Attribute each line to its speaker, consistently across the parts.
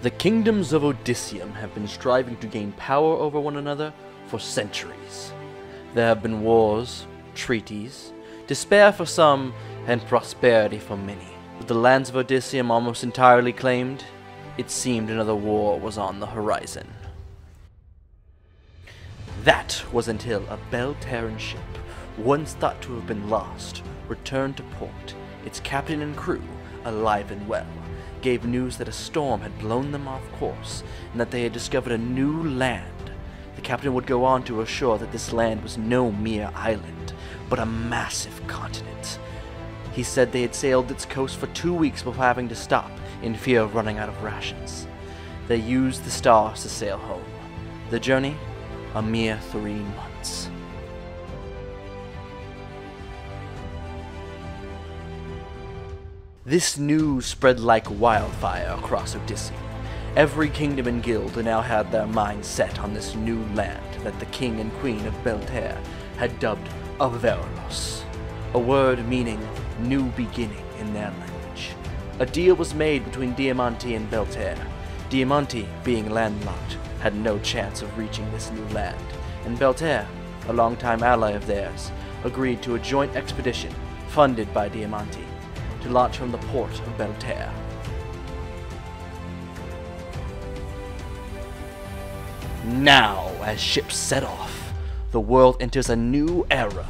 Speaker 1: The kingdoms of Odysseum have been striving to gain power over one another for centuries. There have been wars, treaties, despair for some, and prosperity for many. With the lands of Odysseum almost entirely claimed, it seemed another war was on the horizon. That was until a Belle Terre ship, once thought to have been lost, returned to port. Its captain and crew, alive and well, gave news that a storm had blown them off course and that they had discovered a new land. The captain would go on to assure that this land was no mere island, but a massive continent. He said they had sailed its coast for 2 weeks before having to stop in fear of running out of rations. They used the stars to sail home. The journey? A mere 3 months. This news spread like wildfire across Odysseum. Every kingdom and guild now had their minds set on this new land that the king and queen of Belle Terre had dubbed Avaralos, a word meaning new beginning in their language. A deal was made between Diamánti and Belle Terre. Diamánti, being landlocked, had no chance of reaching this new land, and Belle Terre, a longtime ally of theirs, agreed to a joint expedition funded by Diamánti to launch from the port of Belle Terre. Now, as ships set off, the world enters a new era,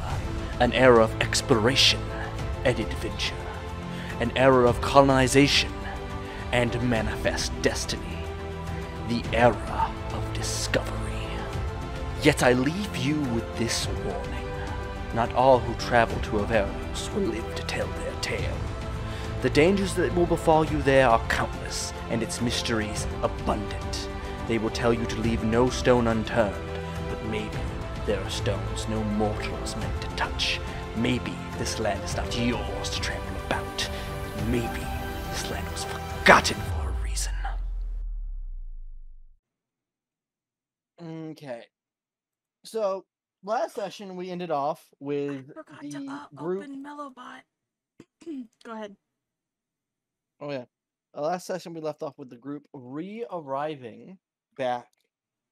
Speaker 1: an era of exploration and adventure, an era of colonization and manifest destiny, the era of discovery. Yet I leave you with this warning. Not all who travel to Avaralos will live to tell their tale. The dangers that will befall you there are countless, and its mysteries abundant. They will tell you to leave no stone unturned, but maybe there are stones no mortal is meant to touch. Maybe this land is not yours to trample about. Maybe this land was forgotten for a reason.
Speaker 2: Okay. So, last session we ended off with the group...
Speaker 3: open Mellowbot. Go ahead.
Speaker 2: Oh yeah. Last session we left off with the group re-arriving back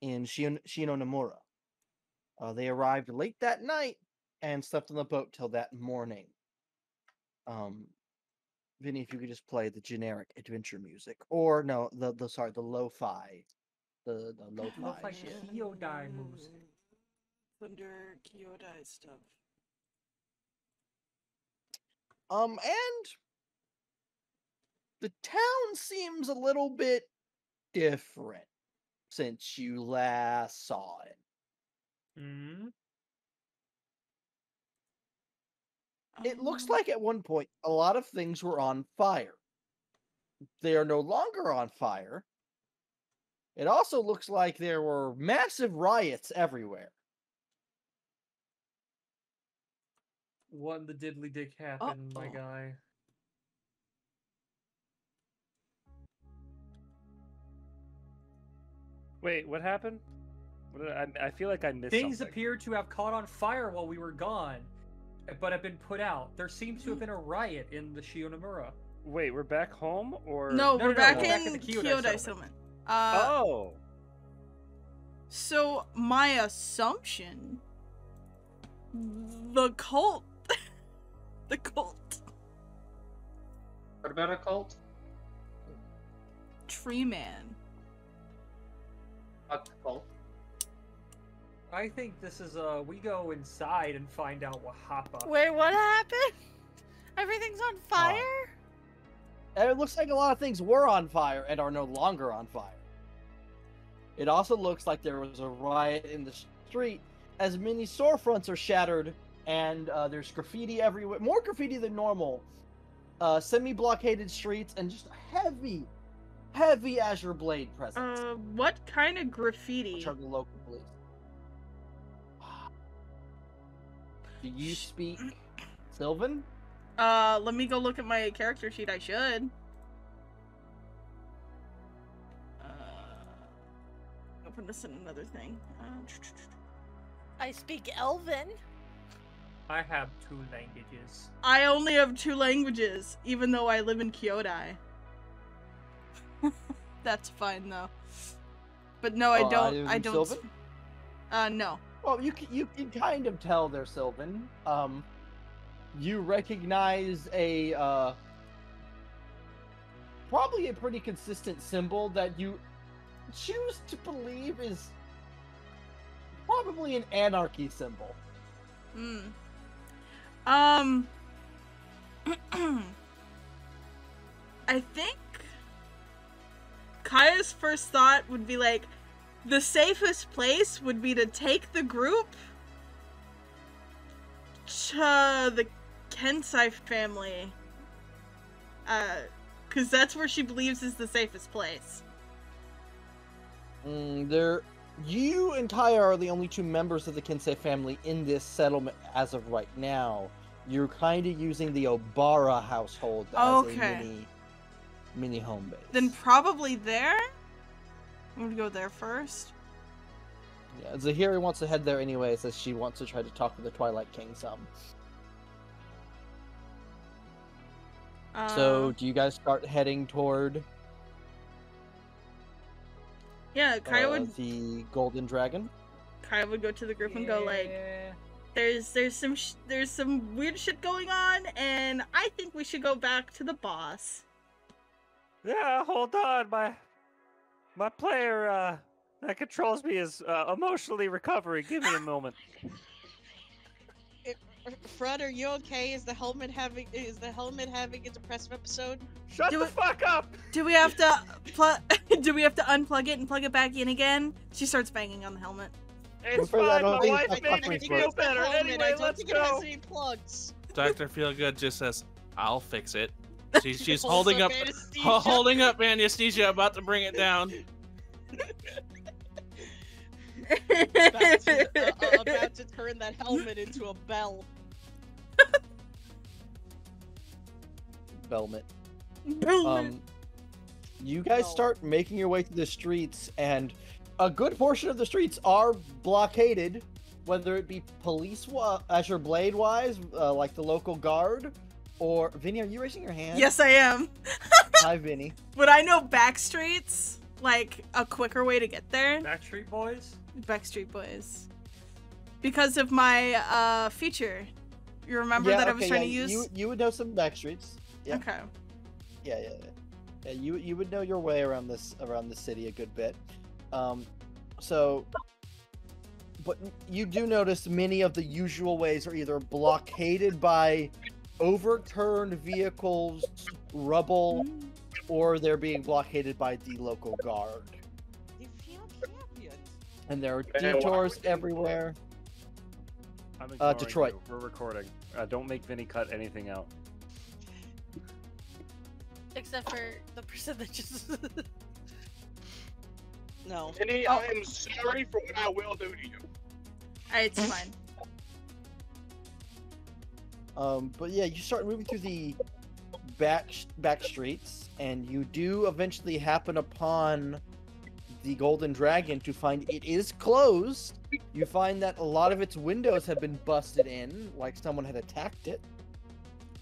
Speaker 2: in Shinonomura. They arrived late that night and slept on the boat till that morning. Vinny, if you could just play the generic adventure music, or no, the lo-fi, the lo-fi shit.
Speaker 4: Kyodai music.
Speaker 3: Thunder Kyodai stuff.
Speaker 2: And the town seems a little bit different since you last saw it.
Speaker 4: Mm-hmm.
Speaker 2: It looks like at one point a lot of things were on fire. They are no longer on fire. It also looks like there were massive riots everywhere.
Speaker 4: What the diddly dick happened, my guy?
Speaker 5: Wait, what happened? I feel like I missed
Speaker 4: Things
Speaker 5: something.
Speaker 4: appear to have caught on fire while we were gone, but have been put out. There seems to have been a riot in the Shionomura.
Speaker 5: Wait, we're back home, or
Speaker 3: No, we're back
Speaker 4: we're
Speaker 3: in
Speaker 4: back in the
Speaker 3: Kyodai settlement.
Speaker 5: oh.
Speaker 3: So my assumption, the cult, the cult,
Speaker 6: What about a cult?
Speaker 3: Tree Man.
Speaker 6: Fuck the cult.
Speaker 4: I think this is we go inside and find out what happened.
Speaker 7: Wait, what happened? Everything's on fire?
Speaker 2: And it looks like a lot of things were on fire and are no longer on fire. It also looks like there was a riot in the street, as many storefronts are shattered, and there's graffiti everywhere. More graffiti than normal. Semi-blockaded streets, and just heavy Azure Blade presence.
Speaker 3: What kind of graffiti?
Speaker 2: Which are the local police. Do you speak Sylvan?
Speaker 3: Let me go look at my character sheet. I should. Open this in another thing.
Speaker 7: I speak Elven.
Speaker 4: I have 2 languages.
Speaker 3: I only have 2 languages, even though I live in Kyodai. That's fine though. But no, I don't. I don't.
Speaker 2: Sylvan?
Speaker 3: No.
Speaker 2: Well, you can kind of tell they're Sylvan. You recognize a probably a pretty consistent symbol that you choose to believe is probably an anarchy symbol.
Speaker 3: I think Kaya's first thought would be like, the safest place would be to take the group to the Kensai family. Because that's where she believes is the safest place.
Speaker 2: You and Kaya are the only two members of the Kensei family in this settlement as of right now. You're kind of using the Obara household as a mini home base.
Speaker 3: Then probably there? I'm gonna go there first.
Speaker 2: Yeah, Zahiri wants to head there anyways, as she wants to try to talk to the Twilight King some. So, do you guys start heading toward...
Speaker 3: Yeah, Kaya would...
Speaker 2: the Golden Dragon?
Speaker 3: Kaya would go to the group and go like, there's some weird shit going on, and I think we should go back to the boss.
Speaker 5: Yeah, hold on, my player that controls me is emotionally recovering. Give me a moment.
Speaker 7: Fred, are you okay? Is the helmet having a depressive episode?
Speaker 5: Shut the fuck up!
Speaker 3: Do we have to unplug it and plug it back in again? She starts banging on the helmet.
Speaker 5: It's
Speaker 2: For that,
Speaker 5: fine,
Speaker 2: I
Speaker 5: my
Speaker 2: don't
Speaker 5: wife
Speaker 2: think
Speaker 5: made me feel better. Anyway,
Speaker 7: I don't
Speaker 5: let's
Speaker 7: think it has
Speaker 5: go.
Speaker 7: any plugs.
Speaker 6: Dr. Feelgood just says, "I'll fix it." She's
Speaker 7: Holds
Speaker 6: holding up
Speaker 7: anesthesia.
Speaker 6: anesthesia, about to bring it down.
Speaker 7: About to turn that helmet into a bell.
Speaker 2: Belmet.
Speaker 3: Boom.
Speaker 2: You guys start making your way through the streets, and a good portion of the streets are blockaded, whether it be police, Azure Blade-wise, like the local guard, or... Vinny, are you raising your hand?
Speaker 3: Yes, I am.
Speaker 2: Hi, Vinny.
Speaker 3: But I know back streets, like a quicker way to get there.
Speaker 4: Backstreet Boys?
Speaker 3: Backstreet Boys. Because of my feature. You remember that I was trying to use?
Speaker 2: You would know some back streets. Yeah.
Speaker 3: Okay.
Speaker 2: Yeah. You would know your way around the city a good bit. But you do notice many of the usual ways are either blockaded by overturned vehicles, rubble, or they're being blockaded by the local guard.
Speaker 7: You feel champion.
Speaker 2: And there are detours everywhere.
Speaker 5: I'm ignoring
Speaker 2: Detroit.
Speaker 5: you. We're recording. Don't make Vinny cut anything out.
Speaker 7: Except for the person that just... No.
Speaker 8: Vinny, I am sorry for what I will do to you.
Speaker 3: It's fine.
Speaker 2: But yeah, you start moving through the back streets, and you do eventually happen upon the Golden Dragon to find it is closed. You find that a lot of its windows have been busted in, like someone had attacked it.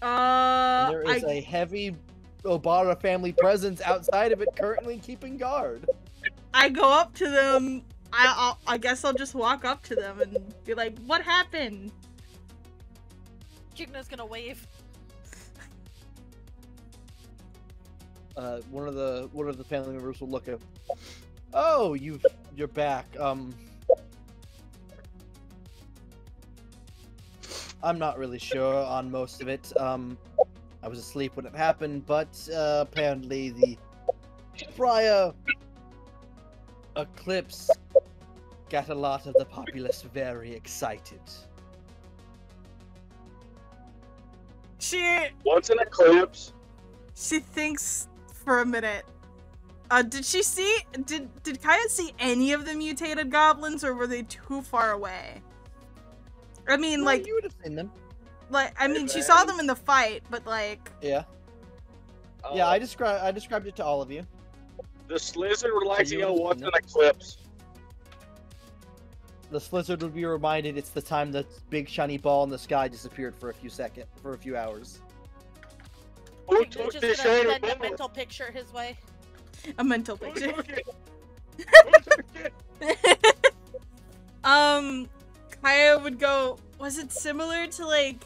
Speaker 2: And there is a heavy Obara family presence outside of it currently keeping guard.
Speaker 3: I go up to them. I guess I'll just walk up to them and be like, "What happened?"
Speaker 7: Jigna's gonna wave.
Speaker 2: One of the family members will look at. Oh, you're back. I'm not really sure on most of it. I was asleep when it happened, but apparently the prior eclipse got a lot of the populace very excited.
Speaker 8: What's an eclipse?
Speaker 3: She thinks for a minute. Did Kaya see any of the mutated goblins, or were they too far away? I mean, like,
Speaker 2: you would have seen them.
Speaker 3: Like, I mean, she saw them in the fight, but like.
Speaker 2: Yeah. Yeah, I described it to all of you.
Speaker 8: The Slizzard would like to know what's an eclipse.
Speaker 2: The Slizzard would be reminded it's the time the big shiny ball in the sky disappeared for a few hours.
Speaker 8: Who
Speaker 7: We're
Speaker 8: took
Speaker 7: just
Speaker 8: this
Speaker 7: gonna
Speaker 8: shiny
Speaker 7: send a
Speaker 8: ball?
Speaker 7: mental picture his way.
Speaker 3: A mental picture. Kaya would go, was it similar to like,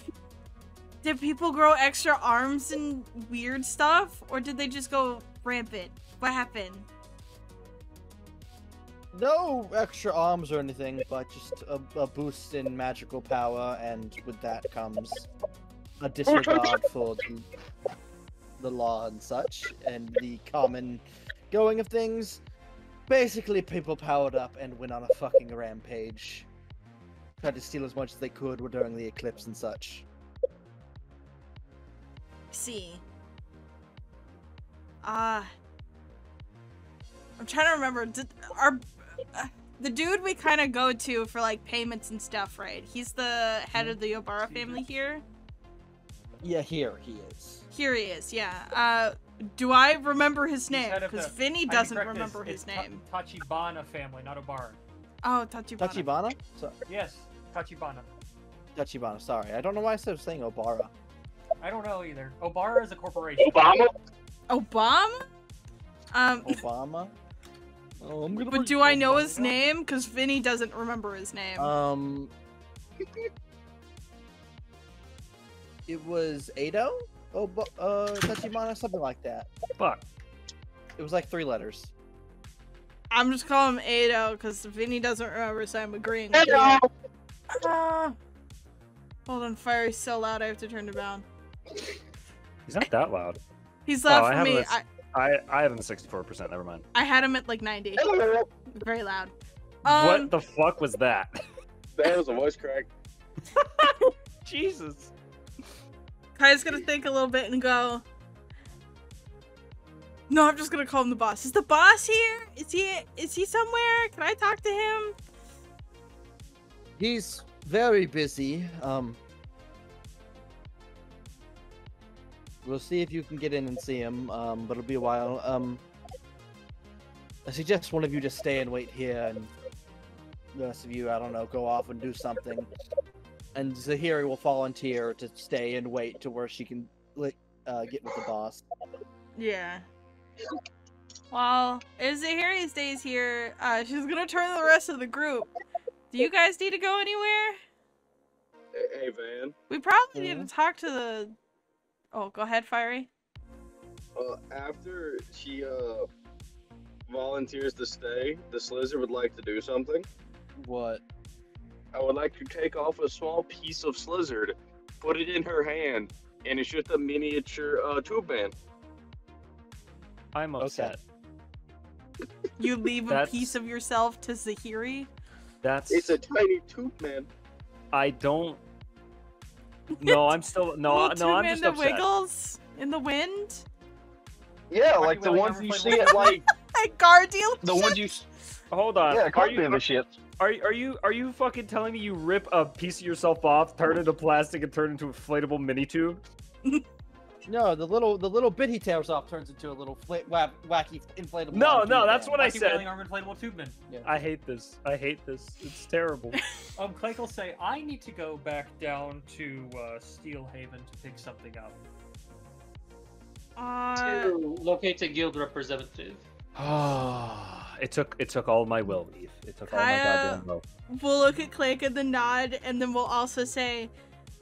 Speaker 3: did people grow extra arms and weird stuff? Or did they just go rampant? What happened?
Speaker 2: No extra arms or anything, but just a boost in magical power, and with that comes a disregard for the law and such, and the common going of things. Basically, people powered up and went on a fucking rampage. Tried to steal as much as they could during the eclipse and such.
Speaker 3: See. I'm trying to remember. The dude we kind of go to for like payments and stuff, right? He's the head of the Obara family here.
Speaker 2: Yeah, here he is.
Speaker 3: Here he is. Yeah. Do I remember his name?
Speaker 4: head of
Speaker 3: Because
Speaker 4: the-
Speaker 3: Vinny
Speaker 4: I can
Speaker 3: doesn't
Speaker 4: correct this,
Speaker 3: remember his
Speaker 4: it's
Speaker 3: name.
Speaker 4: Tachibana family, not Obara.
Speaker 3: Oh, Tachibana.
Speaker 2: Tachibana?
Speaker 4: Yes, Tachibana.
Speaker 2: Tachibana, sorry. I don't know why I was saying Obara.
Speaker 4: I don't know either. Obara is a corporation.
Speaker 8: Obama?
Speaker 3: Obama?
Speaker 2: Obama? Oh, I'm gonna
Speaker 3: But
Speaker 2: put
Speaker 3: do I know his
Speaker 2: Obama.
Speaker 3: name? Because Vinny doesn't remember his name.
Speaker 2: It was Ado? Tachibana, something like that.
Speaker 5: Fuck.
Speaker 2: It was like 3 letters.
Speaker 3: I'm just calling him Ado because Vinny doesn't remember, so I'm agreeing with you. Hold on, fire is so loud I have to turn it down.
Speaker 5: He's not that loud.
Speaker 3: He's loud
Speaker 5: I
Speaker 3: for
Speaker 5: have
Speaker 3: me.
Speaker 5: him I have him at 64%. Never mind.
Speaker 3: I had him at like 90. Very loud.
Speaker 5: What the fuck was that?
Speaker 8: That was a voice crack.
Speaker 5: Jesus.
Speaker 3: Kaya's gonna think a little bit and go, no, I'm just gonna call him the boss. Is the boss here? Is he somewhere? Can I talk to him?
Speaker 2: He's very busy. We'll see if you can get in and see him, but it'll be a while. I suggest one of you just stay and wait here, and the rest of you, I don't know, go off and do something. And Zahiri will volunteer to stay and wait to where she can get with the boss.
Speaker 3: Yeah. Well, if Zahiri stays here, she's gonna turn to the rest of the group. Do you guys need to go anywhere?
Speaker 8: Hey, Van.
Speaker 3: We probably need to talk to the... Oh, go ahead, Fiery.
Speaker 8: After she, volunteers to stay, the Slizzer would like to do something.
Speaker 2: What?
Speaker 8: I would like to take off a small piece of Slizzard, put it in her hand, and it's just a miniature, tube man.
Speaker 5: I'm upset.
Speaker 3: You leave a piece of yourself to Zahiri?
Speaker 8: It's a tiny tube man.
Speaker 5: I don't... No, I'm still... No, I'm just
Speaker 3: that
Speaker 5: upset.
Speaker 3: wiggles in the wind?
Speaker 8: Yeah, like the ones you see at, like...
Speaker 3: Car dealership?
Speaker 8: The ones you...
Speaker 5: Hold on.
Speaker 8: Yeah, car
Speaker 5: Are you-
Speaker 8: dealerships.
Speaker 5: Are you fucking telling me you rip a piece of yourself off, turn it into plastic, and turn it into a inflatable mini tube?
Speaker 2: No, the little bit he tears off turns into a little wacky inflatable.
Speaker 5: No,
Speaker 2: arm
Speaker 5: no,
Speaker 2: tube
Speaker 5: that's
Speaker 2: man.
Speaker 5: what I
Speaker 4: Wacky
Speaker 5: said.
Speaker 4: wheeling arm inflatable tube man.
Speaker 2: Yeah.
Speaker 5: I hate this. I hate this. It's terrible.
Speaker 4: Clank will say, I need to go back down to Steel Haven to pick something up.
Speaker 9: To locate a guild representative.
Speaker 5: It took all my will, Eve. It took all my goddamn will.
Speaker 3: We'll look at Clank and then nod, and then we'll also say,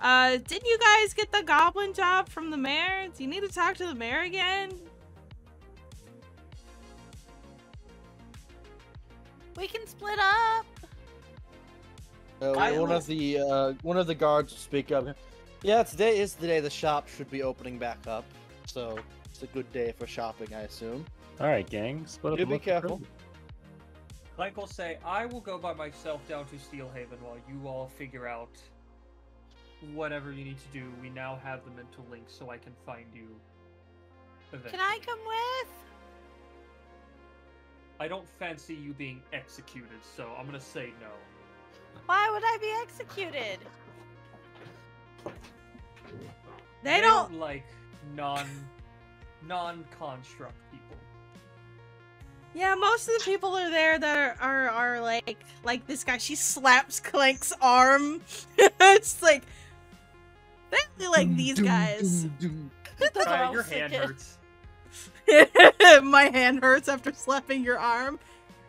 Speaker 3: didn't you guys get the goblin job from the mayor? Do you need to talk to the mayor again?
Speaker 10: We can split up.
Speaker 2: One of the guards will speak up. Yeah, today is the day the shop should be opening back up, so it's a good day for shopping, I assume.
Speaker 5: All right, gang. Split up.
Speaker 2: You
Speaker 5: and
Speaker 2: be
Speaker 5: look for
Speaker 2: careful.
Speaker 5: trouble.
Speaker 4: Clank will say, I will go by myself down to Steel Haven while you all figure out whatever you need to do. We now have the mental link, so I can find you eventually.
Speaker 10: Can I come with?
Speaker 4: I don't fancy you being executed, so I'm gonna say no.
Speaker 10: Why would I be executed?
Speaker 3: They don't
Speaker 4: like non-construct people.
Speaker 3: Yeah, most of the people are there that are like this guy. She slaps Clank's arm. It's like they like these guys.
Speaker 10: Those are all
Speaker 4: Your hand
Speaker 10: sick.
Speaker 4: hurts.
Speaker 3: My hand hurts after slapping your arm.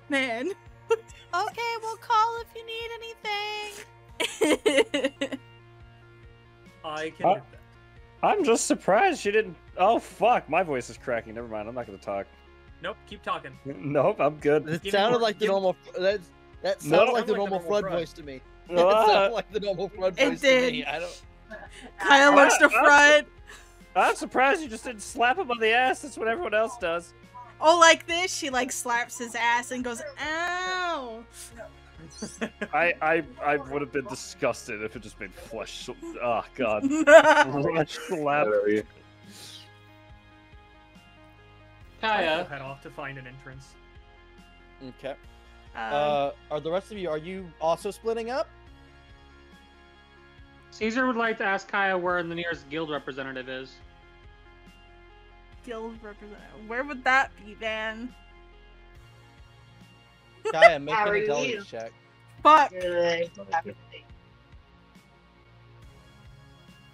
Speaker 3: Man.
Speaker 10: Okay, we'll call if you need anything.
Speaker 4: I can do that.
Speaker 5: I'm just surprised she didn't. Oh fuck, my voice is cracking. Never mind, I'm not gonna talk.
Speaker 4: Nope, keep talking.
Speaker 5: Nope, I'm good.
Speaker 2: It
Speaker 4: Give me
Speaker 2: sounded
Speaker 4: more-
Speaker 2: like the
Speaker 4: give-
Speaker 2: normal. That sounded
Speaker 5: Nope.
Speaker 2: like the
Speaker 4: Sounded like
Speaker 2: normal
Speaker 4: the
Speaker 2: Flood
Speaker 4: normal
Speaker 2: voice to me. It
Speaker 5: Ah.
Speaker 2: sounded like the normal Flood
Speaker 3: It
Speaker 2: voice
Speaker 3: did.
Speaker 2: to me. I don't.
Speaker 3: Kaya looks to front.
Speaker 5: I'm surprised you just didn't slap him on the ass. That's what everyone else does.
Speaker 3: Oh, like this? She like slaps his ass and goes, ow.
Speaker 5: I would have been disgusted if it just made flesh. Oh god. Flesh slap.
Speaker 9: Kaya,
Speaker 4: Head off to find an entrance.
Speaker 2: Okay.
Speaker 3: Um,
Speaker 2: Are the rest of you? Are you also splitting up?
Speaker 9: Caesar would like to ask Kaya where the nearest guild representative is.
Speaker 3: guild representative. Where would that be, Van?
Speaker 2: Kaya, make
Speaker 11: How
Speaker 2: an
Speaker 11: are
Speaker 2: intelligence
Speaker 11: you?
Speaker 2: check.
Speaker 3: Fuck.
Speaker 11: Good.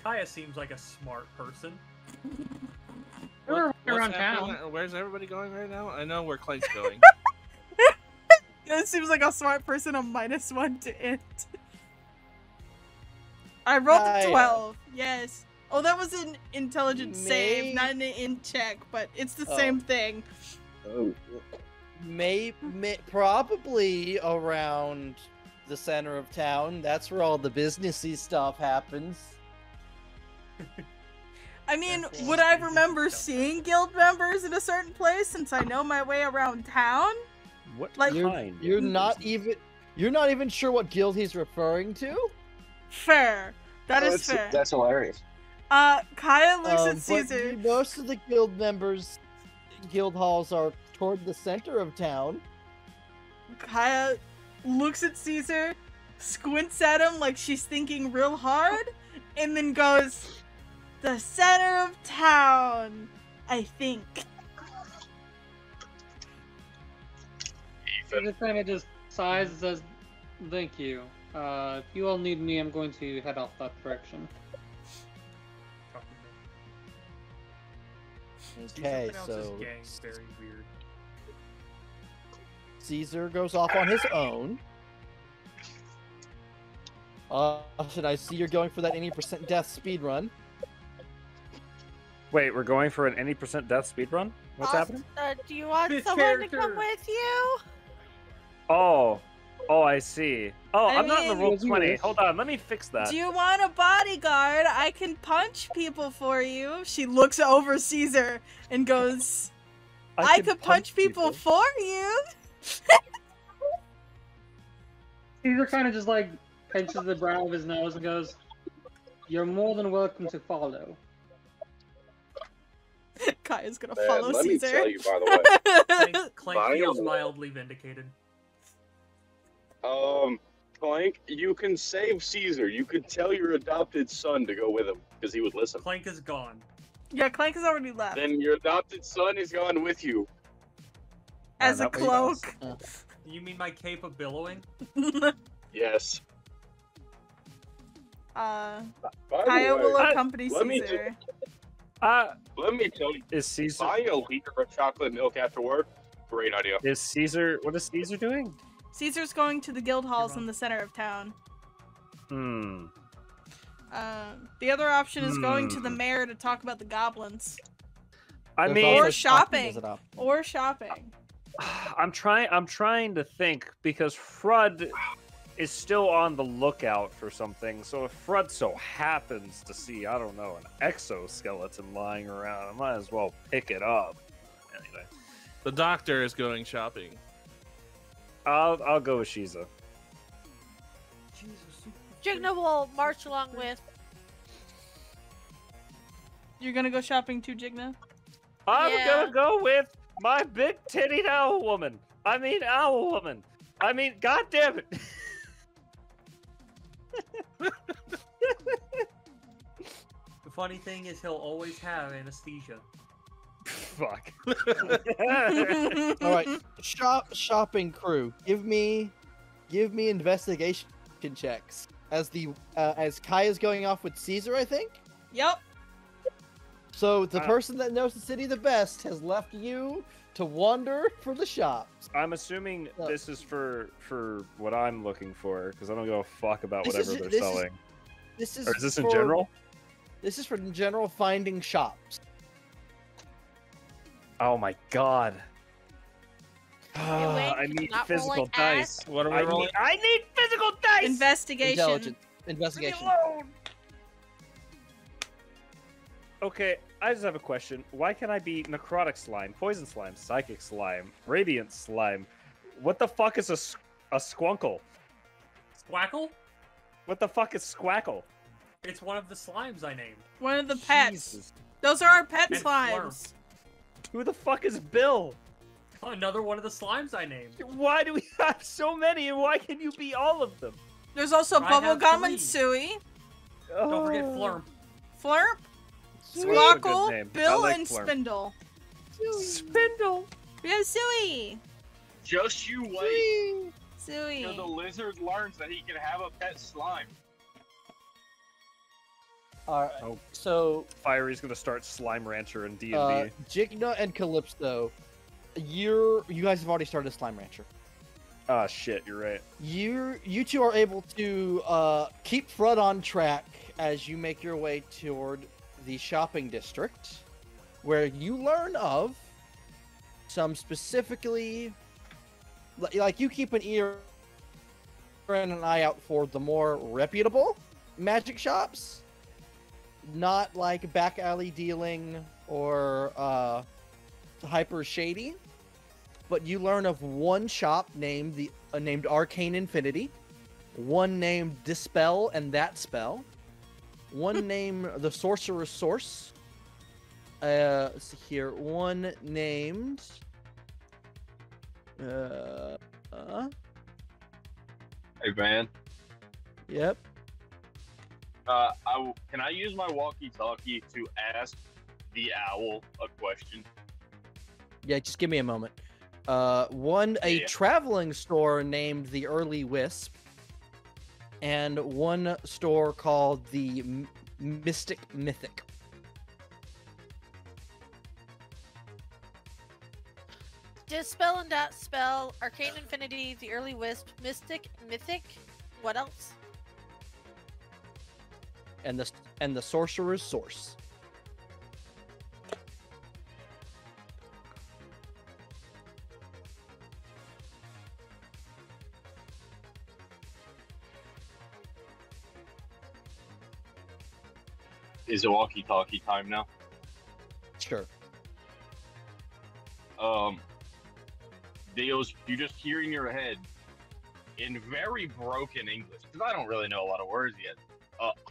Speaker 4: Kaya seems like a smart person.
Speaker 9: We're
Speaker 6: What's
Speaker 9: around
Speaker 6: happening?
Speaker 9: town.
Speaker 6: Where's everybody going right now? I know where Clank's going.
Speaker 3: It seems like a smart person, a -1 to int. I rolled a
Speaker 2: Kaya.
Speaker 3: 12. Yes. Oh, that was an intelligence save,
Speaker 2: May-
Speaker 3: not an int check, but it's the
Speaker 2: Oh.
Speaker 3: same thing.
Speaker 8: Oh.
Speaker 2: Probably around the center of town. That's where all the businessy stuff happens.
Speaker 3: I mean,
Speaker 4: That's
Speaker 3: would
Speaker 4: all
Speaker 3: I
Speaker 4: business
Speaker 3: remember
Speaker 4: stuff.
Speaker 3: seeing guild members in a certain place since I know my way around town?
Speaker 5: What
Speaker 3: Like-
Speaker 5: kind?
Speaker 2: You're not even sure what guild he's referring to.
Speaker 3: Fair. That is fair.
Speaker 12: That's hilarious.
Speaker 3: Kaya looks at
Speaker 2: But
Speaker 3: Caesar.
Speaker 2: most of the guild members' guild halls are toward the center of town.
Speaker 3: Kaya looks at Caesar, squints at him like she's thinking real hard, and then goes, "The center of town, I think."
Speaker 9: Caesar kind of just sighs and says, "Thank you. If you all need me, I'm going to head off that direction."
Speaker 2: Okay,
Speaker 4: Caesar
Speaker 2: so
Speaker 4: pronounces gang very weird.
Speaker 2: Caesar goes off on his own. Should I see you're going for that 80% death speed run?
Speaker 5: Wait, we're going for an any % death speed run? What's happening?
Speaker 10: Do you want
Speaker 4: Fifth
Speaker 10: someone to
Speaker 4: character.
Speaker 10: come with you?
Speaker 5: Oh, I see. Oh,
Speaker 3: I
Speaker 5: I'm not in the
Speaker 3: mean-
Speaker 5: roll 20. Hold on, let me fix that.
Speaker 3: Do you want a bodyguard? I can punch people for you. She looks over Caesar and goes, I
Speaker 5: can
Speaker 3: could punch people for you.
Speaker 9: Caesar kind of just like pinches the brow of his nose and goes, "You're more than welcome to follow."
Speaker 3: Kaya's gonna
Speaker 8: Man,
Speaker 3: follow
Speaker 8: let me
Speaker 3: Caesar.
Speaker 8: tell you, by the way.
Speaker 4: Clank feels
Speaker 8: Violent.
Speaker 4: mildly vindicated.
Speaker 8: Clank, you can save Caesar. You could tell your adopted son to go with him because he would listen.
Speaker 4: Clank is gone.
Speaker 3: Yeah, Clank has already left.
Speaker 8: Then your adopted son is gone with you.
Speaker 3: As a
Speaker 5: that makes
Speaker 3: cloak.
Speaker 4: You mean my cape of billowing?
Speaker 8: Yes.
Speaker 3: uh,
Speaker 8: By
Speaker 3: Kaya
Speaker 8: the way,
Speaker 3: will accompany
Speaker 8: let me
Speaker 3: Caesar.
Speaker 8: let me tell you,
Speaker 5: Is Caesar?
Speaker 8: buying a liter of chocolate milk after work, great idea.
Speaker 5: Is Caesar? What is Caesar doing?
Speaker 3: Caesar's going to the guild halls in the center of town.
Speaker 5: Hmm.
Speaker 3: The other option is going to the
Speaker 5: Hmm.
Speaker 3: mayor to talk about the goblins.
Speaker 5: I
Speaker 2: There's
Speaker 5: mean,
Speaker 2: also
Speaker 3: Or shopping.
Speaker 2: as an option.
Speaker 3: Or shopping.
Speaker 5: I'm trying to think because Frud is still on the lookout for something. So if Frud so happens to see, I don't know, an exoskeleton lying around, I might as well pick it up. Anyway,
Speaker 6: The doctor is going shopping.
Speaker 5: I'll go with Shiza.
Speaker 10: Jigna will march along with.
Speaker 3: You're gonna go shopping too, Jigna?
Speaker 5: I'm
Speaker 10: Yeah.
Speaker 5: gonna go with my big tittied owl woman. I mean, owl woman. I mean, god damn it.
Speaker 4: The funny thing is he'll always have anesthesia.
Speaker 5: Fuck.
Speaker 2: All right, shopping crew. Give me investigation checks as Kaya's going off with Caesar, I think.
Speaker 3: Yep.
Speaker 2: So the person that knows the city the best has left you to wander for the shops.
Speaker 5: I'm assuming this is for what I'm looking for, because I don't give a fuck about
Speaker 2: This
Speaker 5: whatever
Speaker 2: is-
Speaker 5: they're
Speaker 2: this is-
Speaker 5: selling.
Speaker 2: This is
Speaker 5: Or is this in
Speaker 2: for-
Speaker 5: general?
Speaker 2: This is for general finding shops.
Speaker 5: Oh my god.
Speaker 10: Wait,
Speaker 5: I need
Speaker 10: not
Speaker 5: physical
Speaker 10: rolling
Speaker 5: dice.
Speaker 10: ass.
Speaker 6: What are we
Speaker 5: I
Speaker 6: rolling?
Speaker 5: need, I need physical dice!
Speaker 3: Investigation.
Speaker 2: Intelligence.
Speaker 5: Leave me
Speaker 2: Investigation.
Speaker 5: alone! Okay, I just have a question. Why can I be necrotic slime, poison slime, psychic slime, radiant slime? What the fuck is a squunkle?
Speaker 4: Squackle?
Speaker 5: What the fuck is squackle?
Speaker 4: It's one of the slimes I named.
Speaker 3: One of the pets.
Speaker 5: Jesus.
Speaker 3: Those are our pet
Speaker 4: And
Speaker 3: slimes.
Speaker 5: Who the fuck is Bill?
Speaker 4: Another one of the slimes I named.
Speaker 5: Why do we have so many, and why can you be all of them?
Speaker 3: There's also
Speaker 4: I have
Speaker 3: Bubblegum and
Speaker 4: 3.
Speaker 3: Suey.
Speaker 4: Don't forget
Speaker 5: Oh.
Speaker 4: Flurp.
Speaker 3: Flurp,
Speaker 5: Suey's a good
Speaker 3: Squawkle,
Speaker 5: name. I
Speaker 3: Bill,
Speaker 5: like
Speaker 3: and
Speaker 5: Flurp.
Speaker 3: Spindle.
Speaker 5: Spindle.
Speaker 3: We have Suey.
Speaker 8: Just you wait
Speaker 3: Suey.
Speaker 8: till the lizard learns that he can have a pet slime.
Speaker 2: Alright.
Speaker 5: Oh.
Speaker 2: So
Speaker 5: Fiery's gonna start Slime Rancher in D&D.
Speaker 2: Jigna and Calypso, you guys have already started Slime Rancher.
Speaker 5: Ah, shit, you're right.
Speaker 2: You two are able to keep Frud on track as you make your way toward the shopping district, where you learn of some specifically, like you keep an ear and an eye out for the more reputable magic shops, not like back alley dealing or hyper shady. But you learn of one shop named named Arcane Infinity, one named Dispel and That Spell, one named the Sorcerer's Source. Let's see here, one named
Speaker 8: Hey man,
Speaker 2: yep.
Speaker 8: can I use my walkie-talkie to ask the owl a question?
Speaker 2: Yeah, just give me a moment. A
Speaker 8: Yeah.
Speaker 2: traveling store named the Early Wisp, and one store called the Mystic Mythic.
Speaker 10: Dispel and Dot Spell, Arcane Infinity, The Early Wisp, Mystic, Mythic. What else?
Speaker 2: And the Sorcerer's Source.
Speaker 8: Is it walkie-talkie time now?
Speaker 2: Sure.
Speaker 8: Deals, you just hear in your head, in very broken English, because I don't really know a lot of words yet.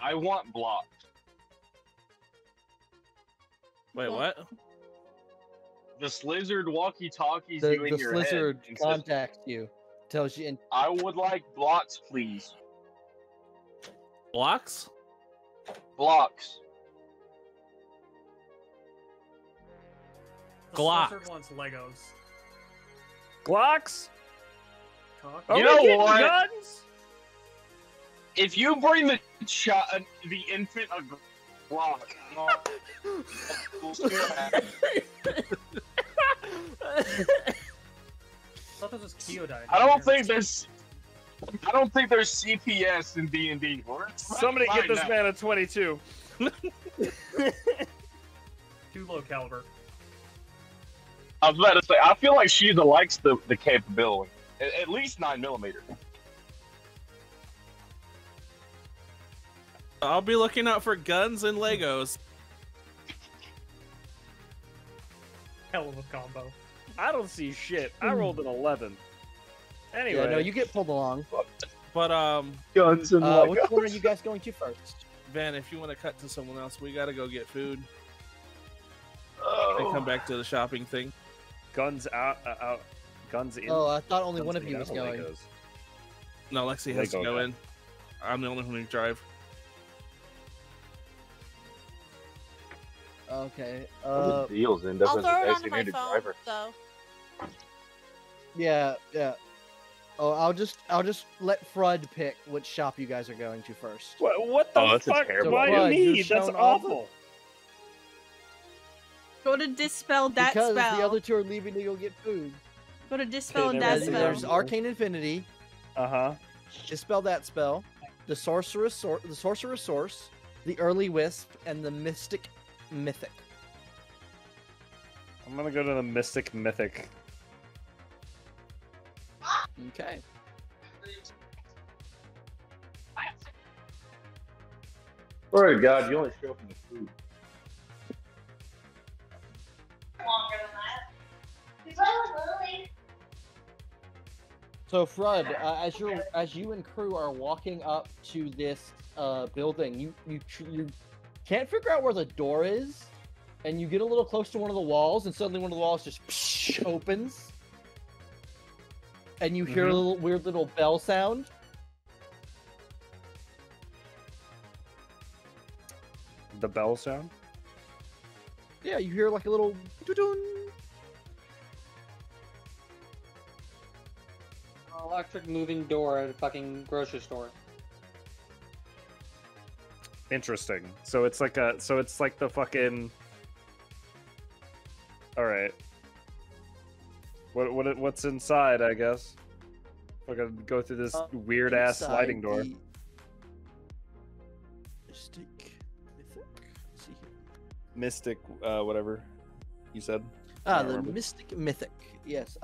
Speaker 8: I want blocks.
Speaker 6: Wait, what?
Speaker 8: The Slizzard walkie-talkies
Speaker 2: The
Speaker 8: you in your
Speaker 2: Slizzard
Speaker 8: head. and says,
Speaker 2: contacts you, tells you,
Speaker 8: I would like blocks, please.
Speaker 6: Blocks?
Speaker 8: Blocks.
Speaker 4: The
Speaker 6: Glocks.
Speaker 4: Slizzard wants Legos.
Speaker 5: Glocks?
Speaker 4: Cock.
Speaker 5: Are
Speaker 8: You
Speaker 5: we
Speaker 8: know
Speaker 5: getting
Speaker 8: what?
Speaker 5: guns?
Speaker 8: If you bring the infant a Glock, we'll see what happens.
Speaker 4: I thought this was Kyodai.
Speaker 8: I don't think there's CPS in D&D.
Speaker 5: Somebody get this man a 22.
Speaker 4: Too low caliber.
Speaker 8: I was about to say, I feel like she likes the capability. At least 9mm.
Speaker 6: I'll be looking out for guns and Legos.
Speaker 4: Hell of a combo.
Speaker 5: I don't see shit. I rolled an 11. Anyway.
Speaker 2: yeah, no, you get pulled along.
Speaker 6: But
Speaker 8: Guns and
Speaker 2: Which one are you guys going to first?
Speaker 6: Van, if you want to cut to someone else, we gotta go get food and come back to the shopping thing.
Speaker 5: Guns out, guns in.
Speaker 2: Oh, I thought only
Speaker 5: Guns
Speaker 2: one of
Speaker 5: in,
Speaker 2: you
Speaker 5: I
Speaker 2: was
Speaker 5: don't
Speaker 2: going.
Speaker 5: Legos.
Speaker 6: No, Lexi has to
Speaker 5: Lego
Speaker 6: go
Speaker 5: guy.
Speaker 6: in. I'm the only one who drive.
Speaker 2: Okay.
Speaker 8: deals in
Speaker 10: I'll throw it onto my phone, though.
Speaker 2: Yeah, yeah. Oh, I'll just let Frud pick which shop you guys are going to first.
Speaker 5: What the
Speaker 8: Oh, that's a
Speaker 5: fuck?
Speaker 8: terrible
Speaker 5: Why
Speaker 2: idea.
Speaker 5: do you
Speaker 2: You're
Speaker 5: need? That's
Speaker 2: showing off.
Speaker 5: awful.
Speaker 3: Go to dispel that
Speaker 2: because
Speaker 3: spell.
Speaker 2: the other two are leaving to go get food.
Speaker 3: Go to dispel
Speaker 5: Okay,
Speaker 3: that
Speaker 5: there we
Speaker 3: spell.
Speaker 2: There's Arcane Infinity.
Speaker 5: Uh-huh.
Speaker 2: Dispel that spell. The Sorcerer's Source, the Early Wisp, and the Mystic Mythic.
Speaker 5: I'm gonna go to the Mystic Mythic.
Speaker 2: Okay.
Speaker 8: Swear to God, you only show up in the food.
Speaker 2: So Frud, as you and crew are walking up to this building, you can't figure out where the door is, and you get a little close to one of the walls, and suddenly one of the walls just opens, and you hear a little weird little bell sound.
Speaker 5: The bell sound?
Speaker 2: Yeah, you hear like a little doo-doo.
Speaker 9: Electric moving door at a fucking grocery store.
Speaker 5: Interesting. So it's like the fucking. All right. What's inside? I guess. We're gonna go through this weird ass sliding door. Mystic, whatever you said.
Speaker 2: Ah, the Mystic Mythic. Yes.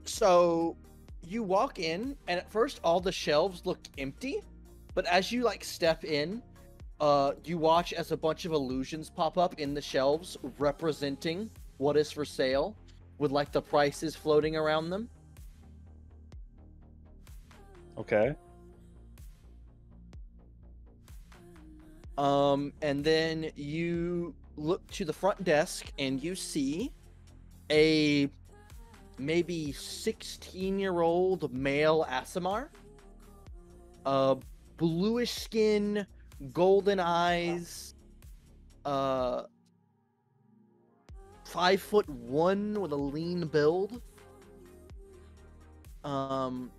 Speaker 2: So you walk in, and at first all the shelves look empty, but as you like step in, you watch as a bunch of illusions pop up in the shelves representing what is for sale, with like the prices floating around them.
Speaker 5: Okay.
Speaker 2: And then you look to the front desk and you see a maybe 16-year-old male Aasimar. Bluish skin, golden eyes, 5'1" with a lean build. And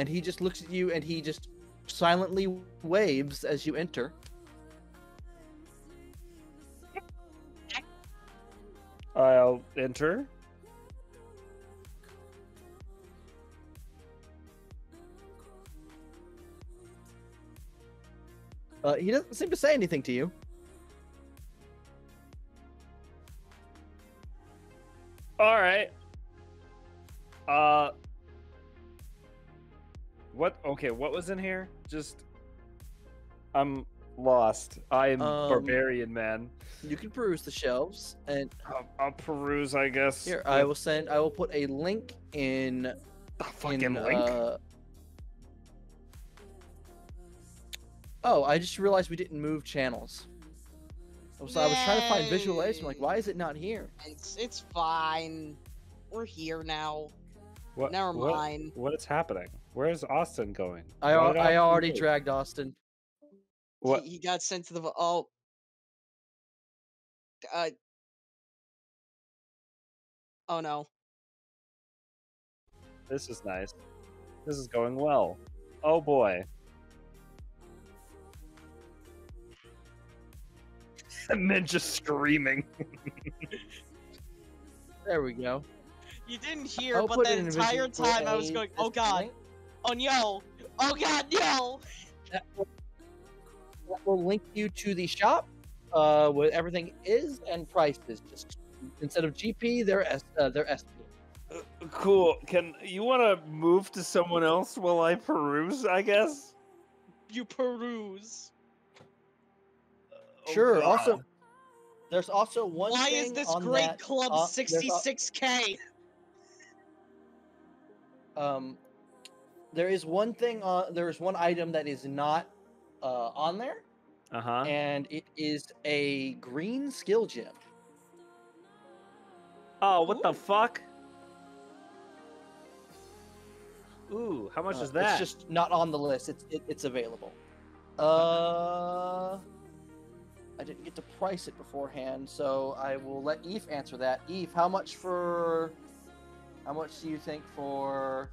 Speaker 2: he just looks at you and he just silently waves as you enter.
Speaker 5: I'll enter.
Speaker 2: He doesn't seem to say anything to you.
Speaker 5: All right. What? Okay, what was in here? Just, I'm lost. I am barbarian, man.
Speaker 2: You can peruse the shelves, and
Speaker 5: I'll peruse, I guess.
Speaker 2: here I will put a link in.
Speaker 5: A fucking link.
Speaker 2: Oh, I just realized we didn't move channels. So I was trying to find visual aids. I'm like, why is it not here?
Speaker 7: It's fine. We're here now.
Speaker 5: What?
Speaker 7: Never mind.
Speaker 5: What is happening? Where is Austin going?
Speaker 2: I already dragged Austin.
Speaker 5: What?
Speaker 7: He got sent to the oh no.
Speaker 5: This is nice. This is going well. Oh boy. And then just screaming.
Speaker 2: There we go.
Speaker 7: You didn't hear,
Speaker 2: I'll
Speaker 7: but
Speaker 2: put
Speaker 7: the
Speaker 2: it in
Speaker 7: entire
Speaker 2: visual
Speaker 7: time I was
Speaker 2: aid
Speaker 7: going, oh
Speaker 2: as
Speaker 7: god,
Speaker 2: link.
Speaker 7: oh no, oh god, no!
Speaker 2: That will link you to the shop, where everything is and prices. Just instead of GP, they're SP.
Speaker 5: Cool. Can you want to move to someone else while I peruse? I guess.
Speaker 7: You peruse.
Speaker 2: Sure.
Speaker 5: God.
Speaker 2: Also, there's also one
Speaker 7: Why
Speaker 2: thing
Speaker 7: is this
Speaker 2: on
Speaker 7: great
Speaker 2: that,
Speaker 7: club
Speaker 2: there's
Speaker 7: 66k?
Speaker 2: there is one thing on. There is one item that is not on there,
Speaker 5: Uh-huh.
Speaker 2: and it is a green skill gem.
Speaker 5: Oh, what the fuck? Ooh, how much is that?
Speaker 2: It's just not on the list. It's available. I didn't get to price it beforehand, so I will let Eve answer that. Eve, how much do you think for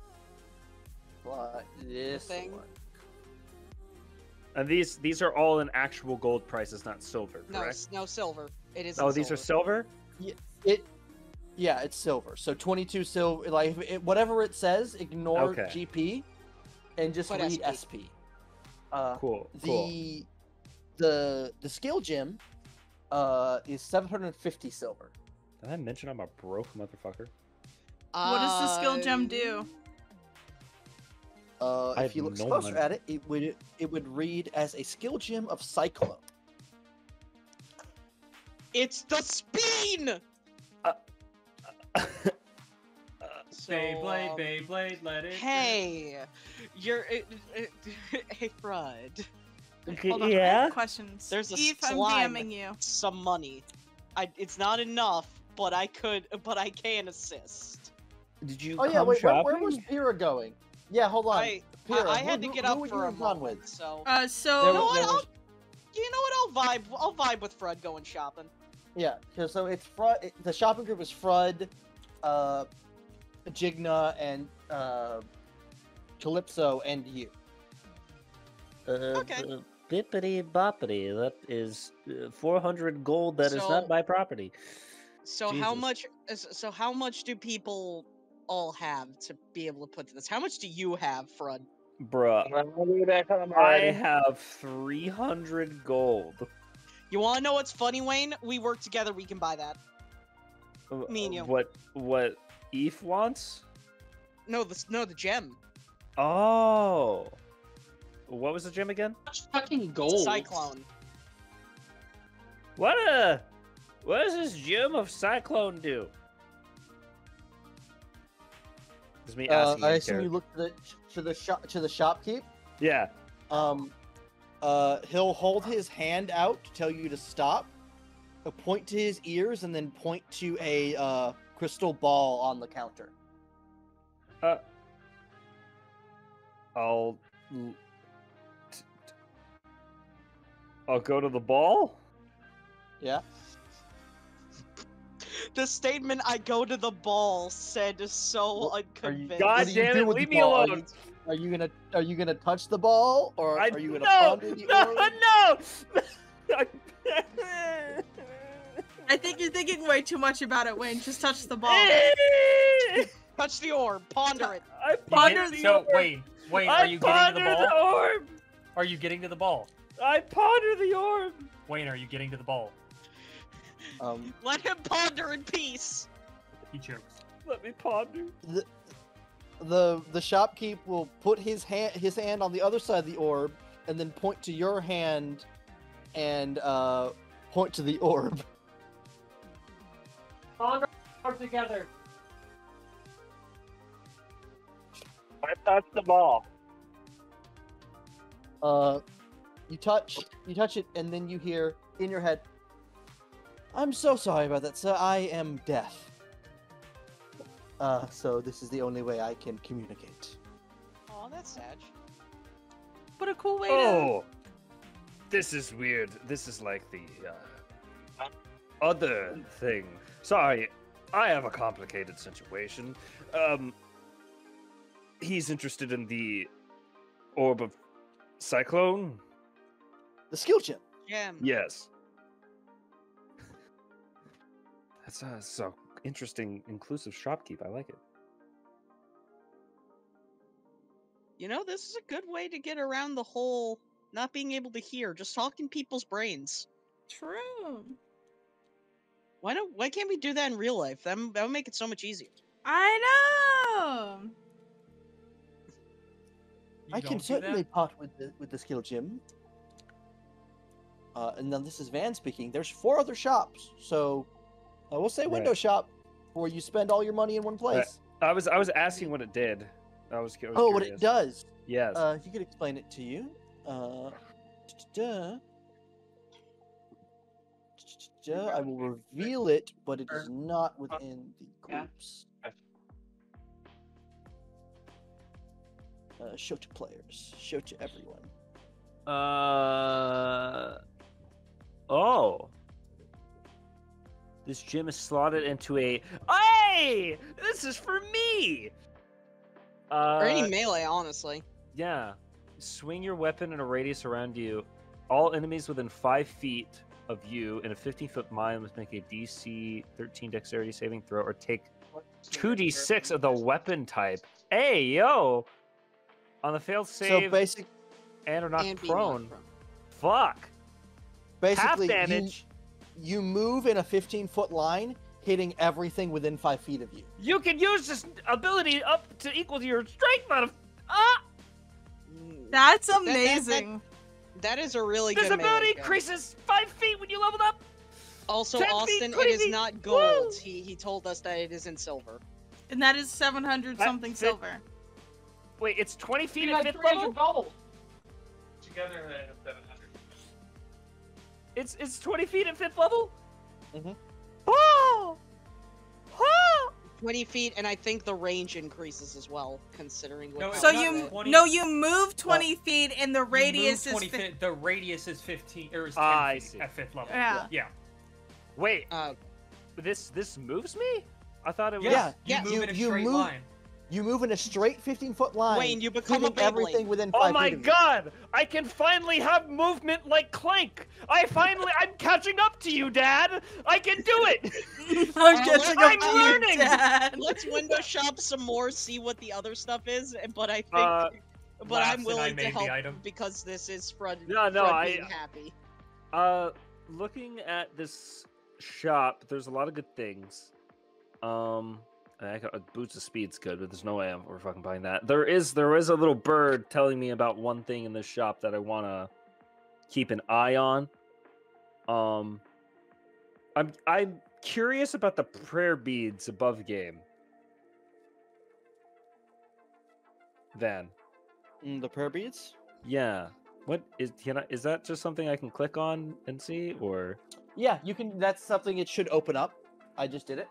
Speaker 2: this
Speaker 7: thing?
Speaker 2: one?
Speaker 5: And these are all in actual gold prices, not silver,
Speaker 7: No,
Speaker 5: correct?
Speaker 7: no silver. It is.
Speaker 5: Oh, these are silver?
Speaker 2: Yeah, it's silver. So 22 silver. Like whatever it says, ignore
Speaker 5: Okay.
Speaker 2: GP, and just
Speaker 7: Put
Speaker 2: read
Speaker 7: SP.
Speaker 2: SP.
Speaker 5: Cool.
Speaker 2: The skill gem is 750 silver.
Speaker 5: Did I mention I'm a broke motherfucker?
Speaker 3: What does the skill gem do?
Speaker 5: I
Speaker 2: If you
Speaker 5: have
Speaker 2: look
Speaker 5: no
Speaker 2: closer
Speaker 5: money.
Speaker 2: at it, it would read as a skill gem of Cyclone.
Speaker 7: It's the speen. So,
Speaker 4: Beyblade, Beyblade, let it.
Speaker 7: Hey, you're. Hey, Fred.
Speaker 3: Hold on, I have questions.
Speaker 7: There's a
Speaker 3: Eve, I'm
Speaker 7: slime.
Speaker 3: DMing you.
Speaker 7: Some money. It's not enough, but I can assist.
Speaker 1: Did you
Speaker 2: Oh yeah, wait, where was Pyrrha going? Yeah, hold on. Pyrrha,
Speaker 7: I had to get
Speaker 2: who
Speaker 7: up
Speaker 2: would
Speaker 7: for
Speaker 2: you
Speaker 7: a
Speaker 2: have gone
Speaker 7: moment,
Speaker 2: with?
Speaker 7: so.
Speaker 3: So.
Speaker 7: You know what? I'll vibe with Fred going shopping.
Speaker 2: Yeah, so it's the shopping group is Frud, Jigna, and Calypso, and you.
Speaker 7: Okay.
Speaker 1: Bippity boppity. That is 400 gold. That is
Speaker 7: So-
Speaker 1: not my property.
Speaker 7: So
Speaker 1: Jesus.
Speaker 7: how much? So how much do people all have to be able to put to this? How much do you have, Fred?
Speaker 5: Bruh. I have 300 gold.
Speaker 7: You want to know what's funny, Wayne? We work together. We can buy that. Me and you.
Speaker 5: What Eve wants?
Speaker 7: No, the gem.
Speaker 5: Oh. What was the gem again?
Speaker 9: Fucking gold.
Speaker 7: Cyclone.
Speaker 5: What does this gem of Cyclone do? It's me asking.
Speaker 2: I
Speaker 5: in
Speaker 2: assume you
Speaker 5: character.
Speaker 2: look to the shopkeep.
Speaker 5: Yeah.
Speaker 2: He'll hold his hand out to tell you to stop. He'll point to his ears and then point to a crystal ball on the counter.
Speaker 5: I'll go to the ball.
Speaker 2: Yeah.
Speaker 7: The statement "I go to the ball" said so
Speaker 2: Are you-
Speaker 7: unconvincing.
Speaker 5: God
Speaker 2: What do you
Speaker 5: damn
Speaker 2: do
Speaker 5: it!
Speaker 2: with the
Speaker 5: Leave me
Speaker 2: ball?
Speaker 5: alone.
Speaker 2: Are you gonna touch the ball, or are you gonna ponder the
Speaker 5: no,
Speaker 2: orb?
Speaker 5: no.
Speaker 3: I think you're thinking way too much about it, Wayne. Just touch the ball.
Speaker 7: Touch the orb. Ponder it.
Speaker 5: I
Speaker 4: You
Speaker 5: ponder
Speaker 4: get-
Speaker 5: the
Speaker 4: so
Speaker 5: orb.
Speaker 4: Wayne, are
Speaker 5: I
Speaker 4: you getting to the
Speaker 5: ponder
Speaker 4: ball?
Speaker 5: orb.
Speaker 4: Are you getting to the ball?
Speaker 5: I ponder the orb.
Speaker 4: Wayne, are you getting to the ball?
Speaker 7: Let him ponder in peace.
Speaker 4: He chokes.
Speaker 5: Let me ponder.
Speaker 2: The shopkeep will put his hand on the other side of the orb and then point to your hand and point to the orb.
Speaker 9: Ponder together.
Speaker 5: I touched the ball.
Speaker 2: You touch it, and then you hear in your head, "I'm so sorry about that, sir. I am deaf. So this is the only way I can communicate."
Speaker 7: Oh, that's sad.
Speaker 3: What a cool way to.
Speaker 5: Oh, this is weird. This is like the other thing. Sorry, I have a complicated situation. He's interested in the orb of Cyclone.
Speaker 2: The skill gem.
Speaker 7: Gem.
Speaker 5: Yes. That's so interesting, inclusive shopkeep. I like it.
Speaker 7: You know, this is a good way to get around the whole not being able to hear. Just talk in people's brains.
Speaker 3: True.
Speaker 7: Why can't we do that in real life? That would make it so much easier.
Speaker 3: I know.
Speaker 4: You
Speaker 2: I
Speaker 4: don't
Speaker 2: can
Speaker 4: do
Speaker 2: certainly
Speaker 4: that?
Speaker 2: part with the skill gem. And then this is Van speaking. There's 4 other shops, so we'll say window
Speaker 5: Right.
Speaker 2: shop, where you spend all your money in one place.
Speaker 5: I was asking what it did. I was
Speaker 2: Oh,
Speaker 5: curious.
Speaker 2: what it does?
Speaker 5: Yes.
Speaker 2: You could explain it to you. I will reveal it, but it is not within the groups. Show to players. Show to everyone.
Speaker 1: Oh. This gem is slotted into a. Hey! This is for me!
Speaker 7: Or any melee, honestly.
Speaker 1: Yeah.
Speaker 5: Swing your weapon in a radius around you. All enemies within 5 feet of you in a 15-foot mile must make a DC 13 dexterity saving throw or take 2d6 of the weapon type. Hey, yo! On the failed save
Speaker 2: So basic,
Speaker 5: and are not
Speaker 7: And be
Speaker 5: prone.
Speaker 7: not prone.
Speaker 5: Fuck!
Speaker 2: basically,
Speaker 5: Half damage.
Speaker 2: you move in a 15-foot line, hitting everything within 5 feet of you.
Speaker 5: You can use this ability up to equal to your strength mod. Ah!
Speaker 3: That's
Speaker 7: that-
Speaker 3: amazing.
Speaker 7: That is a really
Speaker 5: This
Speaker 7: good
Speaker 5: ability
Speaker 7: melee gun.
Speaker 5: increases 5 feet when you leveled up.
Speaker 7: Also,
Speaker 5: 10 feet,
Speaker 7: Austin, it
Speaker 5: 20
Speaker 7: is
Speaker 5: feet.
Speaker 7: not gold.
Speaker 5: Woo!
Speaker 7: He told us that it is in silver.
Speaker 3: And that is 700
Speaker 5: That
Speaker 3: something
Speaker 5: fit-
Speaker 3: silver.
Speaker 5: Wait, it's 20 feet
Speaker 11: You
Speaker 5: at
Speaker 11: had
Speaker 5: 5th
Speaker 11: 300
Speaker 5: level?
Speaker 11: gold. Together, they have 700.
Speaker 5: It's 20 feet at 5th level?
Speaker 2: Mhm.
Speaker 5: Oh! Oh!
Speaker 7: 20 feet, and I think the range increases as well, considering what.
Speaker 4: No,
Speaker 3: So
Speaker 4: it's
Speaker 3: you
Speaker 4: not 20.
Speaker 3: you move 20 feet and the
Speaker 4: You move
Speaker 3: radius is
Speaker 4: 20 feet. The radius is 15 or is 10
Speaker 5: Ah, I
Speaker 4: feet
Speaker 5: see.
Speaker 4: at 5th level.
Speaker 3: Yeah.
Speaker 4: Yeah.
Speaker 5: Wait,
Speaker 7: Uh,
Speaker 5: this moves me? I thought it was...
Speaker 4: Yes,
Speaker 2: Yeah,
Speaker 4: you move
Speaker 2: you-
Speaker 4: in a
Speaker 2: you
Speaker 4: straight
Speaker 2: move-
Speaker 4: line.
Speaker 2: You move in a straight 15-foot line,
Speaker 7: Wayne, you become a
Speaker 2: hitting everything
Speaker 7: Beyblade.
Speaker 2: within 5
Speaker 5: Oh
Speaker 2: feet
Speaker 5: my
Speaker 2: of you.
Speaker 5: god! I can finally have movement like Clank! I'm catching up to you, Dad! I can do it!
Speaker 3: I'm
Speaker 7: I'm
Speaker 3: catching up to you,
Speaker 5: learning.
Speaker 3: Dad.
Speaker 7: Let's window shop some more, see what the other stuff is, but I think.
Speaker 5: Uh,
Speaker 7: but
Speaker 4: Laughs
Speaker 7: I'm
Speaker 4: and
Speaker 7: willing
Speaker 4: I
Speaker 7: to
Speaker 4: made the
Speaker 7: help
Speaker 4: item.
Speaker 7: because this is Fred,
Speaker 5: No,
Speaker 7: Fred
Speaker 5: I-
Speaker 7: being happy.
Speaker 5: Looking at this shop, there's a lot of good things. I got boots of speed's good, but there's no way we're fucking buying that. There is a little bird telling me about one thing in this shop that I want to keep an eye on. I'm curious about the prayer beads above game. Van.
Speaker 2: The prayer beads?
Speaker 5: Yeah. What is that just something I can click on and see, or?
Speaker 2: Yeah, you can. That's something it should open up. I just did it.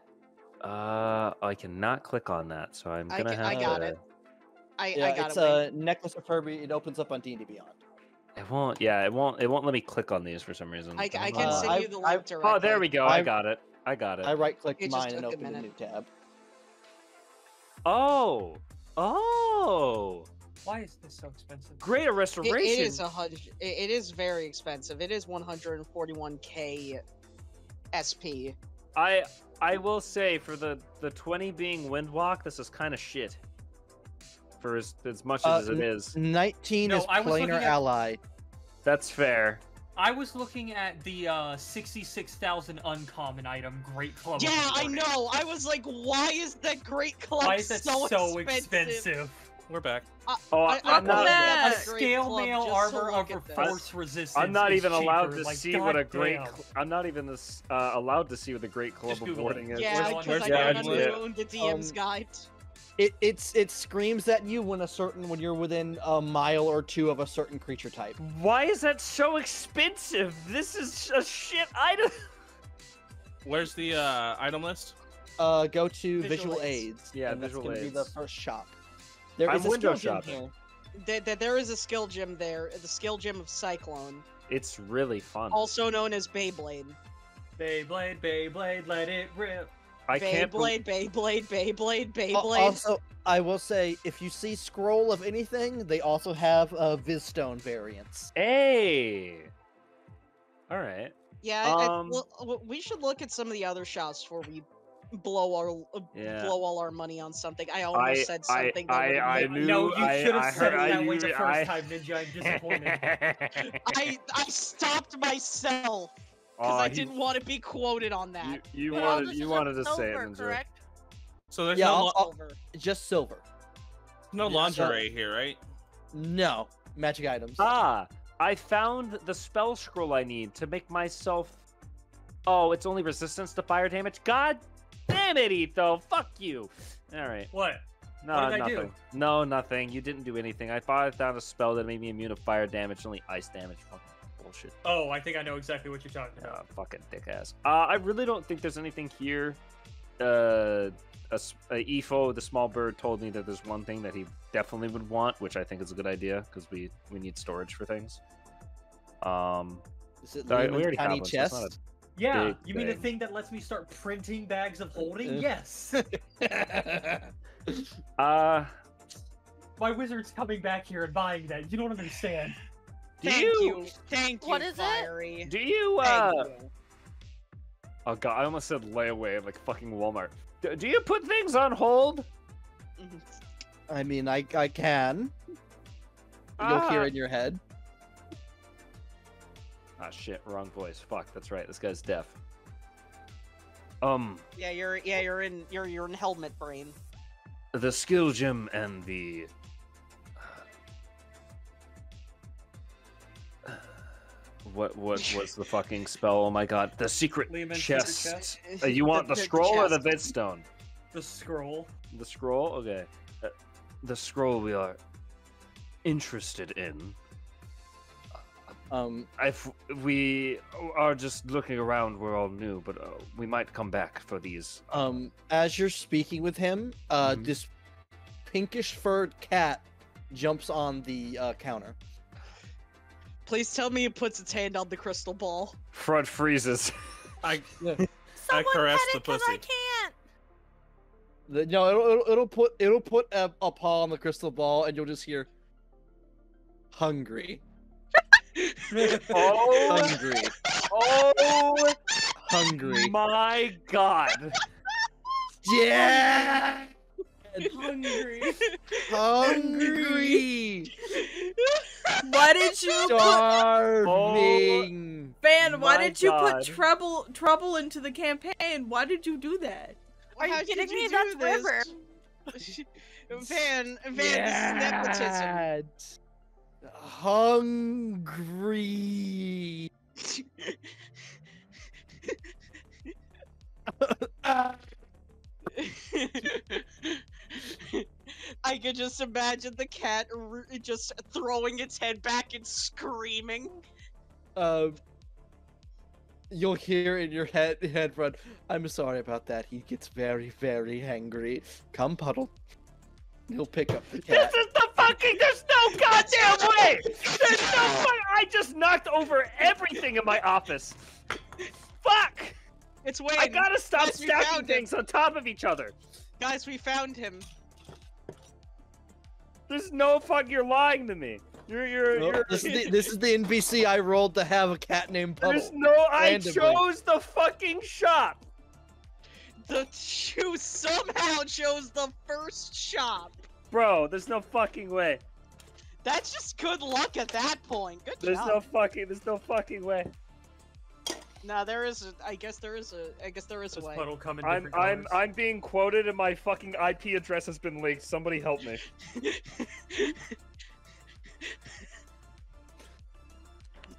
Speaker 5: I cannot click on that, so I'm gonna have
Speaker 7: I got
Speaker 5: to...
Speaker 7: it. I
Speaker 2: Yeah,
Speaker 7: got
Speaker 2: it's
Speaker 7: it. Wayne.
Speaker 2: a necklace of prayer bead. It opens up on D&D Beyond.
Speaker 5: It won't. Yeah, it won't let me click on these for some reason.
Speaker 7: I
Speaker 5: don't
Speaker 7: can
Speaker 5: know
Speaker 7: send
Speaker 5: why.
Speaker 7: you the
Speaker 2: I-
Speaker 7: link directly.
Speaker 5: Oh, there we go. I
Speaker 2: I-
Speaker 5: got it. I got it.
Speaker 2: I right-clicked
Speaker 7: It just
Speaker 2: mine and
Speaker 7: took a
Speaker 2: opened a
Speaker 7: minute.
Speaker 2: new tab.
Speaker 5: Oh.
Speaker 4: Why is this so expensive?
Speaker 5: Greater
Speaker 7: It
Speaker 5: restoration.
Speaker 7: is it is very expensive. It is 141k SP.
Speaker 5: I will say for the 20 being Windwalk, this is kind of shit. For as much as it is.
Speaker 2: 19
Speaker 4: No,
Speaker 2: is
Speaker 4: I was looking
Speaker 2: planar
Speaker 4: at-
Speaker 2: ally.
Speaker 5: That's fair.
Speaker 4: I was looking at the 66,000 uncommon item, Great Club.
Speaker 7: Yeah,
Speaker 4: of
Speaker 7: I
Speaker 4: Warning.
Speaker 7: know. I was like, why is that Great Club
Speaker 4: Why is that
Speaker 7: so
Speaker 4: expensive?
Speaker 6: We're back.
Speaker 5: Oh,
Speaker 7: I
Speaker 5: I'm not.
Speaker 7: bought that
Speaker 4: A
Speaker 7: Great
Speaker 4: scale
Speaker 7: Club
Speaker 4: mail
Speaker 7: just to
Speaker 4: armor
Speaker 7: look
Speaker 4: of
Speaker 7: at this.
Speaker 4: force resistance.
Speaker 5: I'm not
Speaker 4: is
Speaker 5: even allowed
Speaker 4: cheaper.
Speaker 5: to
Speaker 4: Like,
Speaker 5: see what a great.
Speaker 4: goddamn.
Speaker 5: I'm not even allowed to see what the Great Club
Speaker 4: Just
Speaker 5: of
Speaker 4: Google it.
Speaker 5: Warning is.
Speaker 7: Yeah,
Speaker 4: Where's
Speaker 7: because I
Speaker 5: yeah,
Speaker 7: don't
Speaker 5: yeah.
Speaker 7: own the DM's guide.
Speaker 2: It screams at you when you're within a mile or two of a certain creature type.
Speaker 5: Why is that so expensive? This is a shit item.
Speaker 6: Where's the item list?
Speaker 2: Go to
Speaker 7: Visual
Speaker 2: visual
Speaker 7: aids.
Speaker 2: aids.
Speaker 5: Yeah,
Speaker 2: and that's
Speaker 5: visual
Speaker 2: gonna be the
Speaker 5: aids.
Speaker 2: first shop. There
Speaker 5: I'm
Speaker 2: is a
Speaker 5: window
Speaker 2: skill gem
Speaker 5: shopping.
Speaker 2: here.
Speaker 7: There is a skill gem there, the skill gem of Cyclone,
Speaker 5: It's really fun.
Speaker 7: also known as Beyblade.
Speaker 4: Beyblade, let it rip.
Speaker 5: I can't.
Speaker 7: Beyblade.
Speaker 2: Also, I will say, if you see scroll of anything, they also have Vizstone variants.
Speaker 5: Hey. All right.
Speaker 7: Yeah, well, we should look at some of the other shops before we blow all our money on something. I almost said something.
Speaker 5: I
Speaker 7: that
Speaker 5: knew.
Speaker 4: No, you should have said it
Speaker 5: I
Speaker 4: that way
Speaker 5: knew-
Speaker 4: the first time, Ninja. I'm disappointed.
Speaker 7: I stopped myself because I didn't want to be quoted on that.
Speaker 5: You
Speaker 10: Well, this is
Speaker 5: wanted
Speaker 10: a
Speaker 5: to say it,
Speaker 10: silver,
Speaker 5: Ninja.
Speaker 10: correct?
Speaker 6: So there's
Speaker 2: Yeah,
Speaker 6: no
Speaker 2: I'll- just silver.
Speaker 6: lingerie here, right?
Speaker 2: No magic items.
Speaker 5: I found the spell scroll I need to make myself. Oh, it's only resistance to fire damage. God damn it, Etho! Fuck you. All right.
Speaker 4: What?
Speaker 5: No,
Speaker 4: What did I
Speaker 5: nothing.
Speaker 4: do?
Speaker 5: No, nothing. You didn't do anything. I thought I found a spell that made me immune to fire damage, only ice damage. Fucking bullshit.
Speaker 4: Oh, I think I know exactly what you're talking about.
Speaker 5: Fucking dick ass. I really don't think there's anything here. Efo, the small bird, told me that there's one thing that he definitely would want, which I think is a good idea because we need storage for things.
Speaker 2: Is it
Speaker 5: we
Speaker 2: Lehman's
Speaker 5: already have
Speaker 2: tiny
Speaker 5: one, so it's not
Speaker 2: chest?
Speaker 4: Yeah,
Speaker 5: big
Speaker 4: you mean the
Speaker 5: thing.
Speaker 4: thing that lets me start printing bags of holding? Yes. My wizard's coming back here and buying that. You don't understand.
Speaker 7: Thank you.
Speaker 10: What is it?
Speaker 7: Fiery.
Speaker 5: Do you,
Speaker 7: Thank you.
Speaker 5: Oh god, I almost said layaway like fucking Walmart. Do you put things on hold?
Speaker 2: I mean, I can. You'll hear in your head.
Speaker 5: Ah shit, wrong voice. Fuck, that's right. This guy's deaf.
Speaker 7: Yeah, you're in helmet brain.
Speaker 5: The skill gem and the what was the fucking spell? Oh my god, the secret
Speaker 4: Lehman's
Speaker 5: chest.
Speaker 4: secret chest?
Speaker 5: You want the scroll or the vidstone?
Speaker 4: The scroll.
Speaker 5: The scroll? Okay. The scroll we are interested in. If we are just looking around, we're all new, but we might come back for these.
Speaker 2: As you're speaking with him, this pinkish furred cat jumps on the counter.
Speaker 7: Please tell me it puts its hand on the crystal ball.
Speaker 5: Front freezes.
Speaker 6: I
Speaker 10: Someone
Speaker 6: caress
Speaker 10: pet
Speaker 6: the
Speaker 10: it 'cause
Speaker 6: pussy.
Speaker 10: I can't.
Speaker 2: No, it'll put a paw on the crystal ball, and you'll just hear hungry.
Speaker 5: Oh,
Speaker 2: Hungry.
Speaker 5: oh
Speaker 2: Hungry.
Speaker 5: my god.
Speaker 2: Yeah.
Speaker 4: Hungry.
Speaker 2: Hungry.
Speaker 3: Why did you put
Speaker 2: Starving.
Speaker 3: Van? Why
Speaker 5: My
Speaker 3: did you
Speaker 5: God.
Speaker 3: put trouble into the campaign? Why did you do that?
Speaker 10: Are you
Speaker 7: How
Speaker 10: kidding
Speaker 7: did
Speaker 10: me?
Speaker 7: you
Speaker 10: That's
Speaker 7: do this?
Speaker 10: River.
Speaker 7: Van, this is nepotism.
Speaker 2: Hungry.
Speaker 7: I could just imagine the cat just throwing its head back and screaming.
Speaker 2: You'll hear in your head run. I'm sorry about that. He gets very, very angry. Come, Puddle. He'll pick up the cat.
Speaker 5: This is the fucking. There's no goddamn way. There's no way. I just knocked over everything in my office. Fuck.
Speaker 7: It's Wayne.
Speaker 5: I gotta stop
Speaker 7: Guys, we
Speaker 5: stacking
Speaker 7: found
Speaker 5: things on top of each other.
Speaker 7: Guys, we found him.
Speaker 5: There's no fuck. You're lying to me. You're.
Speaker 2: This is the NPC I rolled to have a cat named Puddle.
Speaker 5: There's no. I
Speaker 2: randomly.
Speaker 5: chose the fucking shop.
Speaker 7: You somehow chose the first shop.
Speaker 5: Bro, there's no fucking way.
Speaker 7: That's just good luck at that point. Good
Speaker 5: There's
Speaker 7: job.
Speaker 5: no fucking way.
Speaker 7: No, there is a. I guess there is a way.
Speaker 4: Puddle come in
Speaker 5: I'm
Speaker 4: different colors.
Speaker 5: I'm being quoted and my fucking IP address has been leaked. Somebody help me.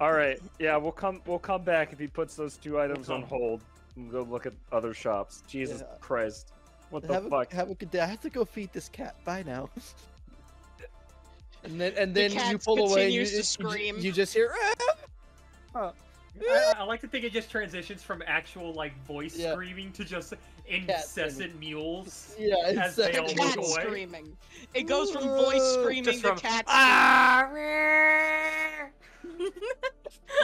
Speaker 5: All right, yeah, we'll come back if he puts those two items on hold. And go look at other shops. Jesus
Speaker 2: Yeah.
Speaker 5: Christ, what the fuck?
Speaker 2: Have a good day. I have to go feed this cat. Bye now. and then you
Speaker 7: cat
Speaker 2: pull away. And
Speaker 7: continues to scream.
Speaker 2: You just hear.
Speaker 4: I like to think it just transitions from actual like voice
Speaker 2: Yeah.
Speaker 4: screaming to just incessant mules.
Speaker 2: Yeah,
Speaker 4: as they all
Speaker 7: Cat
Speaker 4: look away.
Speaker 7: screaming. It goes from voice screaming
Speaker 4: Just
Speaker 7: to
Speaker 4: from,
Speaker 7: cat
Speaker 10: Ah!
Speaker 7: screaming.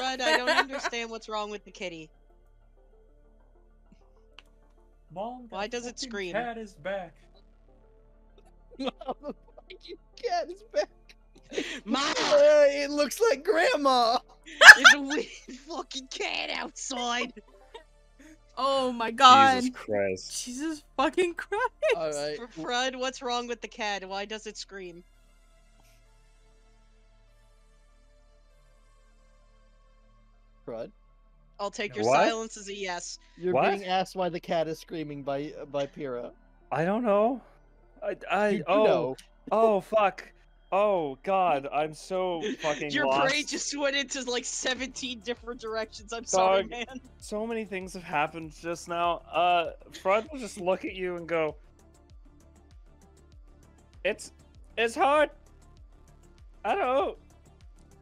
Speaker 7: Right, I don't understand what's wrong with the kitty.
Speaker 4: Mom,
Speaker 7: Why
Speaker 4: that
Speaker 7: does it
Speaker 4: fucking
Speaker 7: scream?
Speaker 4: Cat is back.
Speaker 2: The fucking cat is back.
Speaker 7: Ma!
Speaker 2: It looks like Grandma.
Speaker 7: There's a weird fucking cat outside.
Speaker 3: Oh my god.
Speaker 5: Jesus Christ.
Speaker 3: Jesus fucking Christ.
Speaker 2: All right.
Speaker 7: Fred, what's wrong with the cat? Why does it scream?
Speaker 2: Crud.
Speaker 7: I'll take your
Speaker 5: What?
Speaker 7: silence as a yes.
Speaker 2: You're
Speaker 5: What?
Speaker 2: being asked why the cat is screaming by Pyrrha.
Speaker 5: I don't know.
Speaker 2: You do know.
Speaker 5: Oh fuck. Oh god, I'm so fucking
Speaker 7: Your
Speaker 5: lost.
Speaker 7: brain just went into like 17 different directions. I'm sorry,
Speaker 5: Dog.
Speaker 7: man.
Speaker 5: So many things have happened just now. Fred will just look at you and go, It's hard. I don't know.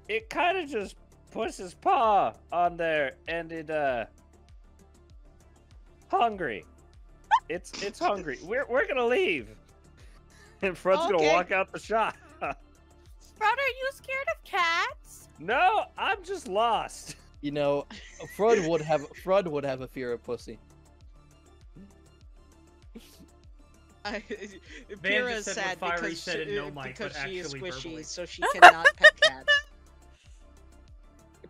Speaker 5: It kind of just puts his paw on there and it hungry. It's hungry. We're gonna leave. And Fred's gonna
Speaker 7: Okay.
Speaker 5: walk out the shop.
Speaker 10: Fred, are you scared of cats?
Speaker 5: No, I'm just lost.
Speaker 2: You know, Fred would have a fear of pussy.
Speaker 7: Pyrrha
Speaker 4: just
Speaker 7: is
Speaker 4: said what
Speaker 7: sad
Speaker 4: Fiery
Speaker 7: because,
Speaker 4: said in no mic,
Speaker 7: because
Speaker 4: but
Speaker 7: she is
Speaker 4: actually
Speaker 7: squishy,
Speaker 4: verbally.
Speaker 7: so she cannot pet cat.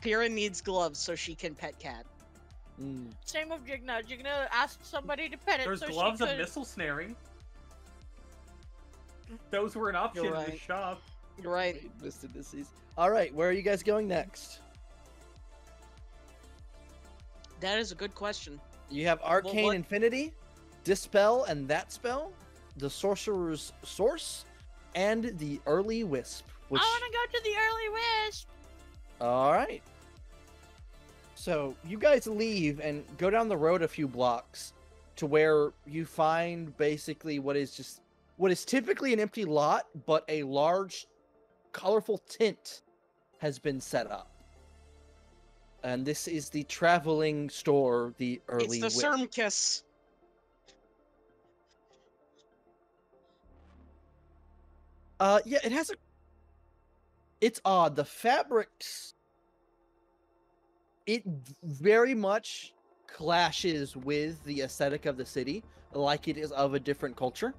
Speaker 7: Pyrrha needs gloves so she can pet cat.
Speaker 10: Same with Jigna. Jigna asked somebody to pet it
Speaker 4: There's
Speaker 10: so
Speaker 4: gloves
Speaker 10: she
Speaker 4: of
Speaker 10: could...
Speaker 4: missile snaring. Those were an option
Speaker 7: You're
Speaker 4: in the
Speaker 7: right.
Speaker 4: shop.
Speaker 7: You're right.
Speaker 2: All right, where are you guys going next?
Speaker 7: That is a good question.
Speaker 2: You have Arcane
Speaker 7: what-
Speaker 2: Infinity, Dispel and That Spell, the Sorcerer's Source, and the Early Wisp. Which...
Speaker 10: I want to go to the early wisp.
Speaker 2: All right. So you guys leave and go down the road a few blocks to where you find basically what is typically an empty lot, but a large, colorful tent has been set up. And this is the traveling store, the Early
Speaker 7: It's the
Speaker 2: Wisp.
Speaker 7: Sermkiss.
Speaker 2: Yeah, it has a... It's odd. The fabrics... It very much clashes with the aesthetic of the city, like it is of a different culture.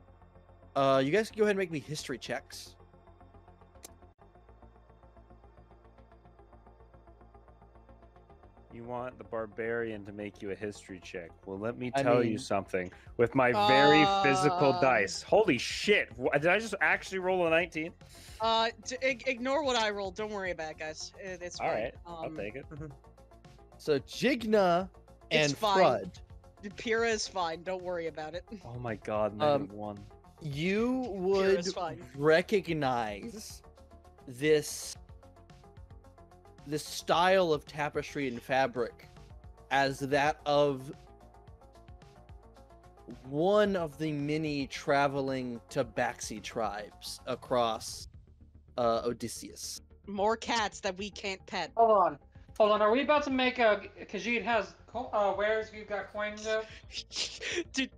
Speaker 2: You guys can go ahead and make me history checks.
Speaker 5: You want the barbarian to make you a history check. Well, let me
Speaker 2: I
Speaker 5: tell you
Speaker 2: mean-
Speaker 5: something. With my very physical dice. Holy shit. Did I just actually roll a 19?
Speaker 7: Ignore what I rolled. Don't worry about it, guys. It's fine.
Speaker 5: Alright, I'll take it.
Speaker 2: So Jigna
Speaker 7: It's
Speaker 2: and
Speaker 7: fine.
Speaker 2: Frud,
Speaker 7: Pyrrha is fine. Don't worry about it.
Speaker 5: Oh my god, -1.
Speaker 2: you would
Speaker 7: Pyrrha's fine.
Speaker 2: recognize this style of tapestry and fabric as that of one of the many traveling tabaxi tribes across Odysseus.
Speaker 7: More cats that we can't pet.
Speaker 9: Hold on. Are we about to make a? Khajiit has wares we've got coins of.
Speaker 7: did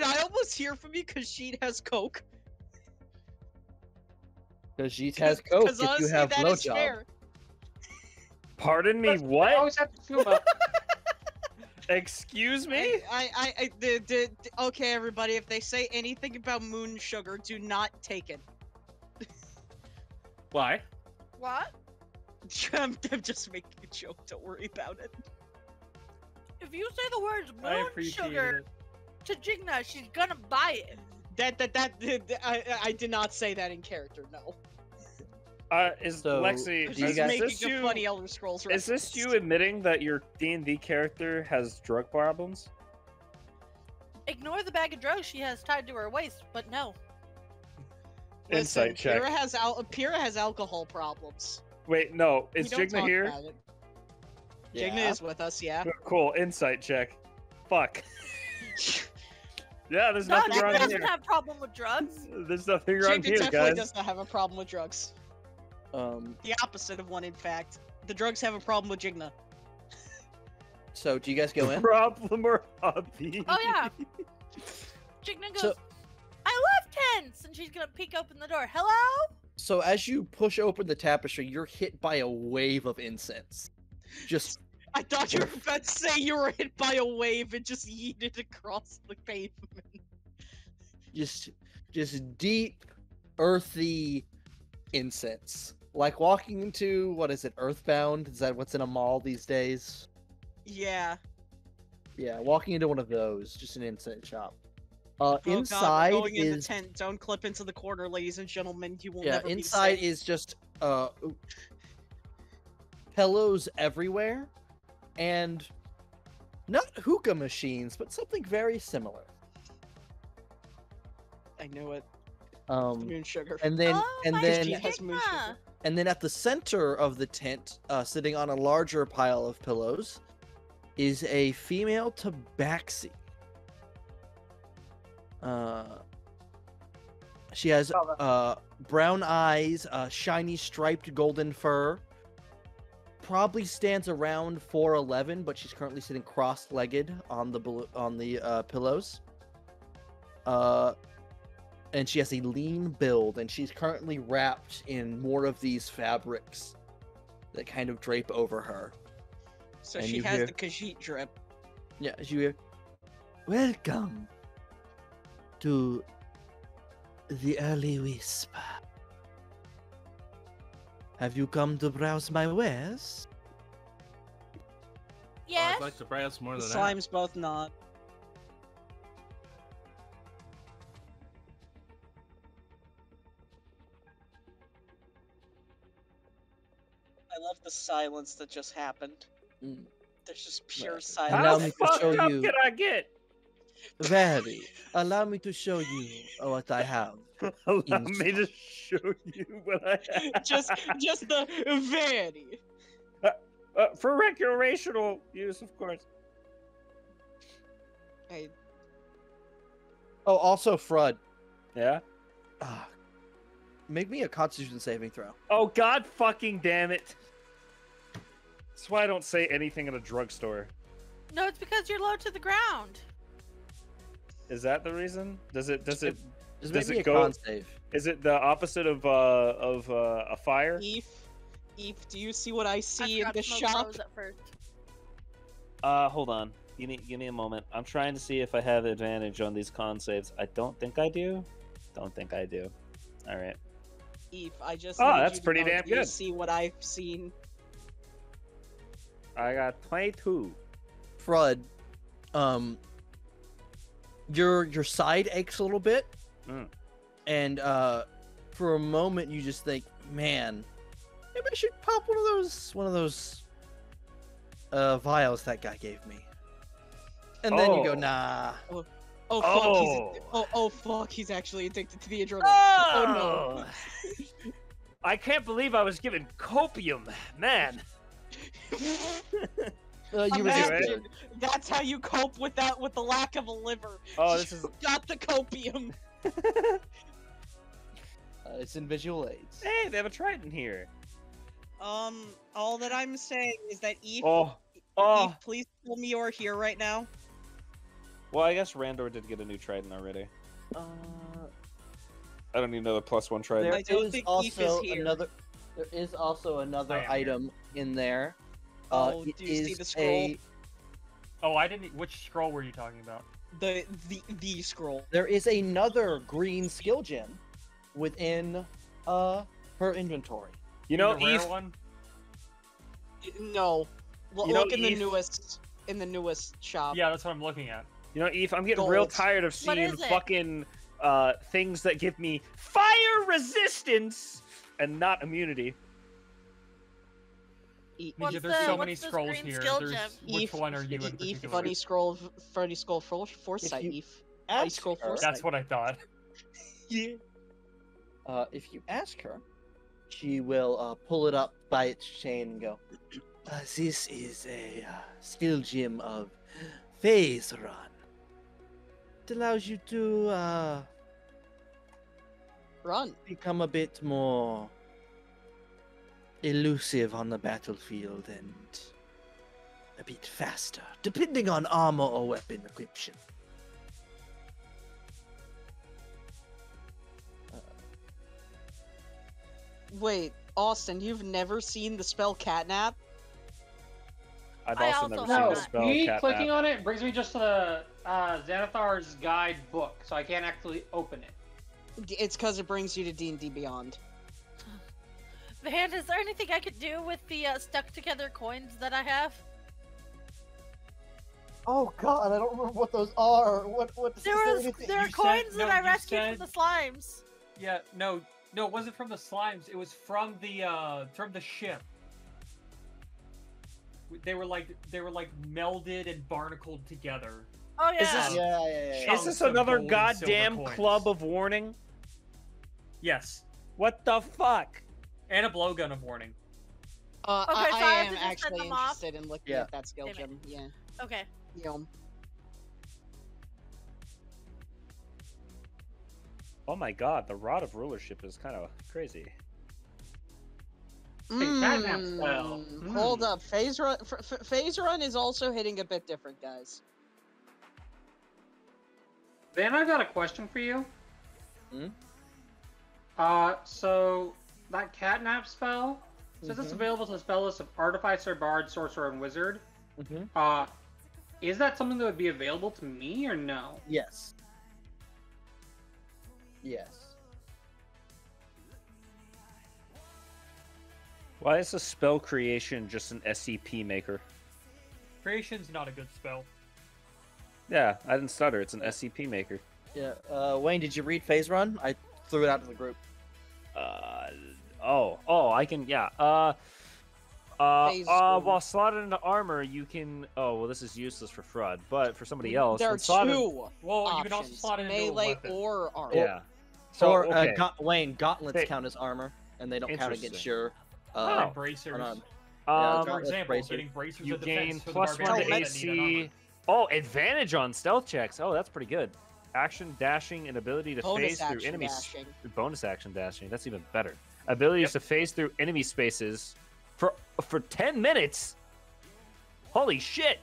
Speaker 7: I almost hear from you? Khajiit has coke.
Speaker 2: Khajiit has coke
Speaker 7: Because
Speaker 2: if you
Speaker 7: honestly,
Speaker 2: have
Speaker 7: that
Speaker 2: no
Speaker 7: is
Speaker 2: job.
Speaker 7: fair.
Speaker 5: Pardon me,
Speaker 9: I
Speaker 5: what?
Speaker 9: always have to scuba.
Speaker 5: Excuse me?
Speaker 7: Okay, everybody. If they say anything about moon sugar, do not take it.
Speaker 4: Why?
Speaker 10: What?
Speaker 7: I'm just making a joke. Don't worry about it.
Speaker 10: If you say the words
Speaker 4: I
Speaker 10: moon
Speaker 4: appreciate
Speaker 10: sugar to Jigna, she's gonna buy it.
Speaker 7: I did not say that in character. No.
Speaker 5: Is
Speaker 2: So,
Speaker 5: Lexi,
Speaker 2: do
Speaker 7: Just
Speaker 2: you guys-
Speaker 7: making
Speaker 5: this
Speaker 7: a
Speaker 5: you,
Speaker 7: funny Elder Scrolls
Speaker 5: is this
Speaker 7: reference.
Speaker 5: you admitting that your D&D character has drug problems?
Speaker 10: Ignore the bag of drugs she has tied to her waist, but no.
Speaker 7: Listen,
Speaker 5: Insight check.
Speaker 7: Pyrrha has alcohol problems.
Speaker 5: Wait, no. Is
Speaker 7: We don't
Speaker 5: Jigna
Speaker 7: talk
Speaker 5: here?
Speaker 7: about it. Jigna is with us, yeah.
Speaker 5: Cool. Insight check. Fuck. Yeah, there's
Speaker 10: No,
Speaker 5: nothing
Speaker 10: Jigna
Speaker 5: wrong
Speaker 10: doesn't
Speaker 5: here.
Speaker 10: have problem with drugs.
Speaker 5: There's nothing wrong
Speaker 7: Jigna
Speaker 5: here,
Speaker 7: definitely
Speaker 5: guys.
Speaker 7: does not have a problem with drugs. The opposite of one, in fact. The drugs have a problem with Jigna.
Speaker 2: So do you guys go in?
Speaker 5: Problem or hobby?
Speaker 10: Oh yeah. Jigna goes,
Speaker 2: So-
Speaker 10: I love tents, and she's gonna peek open the door. Hello?
Speaker 2: So as you push open the tapestry, you're hit by a wave of incense. Just
Speaker 7: I thought you were about to say you were hit by a wave and just yeeted across the pavement.
Speaker 2: just deep, earthy incense. Like walking into, what is it, Earthbound? Is that what's in a mall these days?
Speaker 7: Yeah.
Speaker 2: Yeah, walking into one of those, just an incense shop.
Speaker 7: Oh
Speaker 2: Inside
Speaker 7: God, we're going in the
Speaker 2: is
Speaker 7: tent. Don't clip into the corner, ladies and gentlemen. You will
Speaker 2: yeah,
Speaker 7: never
Speaker 2: inside
Speaker 7: be safe.
Speaker 2: is just pillows everywhere, and not hookah machines, but something very similar.
Speaker 7: I knew it. Moon sugar.
Speaker 2: And then
Speaker 10: Oh,
Speaker 2: and
Speaker 10: my
Speaker 2: then
Speaker 7: Jigna has moon
Speaker 10: Jigna.
Speaker 7: sugar.
Speaker 2: and then at the center of the tent, sitting on a larger pile of pillows, is a female tabaxi. She has brown eyes, shiny striped golden fur. Probably stands around 4'11", but she's currently sitting cross-legged on the pillows. And she has a lean build, and she's currently wrapped in more of these fabrics that kind of drape over her.
Speaker 7: So
Speaker 2: and
Speaker 7: she
Speaker 2: you
Speaker 7: has
Speaker 2: hear-
Speaker 7: the Khajiit drip.
Speaker 2: Yeah, you hear, "Welcome to the early wisp. Have you come to browse my wares?
Speaker 10: Yes.
Speaker 6: I'd like to browse more
Speaker 7: The
Speaker 6: than that.
Speaker 7: slimes both nod. I love the silence that just happened.
Speaker 2: Mm.
Speaker 7: There's just pure
Speaker 2: Allow
Speaker 7: silence.
Speaker 2: me to
Speaker 5: fucked
Speaker 2: show
Speaker 5: up
Speaker 2: you.
Speaker 5: can I get?
Speaker 2: Very. Allow me to show you what I have.
Speaker 5: Allow me to show you what I have.
Speaker 7: just the very.
Speaker 5: For recreational use, of course.
Speaker 7: Hey,
Speaker 2: Oh, also Frud.
Speaker 5: Yeah.
Speaker 2: Make me a Constitution saving throw.
Speaker 5: Oh God, fucking damn it! That's why I don't say anything at a drugstore.
Speaker 10: No, it's because you're low to the ground.
Speaker 5: Is that the reason? Does it?
Speaker 2: Just
Speaker 5: Does
Speaker 2: make me
Speaker 5: it
Speaker 2: a
Speaker 5: go?
Speaker 2: con save.
Speaker 5: Is it the opposite of a fire?
Speaker 7: Eve, do you see what I see in
Speaker 10: forgot
Speaker 7: the
Speaker 10: Smoke
Speaker 7: shop?
Speaker 10: froze at first.
Speaker 5: Hold on. Give me a moment. I'm trying to see if I have advantage on these con saves. I don't think I do. Don't think I do. All right.
Speaker 7: Eve, I just.
Speaker 5: Oh,
Speaker 7: need
Speaker 5: that's
Speaker 7: you to
Speaker 5: pretty
Speaker 7: know,
Speaker 5: damn
Speaker 7: do you
Speaker 5: good.
Speaker 7: see what I've seen?
Speaker 5: I got 22.
Speaker 2: Frud, your side aches a little bit, and for a moment you just think, man, maybe I should pop one of those vials that guy gave me. And then you go, nah.
Speaker 7: Oh fuck! Oh fuck! He's actually addicted to the adrenaline.
Speaker 5: Oh, no! I can't believe I was given copium, man.
Speaker 2: You
Speaker 7: Imagine, that's how you cope with that, with the lack of a liver.
Speaker 5: Oh, this is
Speaker 7: got the copium.
Speaker 2: It's in visual aids.
Speaker 5: Hey, they have a trident here.
Speaker 7: All that I'm saying is that Eve,
Speaker 5: Oh.
Speaker 7: Eve, please tell me you're here right now.
Speaker 5: Well, I guess Randor did get a new trident already. I don't need another +1 trident.
Speaker 2: There is also another item in there.
Speaker 7: Do you see the scroll?
Speaker 4: Oh, I didn't. Which scroll were you talking about?
Speaker 7: The scroll.
Speaker 2: There is another green skill gem within her inventory.
Speaker 5: You know,
Speaker 4: the rare
Speaker 5: Eve.
Speaker 4: one?
Speaker 7: No.
Speaker 5: You know,
Speaker 7: Look in the
Speaker 5: Eve-
Speaker 7: newest shop.
Speaker 4: Yeah, that's what I'm looking at.
Speaker 5: You know, Eve, I'm getting real
Speaker 7: Gold.
Speaker 5: tired of
Speaker 10: What
Speaker 5: seeing
Speaker 10: is it?
Speaker 5: fucking things that give me fire resistance and not immunity.
Speaker 4: Ninja, there's so many scrolls here. Which one are you in particular?
Speaker 7: Funny scroll foresight,
Speaker 2: you
Speaker 7: Eve. Funny
Speaker 2: ask
Speaker 7: scroll
Speaker 2: her-
Speaker 7: foresight.
Speaker 4: That's what I thought.
Speaker 7: Yeah.
Speaker 2: If you ask her, she will pull it up by its chain and go, this is a skill gem of phase run. It allows you to
Speaker 7: Run.
Speaker 2: become a bit more elusive on the battlefield and a bit faster, depending on armor or weapon equipment.
Speaker 7: Wait, Austin, you've never seen the spell catnap?
Speaker 5: I've
Speaker 10: I
Speaker 5: also
Speaker 10: also
Speaker 5: never
Speaker 10: have
Speaker 5: seen
Speaker 9: No,
Speaker 5: the spell
Speaker 9: me
Speaker 5: cat
Speaker 9: clicking
Speaker 5: nap.
Speaker 9: on it brings me just to the Xanathar's guide book, so I can't actually open it.
Speaker 7: It's because it brings you to D&D Beyond.
Speaker 10: Van, is there anything I could do with the stuck together coins that I have?
Speaker 2: Oh god, I don't remember what those are. What
Speaker 10: There are
Speaker 4: You
Speaker 10: coins
Speaker 4: said-
Speaker 10: that
Speaker 4: no,
Speaker 10: I
Speaker 4: you
Speaker 10: rescued
Speaker 4: said-
Speaker 10: from the slimes.
Speaker 4: Yeah, no, it wasn't from the slimes. It was from the ship. They were like melded and barnacled together.
Speaker 10: Oh yeah.
Speaker 5: Is this,
Speaker 2: Yeah.
Speaker 5: is this
Speaker 4: Chunks of
Speaker 5: another
Speaker 4: gold and silver
Speaker 5: goddamn
Speaker 4: coins.
Speaker 5: club of warning?
Speaker 4: Yes,
Speaker 5: What the fuck?
Speaker 4: and a blowgun of warning.
Speaker 10: Okay, so I
Speaker 7: I
Speaker 10: have to
Speaker 7: am
Speaker 10: just set
Speaker 7: actually
Speaker 10: them off?
Speaker 7: interested in looking
Speaker 2: Yeah.
Speaker 7: at that skill
Speaker 10: Damn it.
Speaker 7: gem. Yeah.
Speaker 10: Okay.
Speaker 5: Oh my god, the rod of rulership is kind of crazy.
Speaker 9: catnap spell.
Speaker 7: Hold up, phase run. Phase run is also hitting a bit different, guys.
Speaker 9: Van, I got a question for you.
Speaker 2: Hmm?
Speaker 9: So that catnap spell, since it's available to the spell list of Artificer, Bard, Sorcerer, and Wizard, is that something that would be available to me or no?
Speaker 2: Yes. Yes.
Speaker 5: Why is a spell creation just an SCP maker?
Speaker 4: Creation's not a good spell.
Speaker 5: Yeah, I didn't stutter. It's an SCP maker.
Speaker 2: Yeah. Wayne, did you read Phase Run? I threw it out to the group.
Speaker 5: I can. Yeah. While slotted into armor, you can. Oh, well, this is useless for Frud, but for somebody else,
Speaker 7: There are
Speaker 5: when slotted...
Speaker 7: two
Speaker 4: Well,
Speaker 7: options,
Speaker 4: you can also slot it into a
Speaker 7: melee
Speaker 4: weapon.
Speaker 7: or armor.
Speaker 5: Yeah. So
Speaker 2: Or
Speaker 5: okay.
Speaker 2: Wayne, gauntlets count as armor, and they don't count against
Speaker 5: Interesting.
Speaker 2: your.
Speaker 4: Like bracers.
Speaker 2: unarmed.
Speaker 4: For
Speaker 2: gauntlets,
Speaker 4: example,
Speaker 2: bracers.
Speaker 4: getting bracers
Speaker 5: You
Speaker 4: of defense
Speaker 5: gain
Speaker 4: for the
Speaker 5: +1 to
Speaker 4: barbarians that need an
Speaker 5: AC.
Speaker 4: armor.
Speaker 5: Oh, advantage on stealth checks. Oh, that's pretty good. Action dashing and ability to
Speaker 7: Bonus
Speaker 5: phase through
Speaker 7: action
Speaker 5: enemies.
Speaker 7: dashing.
Speaker 5: Bonus action dashing. That's even better. Abilities to phase through enemy spaces for 10 minutes. Holy shit!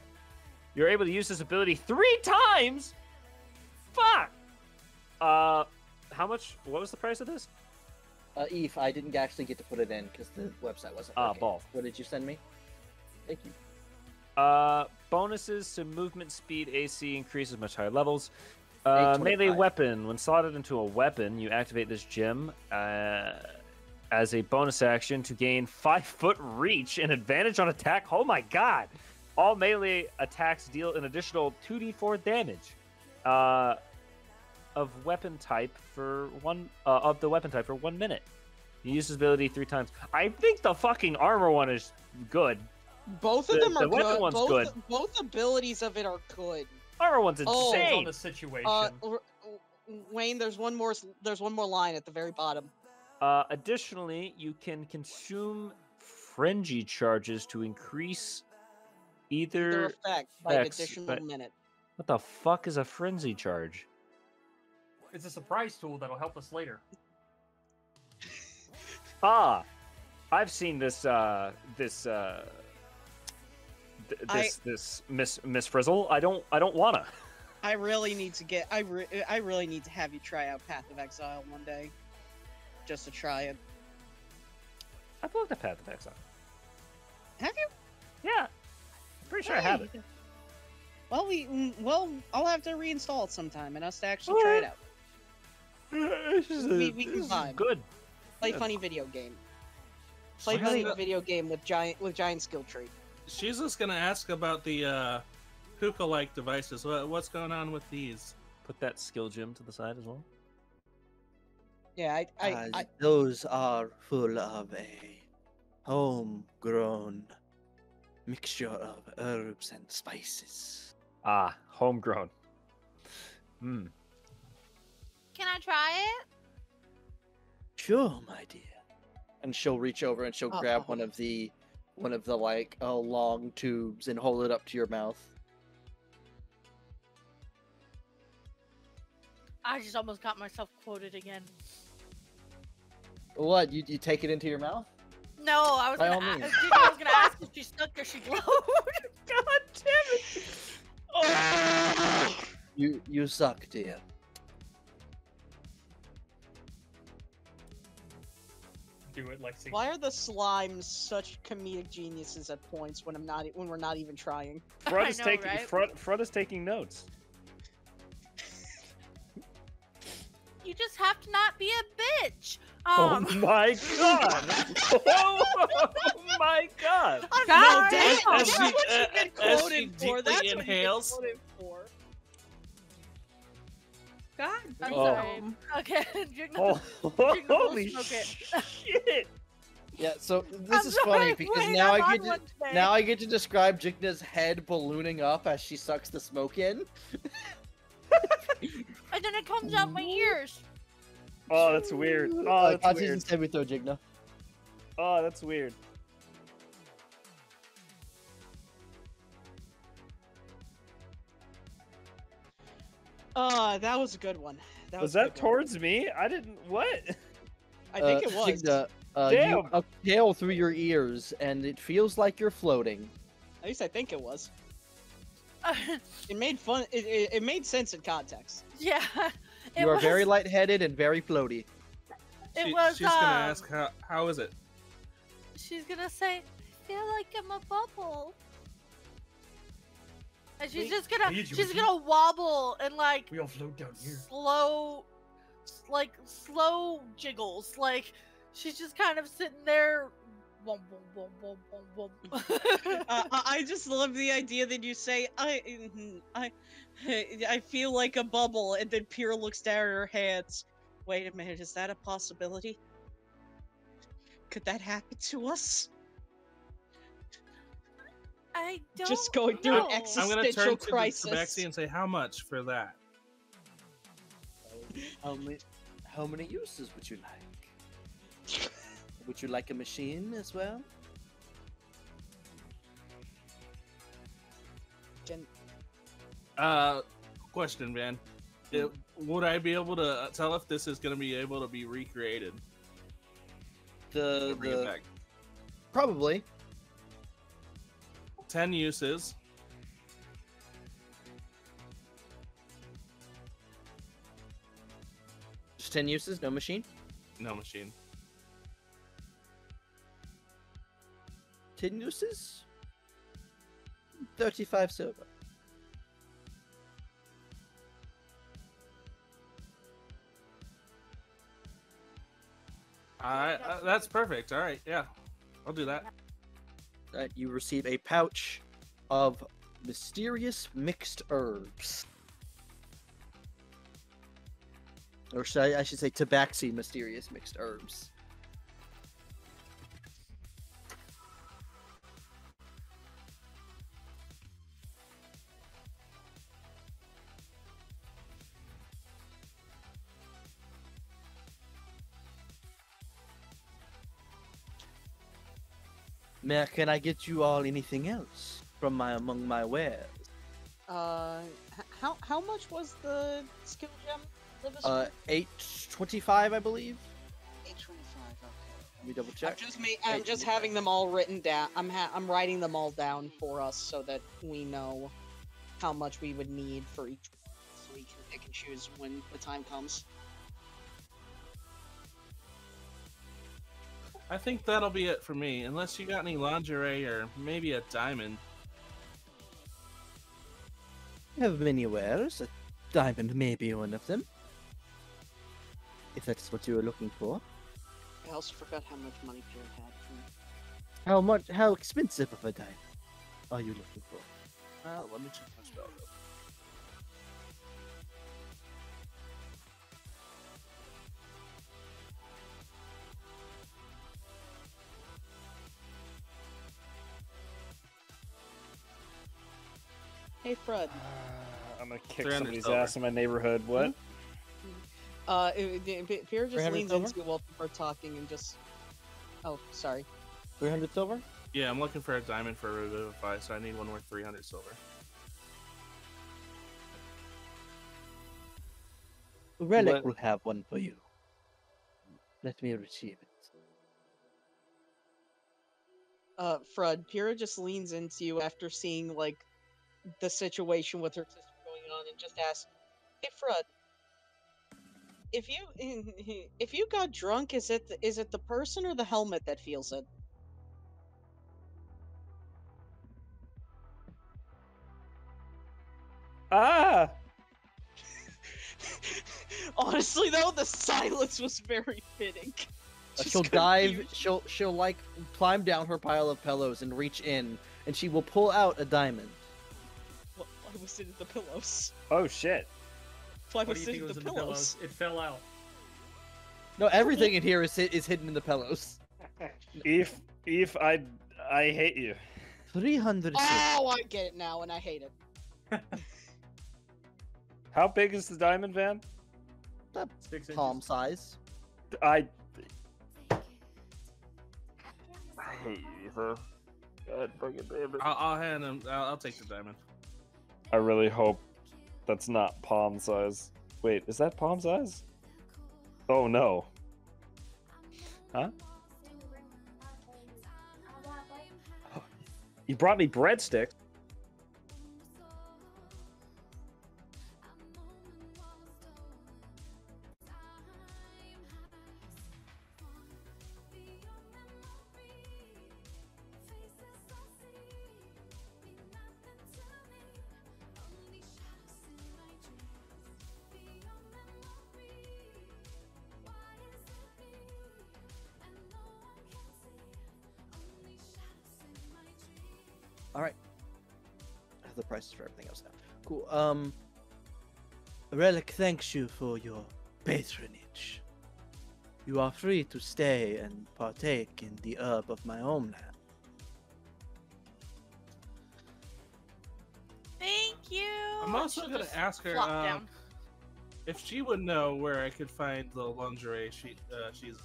Speaker 5: You're able to use this ability 3 times. Fuck. How much? What was the price of this?
Speaker 2: Eve, I didn't actually get to put it in because the website wasn't. working.
Speaker 5: Ball.
Speaker 2: What did you send me? Thank you.
Speaker 5: Bonuses to movement speed, AC increases much higher levels.
Speaker 2: 825.
Speaker 5: Melee weapon. When slotted into a weapon, you activate this gem as a bonus action to gain 5-foot reach and advantage on attack. Oh my god! All melee attacks deal an additional 2d4 damage of weapon type for of the weapon type for 1 minute. You use this ability 3 times. I think the fucking armor one is good.
Speaker 7: Both of them are
Speaker 5: the weapon
Speaker 7: good.
Speaker 5: one's good.
Speaker 7: Both abilities of it are good.
Speaker 5: Armor one's
Speaker 7: Oh.
Speaker 4: Depends on
Speaker 5: insane.
Speaker 4: the situation.
Speaker 7: Wayne, there's one more line at the very bottom.
Speaker 5: Additionally, you can consume frenzy charges to increase
Speaker 7: Their
Speaker 5: either.
Speaker 7: effect by an
Speaker 5: effects,
Speaker 7: additional
Speaker 5: but-
Speaker 7: minute.
Speaker 5: What the fuck is a frenzy charge?
Speaker 4: It's a surprise tool that'll help us later.
Speaker 5: I've seen this Miss Frizzle. I don't wanna.
Speaker 7: I really need to get. I really need to have you try out Path of Exile one day, just to try it.
Speaker 5: I've looked at Path of Exile.
Speaker 7: Have you?
Speaker 5: Yeah, I'm pretty sure I have it.
Speaker 7: Well, I'll have to reinstall it sometime and us to actually try it out. We can vibe.
Speaker 5: Good.
Speaker 7: Play
Speaker 5: Good.
Speaker 7: funny video game. Play
Speaker 6: Really?
Speaker 7: funny video game with giant skill tree.
Speaker 6: She's just gonna ask about the hookah-like devices. What's going on with these?
Speaker 5: Put that skill gem to the side as well.
Speaker 7: Yeah, I
Speaker 2: Those are full of a homegrown mixture of herbs and spices.
Speaker 5: Homegrown.
Speaker 10: Can I try it?
Speaker 2: Sure, my dear. And she'll reach over and she'll grab one of the like long tubes and hold it up to your mouth.
Speaker 10: I just almost got myself quoted again.
Speaker 2: What? You take it into your mouth?
Speaker 10: No, I was
Speaker 2: By
Speaker 10: gonna
Speaker 2: all means.
Speaker 10: ask if she stuck or she glowed. God damn it!
Speaker 2: You suck, dear.
Speaker 4: Do it like.
Speaker 7: Why are the slimes such comedic geniuses at points when we're not even trying?
Speaker 5: Front is taking Front is taking notes.
Speaker 10: You just have to not be a bitch.
Speaker 5: Oh my god! Oh my god!
Speaker 10: I'm
Speaker 7: No,
Speaker 10: sorry.
Speaker 7: damn,
Speaker 6: As
Speaker 7: that's
Speaker 6: she-
Speaker 7: what you've been
Speaker 6: as
Speaker 7: quoted
Speaker 6: she
Speaker 7: for.
Speaker 6: deeply
Speaker 7: That's what you've been
Speaker 6: inhales.
Speaker 7: quoted for.
Speaker 3: God
Speaker 10: I'm
Speaker 5: Oh.
Speaker 10: sorry. Okay,
Speaker 5: Oh,
Speaker 10: Jigna will
Speaker 5: holy
Speaker 10: smoke it.
Speaker 5: shit!
Speaker 2: Yeah, so this
Speaker 10: I'm
Speaker 2: is
Speaker 10: sorry,
Speaker 2: funny because
Speaker 10: wait,
Speaker 2: now
Speaker 10: I'm
Speaker 2: I
Speaker 10: on
Speaker 2: get to
Speaker 10: one today.
Speaker 2: now I get to describe Jigna's head ballooning up as she sucks the smoke in.
Speaker 10: And then it comes out my ears.
Speaker 5: Oh, that's weird. Oh, that's
Speaker 2: Kachi's
Speaker 5: weird.
Speaker 2: instead we throw Jigna.
Speaker 5: Oh, that's weird.
Speaker 7: That was a good one.
Speaker 5: Was
Speaker 7: a
Speaker 5: that
Speaker 7: good one.
Speaker 5: towards me? I didn't. What?
Speaker 7: I think it was.
Speaker 2: Jigna,
Speaker 5: Damn.
Speaker 2: you exhale through your ears, and it feels like you're floating.
Speaker 7: At least I think it was. It made fun. It made sense in context.
Speaker 10: Yeah.
Speaker 2: You are very lightheaded and very floaty.
Speaker 10: It was.
Speaker 6: She's gonna ask how is it?
Speaker 10: She's gonna say, "I feel like I'm a bubble," and she's just gonna wobble and like
Speaker 4: We all float down here.
Speaker 10: slow jiggles. Like she's just kind of sitting there Wom, wom, wom, wom, wom, wom.
Speaker 7: I just love the idea that you say, I feel like a bubble, and then Pyrrha looks down at her hands. Wait a minute, is that a possibility? Could that happen to us?
Speaker 10: I don't
Speaker 7: Just going through
Speaker 10: know.
Speaker 7: an
Speaker 6: I'm
Speaker 7: existential
Speaker 6: gonna turn to
Speaker 7: crisis.
Speaker 6: the Tabaxi and say, how much for that?
Speaker 2: How many uses would you like? Would you like a machine as well?
Speaker 6: Question, man. Would I be able to tell if this is gonna be able to be recreated? Bring it back.
Speaker 2: Probably
Speaker 6: 10 uses.
Speaker 2: just 10 uses, no machine.
Speaker 6: No machine.
Speaker 2: 10 uses, 35 silver.
Speaker 6: Alright, that's perfect. Alright, yeah. I'll do that.
Speaker 2: You receive a pouch of mysterious mixed herbs. Or I should say Tabaxi mysterious mixed herbs. Can I get you all anything else from among my wares?
Speaker 7: How much was the skill gem?
Speaker 2: 825, I believe.
Speaker 7: 825. Okay.
Speaker 2: Let me double check.
Speaker 7: I'm just having them all written down. I'm writing them all down for us so that we know how much we would need for each, so we can pick and choose when the time comes.
Speaker 6: I think that'll be it for me, unless you got any lingerie or maybe a diamond.
Speaker 2: I have many wares. A diamond may be one of them. If that's what you were looking for.
Speaker 7: I also forgot how much money Pierre had.
Speaker 2: How expensive of a diamond are you looking for?
Speaker 6: Let me check my spell.
Speaker 7: Hey, Fred.
Speaker 5: I'm gonna kick
Speaker 6: 300
Speaker 5: somebody's
Speaker 6: silver.
Speaker 5: ass in my neighborhood. What?
Speaker 7: Pierre just
Speaker 2: 300
Speaker 7: leans
Speaker 2: silver?
Speaker 7: into you while people are talking and just. Oh, sorry.
Speaker 2: 300 silver?
Speaker 6: Yeah, I'm looking for a diamond for Revivify, so I need one worth 300 silver.
Speaker 2: Relic
Speaker 5: What?
Speaker 2: will have one for you. Let me retrieve it.
Speaker 7: Fred, Pyrrha just leans into you after seeing, like, the situation with her sister going on and just asks, "Hey, Fred, if you got drunk, is it the person or the helmet that feels it?"
Speaker 5: Ah!
Speaker 7: Honestly, though, the silence was very fitting. Just
Speaker 2: She'll dive.
Speaker 7: confusion.
Speaker 2: She'll like climb down her pile of pillows and reach in, and she will pull out a diamond.
Speaker 7: Why was it in the pillows?
Speaker 5: Oh shit!
Speaker 7: Why
Speaker 4: What do
Speaker 7: was
Speaker 4: you
Speaker 7: it
Speaker 4: think
Speaker 7: in
Speaker 4: was
Speaker 7: the
Speaker 4: in the
Speaker 7: pillows?
Speaker 4: pillows? It fell out.
Speaker 2: No, everything in here is hidden in the pillows.
Speaker 5: Eve, I hate you.
Speaker 2: 300 silver.
Speaker 7: Oh, I get it now, and I hate it.
Speaker 5: How big is the diamond van?
Speaker 4: 6 inches.
Speaker 2: Palm size.
Speaker 5: I hate you, Ethan. God fucking damn it.
Speaker 6: I'll hand him. I'll take the diamond.
Speaker 5: I really hope that's not palm size. Wait, is that palm size? Oh no. Huh? You brought me breadsticks.
Speaker 2: have the prices for everything else now. Cool. Relic thanks you for your patronage. You are free to stay and partake in the herb of my homeland.
Speaker 10: Thank you.
Speaker 6: I'm also
Speaker 10: She'll
Speaker 6: gonna
Speaker 10: just
Speaker 6: ask her
Speaker 10: flop down.
Speaker 6: if she would know where I could find the lingerie she's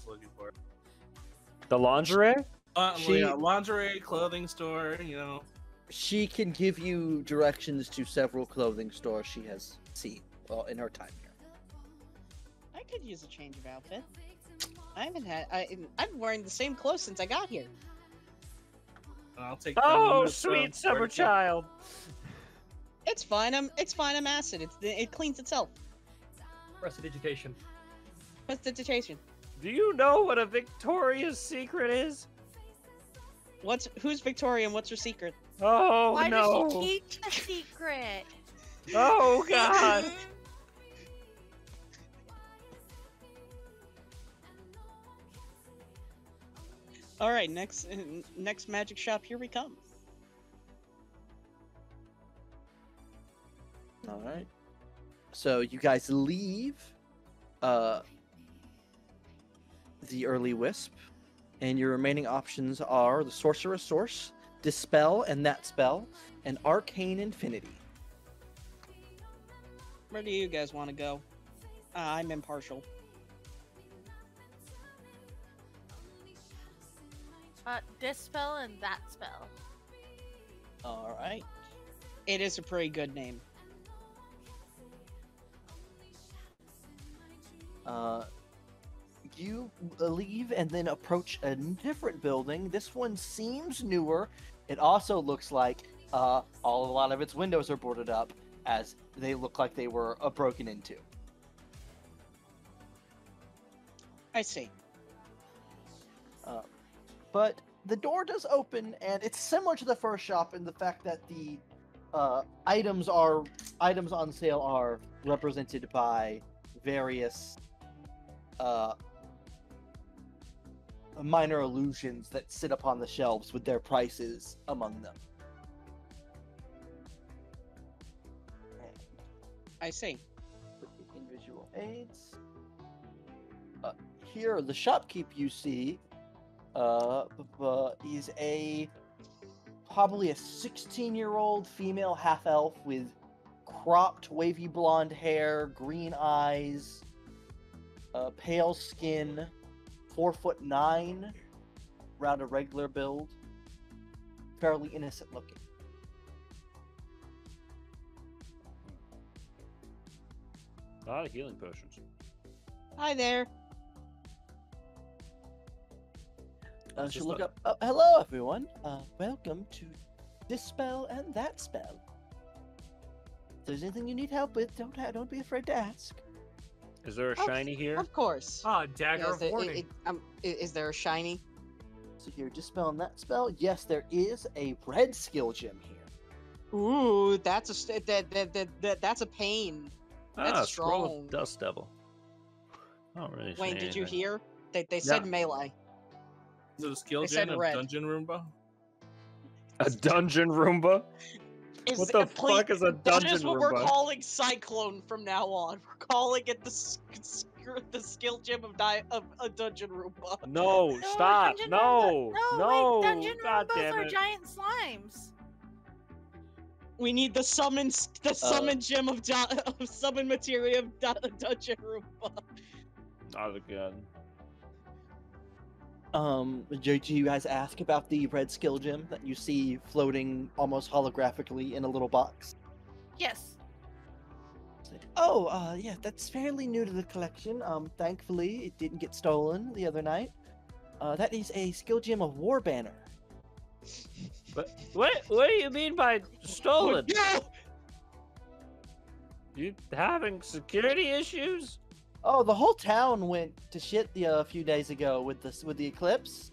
Speaker 6: looking for.
Speaker 5: The lingerie?
Speaker 6: Lingerie, clothing store, you know.
Speaker 2: She can give you directions to several clothing stores she has seen in her time here.
Speaker 7: I could use a change of outfit. I've been wearing the same clothes since I got here.
Speaker 6: I'll take.
Speaker 5: Oh, sweet summer child.
Speaker 7: It's fine. I'm acid. It cleans itself.
Speaker 9: Prestidigitation.
Speaker 7: Prestidigitation.
Speaker 5: Do you know what a Victoria's Secret is?
Speaker 7: Who's Victoria and what's her secret?
Speaker 5: Oh,
Speaker 10: Why
Speaker 5: no.
Speaker 10: does she teach the secret?
Speaker 5: Oh, God.
Speaker 7: All right, next magic shop. Here we come.
Speaker 2: All right. So you guys leave the early wisp, and your remaining options are the sorcerer's source, dispel and that spell, and arcane infinity.
Speaker 7: Where do you guys want to go? I'm impartial.
Speaker 10: Dispel and that spell.
Speaker 7: All right. It is a pretty good name.
Speaker 2: You leave and then approach a different building. This one seems newer. It also looks like a lot of its windows are boarded up, as they look like they were broken into.
Speaker 7: I see.
Speaker 2: But the door does open, and it's similar to the first shop in the fact that the items on sale are represented by various minor illusions that sit upon the shelves with their prices among them.
Speaker 7: I see.
Speaker 2: In visual aids. Here, the shopkeep you see is probably a 16-year-old female half-elf with cropped wavy blonde hair, green eyes, pale skin, 4'9", around a regular build, fairly innocent looking.
Speaker 5: A lot of healing potions.
Speaker 7: Hi there.
Speaker 2: She'll look up. Hello, everyone. Welcome to Dispel and That Spell. If there's anything you need help with, don't be afraid to ask.
Speaker 5: Is there a shiny here?
Speaker 7: Of course.
Speaker 9: Dagger of warning.
Speaker 7: Is there a shiny?
Speaker 2: So here, Dispel and That Spell. Yes, there is a red skill gem here.
Speaker 7: Ooh, that's a pain. That's
Speaker 5: Scroll
Speaker 7: strong.
Speaker 5: of Dust Devil. Oh, really?
Speaker 7: Wayne, did you hear? They said melee.
Speaker 6: Is it a skill
Speaker 7: They
Speaker 6: gen
Speaker 7: said
Speaker 6: of
Speaker 7: red.
Speaker 6: Dungeon Roomba?
Speaker 5: A dungeon Roomba? What the fuck is a dungeon
Speaker 7: That is what
Speaker 5: Roomba?
Speaker 7: we're calling Cyclone from now on. We're calling it the skill gem of a Dungeon Roomba.
Speaker 5: No, stop!
Speaker 10: Dungeon
Speaker 5: No!
Speaker 10: Roomba.
Speaker 5: No!
Speaker 10: Wait, dungeon
Speaker 5: God
Speaker 10: Roombas
Speaker 5: damn
Speaker 10: are
Speaker 5: it.
Speaker 10: giant slimes.
Speaker 7: We need the summon gem of summon materia of Dungeon Roomba.
Speaker 5: Not again.
Speaker 2: Do you guys ask about the red skill gem that you see floating almost holographically in a little box?
Speaker 10: Yes.
Speaker 2: Oh, yeah, that's fairly new to the collection. Thankfully, it didn't get stolen the other night. That is a skill gem of War Banner.
Speaker 5: But what do you mean by stolen?
Speaker 7: No!
Speaker 5: You having security issues?
Speaker 2: Oh, the whole town went to shit a few days ago with the eclipse.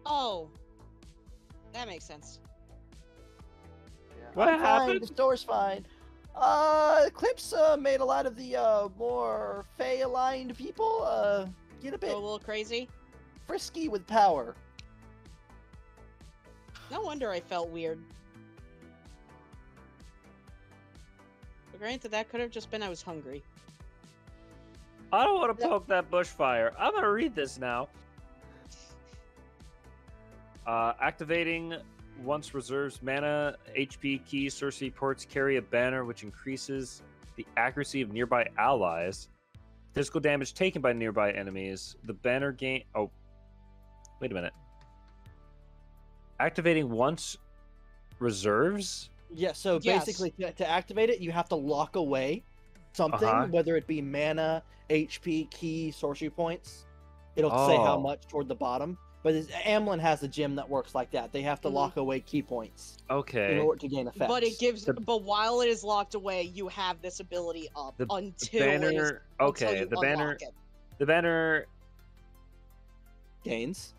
Speaker 7: Oh, that makes sense.
Speaker 5: What
Speaker 2: I'm
Speaker 5: happened?
Speaker 2: Fine, the store's fine. Eclipse made a lot of the more Fey-aligned people get a bit
Speaker 7: Go a little crazy.
Speaker 2: frisky with power.
Speaker 7: No wonder I felt weird. But granted, that could have just been I was hungry.
Speaker 5: I don't want to poke that bushfire. I'm gonna read this now. Activating once reserves mana, HP, keys, sorcery ports carry a banner which increases the accuracy of nearby allies. Physical damage taken by nearby enemies. The banner gain. Oh, wait a minute. Activating once reserves.
Speaker 2: Yeah, so basically to activate it, you have to lock away something, whether it be mana, HP, key, sorcery points. It'll say how much toward the bottom. But Amlin has a gem that works like that. They have to lock away key points.
Speaker 5: Okay.
Speaker 2: In order to gain effects.
Speaker 7: But it gives. But while it is locked away, you have this ability up until
Speaker 5: banner.
Speaker 7: it is,
Speaker 5: Okay,
Speaker 7: until you
Speaker 5: the
Speaker 7: unlock
Speaker 5: banner.
Speaker 7: It.
Speaker 5: The banner
Speaker 2: gains.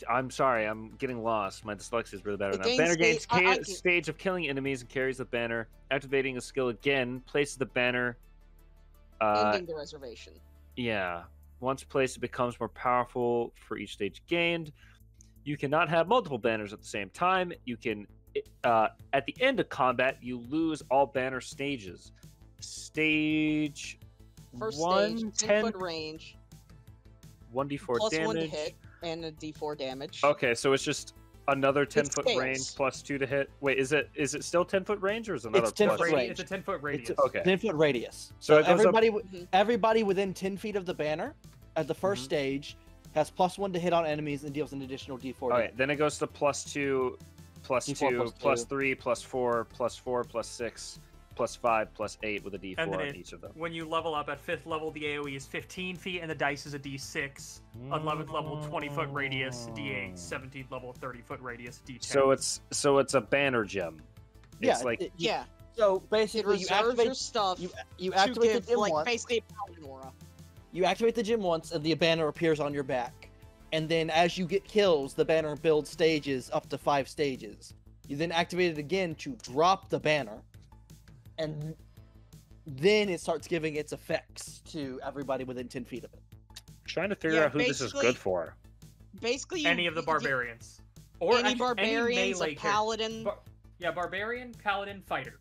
Speaker 5: I'm sorry, I'm getting lost. My dyslexia is really bad right now.
Speaker 7: gains
Speaker 5: Banner gains
Speaker 7: stage-
Speaker 5: stage of killing enemies and carries the banner. Activating a skill again, places the banner.
Speaker 7: Ending the reservation.
Speaker 5: Yeah. Once placed, it becomes more powerful for each stage gained. You cannot have multiple banners at the same time. You can, at the end of combat, you lose all banner stages. Stage
Speaker 7: First
Speaker 5: 1,
Speaker 7: stage,
Speaker 5: 10
Speaker 7: foot range,
Speaker 5: 1d4
Speaker 7: plus
Speaker 5: damage.
Speaker 7: 1 to hit, and a d4 damage.
Speaker 5: Okay, so it's just another 10-foot
Speaker 7: scales.
Speaker 5: range plus 2 to hit. Wait, is it still 10-foot range or is it another
Speaker 2: It's 10-foot
Speaker 5: plus?
Speaker 2: range.
Speaker 4: It's a 10-foot radius.
Speaker 5: Okay.
Speaker 2: 10-foot radius.
Speaker 5: So
Speaker 2: So
Speaker 5: it goes up-
Speaker 2: everybody within 10 feet of the banner at the 1st stage has +1 to hit on enemies and deals an additional d4.
Speaker 5: All right, then it goes to +2, +2, +3, +4, +4, +6, +5, +8 with a d4
Speaker 4: And then
Speaker 5: on each of them.
Speaker 4: when you level up at 5th level, the AoE is 15 feet and the dice is a d6. 11th level, 20-foot radius, d8. 17th level, 30-foot radius, d10.
Speaker 5: So it's a banner gem.
Speaker 2: Yeah,
Speaker 5: It's like
Speaker 7: Yeah.
Speaker 2: So
Speaker 7: It
Speaker 2: basically, you
Speaker 7: reserves
Speaker 2: activate
Speaker 7: your stuff
Speaker 2: you
Speaker 7: to
Speaker 2: activate
Speaker 7: give,
Speaker 2: the gem
Speaker 7: like,
Speaker 2: once.
Speaker 7: basically a paladin aura.
Speaker 2: You activate the gem once, and the banner appears on your back. And then, as you get kills, the banner builds stages up to 5 stages. You then activate it again to drop the banner, and then it starts giving its effects to everybody within 10 feet of it.
Speaker 5: trying to figure
Speaker 7: Yeah,
Speaker 5: out who this is
Speaker 7: basically-
Speaker 5: good for.
Speaker 7: Basically,
Speaker 4: Any of the barbarians. Or
Speaker 7: any
Speaker 4: actually,
Speaker 7: barbarians,
Speaker 4: any melee
Speaker 7: a paladin.
Speaker 4: yeah, barbarian, paladin, fighter.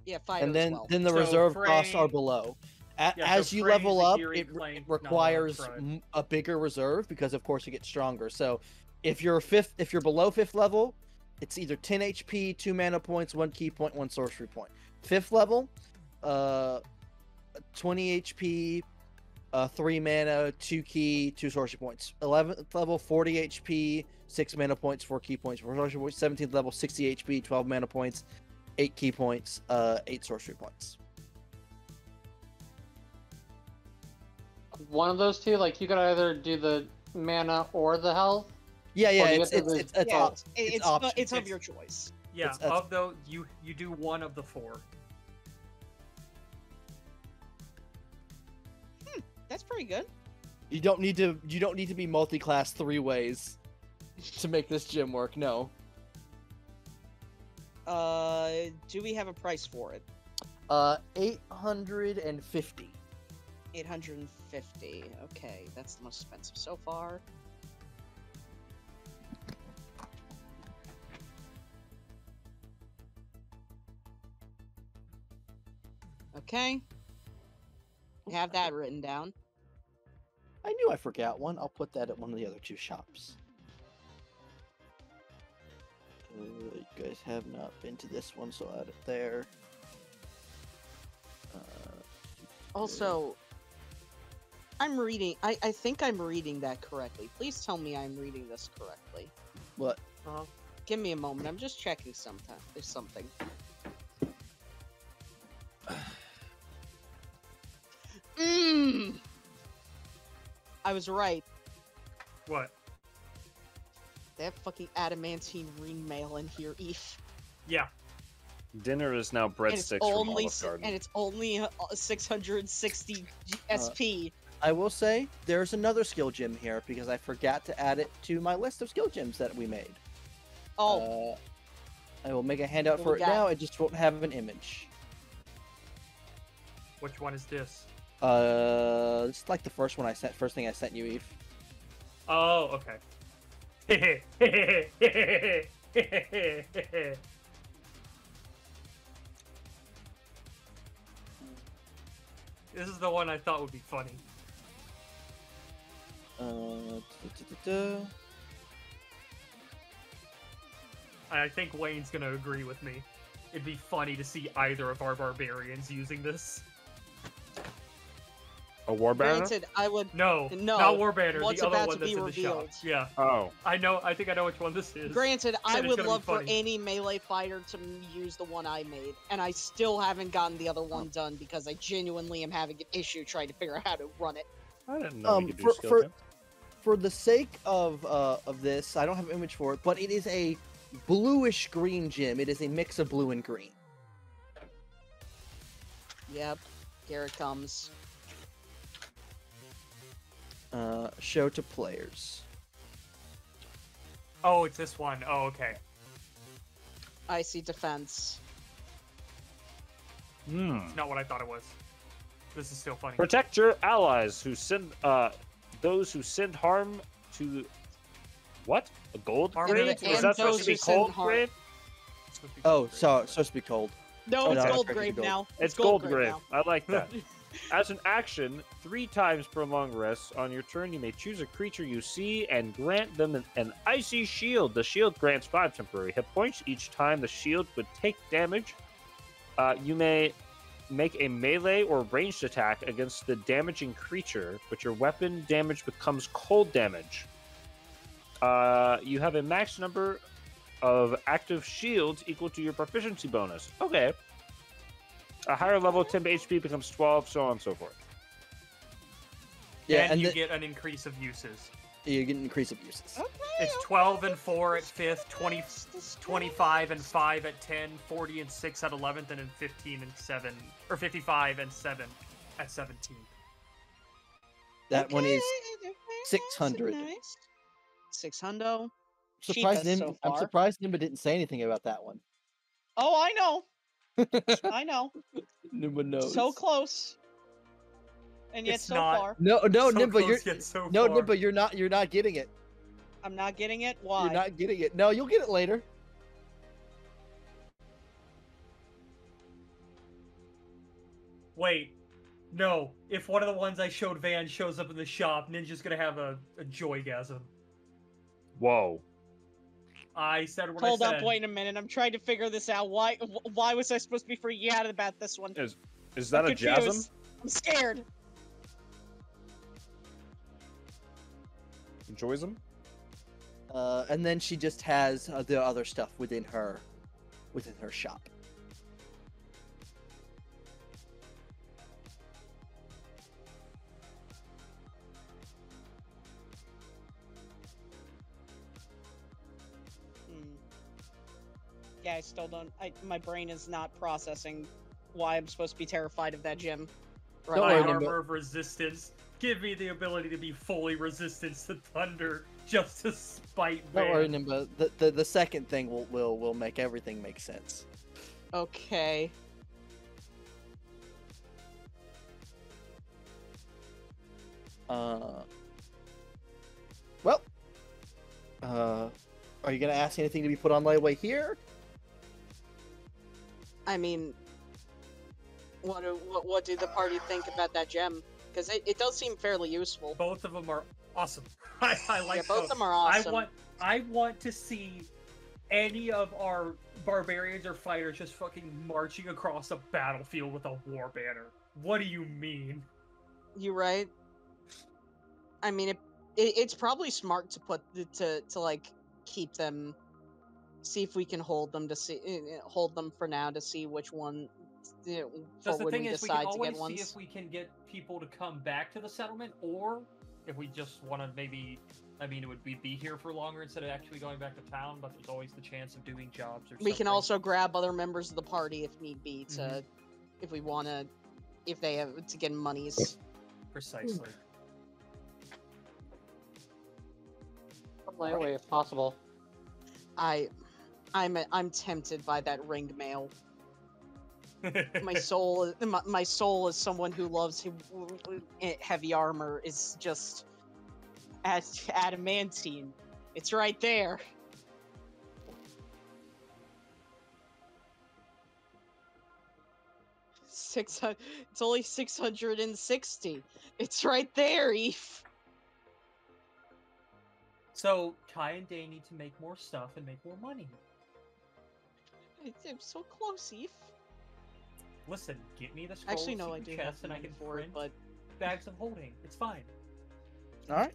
Speaker 7: Yeah, fighter
Speaker 2: And then,
Speaker 7: as well.
Speaker 2: then the
Speaker 4: So
Speaker 2: reserve
Speaker 4: Frey-
Speaker 2: costs are below.
Speaker 4: Yeah, so
Speaker 2: As you
Speaker 4: Frey,
Speaker 2: level up,
Speaker 4: Zahiri,
Speaker 2: it
Speaker 4: Clank,
Speaker 2: requires
Speaker 4: Nala, Crud.
Speaker 2: a bigger reserve because, of course, you get stronger. So, if you're below 5th level, it's either 10 HP, 2 mana points, 1 key point, 1 sorcery point. 5th level, 20 HP, 3 mana, 2 key, 2 sorcery points. 11th level, 40 HP, 6 mana points, 4 key points, 4 sorcery points. 17th level, 60 HP, 12 mana points, 8 key points, 8 sorcery points.
Speaker 9: One of those two, like you could either do the mana or the health.
Speaker 2: Yeah,
Speaker 9: Or do you
Speaker 2: it's
Speaker 9: have to
Speaker 2: it's it's all options.
Speaker 7: it's of your choice.
Speaker 4: Yeah,
Speaker 2: That's-
Speaker 4: of those, you do one of the 4.
Speaker 7: That's pretty good.
Speaker 2: You don't need to be multi-class 3 ways to make this gym work. No.
Speaker 7: Do we have a price for it?
Speaker 2: 850.
Speaker 7: 850. Okay, that's the most expensive so far. Okay. We have that written down.
Speaker 2: I knew I forgot one. I'll put that at one of the other 2 shops. You guys have not been to this one, so I'll add it there.
Speaker 7: Also, I'm reading. I think I'm reading that correctly. Please tell me I'm reading this correctly.
Speaker 2: What?
Speaker 7: Give me a moment. I'm just checking sometime. There's something. I was right.
Speaker 4: What?
Speaker 7: They have fucking adamantine ring mail in here, Eve.
Speaker 4: Yeah.
Speaker 5: Dinner is now breadsticks from Olive Garden.
Speaker 7: And it's only 660 SP.
Speaker 2: I will say there's another skill gem here because I forgot to add it to my list of skill gems that we made.
Speaker 7: Oh.
Speaker 2: I will make a handout
Speaker 7: What
Speaker 2: for
Speaker 7: we
Speaker 2: it
Speaker 7: got?
Speaker 2: now. It just won't have an image.
Speaker 4: Which one is this?
Speaker 2: It's like the first one I sent. First thing I sent you, Eve.
Speaker 4: Oh, okay. This is the one I thought would be funny. I think Wayne's gonna agree with me. It'd be funny to see either of our barbarians using this.
Speaker 5: A warbanner?
Speaker 7: Granted, I would.
Speaker 4: No,
Speaker 7: No,
Speaker 4: not Warbanner.
Speaker 7: what's
Speaker 4: The other
Speaker 7: about
Speaker 4: one
Speaker 7: to
Speaker 4: that's
Speaker 7: be
Speaker 4: in the shop.
Speaker 7: revealed.
Speaker 4: Yeah.
Speaker 5: Oh.
Speaker 4: I think I know which one this is.
Speaker 7: Granted, I
Speaker 4: it's
Speaker 7: would
Speaker 4: gonna be
Speaker 7: love for
Speaker 4: funny.
Speaker 7: any melee fighter to use the one I made, and I still haven't gotten the other one done because I genuinely am having an issue trying to figure out how to run it.
Speaker 5: I didn't know we could do skill checks.
Speaker 2: For the sake of this, I don't have an image for it, but it is a bluish green gem. It is a mix of blue and green.
Speaker 7: Yep, here it comes.
Speaker 2: Show to players.
Speaker 4: Oh, it's this one. Oh, okay.
Speaker 7: Icy defense.
Speaker 4: It's not what I thought it was. This is still funny.
Speaker 5: Protect your allies who send those who send harm to what? A gold grade? Is that supposed to be cold grade?
Speaker 2: Oh, so it's supposed to be cold.
Speaker 7: No, it's
Speaker 2: no,
Speaker 7: gold
Speaker 2: it's
Speaker 7: grade now.
Speaker 5: It's gold
Speaker 7: grade
Speaker 5: grade.
Speaker 7: now.
Speaker 5: I like that. As an action, 3 times per long rest on your turn, you may choose a creature you see and grant them an icy shield. The shield grants 5 temporary hit points each time the shield would take damage. You may make a melee or ranged attack against the damaging creature, but your weapon damage becomes cold damage. You have a max number of active shields equal to your proficiency bonus. Okay. A higher level, 10 HP becomes 12, so on and so forth.
Speaker 2: Yeah,
Speaker 4: and you get an increase of uses.
Speaker 2: You get an increase of uses.
Speaker 7: Okay,
Speaker 4: It's 12 and 4 at 5th, 20, 25 and 5 at 10, 40 and 6 at 11th, and then 15 and 7, or 55 and 7 at 17th.
Speaker 2: That one is 600.
Speaker 7: Nice. 600.
Speaker 2: Surprised
Speaker 7: Cheapest
Speaker 2: him.
Speaker 7: so
Speaker 2: I'm
Speaker 7: far.
Speaker 2: surprised Nimba didn't say anything about that one.
Speaker 7: Oh, I know. I know.
Speaker 2: Nimba knows.
Speaker 7: So close. And yet
Speaker 4: It's
Speaker 7: so
Speaker 4: not.
Speaker 7: far.
Speaker 2: No,
Speaker 4: So
Speaker 2: Nimba,
Speaker 4: close,
Speaker 2: you're
Speaker 4: yet so
Speaker 2: no,
Speaker 4: far.
Speaker 2: Nimba, you're not getting it.
Speaker 7: I'm not getting it. Why?
Speaker 2: You're not getting it. No, you'll get it later.
Speaker 4: Wait. No. If one of the ones I showed Van shows up in the shop, Ninja's gonna have a joygasm.
Speaker 5: Whoa.
Speaker 4: I said what
Speaker 7: Hold
Speaker 4: I said.
Speaker 7: up, wait a minute. I'm trying to figure this out. Why was I supposed to be freaking out about this one?
Speaker 5: Is that
Speaker 7: I'm
Speaker 5: a
Speaker 7: confused.
Speaker 5: jasm?
Speaker 7: I'm scared.
Speaker 5: Enjoys them?
Speaker 2: And then she just has the other stuff within her shop.
Speaker 7: Yeah, I still don't. My brain is not processing why I'm supposed to be terrified of that gym.
Speaker 2: Don't
Speaker 4: My
Speaker 2: worry,
Speaker 4: armor of resistance. Give me the ability to be fully resistant to thunder, just to spite
Speaker 2: Don't worry,
Speaker 4: Van.
Speaker 2: Nimba. The second thing will make everything make sense.
Speaker 7: Okay.
Speaker 2: Well, are you gonna ask anything to be put on layaway here?
Speaker 7: I mean, what do the party think about that gem? Because it does seem fairly useful.
Speaker 4: Both of them are awesome. I like
Speaker 7: Yeah, both of them are awesome.
Speaker 4: I want to see any of our barbarians or fighters just fucking marching across a battlefield with a war banner. What do you mean?
Speaker 7: You right? I mean, it's probably smart to put to like keep them. See if we can hold them for now to see which one.
Speaker 4: Because the thing is, we can
Speaker 7: decide to get
Speaker 4: always see
Speaker 7: ones.
Speaker 4: if we can get people to come back to the settlement, or if we just want to maybe. I mean, would we be here for longer instead of actually going back to town? But there's always the chance of doing jobs or something.
Speaker 7: We can also grab other members of the party if need be to, if we want to, if they have to get monies.
Speaker 4: Precisely.
Speaker 9: Layaway if possible.
Speaker 7: I'm tempted by that ring mail. My soul as someone who loves heavy armor is just adamantine. It's right there. 600. It's only 660. It's right there, Eve.
Speaker 4: So Ty and Day need to make more stuff and make more money.
Speaker 7: I'm so close, Eve.
Speaker 4: Listen, get me the scroll
Speaker 7: Actually, no, I
Speaker 4: secret
Speaker 7: do have
Speaker 4: chest and I
Speaker 7: money
Speaker 4: can
Speaker 7: for it,
Speaker 4: print
Speaker 7: but
Speaker 4: bags of holding. It's fine.
Speaker 2: All right.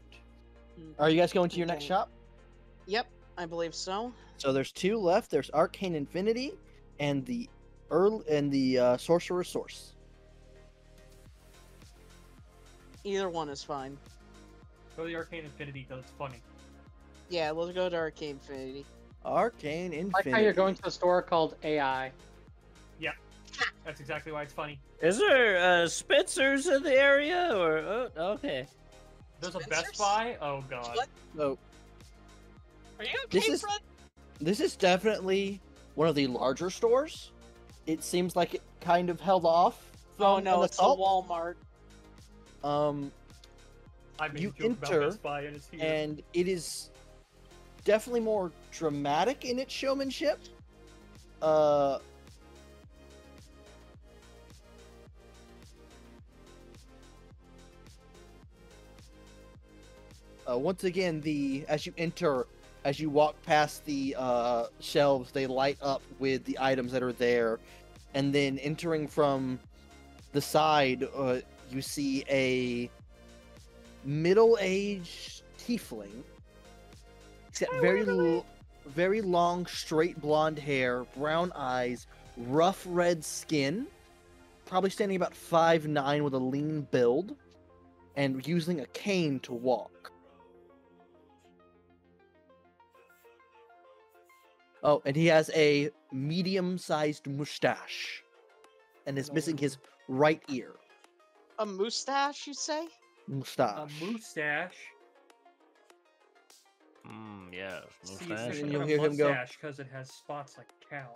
Speaker 2: Are you guys going to your next
Speaker 7: Okay.
Speaker 2: shop?
Speaker 7: Yep, I believe so.
Speaker 2: So there's two left. There's Arcane Infinity and the Sorcerer's Source.
Speaker 7: Either one is fine.
Speaker 4: Go to the Arcane Infinity because it's funny.
Speaker 7: Yeah, let's go to Arcane Infinity.
Speaker 2: Arcane
Speaker 9: I
Speaker 2: Infinity.
Speaker 9: like how you're going to a store called AI.
Speaker 4: Yeah, that's exactly why it's funny.
Speaker 5: Is there Spitzers in the area, or okay?
Speaker 4: There's a
Speaker 7: Spencer's?
Speaker 4: Best Buy. Oh god.
Speaker 7: What?
Speaker 2: So
Speaker 7: Are you okay,
Speaker 2: This is-
Speaker 7: Fred?
Speaker 2: this is definitely one of the larger stores. It seems like it kind of held off from
Speaker 7: Oh no,
Speaker 2: an
Speaker 7: it's a
Speaker 2: assault.
Speaker 7: Walmart.
Speaker 4: I made
Speaker 2: You
Speaker 4: a joke about
Speaker 2: enter,
Speaker 4: Best Buy and it's here.
Speaker 2: and it is definitely more dramatic in its showmanship. Once again, as you enter, as you walk past the shelves, they light up with the items that are there, and then entering from the side, you see a middle-aged tiefling. He's got very long, straight blonde hair, brown eyes, rough red skin, probably standing about 5'9" with a lean build, and using a cane to walk. Oh, and he has a medium-sized mustache, and is missing his right ear.
Speaker 7: A mustache, you say?
Speaker 2: Mustache.
Speaker 4: A mustache.
Speaker 5: Yes,
Speaker 4: See, it's
Speaker 5: mustache.
Speaker 2: And
Speaker 4: like
Speaker 2: you'll
Speaker 4: a
Speaker 2: hear him go,
Speaker 4: mustache because it has spots like a cow.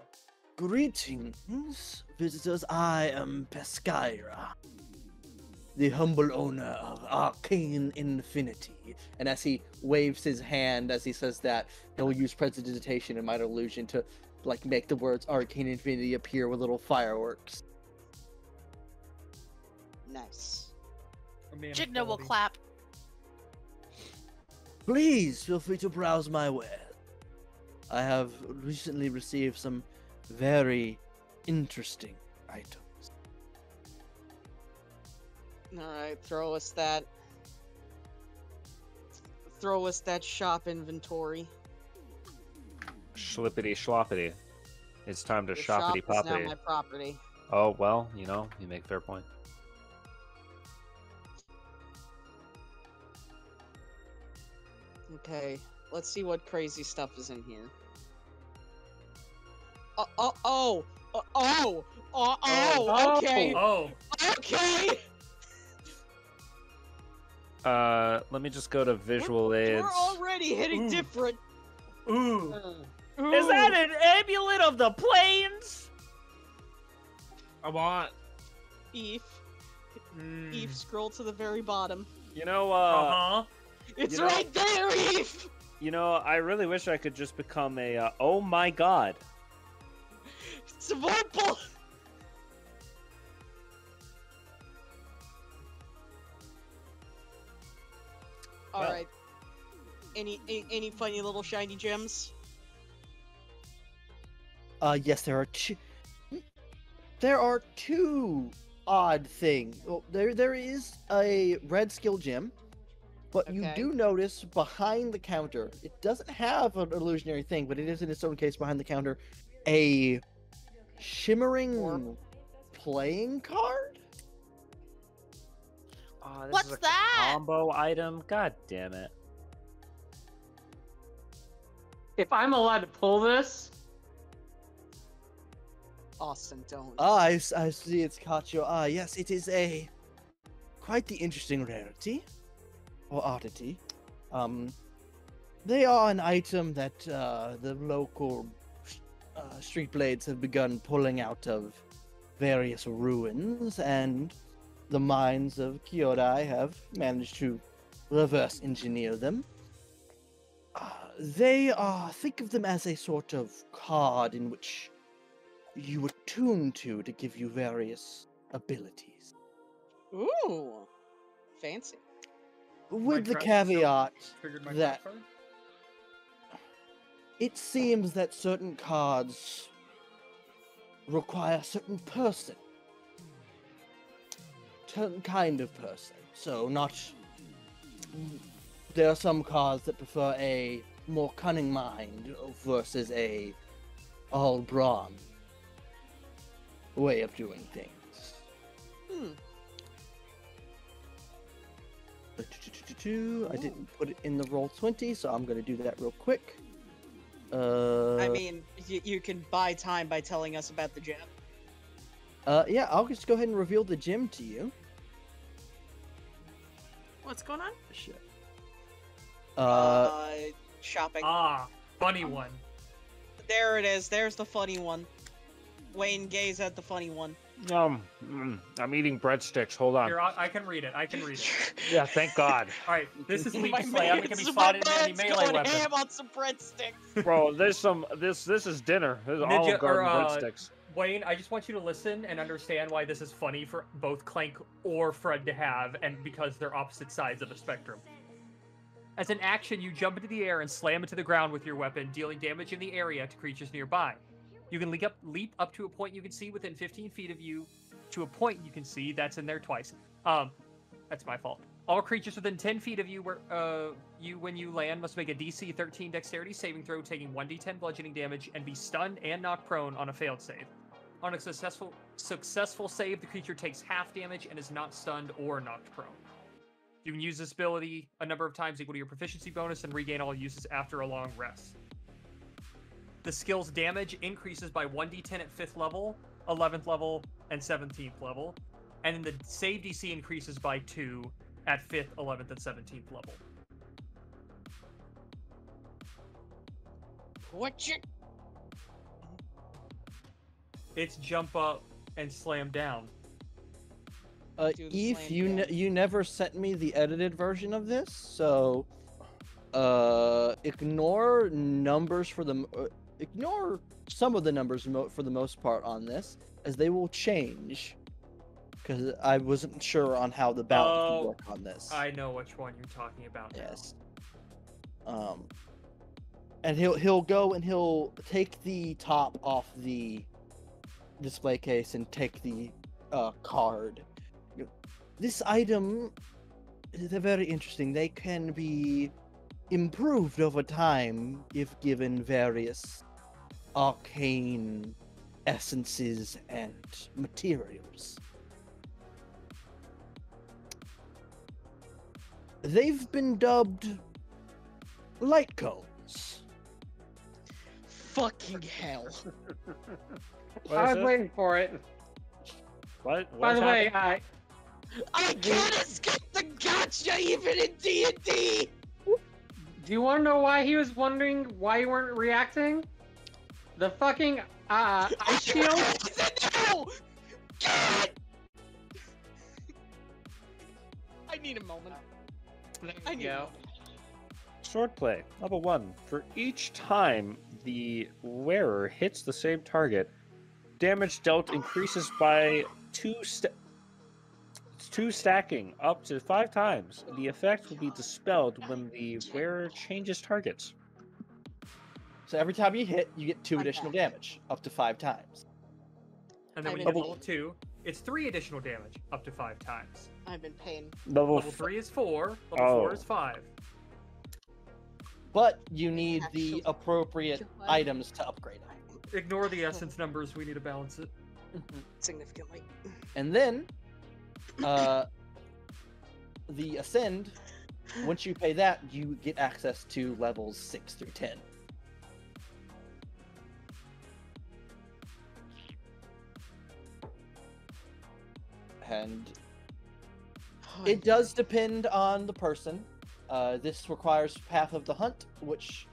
Speaker 2: Greetings, visitors. I am Peskyra, the humble owner of Arcane Infinity. And as he waves his hand as he says that, he'll use prestidigitation and minor illusion to make the words Arcane Infinity appear with little fireworks.
Speaker 7: Nice.
Speaker 10: Jigna will clap.
Speaker 2: Please feel free to browse my wares. I have recently received some very interesting items.
Speaker 7: Alright, throw us that shop inventory.
Speaker 5: Schlippity schloppity. It's time to
Speaker 7: The shop
Speaker 5: shoppity
Speaker 7: is now
Speaker 5: poppity.
Speaker 7: my property.
Speaker 5: Oh well, you make a fair point.
Speaker 7: Okay, let's see what crazy stuff is in here. Oh, okay.
Speaker 4: Oh.
Speaker 7: Okay.
Speaker 5: Let me just go to visual aids.
Speaker 7: We're already hitting different.
Speaker 4: Ooh.
Speaker 5: Is that an amulet of the plains?
Speaker 6: I want.
Speaker 7: Eve, scroll to the very bottom. It's right there, Eve.
Speaker 5: I really wish I could just become a. Oh my god.
Speaker 7: It's a purple. All right. Any funny little shiny gems?
Speaker 2: Yes, there are two. There are two odd things. Well, there is a red skill gem, but you do notice behind the counter, it doesn't have an illusionary thing, but it is in its own case behind the counter, a shimmering playing card.
Speaker 5: Oh, this
Speaker 10: What's
Speaker 5: is a
Speaker 10: that?
Speaker 5: combo item. God damn it.
Speaker 9: If I'm allowed to pull this,
Speaker 7: Austin, don't.
Speaker 2: I see it's caught your eye. Yes, it is quite the interesting rarity, or oddity. They are an item that the local street blades have begun pulling out of various ruins, and the minds of Kyodai have managed to reverse engineer them. Think of them as a sort of card in which you attune to give you various abilities.
Speaker 7: Ooh, fancy.
Speaker 2: With the
Speaker 4: My
Speaker 2: caveat
Speaker 4: triggered my
Speaker 2: that
Speaker 4: card?
Speaker 2: it seems that certain cards require a certain person. Certain kind of person. So not... There are some cards that prefer a more cunning mind versus a all-brawn way of doing things. I didn't put it in the Roll20, so I'm going to do that real quick.
Speaker 7: I mean, you can buy time by telling us about the gem.
Speaker 2: Yeah, I'll just go ahead and reveal the gem to you.
Speaker 3: What's going on?
Speaker 2: Shit.
Speaker 7: Shopping.
Speaker 4: Ah, funny one.
Speaker 7: There it is. There's the funny one. Wayne, gaze at the funny one.
Speaker 5: I'm eating breadsticks. Hold on.
Speaker 4: Here, I can read it. I can read it.
Speaker 5: Yeah, thank God.
Speaker 4: All right, this is Leap
Speaker 7: My
Speaker 4: Slam. It can be
Speaker 7: man's-
Speaker 4: spotted in
Speaker 7: my
Speaker 4: any
Speaker 7: man's
Speaker 4: melee
Speaker 7: going
Speaker 4: weapon.
Speaker 7: ham on some breadsticks.
Speaker 5: Bro, there's some. This is dinner. This is Olive Garden breadsticks.
Speaker 4: Wayne, I just want you to listen and understand why this is funny for both Clank or Fred to have, and because they're opposite sides of the spectrum. As an action, you jump into the air and slam into the ground with your weapon, dealing damage in the area to creatures nearby. You can leap up to a point you can see within 15 feet of you, to a point you can see that's in there twice. That's my fault. All creatures within 10 feet of you, when you land, must make a DC 13 Dexterity saving throw, taking 1d10 bludgeoning damage, and be stunned and knocked prone on a failed save. On a successful save, the creature takes half damage and is not stunned or knocked prone. You can use this ability a number of times equal to your proficiency bonus and regain all uses after a long rest. The skill's damage increases by 1d10 at 5th level, 11th level, and 17th level, and then the save DC increases by 2 at 5th, 11th, and 17th level.
Speaker 7: What you...
Speaker 4: It's jump up and slam down.
Speaker 7: Do the
Speaker 2: Eve,
Speaker 7: slam down.
Speaker 2: you never sent me the edited version of this, so ignore numbers for the ignore some of the numbers for the most part on this, as they will change. Because I wasn't sure on how the balance would work on this.
Speaker 4: I know which one you're talking about now.
Speaker 2: Yes. And he'll go and he'll take the top off the display case and take the card. This item is very interesting. They can be improved over time if given various arcane essences and materials. They've been dubbed light cones.
Speaker 7: Fucking hell.
Speaker 9: I was waiting for it.
Speaker 5: What?
Speaker 9: By the way,
Speaker 7: I can't escape the gotcha even in D&D!
Speaker 9: do you want to know why he was wondering why you weren't reacting? The fucking ice shield.
Speaker 7: No! God! I need a moment. I need a moment.
Speaker 5: Swordplay, level 1. For each time the wearer hits the same target, damage dealt increases by 2 stacking up to 5 times. The effect will be dispelled when the wearer changes targets.
Speaker 2: So every time you hit, you get 2 additional damage, up to 5 times.
Speaker 4: And then when you hit level 2, it's 3 additional damage, up to 5 times.
Speaker 7: I'm in pain.
Speaker 5: Level
Speaker 4: 3 is 4, level 4 is 5.
Speaker 2: But you need the appropriate items to upgrade it.
Speaker 4: Ignore the essence numbers, we need to balance it.
Speaker 7: Significantly.
Speaker 2: And then, the Ascend, once you pay that, you get access to levels 6 through 10. And it does depend on the person. This requires Path of the Hunt, which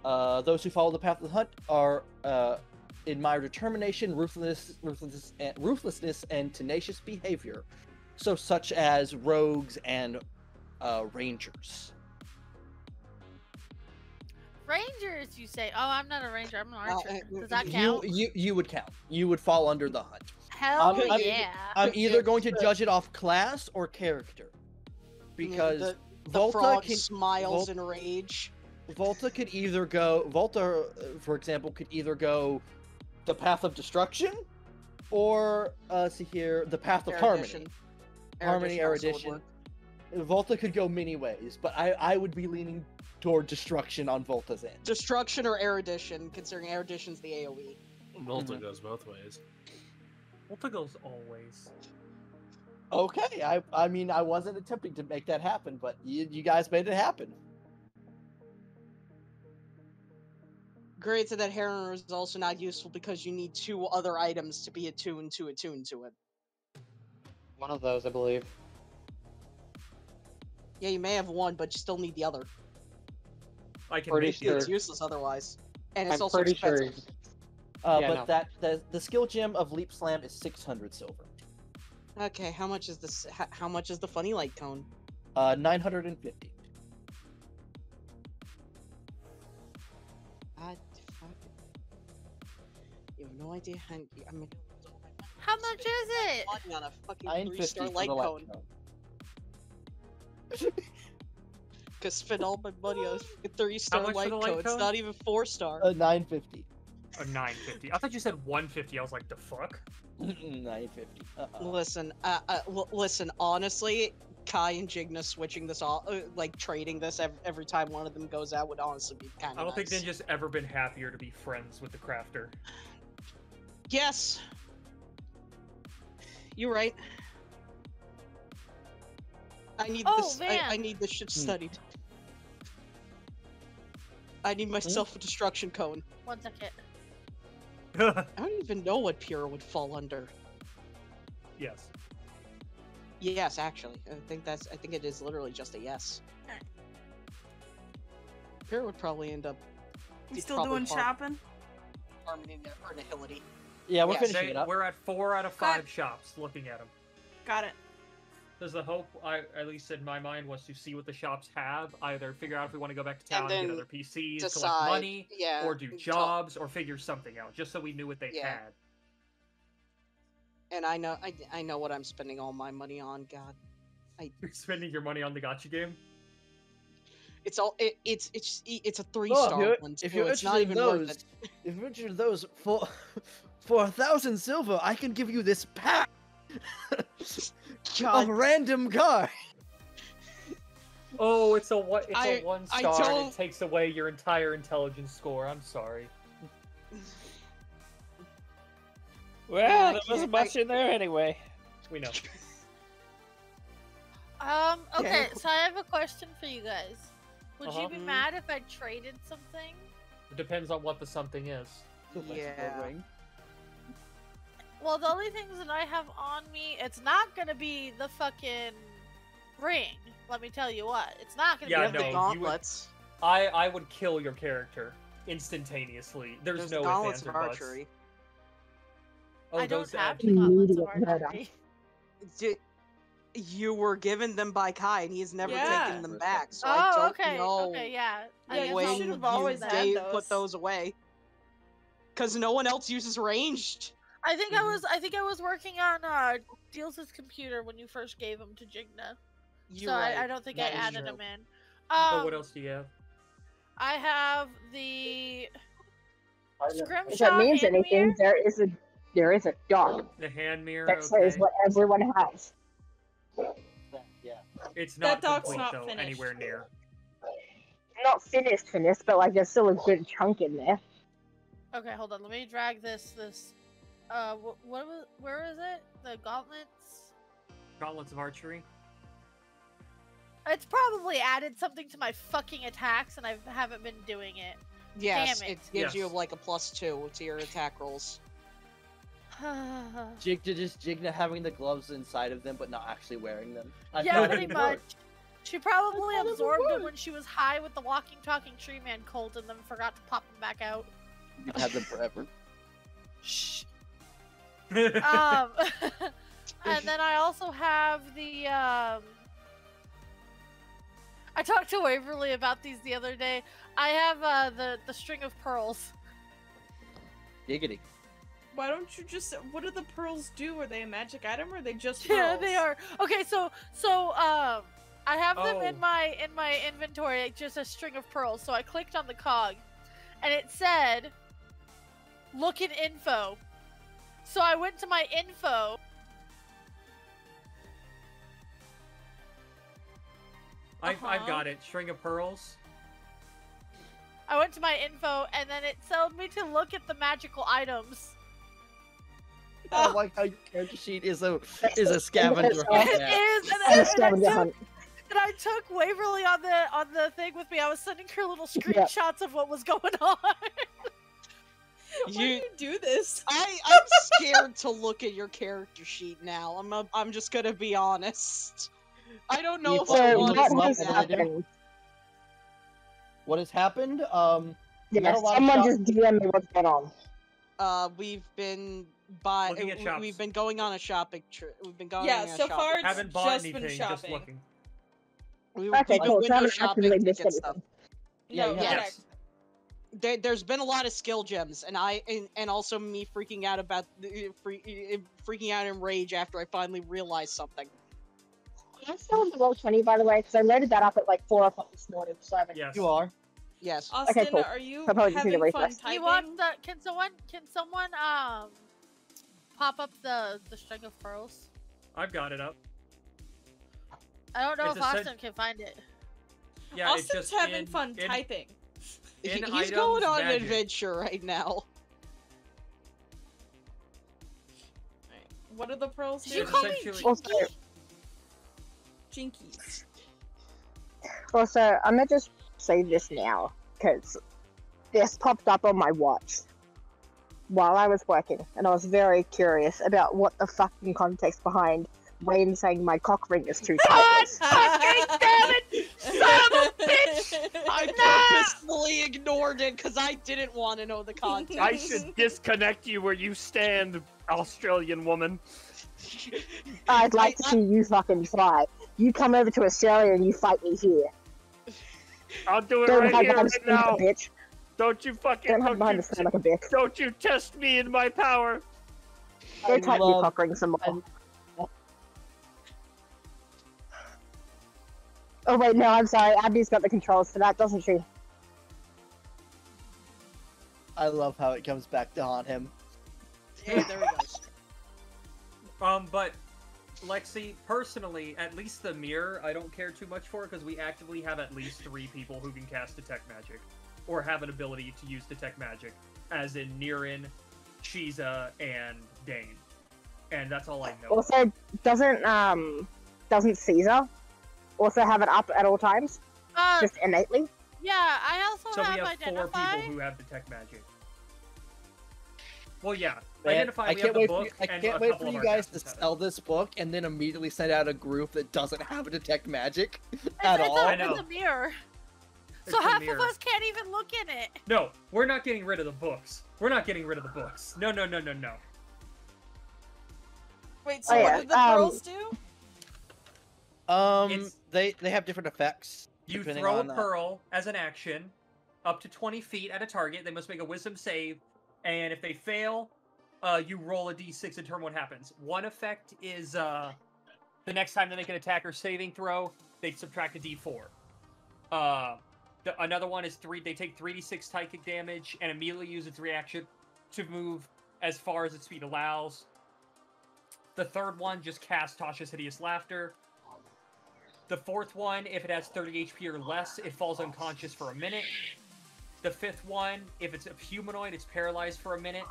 Speaker 2: those who follow the Path of the Hunt are admire determination, ruthlessness, and tenacious behavior. So, such as rogues and rangers.
Speaker 10: Rangers, you say? Oh, I'm not a ranger. I'm an archer. Does that count?
Speaker 2: You would count. You would fall under the hunt.
Speaker 10: Hell
Speaker 2: I'm-
Speaker 10: yeah.
Speaker 2: I'm either going to judge it off class or character, because
Speaker 7: the
Speaker 2: Volta
Speaker 7: frog
Speaker 2: can
Speaker 7: smiles
Speaker 2: Vol-
Speaker 7: in rage.
Speaker 2: Volta could either go Volta, for example, could either go the path of destruction, or see here, the path of
Speaker 7: Erudition.
Speaker 2: harmony,
Speaker 7: also would
Speaker 2: erudition.
Speaker 7: work.
Speaker 2: Volta could go many ways, but I would be leaning toward destruction on Volta's end.
Speaker 7: Destruction or erudition, considering erudition's the AoE.
Speaker 6: Volta goes both ways.
Speaker 4: Volta goes always.
Speaker 2: Okay, I mean I wasn't attempting to make that happen, but you guys made it happen.
Speaker 7: Great, so that Heron is also not useful because you need 2 other items to be attuned to it.
Speaker 12: One of those, I believe.
Speaker 7: Yeah, you may have one, but you still need the other.
Speaker 4: I can
Speaker 12: Pretty
Speaker 4: make
Speaker 12: sure.
Speaker 7: It's useless otherwise. And it's
Speaker 12: I'm
Speaker 7: also
Speaker 12: pretty sure.
Speaker 7: expensive.
Speaker 2: But
Speaker 12: no.
Speaker 2: the skill gem of Leap Slam is 600 silver.
Speaker 7: Okay, how much is this? How much is the funny light cone?
Speaker 2: 950.
Speaker 7: Fuck. You have no idea how. I mean,
Speaker 10: How much is it?
Speaker 7: money on a fucking
Speaker 2: 950
Speaker 7: 3-star
Speaker 2: for
Speaker 7: light
Speaker 2: the light
Speaker 7: cone. Cause spend all my money on a 3-star
Speaker 4: much for
Speaker 7: light
Speaker 4: the
Speaker 7: cone.
Speaker 4: light
Speaker 7: It's
Speaker 4: cone?
Speaker 7: not even 4-star.
Speaker 2: 950.
Speaker 4: A 950. I thought you said 150. I was like, the fuck?
Speaker 2: 950.
Speaker 7: Listen, listen. Honestly, Kai and Jigna switching this all, like trading this every time one of them goes out would honestly be kind of.
Speaker 4: I don't think Ninja's ever been happier to be friends with the crafter.
Speaker 7: Yes. You're right. I need
Speaker 10: Oh,
Speaker 7: this.
Speaker 10: man.
Speaker 7: I need this shit studied. I need myself a destruction cone.
Speaker 10: 1 second.
Speaker 7: I don't even know what Pura would fall under.
Speaker 4: Yes.
Speaker 7: Yes, actually, I think it is literally just a yes.
Speaker 10: Alright.
Speaker 7: Pura would probably end up.
Speaker 3: You
Speaker 7: he's
Speaker 3: still
Speaker 7: probably
Speaker 3: doing shopping?
Speaker 7: Farming or Nihility.
Speaker 2: Yeah, we're
Speaker 7: Yeah,
Speaker 2: finishing it up.
Speaker 4: We're at 4 out of 5 shops looking at them.
Speaker 3: Got it.
Speaker 4: Because the hope, at least in my mind, was to see what the shops have, either figure out if we want to go back to town and,
Speaker 7: then
Speaker 4: get other PCs, collect
Speaker 7: decide,
Speaker 4: money,
Speaker 7: yeah,
Speaker 4: or do jobs, or figure something out, just so we knew what they
Speaker 7: Yeah.
Speaker 4: had.
Speaker 7: And I know what I'm spending all my money on. God,
Speaker 4: You're spending your money on the gacha game?
Speaker 7: it's all it's a
Speaker 2: Well,
Speaker 7: 3-star one.
Speaker 2: if
Speaker 7: too.
Speaker 2: you're
Speaker 7: It's not
Speaker 2: interested in
Speaker 7: even worth
Speaker 2: those,
Speaker 7: it.
Speaker 2: if you're interested in those for 1,000 silver, I can give you this pack
Speaker 7: God.
Speaker 2: of random cards.
Speaker 4: Oh, it's a one
Speaker 7: I
Speaker 4: star, and
Speaker 7: don't-
Speaker 4: it takes away your entire intelligence score. I'm sorry.
Speaker 5: Well, there
Speaker 7: I
Speaker 5: wasn't
Speaker 7: can't-
Speaker 5: much in there anyway.
Speaker 4: We know.
Speaker 10: Okay, so I have a question for you guys. Would you be
Speaker 7: Mhm.
Speaker 10: mad if I traded something?
Speaker 4: It depends on what the something is.
Speaker 7: Yeah.
Speaker 10: Well, the only things that I have on me, it's not gonna be the fucking ring. Let me tell you what, it's not gonna
Speaker 4: Yeah,
Speaker 7: You
Speaker 10: be
Speaker 7: have
Speaker 10: the
Speaker 4: no,
Speaker 7: the
Speaker 10: ring.
Speaker 7: gauntlets.
Speaker 4: I would kill your character instantaneously. There's
Speaker 7: There's
Speaker 4: no
Speaker 7: the
Speaker 4: ifs,
Speaker 7: gauntlets
Speaker 4: ands,
Speaker 7: of
Speaker 4: or buts.
Speaker 7: archery.
Speaker 4: Oh,
Speaker 10: I don't
Speaker 4: those
Speaker 10: have
Speaker 4: add-
Speaker 10: the gauntlets of
Speaker 12: Immediate
Speaker 10: archery.
Speaker 7: You were given them by Kai, and he's never
Speaker 3: Yeah.
Speaker 7: taken them back. So I
Speaker 10: Oh,
Speaker 7: don't
Speaker 10: okay,
Speaker 7: know
Speaker 10: okay, yeah. I
Speaker 3: Yeah,
Speaker 10: guess
Speaker 3: you
Speaker 7: when
Speaker 10: I'll
Speaker 3: should
Speaker 7: you
Speaker 3: have always
Speaker 10: that.
Speaker 3: had
Speaker 7: put
Speaker 3: those.
Speaker 7: those away. Because no one else uses ranged.
Speaker 10: I think I was working on Deals' computer when you first gave them to Jigna.
Speaker 7: You're
Speaker 10: So
Speaker 7: right.
Speaker 10: I don't think I
Speaker 7: That is
Speaker 10: added
Speaker 7: true.
Speaker 10: them in.
Speaker 4: Oh, what else do you have?
Speaker 10: I have the
Speaker 12: If that
Speaker 10: Scrimshaw
Speaker 12: means
Speaker 10: hand
Speaker 12: anything,
Speaker 10: mirror.
Speaker 12: there is a dog
Speaker 4: The hand mirror.
Speaker 12: that says
Speaker 4: Okay.
Speaker 12: what everyone has.
Speaker 2: Yeah.
Speaker 4: It's
Speaker 3: That
Speaker 4: not
Speaker 3: dog's
Speaker 4: complete
Speaker 3: not
Speaker 4: though,
Speaker 3: finished.
Speaker 4: anywhere near.
Speaker 12: Not finished, but like there's still a good chunk in there.
Speaker 10: Okay, hold on. Let me drag this. Where is it? The gauntlets.
Speaker 4: Gauntlets of archery.
Speaker 10: It's probably added something to my fucking attacks, and I haven't been doing it.
Speaker 7: Yes,
Speaker 10: Damn
Speaker 7: it
Speaker 10: it.
Speaker 7: gives you
Speaker 4: Yes.
Speaker 7: like a +2 to your attack rolls.
Speaker 2: Jigna having the gloves inside of them, but not actually wearing them. I
Speaker 10: Yeah,
Speaker 2: thought
Speaker 10: pretty
Speaker 2: it
Speaker 10: much.
Speaker 2: worked.
Speaker 10: She probably
Speaker 2: I thought it
Speaker 10: absorbed
Speaker 2: would
Speaker 10: them
Speaker 2: work.
Speaker 10: when she was high with the walking, talking tree man cult, and then forgot to pop them back out.
Speaker 2: You've had them forever.
Speaker 10: Shh. And then I also have the I talked to Waverly about these the other day. I have the string of pearls.
Speaker 2: Giggity.
Speaker 3: Why don't you just? What do the pearls do? Are they a magic item or are they just pearls?
Speaker 10: Yeah, they are. Okay, so I have them in my inventory, like just a string of pearls. So I clicked on the cog, and it said, "Look in info." So I went to my info.
Speaker 4: I've got it. String of pearls.
Speaker 10: I went to my info, and then it told me to look at the magical items.
Speaker 2: I like how your character sheet is a scavenger hunt.
Speaker 10: It is, and I took Waverly on the thing with me. I was sending her little screenshots of what was going on.
Speaker 3: Why do you do this?
Speaker 7: I'm scared to look at your character sheet now. I'm just gonna be honest. I don't know if I want to see that.
Speaker 2: What has happened?
Speaker 12: Yeah, someone just DM me what's going on.
Speaker 7: We've been going on a shopping trip. We've been going.
Speaker 3: Yeah, so far it's
Speaker 4: haven't bought
Speaker 3: just
Speaker 4: anything,
Speaker 3: been shopping.
Speaker 4: just looking.
Speaker 12: Okay, cool. So I haven't
Speaker 7: shopping
Speaker 12: actively
Speaker 7: to
Speaker 12: missed
Speaker 7: get stuff.
Speaker 12: anything.
Speaker 3: No,
Speaker 4: Yes.
Speaker 7: There's been a lot of skill gems, and also me freaking out about freaking out in rage after I finally realized something.
Speaker 12: Am I still in the Roll20, by the way? Because I loaded that up at like 4 o'clock this morning, so I haven't...
Speaker 4: Yes.
Speaker 2: You are.
Speaker 7: Yes.
Speaker 3: Austin,
Speaker 12: Okay, cool.
Speaker 3: are you
Speaker 12: So probably just need to
Speaker 3: having fun
Speaker 12: refresh.
Speaker 3: typing?
Speaker 10: You want the? Can someone pop up the string of pearls?
Speaker 4: I've got it up.
Speaker 10: I don't know
Speaker 4: It's
Speaker 10: if
Speaker 4: a
Speaker 10: Austin can find it.
Speaker 4: Yeah, it's
Speaker 3: Austin's
Speaker 4: just
Speaker 3: having fun typing.
Speaker 7: He's
Speaker 4: items,
Speaker 7: going on
Speaker 4: magic.
Speaker 7: an adventure right now.
Speaker 3: What do the pearls
Speaker 10: Did
Speaker 3: do?
Speaker 10: you call me
Speaker 12: Also,
Speaker 3: Jinkies?
Speaker 12: also, I'm gonna just say this now, because this popped up on my watch while I was working, and I was very curious about what the fucking context behind Wayne saying my cock ring is too tight is.
Speaker 10: Fucking damn it! Son of a bitch!
Speaker 7: I purposefully ignored it because I didn't want to know the context.
Speaker 5: I should disconnect you where you stand, Australian woman.
Speaker 12: I'd like to see you fucking try. You come over to Australia and you fight me here.
Speaker 5: I'll do it
Speaker 12: Don't
Speaker 5: right
Speaker 12: hide
Speaker 5: here,
Speaker 12: behind
Speaker 5: right
Speaker 12: the screen
Speaker 5: now.
Speaker 12: like a bitch.
Speaker 5: Don't you fucking
Speaker 12: Don't hide behind the screen like a bitch.
Speaker 5: don't you test me in my power.
Speaker 12: Go tighten your cock ring some more. Oh wait, no, I'm sorry. Abby's got the controls for that, doesn't she?
Speaker 2: I love how it comes back to haunt him.
Speaker 7: Yeah, there he goes.
Speaker 4: But Lexi, personally, at least the mirror, I don't care too much for because we actively have at least 3 people who can cast detect magic, or have an ability to use detect magic, as in Nirin, Shiza, and Dane, and that's all I know.
Speaker 12: Also, doesn't Caesar also have it up at all times? Just innately?
Speaker 10: Yeah, I also
Speaker 4: So we
Speaker 10: have
Speaker 4: have 4
Speaker 10: identify.
Speaker 4: people who have detect magic. Well, yeah,
Speaker 2: Man,
Speaker 4: identify.
Speaker 2: I
Speaker 4: We
Speaker 2: can't
Speaker 4: have the
Speaker 2: wait
Speaker 4: book,
Speaker 2: for you, I
Speaker 4: and
Speaker 2: can't
Speaker 4: a
Speaker 2: wait
Speaker 4: couple
Speaker 2: for
Speaker 4: of
Speaker 2: you
Speaker 4: our
Speaker 2: guys to
Speaker 4: casters have it.
Speaker 2: sell this book and then immediately send out a group that doesn't have detect magic
Speaker 10: It's
Speaker 2: at all.
Speaker 4: I know.
Speaker 10: It's a mirror.
Speaker 4: It's
Speaker 10: So
Speaker 4: a
Speaker 10: half
Speaker 4: mirror.
Speaker 10: of us can't even look in it.
Speaker 4: No, we're not getting rid of the books. We're not getting rid of the books. No.
Speaker 3: Wait, so
Speaker 12: Oh,
Speaker 3: what
Speaker 12: yeah,
Speaker 3: did the pearls do?
Speaker 4: It's-
Speaker 2: They have different effects.
Speaker 4: You
Speaker 2: depending
Speaker 4: throw a
Speaker 2: on,
Speaker 4: pearl as an action up to 20 feet at a target. They must make a wisdom save, and if they fail, you roll a d6 and determine what happens. One effect is the next time they make an attack or saving throw, they subtract a d4. Another one is they take 3d6 psychic damage and immediately use its reaction to move as far as its speed allows. The third one just casts Tasha's Hideous Laughter. The fourth one, if it has 30 HP or less, it falls unconscious for a minute. The fifth one, if it's a humanoid, it's paralyzed for a minute.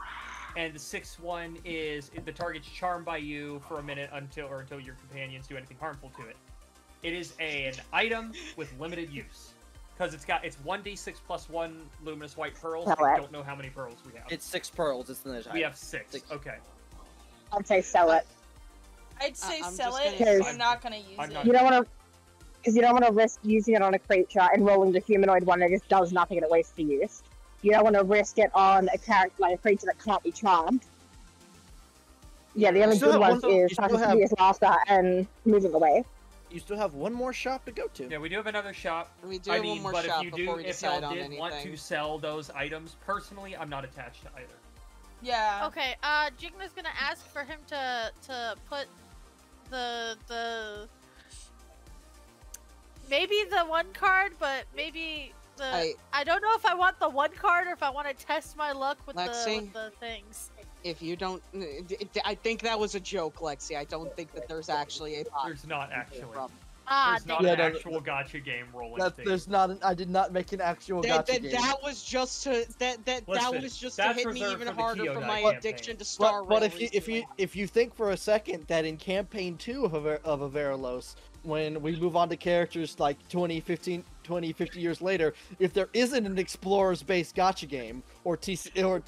Speaker 4: And the sixth one is the target's charmed by you for a minute until your companions do anything harmful to it. It is an item with limited use. Because it's 1d6 plus 1 luminous white pearls. I don't know how many pearls we have.
Speaker 2: It's 6 pearls. It's the
Speaker 4: We have 6. Okay.
Speaker 12: I'd say sell it.
Speaker 3: I'd say
Speaker 7: I'm
Speaker 3: sell
Speaker 7: just
Speaker 3: it.
Speaker 12: gonna-
Speaker 3: I'm not gonna use
Speaker 4: I'm
Speaker 3: it.
Speaker 4: not-
Speaker 12: You don't want to, because you don't want to risk using it on a creature and rolling the humanoid one that just does nothing and it wastes the use. You don't want to risk it on a character like a creature that can't be charmed. Yeah, the only
Speaker 2: still
Speaker 12: good
Speaker 2: have
Speaker 12: ones
Speaker 2: one though. You
Speaker 12: is
Speaker 2: still
Speaker 12: Tasha's
Speaker 2: have-
Speaker 12: Hideous Laughter and moving away.
Speaker 2: You still have one more shop to go to.
Speaker 4: Yeah, we do have another shop.
Speaker 7: We do
Speaker 4: I
Speaker 7: have
Speaker 4: mean,
Speaker 7: one more
Speaker 4: but
Speaker 7: shop
Speaker 4: if
Speaker 7: before we
Speaker 4: y'all
Speaker 7: decide on
Speaker 4: did want to
Speaker 7: anything.
Speaker 4: sell those items, personally, I'm not attached to either.
Speaker 3: Yeah.
Speaker 10: Okay, Jigna's gonna ask for him to put the maybe the one card, but maybe I don't know if I want the one card or if I want to test my luck with the things.
Speaker 7: If you don't, I think that was a joke, Lexi. I don't think that there's actually a.
Speaker 4: There's not actually.
Speaker 10: There's
Speaker 4: not an actual gacha game rolling thing.
Speaker 2: There's not. I did not make an actual gacha game.
Speaker 7: That was just to that was just to hit me even harder for my addiction to Star Rail.
Speaker 2: But if you think for a second that in campaign 2 of Avaralos, when we move on to characters like 20, 50 years later, if there isn't an explorers-based gacha game or trading card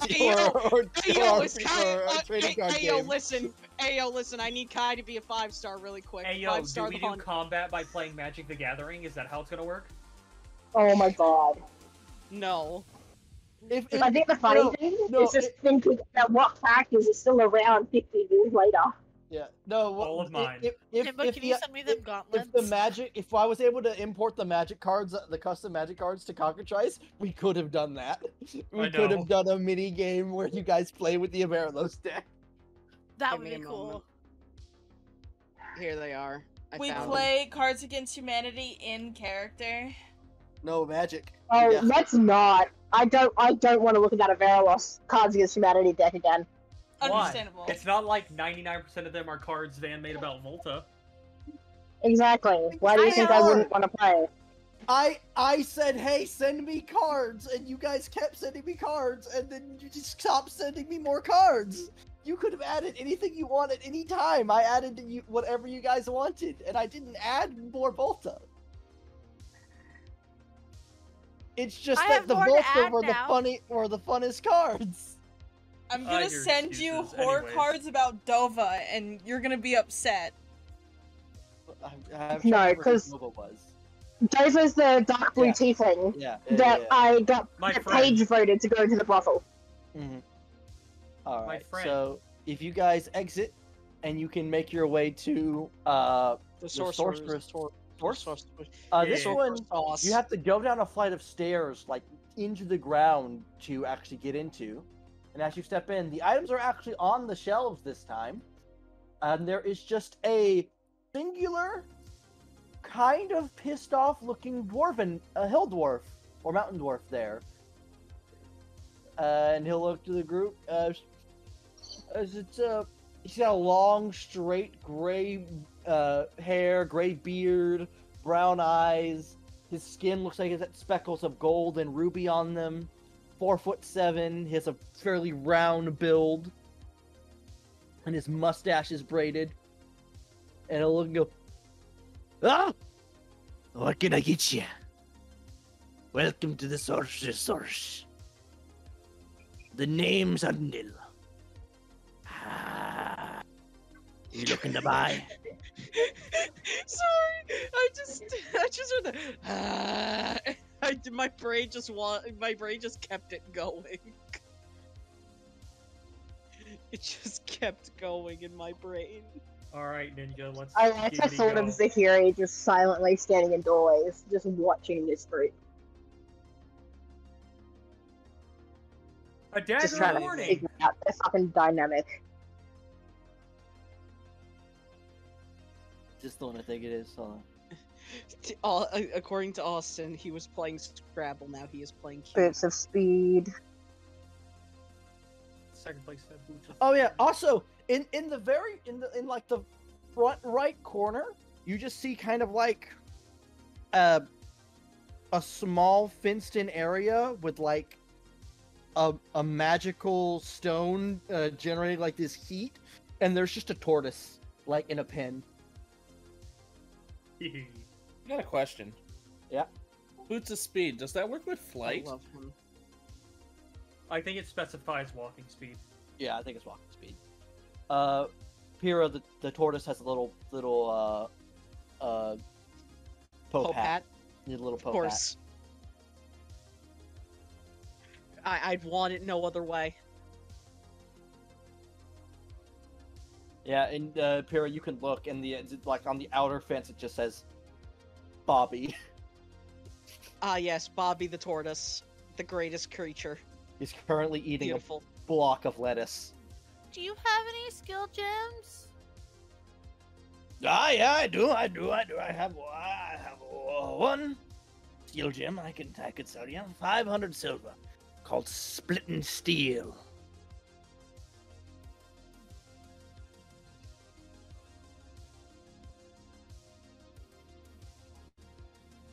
Speaker 2: game.
Speaker 7: Listen, I need Kai to be a 5-star really quick.
Speaker 4: Do we do combat by playing Magic the Gathering? Is that how it's gonna work?
Speaker 12: Oh my god.
Speaker 7: No.
Speaker 12: I think the funny thing is just thinking that what characters are still around 50 years later.
Speaker 2: Yeah, no.
Speaker 4: All of mine.
Speaker 10: Can you send me them gauntlets?
Speaker 2: If I was able to import the magic cards, the custom magic cards to Cockatrice, we could have done that. We could have done a mini game where you guys play with the Avaralos deck.
Speaker 10: That would be cool.
Speaker 7: Here they are.
Speaker 3: We play Cards Against Humanity in character.
Speaker 2: No magic.
Speaker 12: Oh, let's not. I don't want to look at that Avaralos Cards Against Humanity deck again.
Speaker 3: Understandable.
Speaker 4: It's not like 99% of them are cards Van made about Volta.
Speaker 12: Exactly. Why do you think I wouldn't want to play?
Speaker 2: I said, hey, send me cards, and you guys kept sending me cards, and then you just stopped sending me more cards. You could have added anything you want at any time. I added whatever you guys wanted, and I didn't add more Volta. It's just that the Volta were the funnest cards.
Speaker 3: I'm gonna send you horror cards about Dova, and you're gonna be upset.
Speaker 12: No, because Dova's the dark blue tiefling that I got page voted to go to the brothel.
Speaker 2: Alright, so if you guys exit, and you can make your way to the sorceress. This one, you have to go down a flight of stairs, like into the ground to actually get into. And as you step in, the items are actually on the shelves this time. And there is just a singular, kind of pissed off looking dwarven, hill dwarf, or mountain dwarf there. And he'll look to the group. He's got a long, straight, gray hair, gray beard, brown eyes. His skin looks like he's got speckles of gold and ruby on them. 4'7". He has a fairly round build, and his mustache is braided. And he'll look and go, "Ah, what can I get you? Welcome to the Sorcerer's Source. The name's Undil. You looking to buy?"
Speaker 7: Sorry, I just heard the. My brain just kept it going. It just kept going in my brain.
Speaker 4: Alright, Ninja, let's
Speaker 12: I like to sort of Zahiri just silently standing in doorways, just watching this group.
Speaker 4: A dagger
Speaker 12: just trying to figure out their fucking dynamic.
Speaker 2: Just the one I think it is.
Speaker 7: According to Austin, he was playing Scrabble. Now he is playing
Speaker 12: Boots of Speed.
Speaker 4: Second place.
Speaker 2: Oh yeah. Also, in the front right corner, you just see kind of like a small fenced-in area with like a magical stone generating like this heat, and there's just a tortoise like in a pen.
Speaker 6: I got a question.
Speaker 2: Yeah.
Speaker 6: Boots of Speed, does that work with flight?
Speaker 7: I love him.
Speaker 4: I think it specifies walking speed.
Speaker 2: Yeah, I think it's walking speed. Pyrrha, the tortoise, has a little Pope hat. Need a little Pope hat. Of course.
Speaker 7: I'd want it no other way.
Speaker 2: Yeah, and Pyrrha, you can look, and like on the outer fence, it just says Bobby.
Speaker 7: Ah, yes, Bobby the tortoise, the greatest creature.
Speaker 2: He's currently eating
Speaker 7: Beautiful.
Speaker 2: block of lettuce.
Speaker 10: Do you have any skill gems?
Speaker 2: Ah, yeah, I do. I have one steel gem I could sell you. 500 silver, called Splitting Steel.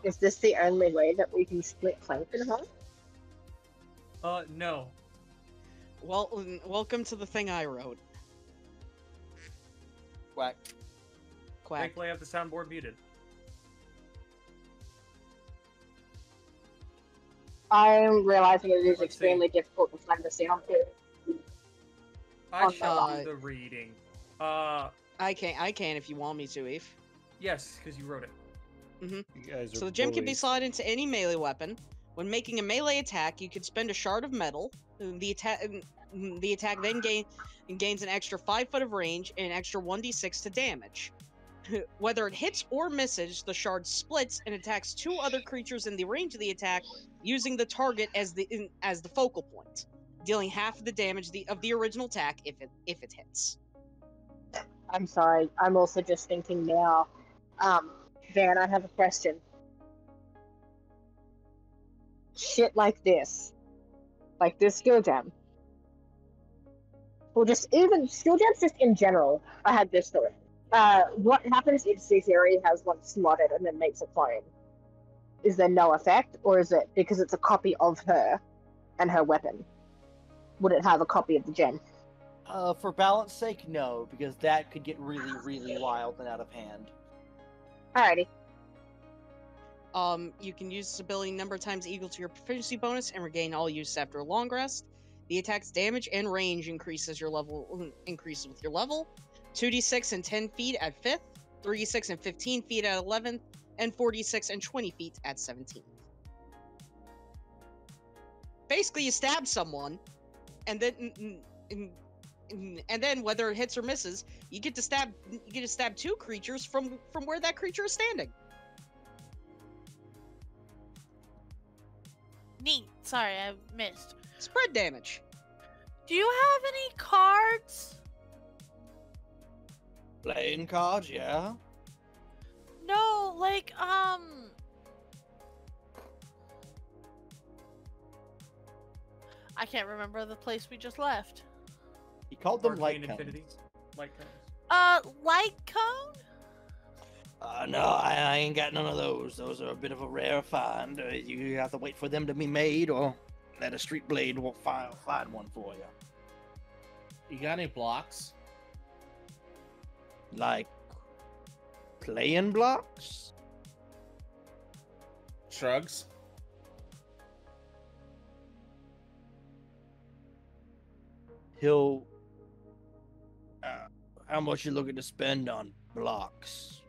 Speaker 12: Is this the only way that we can split plank in half?
Speaker 4: No.
Speaker 7: Well, welcome to the thing I wrote.
Speaker 2: Quack.
Speaker 7: Quack.
Speaker 4: Thankfully, I have the soundboard muted.
Speaker 12: I'm realizing it is extremely difficult to find the sound too.
Speaker 4: I
Speaker 12: Oh,
Speaker 4: shall
Speaker 7: no.
Speaker 4: do the reading.
Speaker 7: I can if you want me to, Eve.
Speaker 4: Yes, because you wrote it.
Speaker 5: You guys are
Speaker 7: So the gem can be
Speaker 5: bullies.
Speaker 7: slotted into any melee weapon. When making a melee attack, you can spend a shard of metal. The attack then gains an extra 5 foot of range and an extra 1d6 to damage. Whether it hits or misses, the shard splits and attacks 2 other creatures in the range of the attack, using the target as the focal point, dealing half of the damage of the original attack if it hits.
Speaker 12: I'm sorry. I'm also just thinking now. Van, I have a question. Shit like this skill gem, or just even skill gems just in general. I had this thought. What happens if Caesarea has one slotted and then makes a clone? Is there no effect, or is it because it's a copy of her and her weapon? Would it have a copy of the gem?
Speaker 2: For balance sake, no, because that could get really, really wild and out of hand.
Speaker 12: Alrighty.
Speaker 7: You can use this ability number of times equal to your proficiency bonus and regain all use after a long rest. The attack's damage and range increases with your level. 2d6 and 10 feet at 5th, 3d6 and 15 feet at 11th, and 4d6 and 20 feet at 17th. Basically, you stab someone, and then whether it hits or misses, you get to stab 2 creatures from where that creature is standing.
Speaker 10: Neat. Sorry, I missed.
Speaker 7: Spread damage.
Speaker 10: Do you have any cards?
Speaker 2: Playing cards, yeah.
Speaker 10: No, like, I can't remember the place we just left.
Speaker 2: He called them
Speaker 4: Arcane
Speaker 2: light cones.
Speaker 4: Infinity. Light cones.
Speaker 10: Light cone?
Speaker 2: No, I ain't got none of those. Those are a bit of a rare find. You have to wait for them to be made, or let a street blade will find one for you.
Speaker 6: You got any blocks?
Speaker 2: Like playing blocks?
Speaker 6: Shrugs?
Speaker 2: He'll. How much you looking to spend on blocks?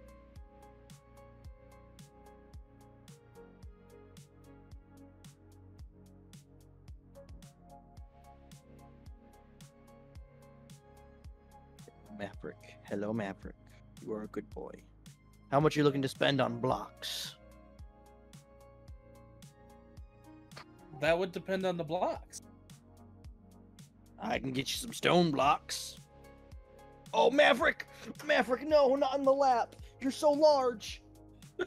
Speaker 2: Maverick. Hello, Maverick. You are a good boy. How much are you looking to spend on blocks?
Speaker 6: That would depend on the blocks.
Speaker 2: I can get you some stone blocks. Oh, Maverick! Maverick, no, not in the lap. You're so large.
Speaker 10: You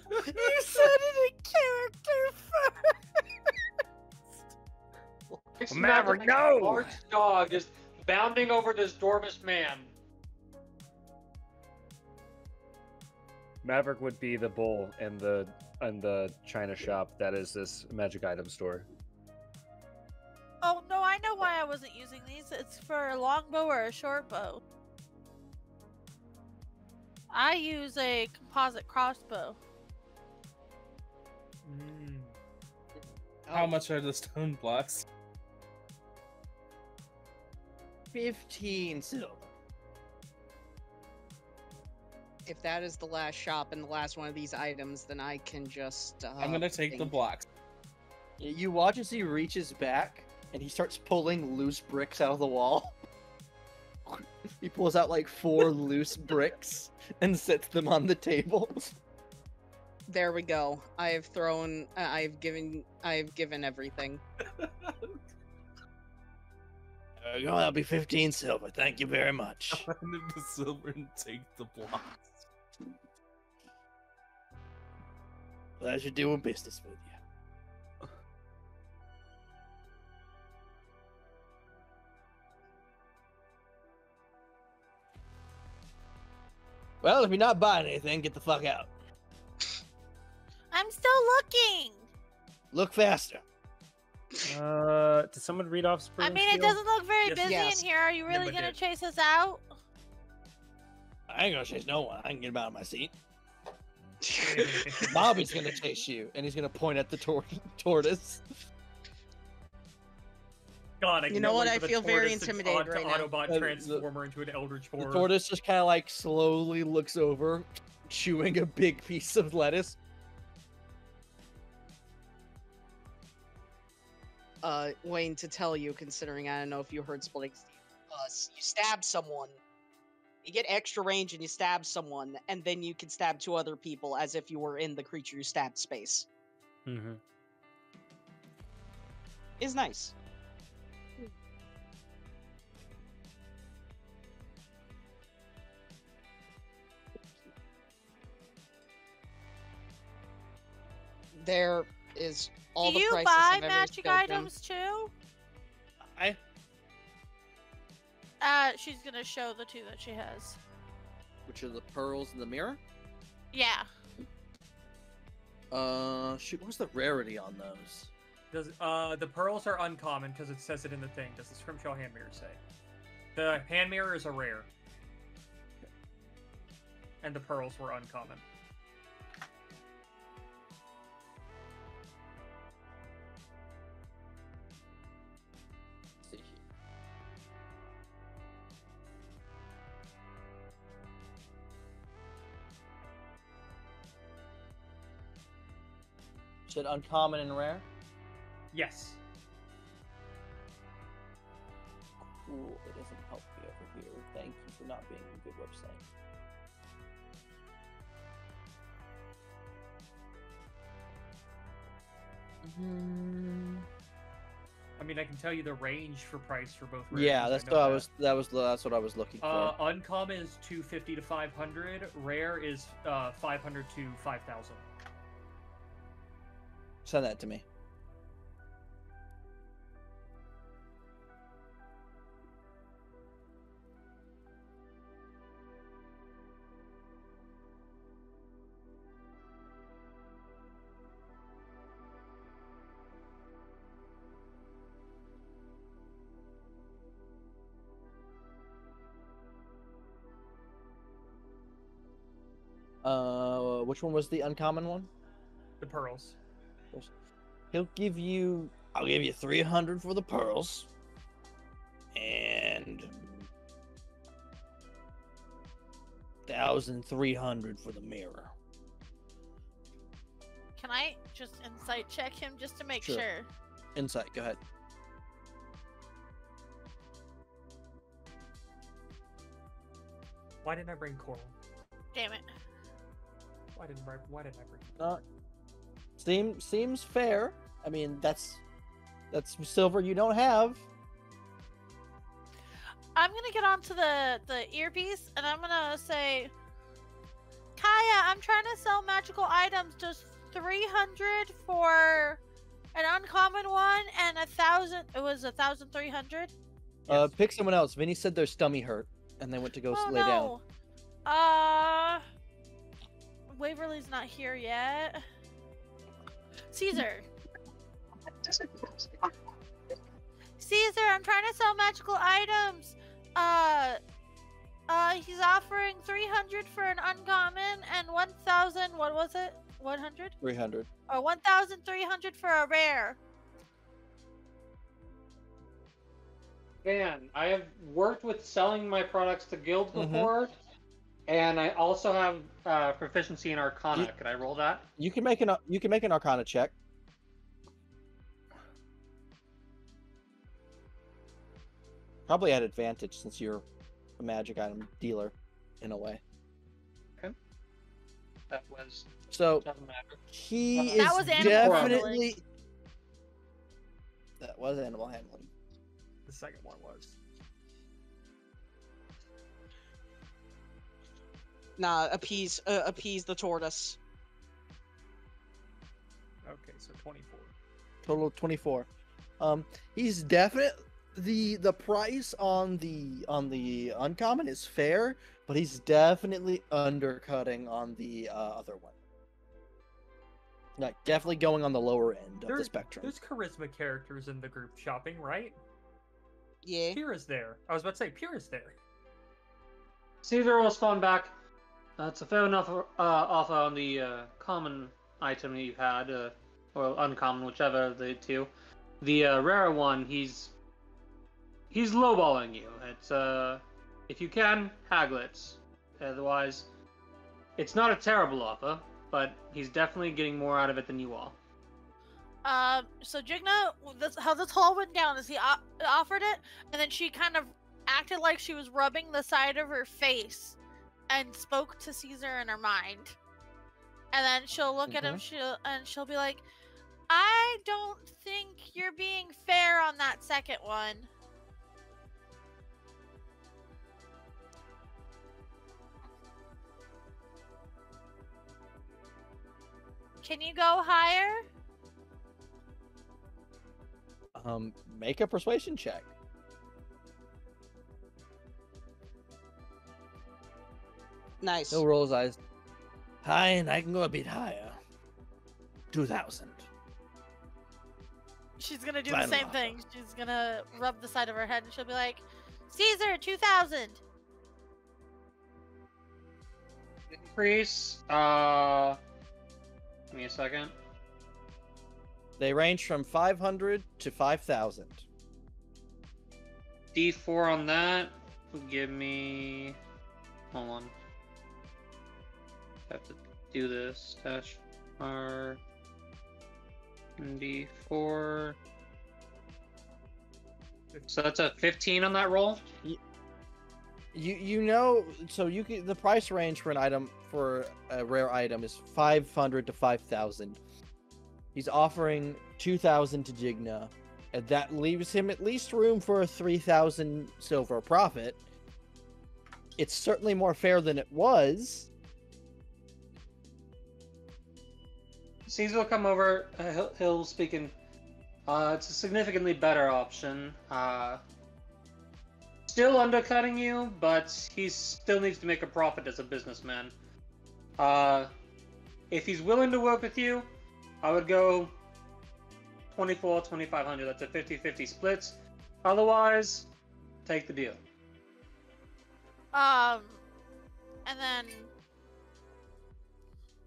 Speaker 10: said it in character first.
Speaker 5: Maverick, no!
Speaker 9: Large dog is bounding over this dwarvish man.
Speaker 5: Maverick would be the bull in the China shop that is this magic item store.
Speaker 10: Oh, no, I know why I wasn't using these. It's for a longbow or a short bow. I use a composite crossbow.
Speaker 6: How much are the stone blocks?
Speaker 2: 15 silver.
Speaker 7: If that is the last shop and the last one of these items, then I can just.
Speaker 6: I'm gonna take the blocks.
Speaker 2: You watch as he reaches back and he starts pulling loose bricks out of the wall. He pulls out like 4 loose bricks and sets them on the table.
Speaker 7: There we go. I have thrown. I have given everything.
Speaker 2: There you go. That'll be 15 silver. Thank you very much.
Speaker 6: Hand him the silver and take the blocks.
Speaker 2: Pleasure doing business with you. Well, if you're not buying anything, get the fuck out.
Speaker 10: I'm still looking.
Speaker 2: Look faster.
Speaker 5: Did someone read off Spring?
Speaker 10: I mean, it doesn't look very busy
Speaker 7: Yes.
Speaker 10: in here. Are you really
Speaker 4: Never
Speaker 10: gonna
Speaker 4: did.
Speaker 10: chase us out?
Speaker 2: I ain't gonna chase no one. I can get him out of my seat. Bobby's gonna chase you, and he's gonna point at the tortoise.
Speaker 4: God, I
Speaker 7: You
Speaker 4: cannot
Speaker 7: know what?
Speaker 4: wait
Speaker 7: I
Speaker 4: for the
Speaker 7: feel very
Speaker 4: tortoise to
Speaker 7: intimidated right now.
Speaker 4: Autobot
Speaker 2: The-
Speaker 4: transformer into an eldritch
Speaker 2: The
Speaker 4: horror.
Speaker 2: tortoise just kind of like slowly looks over, chewing a big piece of lettuce.
Speaker 7: Wayne, to tell you, considering I don't know if you heard Splitting Steve, you stab someone, you get extra range and you stab someone, and then you can stab two other people as if you were in the creature you stabbed space.
Speaker 5: Mm-hmm.
Speaker 7: Is nice. There is all
Speaker 10: Do
Speaker 7: the
Speaker 10: you
Speaker 7: prices
Speaker 10: buy
Speaker 7: I've ever
Speaker 10: magic
Speaker 7: spelled down.
Speaker 10: items too? She's gonna show the two that she has.
Speaker 2: Which are the pearls in the mirror?
Speaker 10: Yeah.
Speaker 2: Shoot, what's the rarity on those?
Speaker 4: Does the pearls are uncommon because it says it in the thing. Does the Scrimshaw hand mirror say? The hand mirror is a rare, and the pearls were uncommon.
Speaker 2: Let's see here. Said uncommon and rare?
Speaker 4: Yes.
Speaker 2: Cool, it doesn't help me over here. Thank you for not being a good website.
Speaker 4: I mean, I can tell you the range for price for both. rares,
Speaker 2: Yeah,
Speaker 4: I
Speaker 2: that's
Speaker 4: know
Speaker 2: what I
Speaker 4: that.
Speaker 2: was. That's what I was looking for.
Speaker 4: Uncommon is 250 to 500. Rare is 500 to 5,000.
Speaker 2: Send that to me. Which one was the uncommon one?
Speaker 4: The pearls.
Speaker 2: He'll give you. I'll give you 300 for the pearls, and 1,300 for the mirror.
Speaker 10: Can I just insight check him just to make
Speaker 2: Sure.
Speaker 10: sure?
Speaker 2: Insight. Go ahead.
Speaker 4: Why didn't I bring coral?
Speaker 10: Damn it.
Speaker 4: Why didn't I bring?
Speaker 2: Seems fair. I mean, that's silver you don't have.
Speaker 10: I'm gonna get onto the earpiece and I'm gonna say, Kaya, I'm trying to sell magical items. Just 300 for an uncommon one and 1,000. It was 1,300.
Speaker 2: Pick someone else. Vinny said their stomach hurt, and they went to go lay down.
Speaker 10: Waverly's not here yet. Caesar. Caesar, I'm trying to sell magical items. He's offering 300 for an uncommon and 1,000. What was it? 100?
Speaker 2: 300.
Speaker 10: Or 1,300 for a rare.
Speaker 9: Dan, I have worked with selling my products to guilds before, and I also have proficiency in Arcana. Can I roll that?
Speaker 2: You can make an Arcana check. Probably at advantage since you're a magic item dealer, in a way.
Speaker 9: Okay. That was.
Speaker 2: So
Speaker 9: Doesn't matter.
Speaker 2: he
Speaker 10: That
Speaker 2: is
Speaker 10: was animal
Speaker 2: definitely. That was animal handling.
Speaker 4: The second one was.
Speaker 7: Nah, appease the tortoise.
Speaker 4: Okay, so 24.
Speaker 2: Total of 24. He's definitely the price on the uncommon is fair, but he's definitely undercutting on the other one. Like definitely going on the lower end of the spectrum.
Speaker 4: There's charisma characters in the group shopping, right?
Speaker 7: Yeah.
Speaker 4: Pyrrha's there. I was about to say Pyrrha's there.
Speaker 9: Caesar will spawn back. That's a fair enough offer on the common item that you've had, or uncommon, whichever of the two. The rare one, he's lowballing you. It's if you can, haggle it. Otherwise, it's not a terrible offer, but he's definitely getting more out of it than you are.
Speaker 10: So Jigna, how this whole went down is he offered it, and then she kind of acted like she was rubbing the side of her face and spoke to Caesar in her mind. And then she'll look at him, she'll be like, I don't think you're being fair on that second one. Can you go higher?
Speaker 2: Make a persuasion check.
Speaker 7: Nice.
Speaker 2: He'll roll his eyes. Fine, I can go a bit higher. 2,000.
Speaker 10: She's gonna do
Speaker 2: Final
Speaker 10: the same
Speaker 2: offer.
Speaker 10: thing. She's gonna rub the side of her head and she'll be like, Caesar, 2,000.
Speaker 9: Increase. Give me a second.
Speaker 2: They range from 500 to 5,000.
Speaker 9: D4 on that will give me. Hold on. Have to do this. Dash R. D4. So that's a 15 on that roll.
Speaker 2: You know, so you can, the price range for an item, for a rare item, is 500 to 5,000. He's offering 2,000 to Jigna, and that leaves him at least room for a 3,000 silver profit. It's certainly more fair than it was.
Speaker 9: Caesar will come over. He'll speak in. It's a significantly better option. Still undercutting you, but he still needs to make a profit as a businessman. If he's willing to work with you, I would go 24, 2,500. That's a 50-50 split. Otherwise, take the deal.
Speaker 10: And then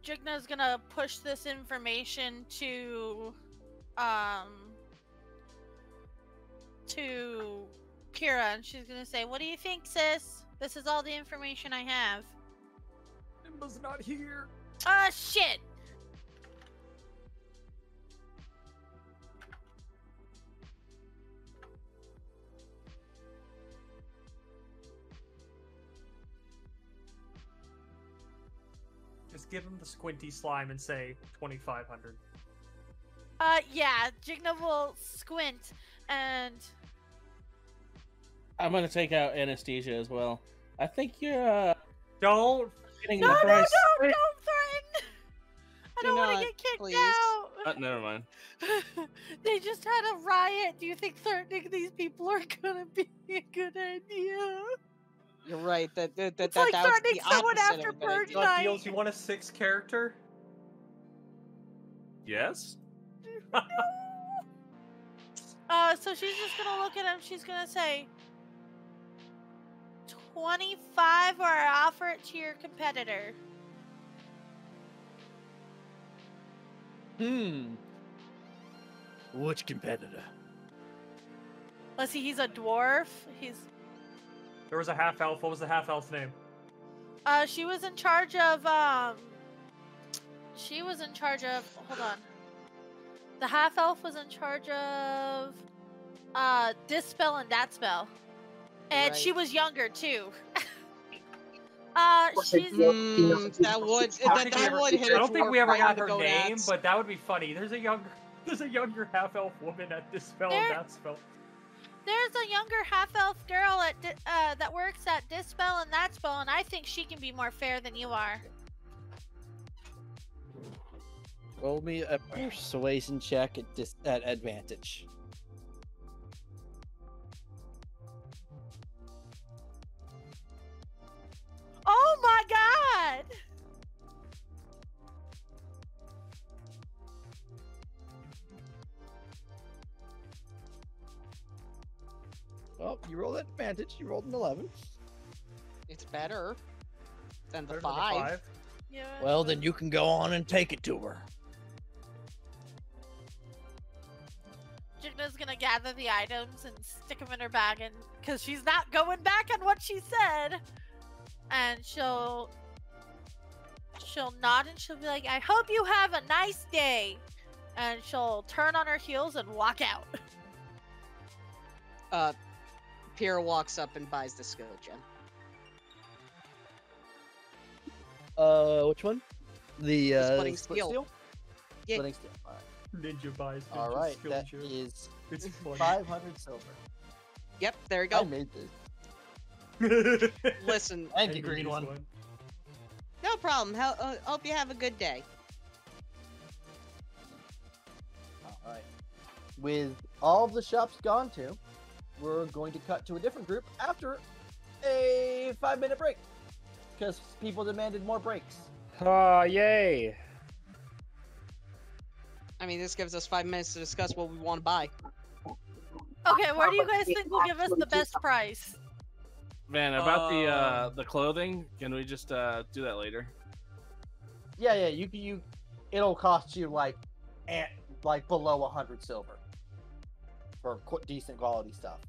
Speaker 10: Jigna's gonna push this information to Kira, and she's gonna say, "What do you think, sis? This is all the information I have."
Speaker 4: Nimba's not here.
Speaker 10: Ah, shit!
Speaker 4: Just give him the squinty slime and say 2,500.
Speaker 10: Yeah, Jigna will squint, and
Speaker 6: I'm gonna take out anesthesia as well. I think you're
Speaker 4: Don't.
Speaker 6: getting
Speaker 10: no,
Speaker 6: the
Speaker 10: no,
Speaker 6: price.
Speaker 10: don't threaten! I don't want to get kicked
Speaker 7: please.
Speaker 10: out!
Speaker 6: Never mind.
Speaker 10: They just had a riot. Do you think threatening these people are gonna be a good idea?
Speaker 7: You're right.
Speaker 10: It's like
Speaker 7: that was
Speaker 10: threatening
Speaker 7: the
Speaker 10: someone
Speaker 7: opposite
Speaker 10: after
Speaker 7: of a good
Speaker 10: Purge
Speaker 7: idea.
Speaker 10: Night.
Speaker 4: Deals, you want a 6 character?
Speaker 6: Yes.
Speaker 10: So she's just gonna look at him. She's gonna say, 25, or I offer it to your competitor.
Speaker 2: Which competitor?
Speaker 10: Let's see, he's a dwarf.
Speaker 4: There was a half elf. What was the half elf's name?
Speaker 10: She was in charge of, hold on. The half elf was in charge of, this spell and that spell. And
Speaker 7: Right.
Speaker 10: she was younger, too. She's...
Speaker 9: I
Speaker 7: That would hit
Speaker 4: I
Speaker 7: a
Speaker 4: don't think
Speaker 7: dwarf
Speaker 4: we ever
Speaker 7: right
Speaker 4: got
Speaker 7: in the
Speaker 4: her name,
Speaker 7: gonads.
Speaker 4: but that would be funny. There's a younger half elf woman at this spell
Speaker 10: There-
Speaker 4: and that spell.
Speaker 10: There's a younger half-elf girl that works at Dispel and That Spell, and I think she can be more fair than you are.
Speaker 2: Roll me a persuasion check at advantage.
Speaker 10: Oh my god!
Speaker 2: Well, you rolled at advantage. You rolled an 11.
Speaker 7: It's better than the
Speaker 4: Better than the
Speaker 7: 5.
Speaker 10: Yeah.
Speaker 2: Well, then you can go on and take it to her.
Speaker 10: Jigna's gonna gather the items and stick them in her bag, and because she's not going back on what she said, and she'll nod and she'll be like, "I hope you have a nice day," and she'll turn on her heels and walk out.
Speaker 7: Pierre walks up and buys the skill gem.
Speaker 2: Which one? The
Speaker 7: Splitting
Speaker 2: split
Speaker 7: steel.
Speaker 2: steel?
Speaker 7: Yeah.
Speaker 2: Splitting steel. All right.
Speaker 4: Ninja buys.
Speaker 2: All
Speaker 4: ninja
Speaker 2: right,
Speaker 4: skill
Speaker 2: that
Speaker 4: gem.
Speaker 2: is
Speaker 4: It's funny.
Speaker 2: 500 silver.
Speaker 7: Yep, there you
Speaker 2: I
Speaker 7: go.
Speaker 2: made this.
Speaker 7: Listen,
Speaker 2: Thank
Speaker 4: I
Speaker 2: you,
Speaker 4: can
Speaker 2: green
Speaker 4: use
Speaker 2: one.
Speaker 7: no problem. Hope you have a good day.
Speaker 2: All right. With all of the shops gone to, we're going to cut to a different group after a 5-minute break because people demanded more breaks.
Speaker 5: Yay!
Speaker 7: I mean, this gives us 5 minutes to discuss what we want to buy.
Speaker 10: Okay, where do you guys think will give us the best price?
Speaker 6: Man, about the clothing, can we just do that later?
Speaker 2: Yeah, you it'll cost you like below 100 silver for decent quality stuff.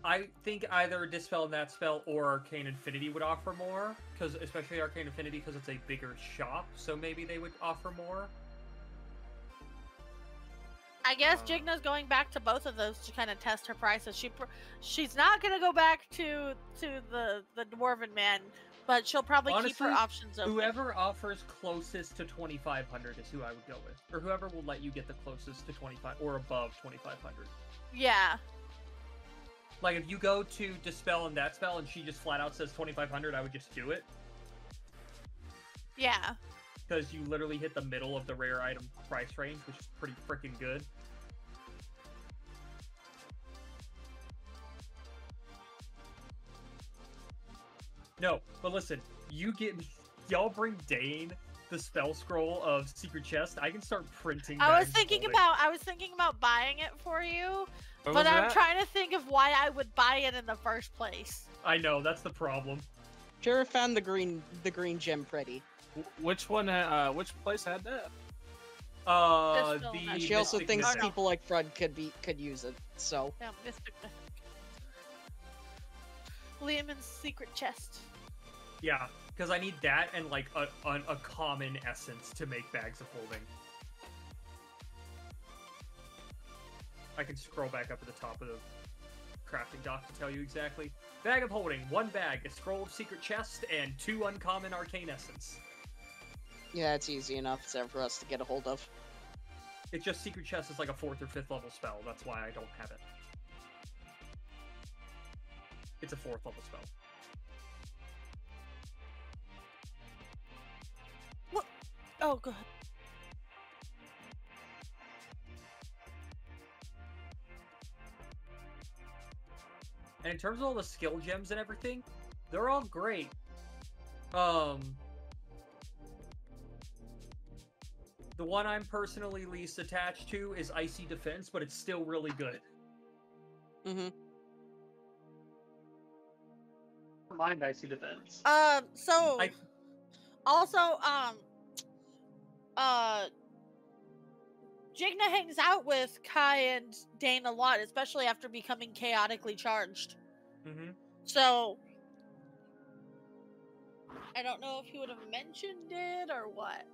Speaker 4: I think either Dispel and That Spell or Arcane Infinity would offer more, because especially Arcane Infinity because it's a bigger shop, so maybe they would offer more.
Speaker 10: I guess Jigna's going back to both of those to kind of test her prices. She's not gonna go back to the dwarven man, but she'll probably keep her
Speaker 4: Honestly,
Speaker 10: options open.
Speaker 4: Whoever offers closest to 2,500 is who I would go with, or whoever will let you get the closest to 25 or above 2,500.
Speaker 10: Yeah.
Speaker 4: Like if you go to Dispel and That Spell and she just flat out says 2,500, I would just do it.
Speaker 10: Yeah.
Speaker 4: Because you literally hit the middle of the rare item price range, which is pretty freaking good. No, but listen, y'all bring Dane the spell scroll of Secret Chest. I can start printing.
Speaker 10: I was
Speaker 4: bags
Speaker 10: thinking about buying it for you,
Speaker 6: What
Speaker 10: but
Speaker 6: was
Speaker 10: I'm
Speaker 6: that?
Speaker 10: trying to think of why I would buy it in the first place.
Speaker 4: I know that's the problem.
Speaker 7: Pierre found the green gem pretty.
Speaker 6: Which one? Which place had that?
Speaker 4: The
Speaker 7: She also
Speaker 4: Mystic
Speaker 7: thinks
Speaker 4: Mythic.
Speaker 7: people like Fred could use it. So
Speaker 10: Yeah, Mystic Mythic. Liam's secret chest.
Speaker 4: Yeah, because I need that and like a common essence to make bags of holding. I can scroll back up at the top of the crafting dock to tell you exactly. Bag of holding, 1 bag, a scroll of secret chest, and 2 uncommon arcane essence.
Speaker 7: yeah, it's easy enough for us to get a hold of.
Speaker 4: It's just secret chest is like a 4th or 5th level spell. That's why I don't have it. It's a 4th level spell.
Speaker 10: What? Oh god.
Speaker 4: And in terms of all the skill gems and everything, they're all great. The one I'm personally least attached to is Icy Defense, but it's still really good.
Speaker 7: Mm-hmm.
Speaker 9: Mind Icy Defense.
Speaker 10: So also, Jigna hangs out with Kai and Dane a lot, especially after becoming chaotically charged.
Speaker 4: Mm-hmm.
Speaker 10: So I don't know if he would have mentioned it or what.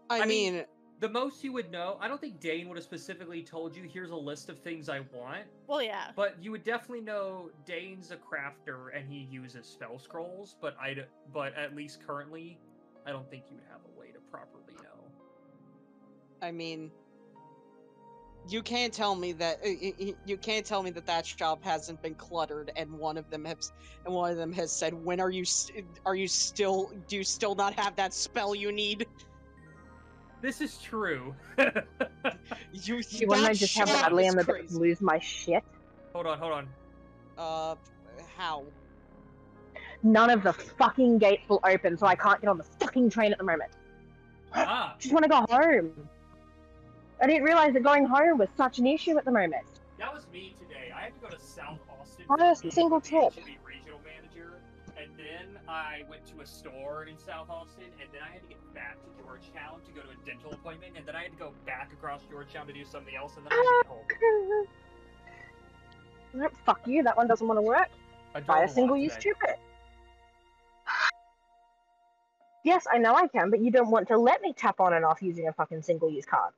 Speaker 7: I mean,
Speaker 4: the most you would know, I don't think Dane would have specifically told you, here's a list of things I want.
Speaker 10: Well, yeah.
Speaker 4: But you would definitely know Dane's a crafter and he uses spell scrolls, but at least currently, I don't think you would have a way to properly know.
Speaker 7: I mean, you can't tell me that that shop hasn't been cluttered, and one of them has said, "When are you still? Do you still not have that spell you need?"
Speaker 4: This is true.
Speaker 12: You want to know just how badly I'm about to lose my shit?
Speaker 4: Hold on.
Speaker 7: How?
Speaker 12: None of the fucking gates will open, so I can't get on the fucking train at the moment.
Speaker 4: Ah.
Speaker 12: Just want to go home. I didn't realize that going home was such an issue at the moment.
Speaker 4: That was me today. I had to go to South Austin
Speaker 12: On a single trip.
Speaker 4: to be regional manager, and then I went to a store in South Austin, and then I had to get back to Georgetown to go to a dental appointment, and then I had to go back across Georgetown to do something else, and then I had to get home.
Speaker 12: Nope, fuck you, that one doesn't want to work. Buy a single-use triplet. Yes, I know I can, but you don't want to let me tap on and off using a fucking single-use card.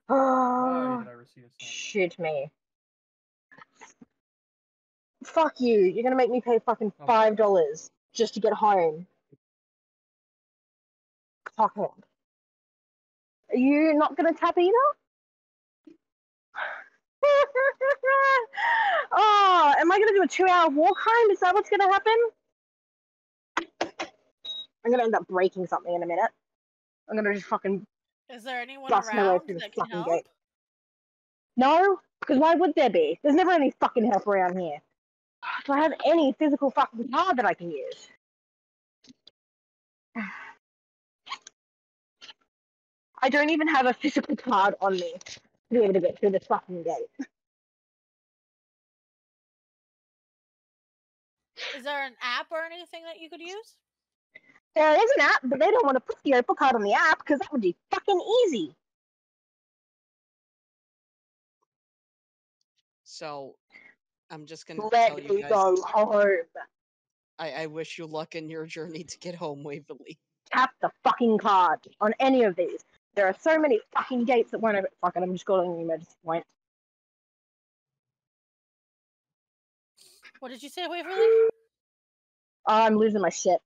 Speaker 4: Why did I receive a snap?
Speaker 12: Shoot me. Fuck you, you're gonna make me pay fucking $5 just to get home. Cockhead. Are you not gonna tap either? Oh, am I gonna do a 2-hour walk home? Is that what's gonna happen? I'm gonna end up breaking something in a minute. I'm gonna just fucking
Speaker 10: Is there anyone
Speaker 12: bust my way
Speaker 10: around
Speaker 12: through the
Speaker 10: that can
Speaker 12: fucking
Speaker 10: help?
Speaker 12: gate. No, because why would there be? There's never any fucking help around here. Do I have any physical fucking card that I can use? I don't even have a physical card on me to be able to get through this fucking gate.
Speaker 10: Is there an app or anything that you could use?
Speaker 12: There is an app, but they don't want to put the Opal card on the app because that would be fucking easy.
Speaker 7: So, I'm just gonna tell
Speaker 12: Let
Speaker 7: you
Speaker 12: me
Speaker 7: guys.
Speaker 12: go home.
Speaker 7: I wish you luck in your journey to get home, Waverly.
Speaker 12: Tap the fucking card on any of these. There are so many fucking gates that won't open. Fuck it, I'm just calling an emergency point.
Speaker 10: What did you say, Waverly?
Speaker 12: I'm losing my shit.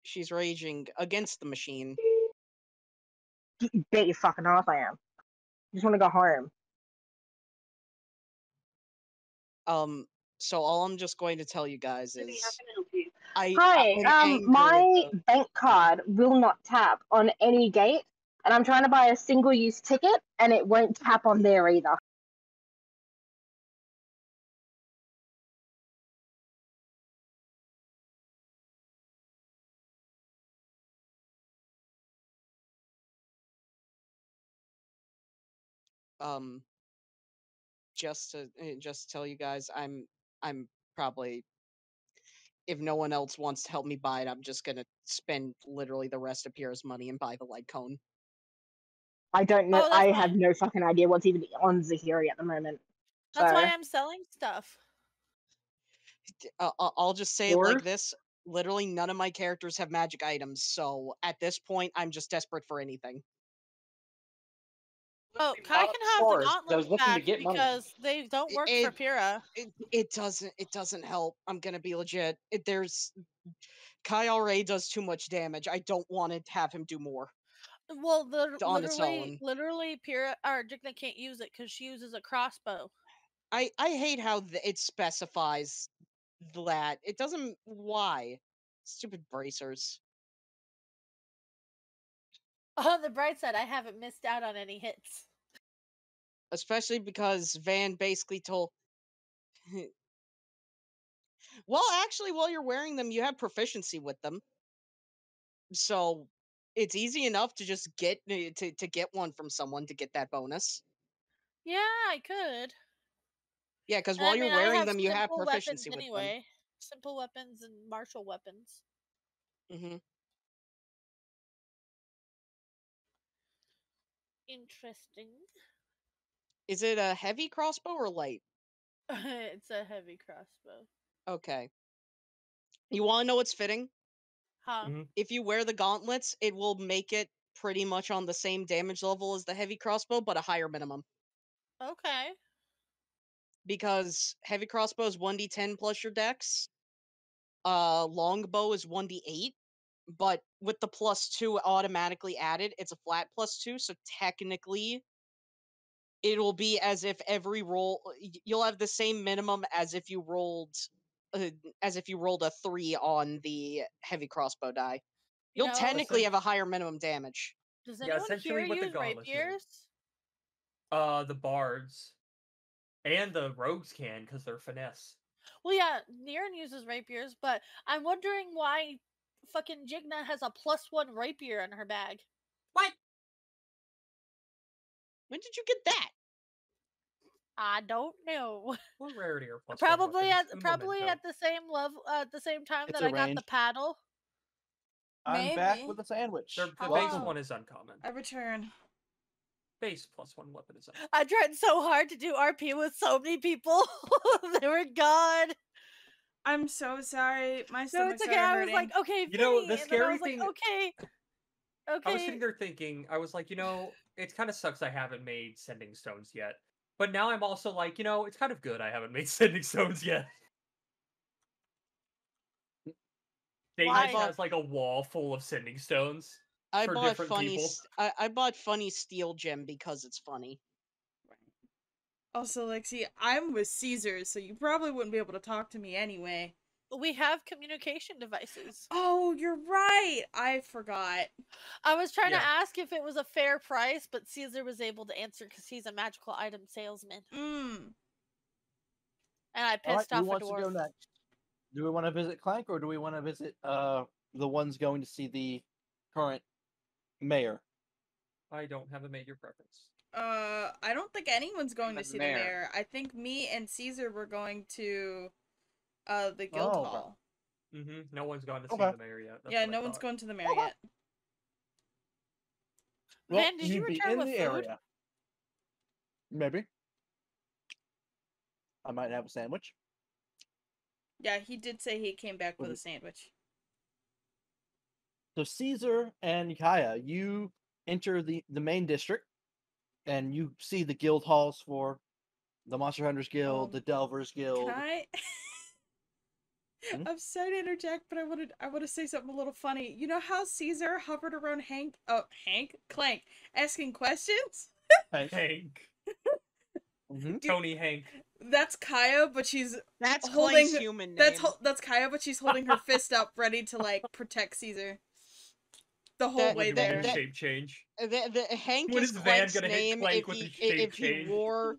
Speaker 7: She's raging against the machine.
Speaker 12: You bet your fucking ass I am. Just want to go home.
Speaker 7: So all I'm just going to tell you guys is,
Speaker 12: my bank card will not tap on any gate, and I'm trying to buy a single-use ticket, and it won't tap on there either.
Speaker 7: just to tell you guys, I'm probably, if no one else wants to help me buy it, I'm just gonna spend literally the rest of Pierre's money and buy the light cone.
Speaker 12: I don't know.
Speaker 10: Oh,
Speaker 12: I
Speaker 10: that's
Speaker 12: have
Speaker 10: fine.
Speaker 12: no fucking idea what's even on Zahiri at the moment.
Speaker 10: That's
Speaker 12: So,
Speaker 10: why I'm selling stuff.
Speaker 7: I'll just say it like this: literally, none of my characters have magic items, so at this point, I'm just desperate for anything.
Speaker 10: Oh, Kai can have the gauntlets back because they don't work for Pyrrha.
Speaker 7: It doesn't help. I'm gonna be legit. Kai already does too much damage. I don't want to have him do more.
Speaker 10: Well,
Speaker 7: on its own.
Speaker 10: literally, Pyrrha or Digna can't use it because she uses a crossbow.
Speaker 7: I hate how it specifies that. It doesn't. Why? Stupid bracers.
Speaker 10: On the bright side, I haven't missed out on any hits.
Speaker 7: Especially because Van basically told. Well, actually, while you're wearing them, you have proficiency with them, so it's easy enough to just get to get one from someone to get that bonus.
Speaker 10: Yeah, I could.
Speaker 7: Yeah, because while you're wearing them, you have
Speaker 10: simple
Speaker 7: proficiency
Speaker 10: weapons
Speaker 7: with
Speaker 10: anyway. Simple weapons and martial weapons.
Speaker 7: them.
Speaker 10: Interesting.
Speaker 7: Is it a heavy crossbow or light?
Speaker 10: It's a heavy crossbow.
Speaker 7: Okay. You want to know what's fitting?
Speaker 10: Huh?
Speaker 7: If you wear the gauntlets, it will make it pretty much on the same damage level as the heavy crossbow, but a higher minimum.
Speaker 10: Okay.
Speaker 7: Because heavy crossbow is 1d10 plus your dex. Longbow is 1d8. but with the +2 automatically added, it's a flat +2, so technically it'll be as if every roll you'll have the same minimum as if you rolled a 3 on the heavy crossbow die.
Speaker 10: You
Speaker 7: You'll
Speaker 10: know,
Speaker 7: technically have a higher minimum damage.
Speaker 10: does
Speaker 4: Yeah,
Speaker 10: anyone
Speaker 4: essentially
Speaker 10: here
Speaker 4: what the
Speaker 10: use
Speaker 4: gauntlets do.
Speaker 10: rapiers?
Speaker 4: The bards and the rogues can because they're finesse.
Speaker 10: Well, yeah, Niran uses rapiers, but I'm wondering why fucking Jigna has a +1 rapier in her bag.
Speaker 7: What? When did you get that?
Speaker 10: I don't know.
Speaker 4: What rarity are +1
Speaker 10: Probably
Speaker 4: weapons?
Speaker 10: at the same level, at the same time
Speaker 2: It's
Speaker 10: that
Speaker 2: a
Speaker 10: I got the
Speaker 2: range.
Speaker 10: paddle.
Speaker 2: I'm back
Speaker 3: Maybe.
Speaker 2: with a sandwich.
Speaker 4: The base
Speaker 2: Welcome.
Speaker 4: one is uncommon.
Speaker 3: I return.
Speaker 4: Base +1 weapon is uncommon.
Speaker 10: I tried so hard to do RP with so many people. They were gone.
Speaker 3: I'm so sorry. My
Speaker 10: No,
Speaker 3: stomach's
Speaker 10: it's okay. I was
Speaker 3: hurting.
Speaker 10: like, okay,
Speaker 4: You know,
Speaker 10: Vinny,
Speaker 4: the
Speaker 10: and then I
Speaker 4: scary
Speaker 10: was like,
Speaker 4: thing-
Speaker 10: okay.
Speaker 4: I was sitting there thinking, I was like, it kind of sucks I haven't made sending stones yet. But now I'm also like, it's kind of good I haven't made sending stones yet. Davis has like a wall full of sending stones
Speaker 7: I
Speaker 4: for
Speaker 7: bought
Speaker 4: different
Speaker 7: funny.
Speaker 4: people.
Speaker 7: I bought funny steel gem because it's funny.
Speaker 3: Also, Lexi, I'm with Caesar, so you probably wouldn't be able to talk to me anyway.
Speaker 10: We have communication devices.
Speaker 3: Oh, you're right. I forgot.
Speaker 10: I was trying
Speaker 4: Yeah.
Speaker 10: to ask if it was a fair price, but Caesar was able to answer because he's a magical item salesman.
Speaker 3: Mm.
Speaker 10: And I
Speaker 2: All right,
Speaker 10: pissed
Speaker 2: who
Speaker 10: off a
Speaker 2: wants to go
Speaker 10: dwarf.
Speaker 2: next? Do we want to visit Clank or do we want to visit the ones going to see the current mayor?
Speaker 4: I don't have a major preference.
Speaker 3: I don't think anyone's going to
Speaker 8: The
Speaker 3: see
Speaker 8: mayor.
Speaker 3: the mayor. I think me and Caesar were going to the guild
Speaker 2: Oh, okay.
Speaker 3: hall.
Speaker 4: No one's gone to see
Speaker 2: Okay.
Speaker 4: the mayor yet. That's
Speaker 3: Yeah,
Speaker 4: what I
Speaker 3: no one's
Speaker 4: thought.
Speaker 3: going to the mayor
Speaker 2: Okay.
Speaker 3: yet.
Speaker 2: Well,
Speaker 10: Van, did you
Speaker 2: you'd be
Speaker 10: return
Speaker 2: in
Speaker 10: with
Speaker 2: the
Speaker 10: food?
Speaker 2: area. Maybe. I might have a sandwich.
Speaker 3: Yeah, he did say he came back with a
Speaker 2: Mhm.
Speaker 3: sandwich.
Speaker 2: So Caesar and Kaya, you enter the main district, and you see the guild halls for the Monster Hunters Guild, the Delvers Guild.
Speaker 3: Can I?
Speaker 2: Hmm?
Speaker 3: I'm sorry to interject, but I want to say something a little funny. You know how Caesar hovered around Clank, asking questions?
Speaker 4: Hank. Tony Hank.
Speaker 3: That's Kaya, but she's
Speaker 7: That's
Speaker 3: holding
Speaker 7: Clank's human name.
Speaker 3: That's Kaya, but she's holding her fist up, ready to like protect Caesar. The whole
Speaker 7: That-
Speaker 3: way
Speaker 4: What do you
Speaker 3: there.
Speaker 4: mean shape change?
Speaker 7: The Hank
Speaker 4: When
Speaker 7: is
Speaker 4: is Van
Speaker 7: Clank's
Speaker 4: gonna hit
Speaker 7: name
Speaker 4: Clank with his shape
Speaker 7: if he
Speaker 4: change?
Speaker 7: wore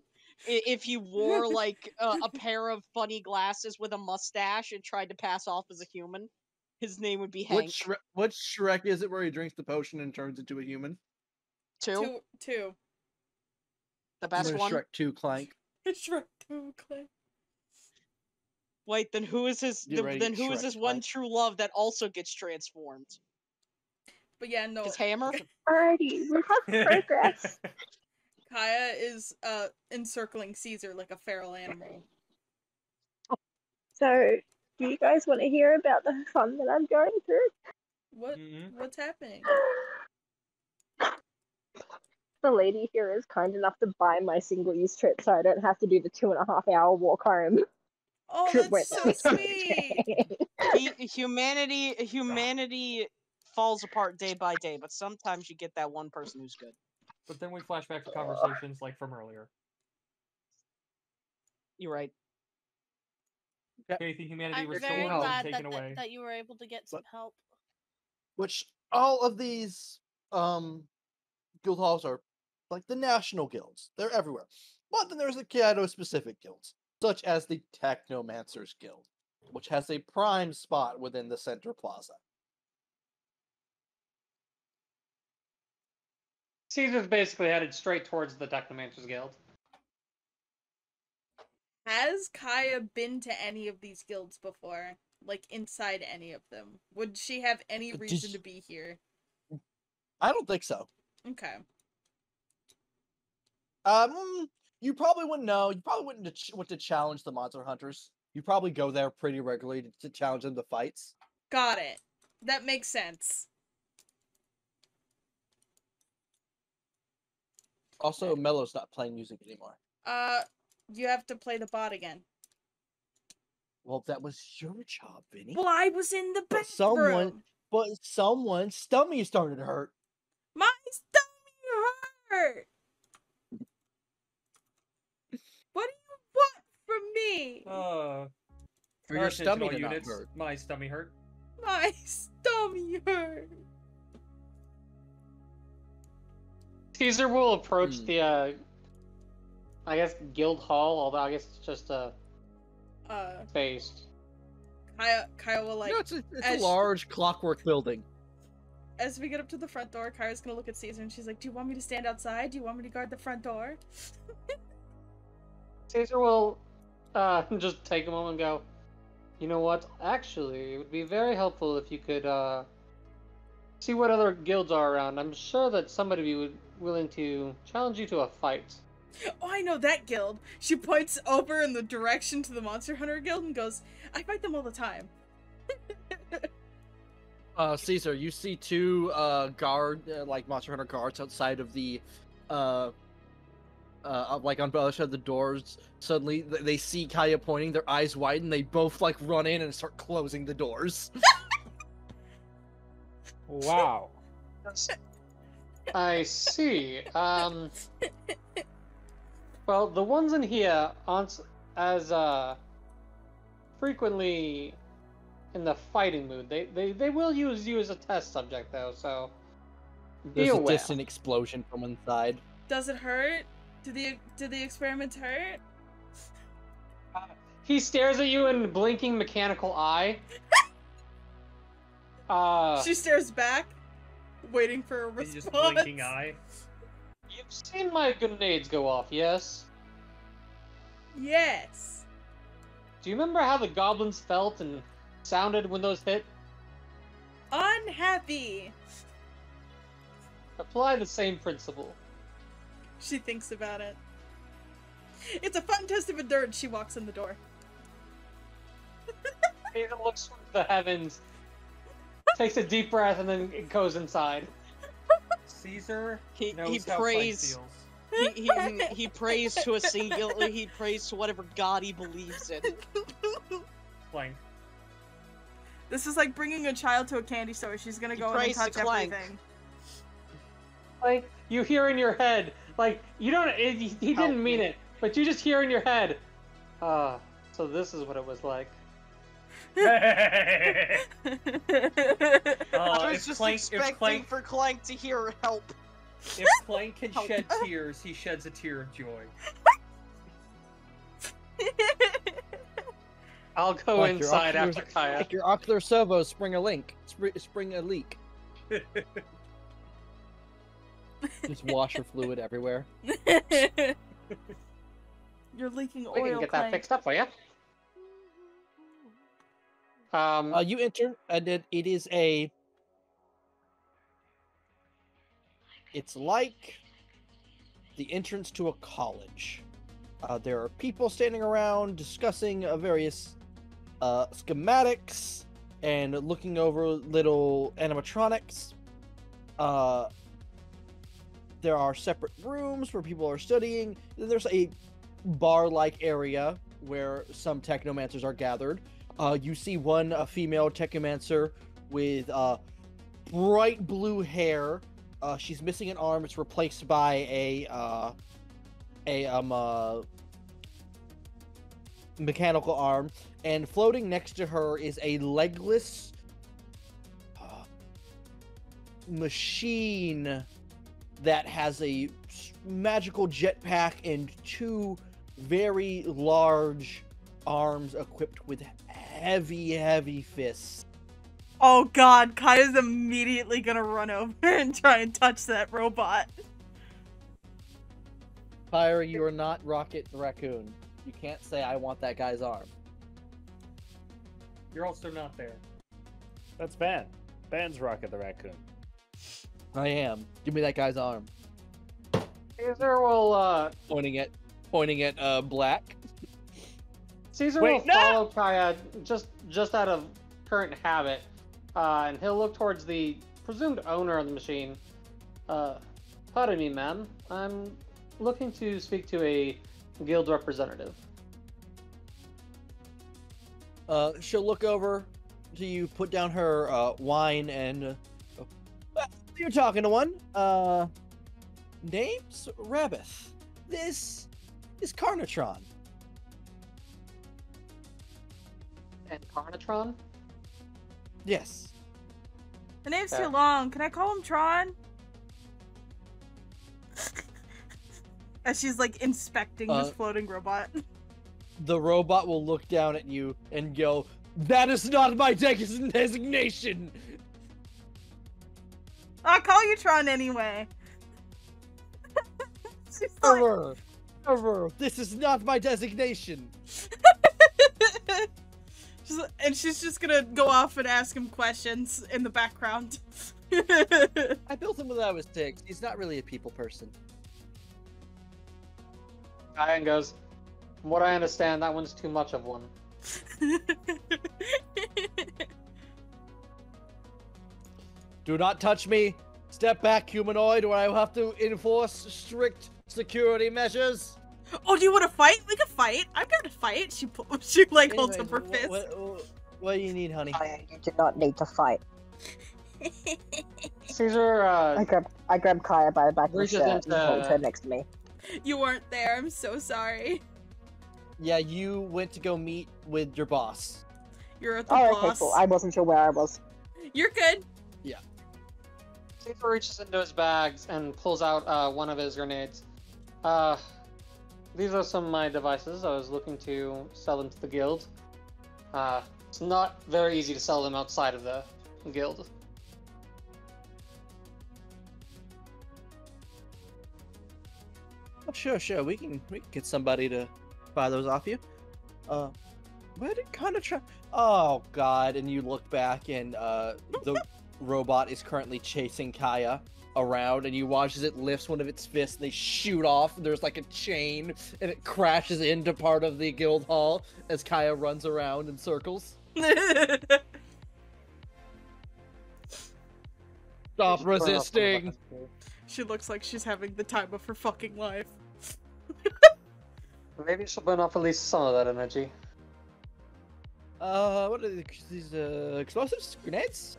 Speaker 7: like a pair of funny glasses with a mustache and tried to pass off as a human. His name would be Hank.
Speaker 2: Which Shrek is it where he drinks the potion and turns into a human?
Speaker 7: Two. The best
Speaker 2: There's
Speaker 7: one.
Speaker 2: Shrek 2 Clank.
Speaker 3: Shrek 2 Clank.
Speaker 7: Wait, then who is his?
Speaker 2: Get ready,
Speaker 7: Then who is
Speaker 2: Shrek
Speaker 7: his one
Speaker 2: Clank.
Speaker 7: true love that also gets transformed?
Speaker 3: But yeah, no.
Speaker 7: His hammer.
Speaker 12: Alrighty, we have progress.
Speaker 3: Kaya is encircling Caesar like a feral animal.
Speaker 12: So, do you guys want to hear about the fun that I'm going through?
Speaker 3: What's happening?
Speaker 12: The lady here is kind enough to buy my single-use trip, so I don't have to do the 2.5-hour walk home.
Speaker 3: Oh,
Speaker 12: Trip
Speaker 3: that's so
Speaker 12: went
Speaker 3: sweet.
Speaker 7: Humanity falls apart day by day, but sometimes you get that one person who's good.
Speaker 4: But then we flash back to conversations like from earlier.
Speaker 7: You're right.
Speaker 4: Faith in humanity
Speaker 10: I'm
Speaker 4: restored
Speaker 10: very
Speaker 4: and
Speaker 10: glad
Speaker 4: taken away.
Speaker 10: that you were able to get some help.
Speaker 2: Which all of these guild halls are like the national guilds. They're everywhere. But then there's the Kyoto-specific guilds, such as the Technomancers Guild, which has a prime spot within the center plaza.
Speaker 9: Caesar's basically headed straight towards the Technomancers Guild.
Speaker 3: Has Kaya been to any of these guilds before? Like, inside any of them? Would she have any reason to be here?
Speaker 2: I don't think so.
Speaker 3: Okay.
Speaker 2: You probably wouldn't know. You probably wouldn't want to challenge the Monster Hunters. You probably go there pretty regularly to challenge them to fights.
Speaker 3: Got it. That makes sense.
Speaker 2: Also, Mello's not playing music anymore.
Speaker 3: You have to play the bot again.
Speaker 2: Well, that was your job, Vinny.
Speaker 3: Well, I was in the
Speaker 2: But someone,
Speaker 3: bedroom.
Speaker 2: but someone's stomach started to hurt.
Speaker 3: My stomach hurt. What do you want from me?
Speaker 2: For your stomach to not
Speaker 4: units,
Speaker 2: hurt.
Speaker 4: my stomach hurt.
Speaker 3: My stomach hurt.
Speaker 9: Caesar will approach the, I guess, guild hall, although I guess it's just a space.
Speaker 3: Kaya will, like...
Speaker 2: No, it's a large clockwork building.
Speaker 3: As we get up to the front door, Kaya's gonna look at Caesar and she's like, do you want me to stand outside? Do you want me to guard the front door?
Speaker 9: Caesar will just take a moment and go, you know what? Actually, it would be very helpful if you could see what other guilds are around. I'm sure that somebody would be willing to challenge you to a fight.
Speaker 3: Oh, I know that guild. She points over in the direction to the Monster Hunter Guild and goes, I fight them all the time.
Speaker 2: Caesar, you see two like Monster Hunter guards outside of the like on the other side of the doors. Suddenly they see Kaya pointing, their eyes widen, they both like run in and start closing the doors.
Speaker 5: Wow.
Speaker 9: I see. Well, the ones in here aren't as frequently in the fighting mood. They will use you as a test subject though, so be
Speaker 2: There's
Speaker 9: aware.
Speaker 2: a distant explosion from inside.
Speaker 3: Does it hurt? Do the experiments hurt?
Speaker 9: He stares at you in a blinking mechanical eye.
Speaker 3: She stares back, waiting for a response.
Speaker 4: Just blinking eye.
Speaker 9: You've seen my grenades go off, yes?
Speaker 3: Yes.
Speaker 9: Do you remember how the goblins felt and sounded when those hit?
Speaker 3: Unhappy.
Speaker 9: Apply the same principle.
Speaker 3: She thinks about it. It's a fun test of endurance. She walks in the door.
Speaker 9: He looks towards the heavens, takes a deep breath, and then it goes inside.
Speaker 4: Caesar
Speaker 7: He
Speaker 4: knows how
Speaker 7: prays.
Speaker 4: Plank feels.
Speaker 7: He prays to a singular. He prays to whatever god he believes in.
Speaker 4: Plank.
Speaker 3: This is like bringing a child to a candy store. She's gonna go in and
Speaker 7: prays to
Speaker 3: touch
Speaker 7: Clank.
Speaker 3: everything.
Speaker 9: Like, you hear in your head, like, you don't, he didn't mean it, but you just hear in your head, so this is what it was like.
Speaker 7: I was just
Speaker 4: Clank,
Speaker 7: expecting for Clank to hear help.
Speaker 4: If Clank can shed tears, he sheds a tear of joy.
Speaker 9: I'll go
Speaker 2: Like
Speaker 9: inside after Kaya.
Speaker 2: Like your ocular servos spring a leak. Just washer fluid everywhere.
Speaker 3: You're leaking oil.
Speaker 9: We can get that
Speaker 3: Clank.
Speaker 9: fixed up for you.
Speaker 2: You enter, and it is a. It's like the entrance to a college. There are people standing around discussing various schematics and looking over little animatronics. There are separate rooms where people are studying. There's a bar-like area where some technomancers are gathered. You see one female technomancer with bright blue hair. She's missing an arm. It's replaced by a mechanical arm, and floating next to her is a legless machine that has a magical jetpack and two very large arms equipped with heavy fists.
Speaker 3: Oh god, Kaya's immediately gonna run over and try and touch that robot.
Speaker 2: Fire, you are not Rocket the Raccoon. You can't say, I want that guy's arm.
Speaker 4: You're also not there.
Speaker 5: That's Ban. Ban's Rocket the Raccoon.
Speaker 2: I am. Give me that guy's arm.
Speaker 9: Caesar will,
Speaker 2: Pointing at Black.
Speaker 9: Caesar will follow Kaya just out of current habit, and he'll look towards the presumed owner of the machine. Pardon me, ma'am. I'm looking to speak to a guild representative.
Speaker 2: She'll look over, do you put down her wine and you're talking to one. Name's Rabith. This is Carnatron.
Speaker 9: And Carnatron?
Speaker 2: Yes.
Speaker 3: The name's
Speaker 9: Yeah.
Speaker 3: too long. Can I call him Tron? As she's like inspecting this floating robot.
Speaker 2: The robot will look down at you and go, "That is not my designation."
Speaker 3: I'll call you Tron anyway. She's like,
Speaker 2: Ever. This is not my designation.
Speaker 3: and she's just gonna go off and ask him questions in the background.
Speaker 2: I built him when I was 6. He's not really a people person.
Speaker 9: Ryan goes, from what I understand, that one's too much of one.
Speaker 2: Do not touch me. Step back, humanoid, or I will have to enforce strict security measures.
Speaker 3: Oh, do you want to fight? We can fight. I'm gonna fight. She like holds up her fist.
Speaker 2: What do you need, honey?
Speaker 12: You do not need to fight.
Speaker 9: Caesar,
Speaker 12: I grab Kaya by the back of the
Speaker 9: reaches
Speaker 12: shirt
Speaker 9: into-
Speaker 12: and holds her next to me.
Speaker 3: You weren't there. I'm so sorry.
Speaker 2: Yeah, you went to go meet with your boss.
Speaker 3: You're at the
Speaker 12: Oh,
Speaker 3: boss.
Speaker 12: okay, cool. I wasn't sure where I was.
Speaker 3: You're good.
Speaker 2: Yeah.
Speaker 9: Caesar reaches into his bags and pulls out one of his grenades. These are some of my devices. I was looking to sell them to the guild. It's not very easy to sell them outside of the guild.
Speaker 2: Oh, sure. We can get somebody to buy those off you. Where did Carnatron? Oh God! And you look back, and the robot is currently chasing Kaya around, and you watch as it lifts one of its fists, and they shoot off. And there's like a chain, and it crashes into part of the guild hall as Kaya runs around in circles. Stop resisting!
Speaker 3: She looks like she's having the time of her fucking life.
Speaker 9: Maybe she'll burn off at least some of that energy.
Speaker 2: What are these explosives? Grenades?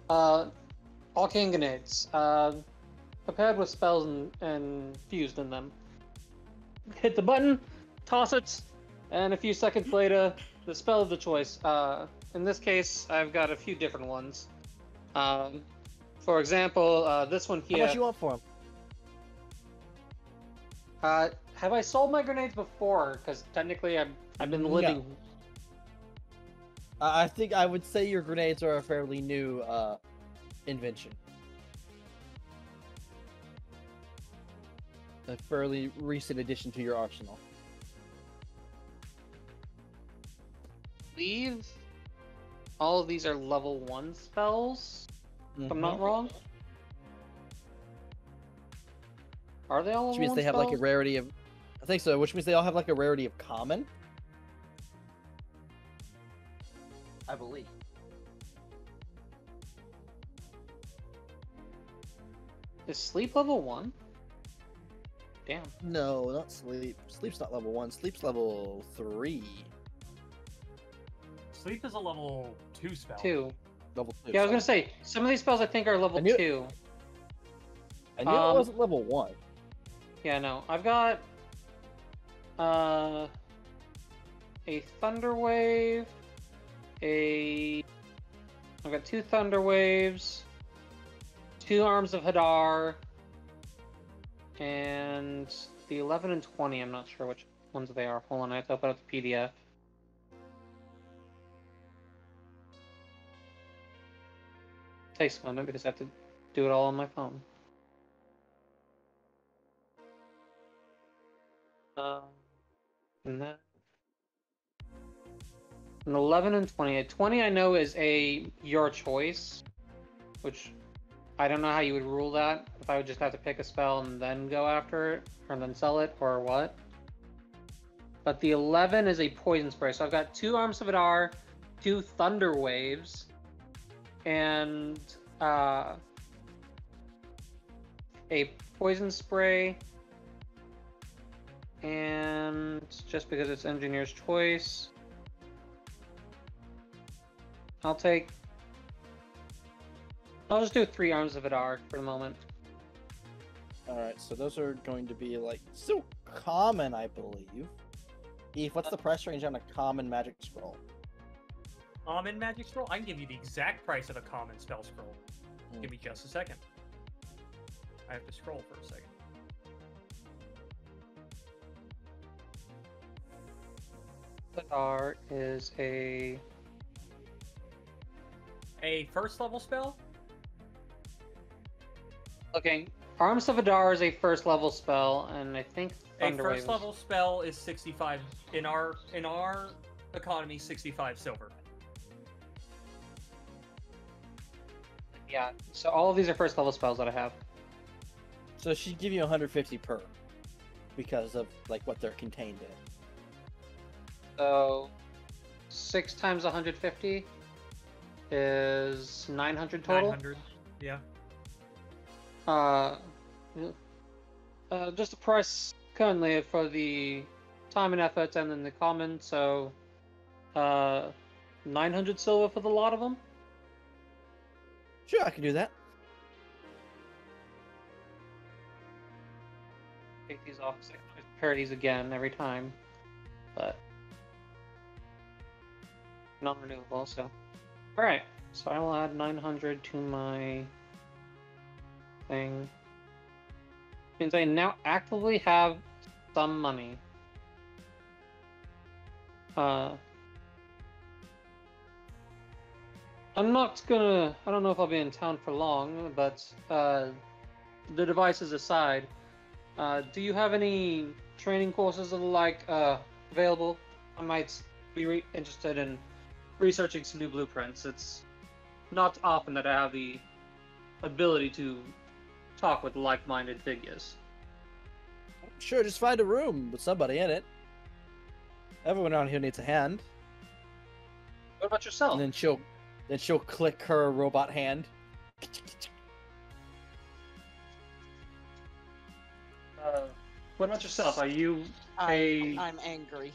Speaker 9: Arcane grenades. Prepared with spells and fused in them. Hit the button, toss it, and a few seconds later, the spell of the choice. In this case, I've got a few different ones. For example, this one here.
Speaker 2: How much you want for them?
Speaker 9: Have I sold my grenades before? Because technically, I've been living.
Speaker 2: No. I think I would say your grenades are a fairly new invention. A fairly recent addition to your arsenal.
Speaker 9: I believe all of these are level 1 spells, if I'm not wrong. Are they all level 1
Speaker 2: Which means they have like a rarity of... I think so, which means they all have like a rarity of common. I believe.
Speaker 9: Is sleep level 1? Damn.
Speaker 2: No, not sleep. Sleep's not level 1. Sleep's level 3.
Speaker 4: Sleep is a level 2 spell.
Speaker 9: 2.
Speaker 2: Level 2.
Speaker 9: Yeah, I was gonna say, some of these spells I think are level 2.
Speaker 2: I knew it wasn't level 1.
Speaker 9: Yeah, no. I've got a Thunder Wave, I've got 2 Thunder Waves, 2 Arms of Hadar, and the 11 and 20, I'm not sure which ones they are. Hold on, I have to open up the PDF. Takes a moment because I have to do it all on my phone. And then an 11 and 20. A 20 I know is a your choice, which I don't know how you would rule that. If I would just have to pick a spell and then go after it, or then sell it, or what. But the 11 is a poison spray. So I've got 2 Arms of Adar, 2 Thunder Waves, and a poison spray. And just because it's engineer's choice, I'll just do 3 arms of Adar for the moment.
Speaker 2: Alright, so those are going to be like still common, I believe. Eve, what's the price range on a common magic scroll?
Speaker 4: Common magic scroll? I can give you the exact price of a common spell scroll. Give me just a second. I have to scroll for a second.
Speaker 9: Adar is a
Speaker 4: first level spell?
Speaker 9: Okay, Arms of Adar is a first level spell, and I think
Speaker 4: A
Speaker 9: Thunderwave
Speaker 4: first level spell is 65 in our economy, 65 silver.
Speaker 9: Yeah, so all of these are first level spells that I have.
Speaker 2: So she'd give you 150 per, because of like what they're contained in.
Speaker 9: So 6 times 150 is 900 total.
Speaker 4: 900, yeah.
Speaker 9: Just the price currently for the time and effort, and then the common. So 900 silver for the lot of them.
Speaker 2: Sure, I can do that.
Speaker 9: Take these off. So I can compare these again every time, but non-renewable. So, all right. So I will add 900 to my thing. Means I now actively have some money. I don't know if I'll be in town for long, but the devices aside, do you have any training courses of the like available? I might be interested in researching some new blueprints. It's not often that I have the ability to talk with like-minded figures.
Speaker 2: Sure, just find a room with somebody in it. Everyone around here needs a hand.
Speaker 9: What about yourself?
Speaker 2: And then she'll click her robot hand.
Speaker 9: What about yourself? Are you
Speaker 7: I'm angry.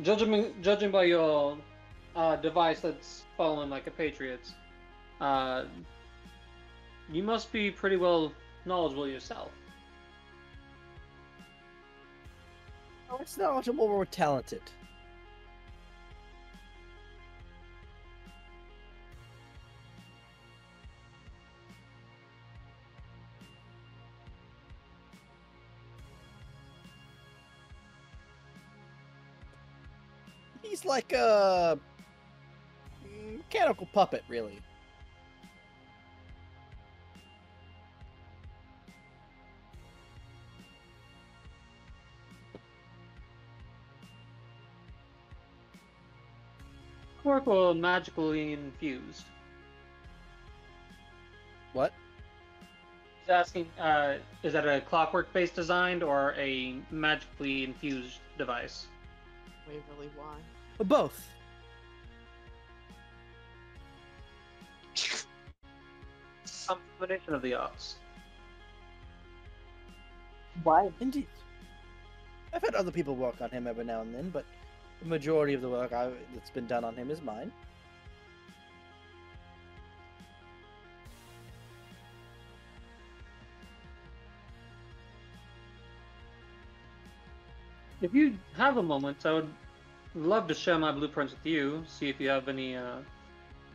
Speaker 9: Judging by your device that's fallen like a patriot's, you must be pretty well knowledgeable yourself.
Speaker 2: Oh, it's knowledgeable, we're talented. He's like a mechanical puppet, really.
Speaker 9: Work or magically infused?
Speaker 2: What?
Speaker 9: He's asking, is that a clockwork-based design or a magically infused device?
Speaker 7: Waverly, why?
Speaker 2: Both.
Speaker 9: Some combination of the arts.
Speaker 12: Why?
Speaker 2: Indeed. I've had other people work on him every now and then, but the majority of the work that's been done on him is mine.
Speaker 9: If you have a moment, I would love to share my blueprints with you, see if you have any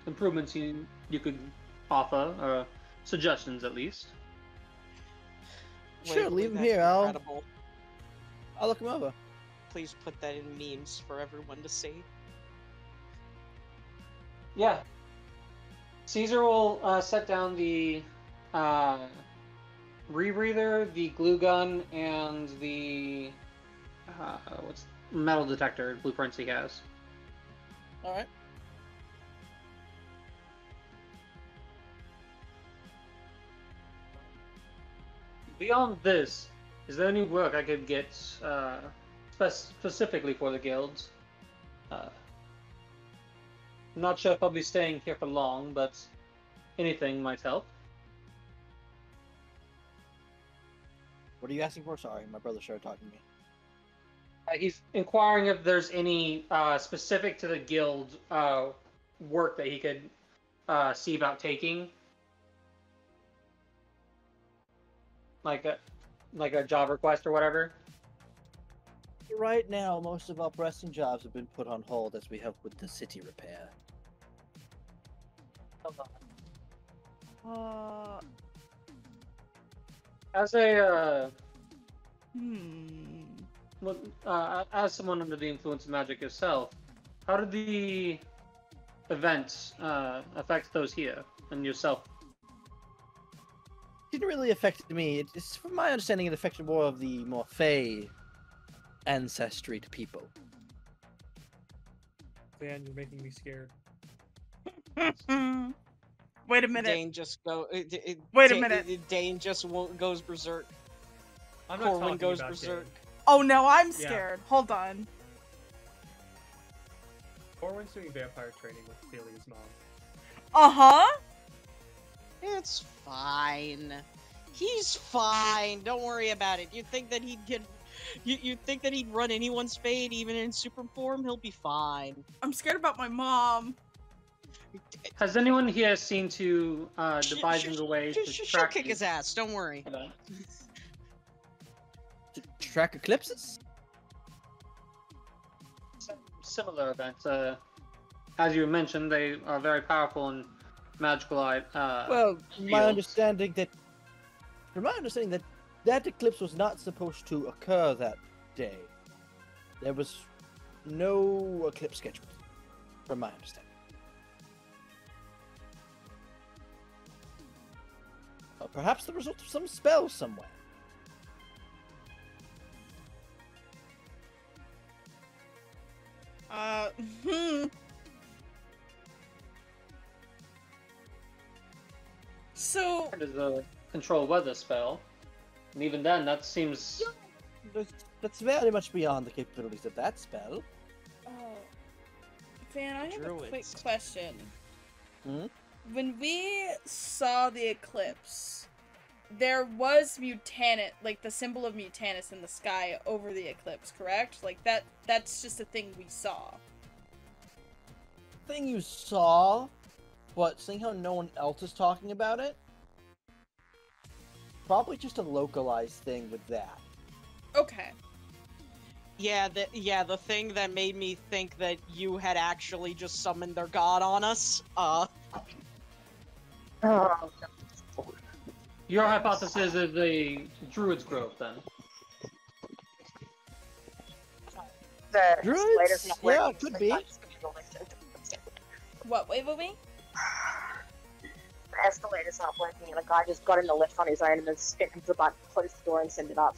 Speaker 9: improvements you could offer, or suggestions at least.
Speaker 2: Sure,
Speaker 7: Waverly,
Speaker 2: leave him
Speaker 7: that's
Speaker 2: here.
Speaker 7: incredible.
Speaker 2: I'll look him over.
Speaker 7: Please put that in memes for everyone to see.
Speaker 9: Yeah. Caesar will set down the rebreather, the glue gun, and the what's metal detector blueprints he has.
Speaker 2: All right.
Speaker 9: Beyond this, is there any work I could get specifically for the guilds? Not sure if I'll be staying here for long, but anything might help.
Speaker 2: What are you asking for? Sorry, my brother started talking to me.
Speaker 9: He's inquiring if there's any specific to the guild work that he could see about taking, like a job request or whatever.
Speaker 2: Right now, most of our pressing jobs have been put on hold as we help with the city repair.
Speaker 9: As a
Speaker 3: Hmm.
Speaker 9: as someone under the influence of magic yourself, how did the events affect those here and yourself?
Speaker 2: It didn't really affect me. It's from my understanding, it affected more of the more Fey ancestry to people.
Speaker 4: Man, you're making me scared.
Speaker 3: Wait a minute.
Speaker 7: Dane just
Speaker 3: Wait a minute.
Speaker 7: Dane just goes berserk.
Speaker 4: I'm not
Speaker 7: Corwin
Speaker 4: talking
Speaker 7: goes
Speaker 4: about
Speaker 7: berserk.
Speaker 4: Dane.
Speaker 3: Oh no, I'm
Speaker 4: Yeah.
Speaker 3: scared. Hold on.
Speaker 4: Corwin's doing vampire training with Ophelia's mom.
Speaker 3: Uh-huh.
Speaker 7: It's fine. He's fine. Don't worry about it. You think that he'd get? You think that he'd run anyone's fade even in super form? He'll be fine.
Speaker 3: I'm scared about my mom.
Speaker 9: Has anyone here seen to devising a way to
Speaker 7: She'll
Speaker 9: track
Speaker 7: kick his ass. Don't worry.
Speaker 2: To track eclipses?
Speaker 9: Similar events. As you mentioned, they are very powerful and magical.
Speaker 2: Well, from my understanding that that eclipse was not supposed to occur that day. There was no eclipse scheduled, from my understanding. Or perhaps the result of some spell somewhere.
Speaker 3: So
Speaker 9: It is a control weather spell, and even then, that seems.
Speaker 2: That's very much beyond the capabilities of that spell.
Speaker 3: Van, I have a quick
Speaker 7: Druids.
Speaker 3: question.
Speaker 2: Hmm?
Speaker 3: When we saw the eclipse, there was like the symbol of Mutanus in the sky over the eclipse, correct? Like that's just a thing we saw.
Speaker 2: Thing you saw, but seeing how no one else is talking about it, probably just a localized thing with that.
Speaker 3: Okay.
Speaker 7: Yeah, the thing that made me think that you had actually just summoned their god on us.
Speaker 9: Your hypothesis is a druid's grove, then.
Speaker 12: The
Speaker 2: Druids?
Speaker 12: escalator's not
Speaker 2: Yeah,
Speaker 12: working,
Speaker 2: could
Speaker 12: so
Speaker 2: be.
Speaker 12: I'm just gonna go lift it.
Speaker 3: What, Waverly?
Speaker 12: The escalator's not working, and the guy just got in the lift on his own and then spit into the button, closed the door, and sent it up.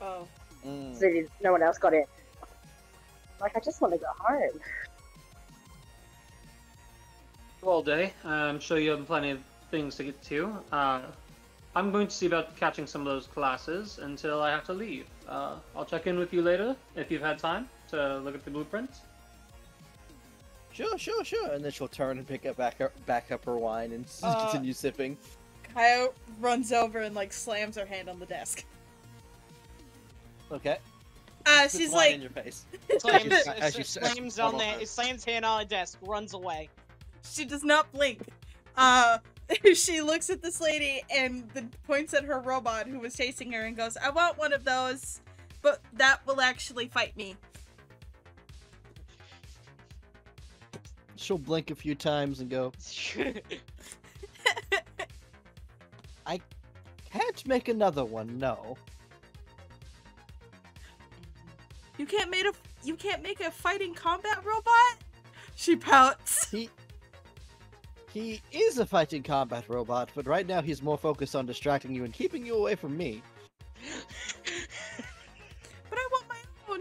Speaker 3: Oh.
Speaker 12: So no one else got in. Like, I just want to go home.
Speaker 9: All day. I'm sure you have plenty of things to get to. I'm going to see about catching some of those classes until I have to leave. I'll check in with you later if you've had time to look at the blueprints.
Speaker 2: Sure. And then she'll turn and pick up back up her wine and continue sipping.
Speaker 3: Kyle runs over and like slams her hand on the desk.
Speaker 2: Okay.
Speaker 3: She's
Speaker 2: Wine
Speaker 3: like
Speaker 2: in your face.
Speaker 7: Slams hand on a desk, runs away.
Speaker 3: She does not blink. She looks at this lady and then points at her robot who was chasing her and goes, I want one of those, but that will actually fight me.
Speaker 2: She'll blink a few times and go, I can't make another one, no.
Speaker 3: You can't make a fighting combat robot? She pouts.
Speaker 2: He is a fighting combat robot, but right now he's more focused on distracting you and keeping you away from me.
Speaker 3: But I want my own.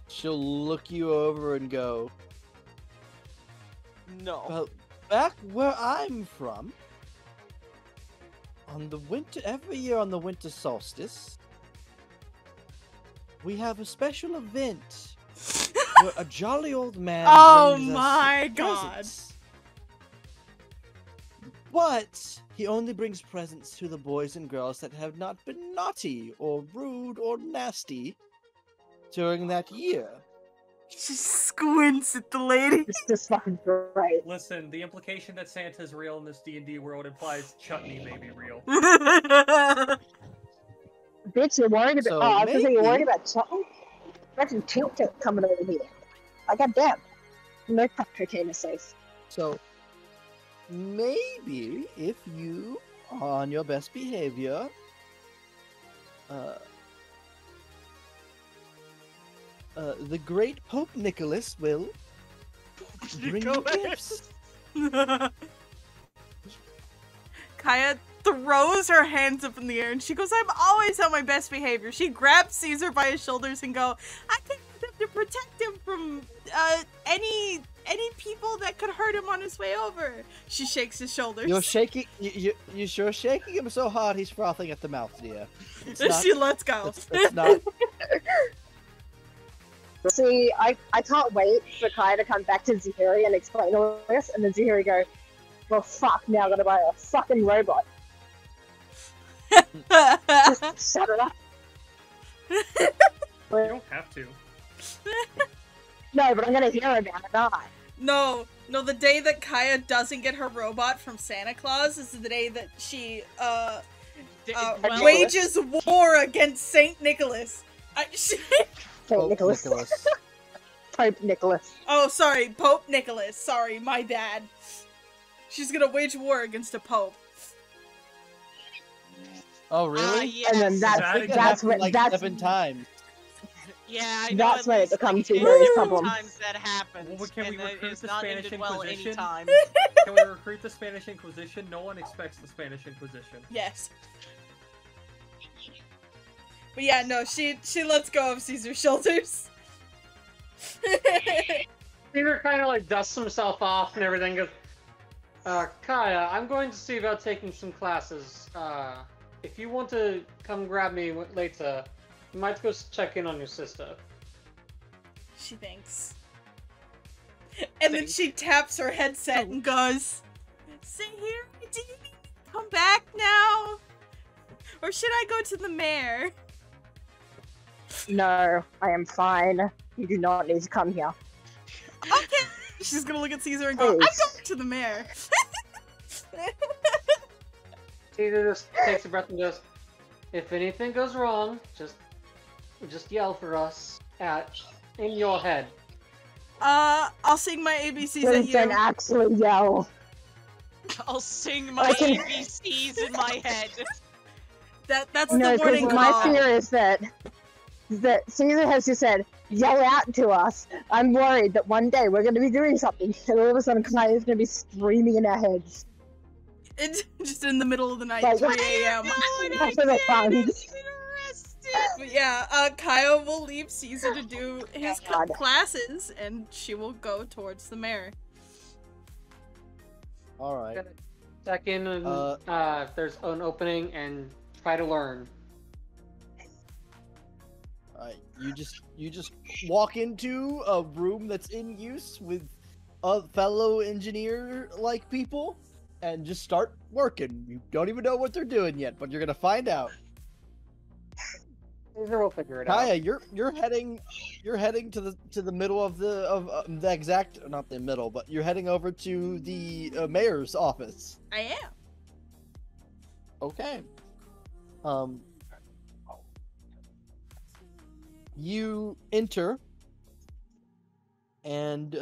Speaker 2: She'll look you over and go,
Speaker 7: No.
Speaker 2: well, back where I'm from, every year on the winter solstice, we have a special event where a jolly old man brings us presents. But he only brings presents to the boys and girls that have not been naughty or rude or nasty during that year.
Speaker 3: She squints at the lady.
Speaker 12: It's just fucking great.
Speaker 4: Listen, the implication that Santa's real in this D&D world implies chutney may be real.
Speaker 12: Bitch, you're worried about.
Speaker 2: So
Speaker 12: I was gonna say you're worried
Speaker 2: maybe-
Speaker 12: about something. Imagine Tilt coming over here. Like, goddamn. No cocaine is safe.
Speaker 2: So maybe if you are on your best behavior, the great Pope Nicholas will bring you gifts.
Speaker 3: Kaya throws her hands up in the air and she goes, I'm always on my best behavior. She grabs Caesar by his shoulders and go, I can have to protect him from any people that could hurt him on his way over. She shakes his shoulders.
Speaker 2: You're shaking. You're shaking him so hard he's frothing at the mouth, dear. It's not-
Speaker 3: She lets go.
Speaker 2: It's not.
Speaker 12: See, I can't wait for Kai to come back to Zahiri and explain all this, and then Zahiri go, well, fuck, now I gotta buy a fucking robot. Just shut it up.
Speaker 4: You don't have to.
Speaker 12: No, but I'm gonna hear about it, aren't I?
Speaker 3: No, the day that Kaya doesn't get her robot from Santa Claus is the day that she wages war against Saint Nicholas.
Speaker 12: Saint Nicholas. Pope Nicholas.
Speaker 3: Oh, sorry, Pope Nicholas. Sorry, my bad. She's gonna wage war against a pope.
Speaker 2: Oh, really?
Speaker 7: Yes.
Speaker 12: And then that's when
Speaker 2: like
Speaker 12: that's
Speaker 2: 7 times.
Speaker 7: Yeah, I know.
Speaker 12: That's
Speaker 7: at
Speaker 12: when it
Speaker 7: least,
Speaker 12: becomes
Speaker 7: like,
Speaker 12: a serious
Speaker 7: 10
Speaker 12: problem.
Speaker 7: times that happens.
Speaker 4: Well, can we
Speaker 7: and
Speaker 4: recruit
Speaker 7: it's
Speaker 4: the
Speaker 7: not
Speaker 4: Spanish
Speaker 7: ended well
Speaker 4: Inquisition?
Speaker 7: anytime.
Speaker 4: Can we recruit the Spanish Inquisition? No one expects the Spanish Inquisition.
Speaker 3: Yes. But yeah, no, she lets go of Caesar's shoulders.
Speaker 9: Caesar kind of like dusts himself off and everything. Goes, Kaya, I'm going to see about taking some classes. If you want to come grab me later, you might go check in on your sister.
Speaker 3: She thinks. And then she taps her headset and goes, "Sit here. Do you need me to come back now? Or should I go to the mayor?"
Speaker 12: No, I am fine. You do not need to come here.
Speaker 3: Okay. She's gonna look at Caesar and go, "I'm going to the mayor."
Speaker 9: Caesar just takes a breath and goes, if anything goes wrong, just yell for us in your head.
Speaker 3: I'll sing my ABCs at
Speaker 12: Please don't
Speaker 3: you.
Speaker 12: actually yell.
Speaker 7: I'll sing my ABCs in my head.
Speaker 3: That's
Speaker 12: No,
Speaker 3: the warning
Speaker 12: because my
Speaker 3: call.
Speaker 12: fear is that Caesar has just said, yell out to us. I'm worried that one day we're going to be doing something, and all of a sudden Kai is going to be screaming in our heads.
Speaker 3: It's just in the middle of the night,
Speaker 12: Like,
Speaker 3: 3 a.m.
Speaker 12: That's the fun.
Speaker 3: But yeah, Kaya will leave Caesar to do his
Speaker 12: God.
Speaker 3: classes, and she will go towards the mayor.
Speaker 2: Alright.
Speaker 9: Check in and if there's an opening and try to learn.
Speaker 2: You just walk into a room that's in use with fellow engineer-like people, and just start working. You don't even know what they're doing yet, but you're gonna find out.
Speaker 9: Caesar will figure it
Speaker 2: Kaya,
Speaker 9: out.
Speaker 2: you're heading to the middle of the exact, not the middle, but you're heading over to the mayor's office.
Speaker 3: I am.
Speaker 2: Okay. You enter, and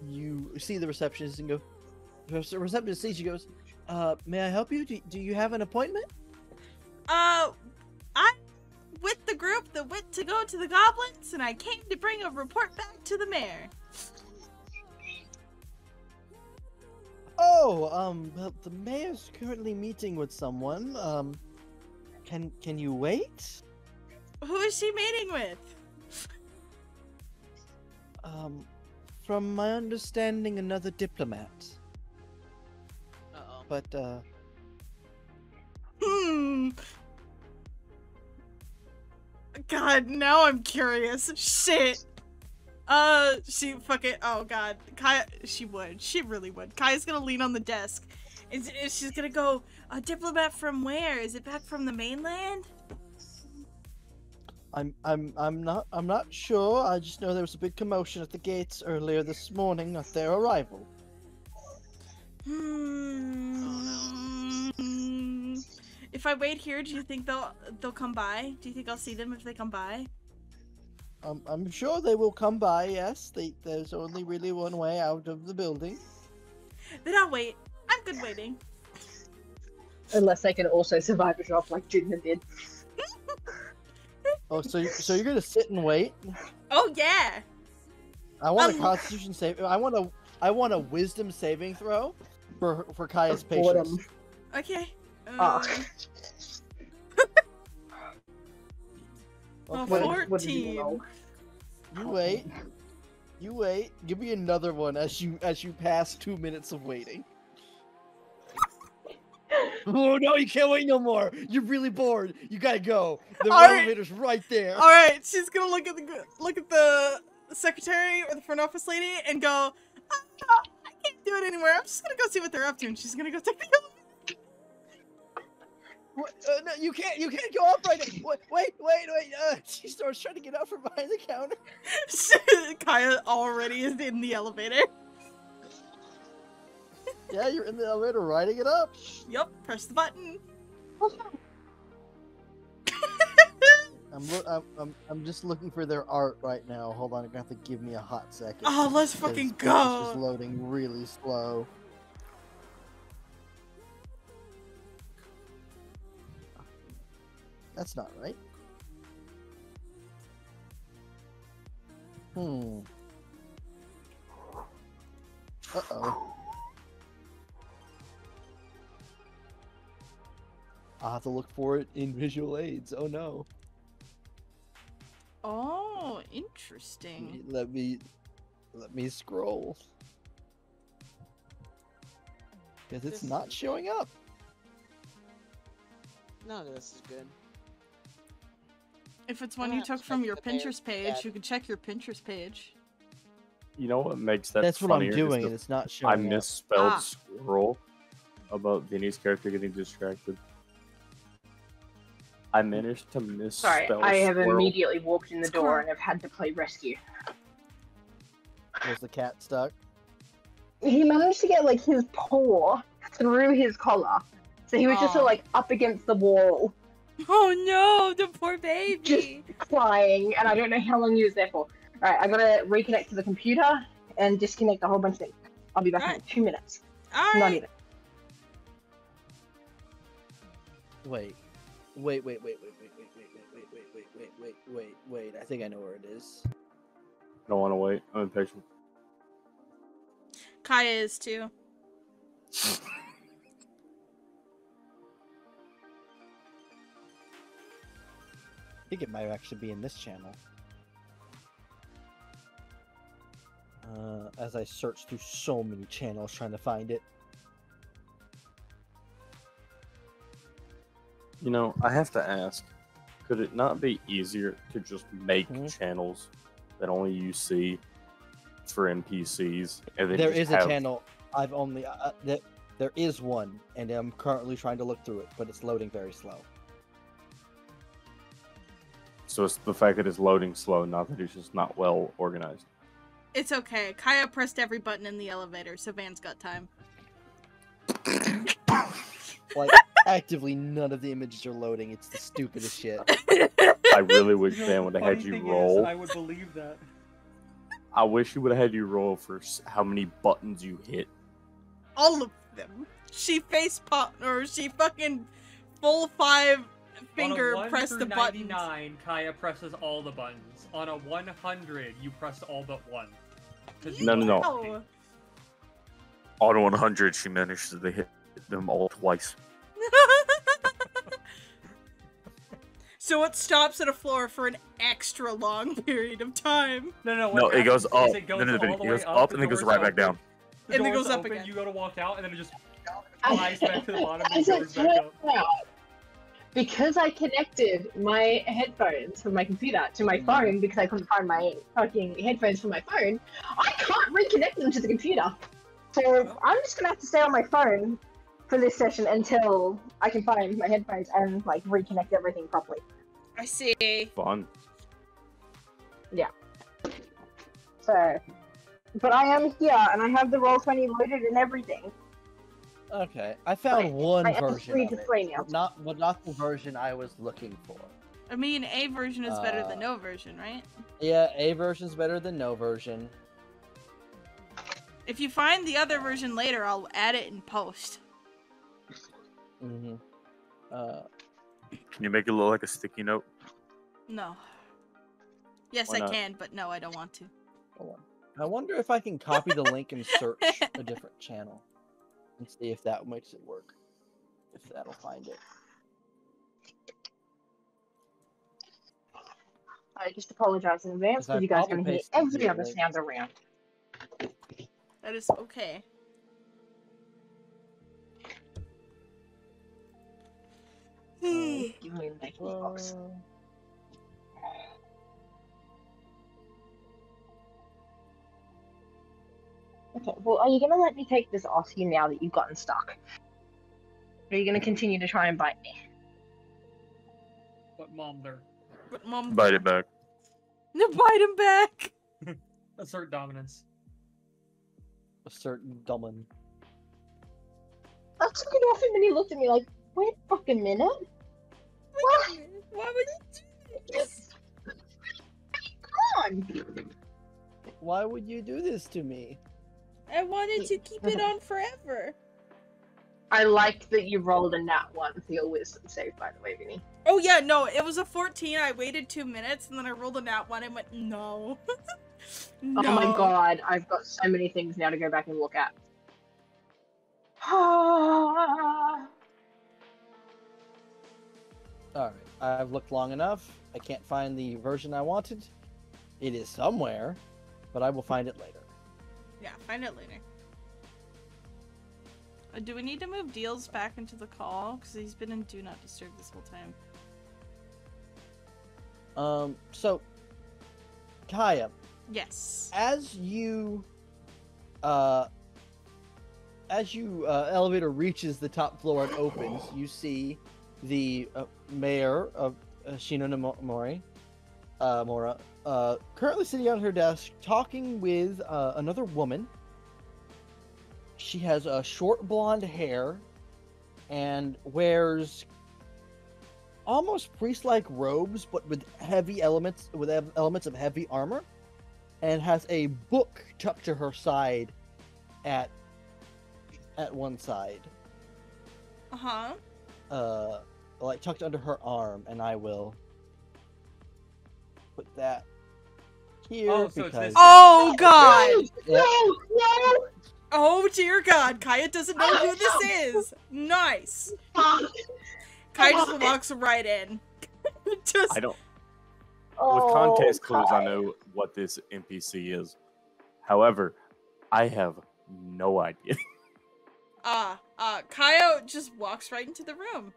Speaker 2: you see the receptionist and go. The receptionist sees you. Goes, "May I help you? Do you have an appointment?"
Speaker 3: I'm with the group that went to go to the goblins, and I came to bring a report back to the mayor.
Speaker 2: Oh, well, the mayor's currently meeting with someone. Can you wait?
Speaker 3: Who is she meeting with?
Speaker 2: From my understanding, another diplomat.
Speaker 7: Uh-oh.
Speaker 2: But,
Speaker 3: God, now I'm curious. Shit. She fucking. Oh God, Kaya. She would. She really would. Kaya's gonna lean on the desk, and she's gonna go. A diplomat from where? Is it back from the mainland?
Speaker 2: I'm not sure. I just know there was a big commotion at the gates earlier this morning at their arrival.
Speaker 3: If I wait here, do you think they'll come by? Do you think I'll see them if they come by?
Speaker 2: I'm sure they will come by. Yes, there's only really one way out of the building.
Speaker 3: Then I'll wait. I'm good waiting.
Speaker 12: Unless they can also survive a drop like Judna did.
Speaker 2: Oh, so you're gonna sit and wait?
Speaker 3: Oh yeah.
Speaker 2: I want a Constitution save. I want a Wisdom saving throw for Kaya's patience.
Speaker 3: Okay.
Speaker 2: Okay.
Speaker 3: 14.
Speaker 2: You wait. Give me another one as you pass 2 minutes of waiting. Oh no, you can't wait no more. You're really bored. You gotta go. The elevator's right there.
Speaker 3: All right, she's gonna look at the secretary or the front office lady and go, I can't do it anymore. I'm just gonna go see what they're up to, and she's gonna go take the elevator.
Speaker 2: What? No, you can't go up right now. Wait. She starts trying to get out from behind the counter.
Speaker 3: Kaya already is in the elevator.
Speaker 2: Yeah, you're in the elevator riding it up.
Speaker 3: Yep, press the button.
Speaker 2: I'm just looking for their art right now. Hold on, you're gonna have to give me a hot second.
Speaker 3: Oh, let's fucking go.
Speaker 2: It's just loading really slow. That's not right. Uh-oh. I'll have to look for it in visual aids. Oh no.
Speaker 3: Oh, interesting.
Speaker 2: Let me scroll. Because it's not showing up.
Speaker 7: None of this is good.
Speaker 3: If it's one you took from your Pinterest page, you can check your Pinterest page.
Speaker 8: You know what makes that
Speaker 2: That's what I'm doing, and it's not showing
Speaker 8: I
Speaker 2: up.
Speaker 8: misspelled squirrel about Vinny's character getting distracted. I managed to misspell
Speaker 12: Sorry, I have
Speaker 8: squirrel.
Speaker 12: immediately walked in the door and have had to play rescue.
Speaker 2: Was the cat stuck?
Speaker 12: He managed to get like his paw through his collar, so he was just sort of, like up against the wall.
Speaker 3: Oh no, the poor baby!
Speaker 12: Just crying, and I don't know how long he was there for. Alright, I'm gonna reconnect to the computer and disconnect a whole bunch of things. I'll be back in 2 minutes. Not even.
Speaker 2: Wait. I think I know where it is.
Speaker 8: I don't want to wait. I'm impatient.
Speaker 3: Kaya is too.
Speaker 2: I think it might actually be in this channel. As I search through so many channels trying to find it.
Speaker 8: You know, I have to ask, could it not be easier to just make channels that only you see for NPCs? And then
Speaker 2: There
Speaker 8: just
Speaker 2: is
Speaker 8: have...
Speaker 2: a channel I've only... there is one, and I'm currently trying to look through it, but it's loading very slow.
Speaker 8: So it's the fact that it's loading slow, not that it's just not well organized.
Speaker 3: It's okay. Kaya pressed every button in the elevator, so Van's got time.
Speaker 2: Like, actively none of the images are loading. It's the stupidest shit.
Speaker 8: I really wish Van would have had you roll.
Speaker 4: I would believe that.
Speaker 8: I wish he would have had you roll for how many buttons you hit.
Speaker 3: All of them. She she fucking full 5 finger pressed the buttons.
Speaker 4: On a 1 through 99, Kaya presses all the buttons. On a 100, you press all but one.
Speaker 8: No. On a 100, she managed to hit them all twice.
Speaker 3: So it stops at a floor for an extra long period of time.
Speaker 8: No, it goes up. It goes up and then goes right back down.
Speaker 3: And then goes up
Speaker 4: open,
Speaker 3: again.
Speaker 4: You go to walk out, and then it just flies back to the bottom and
Speaker 12: As it
Speaker 4: goes back
Speaker 12: turns
Speaker 4: up.
Speaker 12: out, because I connected my headphones from my computer to my phone because I couldn't find my fucking headphones from my phone, I can't reconnect them to the computer. So I'm just gonna have to stay on my phone for this session until I can find my headphones and like reconnect everything properly.
Speaker 3: I see.
Speaker 8: Fun.
Speaker 12: Yeah. So, but I am here, and I have the Roll20 loaded and everything.
Speaker 2: Okay, I found one
Speaker 12: I am
Speaker 2: version
Speaker 12: free
Speaker 2: of
Speaker 12: to
Speaker 2: it,
Speaker 12: play now.
Speaker 2: but not the version I was looking for.
Speaker 3: I mean, a version is better than no version, right?
Speaker 2: Yeah, a version's better than no version.
Speaker 3: If you find the other version later, I'll add it in post.
Speaker 2: Mm-hmm.
Speaker 8: Can you make it look like a sticky note?
Speaker 3: No. Yes,
Speaker 8: Why
Speaker 3: I
Speaker 8: not?
Speaker 3: can, but no, I don't want to.
Speaker 2: Hold on. I wonder if I can copy the link and search a different channel and see if that makes it work. If that'll find it.
Speaker 12: I just apologize in advance
Speaker 2: Because I
Speaker 12: because you guys
Speaker 2: probably
Speaker 12: can hear
Speaker 2: pasted
Speaker 12: every
Speaker 2: the
Speaker 12: other
Speaker 2: link.
Speaker 12: sound around.
Speaker 3: That is okay.
Speaker 12: Give me my box. Okay, well, are you gonna let me take this off you now that you've gotten stuck? Or are you gonna continue to try and bite me?
Speaker 4: What mom there?
Speaker 3: But mom,
Speaker 8: Bite it back.
Speaker 3: no, bite him back.
Speaker 4: Assert dominance.
Speaker 2: A certain Dublin.
Speaker 12: I took it off him and he looked at me like, wait a fucking minute. What?
Speaker 3: Why would you do this?
Speaker 12: Come on!
Speaker 2: Why would you do this to me?
Speaker 3: I wanted to keep it on forever.
Speaker 12: I like that you rolled a nat 1 for your wisdom save, by the way, Vinny.
Speaker 3: Oh yeah, no, it was a 14. I waited 2 minutes and then I rolled a nat 1 and went, no. No.
Speaker 12: Oh my god, I've got so many things now to go back and look at.
Speaker 2: Alright, I've looked long enough. I can't find the version I wanted. It is somewhere, but I will find it later.
Speaker 3: Yeah, find it later. Do we need to move Deals back into the call? Because he's been in Do Not Disturb this whole time.
Speaker 2: So, Kaya,
Speaker 3: Yes.
Speaker 2: as you elevator reaches the top floor and opens, you see the mayor of Shinonamori, Mora, currently sitting at her desk talking with another woman. She has short blonde hair and wears almost priest-like robes, but with elements of heavy armor, and has a book tucked to her side at one side. Like tucked under her arm, and I will put that here.
Speaker 4: Oh, so it's
Speaker 2: because...
Speaker 4: this-
Speaker 3: Oh god!
Speaker 2: Yep.
Speaker 12: No!
Speaker 3: Oh dear god, Kaya doesn't know who this is! Nice! Kaya just walks right in. Just...
Speaker 8: I don't.
Speaker 12: Oh,
Speaker 8: With context clues, I
Speaker 12: God.
Speaker 8: know what this NPC is. However, I have no idea.
Speaker 3: Kaya just walks right into the room.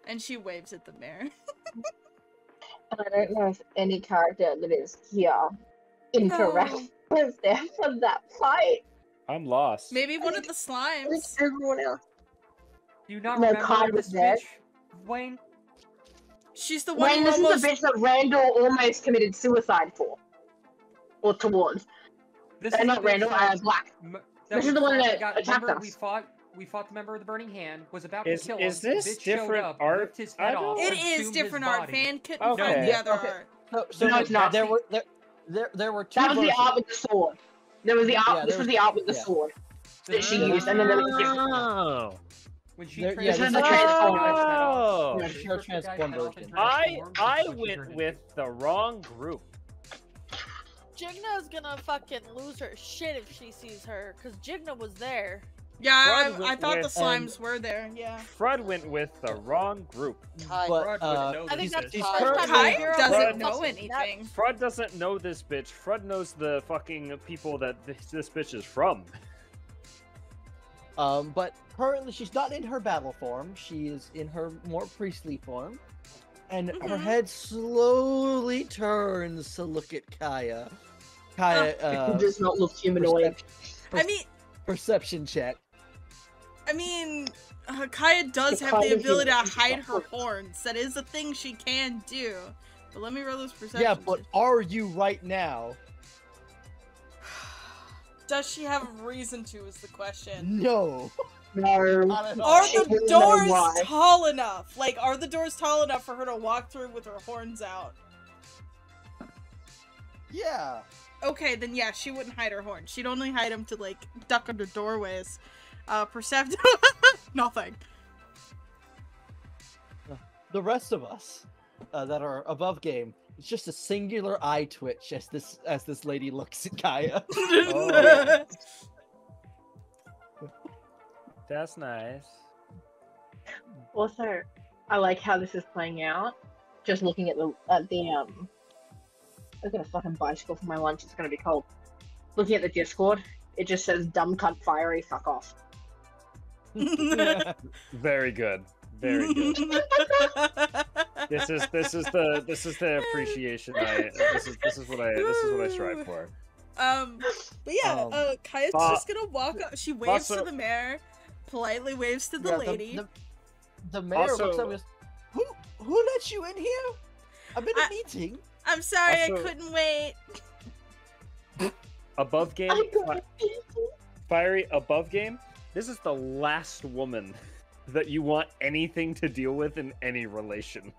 Speaker 3: And she waves at the mayor.
Speaker 12: I don't know if any character that is here interacts with them from that fight.
Speaker 5: I'm lost.
Speaker 3: Maybe one of the
Speaker 12: I think
Speaker 3: slimes.
Speaker 12: everyone else.
Speaker 4: Do you not
Speaker 12: No,
Speaker 4: remember
Speaker 12: Kai was
Speaker 4: this
Speaker 12: there.
Speaker 4: bitch, Wayne?
Speaker 3: She's the one
Speaker 12: Wayne,
Speaker 3: who
Speaker 12: this
Speaker 3: almost...
Speaker 12: is the bitch that Randall almost committed suicide for. Or towards.
Speaker 4: This
Speaker 12: They're
Speaker 4: is
Speaker 12: not
Speaker 4: the bitch
Speaker 12: Randall,
Speaker 4: that-
Speaker 12: Black.
Speaker 4: that
Speaker 12: This
Speaker 4: we
Speaker 12: is the one
Speaker 4: fought-
Speaker 12: that
Speaker 4: got-
Speaker 12: attacked
Speaker 4: remember
Speaker 12: us.
Speaker 4: We fought the member of the Burning Hand, was about
Speaker 5: Is-
Speaker 4: to kill
Speaker 5: is
Speaker 4: him.
Speaker 5: this
Speaker 4: bitch showed
Speaker 5: different
Speaker 4: up,
Speaker 5: art?
Speaker 4: ripped his
Speaker 5: I
Speaker 4: head
Speaker 5: don't-
Speaker 4: off,
Speaker 3: It
Speaker 4: and
Speaker 3: is
Speaker 4: consumed
Speaker 3: different
Speaker 4: his
Speaker 3: art.
Speaker 4: body.
Speaker 3: Fan couldn't
Speaker 5: Okay.
Speaker 3: find the
Speaker 2: Yeah,
Speaker 3: other
Speaker 2: okay.
Speaker 3: art.
Speaker 2: So
Speaker 12: No, it's not.
Speaker 2: there were two
Speaker 12: That was the
Speaker 2: versions.
Speaker 12: art with the sword. There was the art.
Speaker 2: Yeah,
Speaker 12: this
Speaker 2: there
Speaker 12: was
Speaker 2: was-
Speaker 12: the art with the
Speaker 2: yeah.
Speaker 12: sword that
Speaker 4: This
Speaker 12: she
Speaker 4: is-
Speaker 12: used, and then there was a different one.
Speaker 5: Oh.
Speaker 4: When she
Speaker 2: There-
Speaker 4: tried
Speaker 2: yeah,
Speaker 4: to
Speaker 12: this is
Speaker 4: rip
Speaker 12: the
Speaker 4: the guy's
Speaker 12: transform.
Speaker 4: head off,
Speaker 5: Oh.
Speaker 2: Yeah,
Speaker 4: she
Speaker 2: sure,
Speaker 4: ripped the guy's
Speaker 2: transform
Speaker 4: head off
Speaker 2: version.
Speaker 4: and
Speaker 5: I
Speaker 4: transformed,
Speaker 5: I
Speaker 4: which is
Speaker 5: went
Speaker 4: her
Speaker 5: with the wrong group.
Speaker 10: Jigna's gonna fucking lose her shit if she sees her, cause Jigna was there.
Speaker 3: Yeah,
Speaker 5: Fred
Speaker 3: I
Speaker 5: went
Speaker 3: thought the
Speaker 5: with-
Speaker 3: slimes were there, yeah.
Speaker 5: Fred went with the wrong group.
Speaker 2: But
Speaker 4: Fred wouldn't know
Speaker 10: I
Speaker 4: this
Speaker 10: think that's
Speaker 4: bitch.
Speaker 2: she's
Speaker 10: the first
Speaker 2: currently-
Speaker 10: time
Speaker 3: Kai
Speaker 10: Zero
Speaker 3: doesn't
Speaker 10: was
Speaker 3: know
Speaker 10: fucking-
Speaker 3: anything.
Speaker 5: Fred doesn't know this bitch. Fred knows the fucking people that this bitch is from.
Speaker 2: But currently she's not in her battle form. She is in her more priestly form, and her head slowly turns to look at Kaya. Kaya,
Speaker 12: It does not look humanoid.
Speaker 3: I mean,
Speaker 2: perception check.
Speaker 3: I mean, Kaya does have the ability to hide her horns. That is a thing she can do. But let me roll this perception.
Speaker 2: Yeah, but are you right now?
Speaker 3: Does she have reason to is the question.
Speaker 2: No.
Speaker 12: No.
Speaker 3: Are the doors tall enough? Like, are the doors tall enough for her to walk through with her horns out?
Speaker 2: Yeah.
Speaker 3: Okay, then yeah, she wouldn't hide her horns. She'd only hide them to, like, duck under doorways. Perceptive? Nothing.
Speaker 2: The rest of us that are above game, it's just a singular eye twitch as this lady looks at Kaya.
Speaker 5: Oh. That's nice.
Speaker 12: Also, I like how this is playing out. Just looking at the I was gonna fucking bicycle for my lunch. It's gonna be cold. Looking at the Discord, it just says "dumb cunt fiery, fuck off."
Speaker 5: Very good. Very good. This is the appreciation this is what I strive for.
Speaker 3: But yeah, Kaya's just gonna walk up. She waves to the mayor, politely waves to the lady.
Speaker 2: The mayor looks up and goes, Who let you in here? I've been in a meeting.
Speaker 3: I'm sorry, I couldn't wait.
Speaker 5: Above game, fiery above game. This is the last woman that you want anything to deal with in any relation.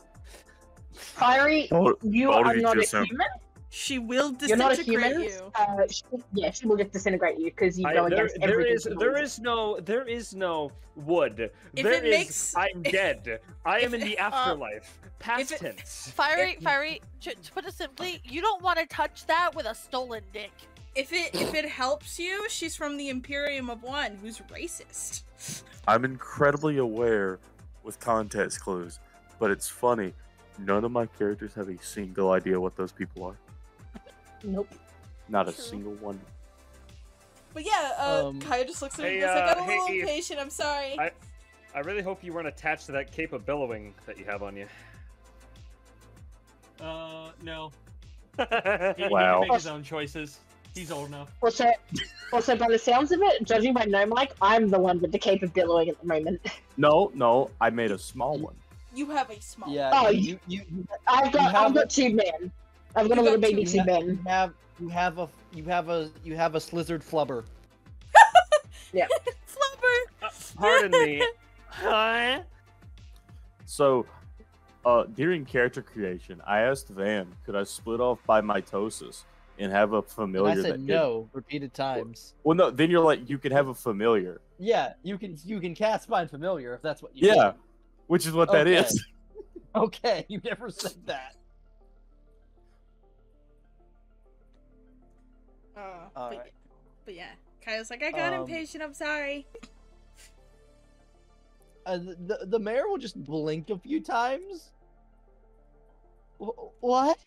Speaker 12: Fiery, you are not a human.
Speaker 3: She will disintegrate you.
Speaker 12: She will just disintegrate you because you go against everything.
Speaker 5: There is no wood. I'm dead. I am in the afterlife. Past tense.
Speaker 10: Fiery, to put it simply, you don't want to touch that with a stolen dick.
Speaker 3: If it helps you, she's from the Imperium of One, who's racist.
Speaker 8: I'm incredibly aware with context clues, but it's funny. None of my characters have a single idea what those people are.
Speaker 12: Nope.
Speaker 8: Not a single one.
Speaker 3: But yeah, Kaya just looks at me and goes like, I'm a little impatient, I'm sorry.
Speaker 5: I really hope you weren't attached to that cape of billowing that you have on you.
Speaker 4: No.
Speaker 8: Wow.
Speaker 4: He can make his own choices. He's old enough.
Speaker 12: Also, by the sounds of it, judging by no mic, I'm the one with the cape of billowing at the moment.
Speaker 8: No, I made a small one.
Speaker 3: You have a small.
Speaker 2: Yeah.
Speaker 12: Oh, I've got 2 men. I've got a little baby 2 men.
Speaker 2: You have a slizzard flubber.
Speaker 12: Yeah.
Speaker 3: Flubber.
Speaker 5: Pardon me. Huh?
Speaker 8: So, during character creation, I asked Van, could I split off by mitosis and have a familiar?
Speaker 2: And I said no repeated times.
Speaker 8: Well, no. Then you're like, you could have a familiar.
Speaker 2: Yeah, you can cast find familiar if that's what you.
Speaker 8: Yeah, which is what that is.
Speaker 2: Okay, you never said that.
Speaker 3: But yeah, Kaya's like, I got impatient. I'm sorry.
Speaker 2: The mayor will just blink a few times. What?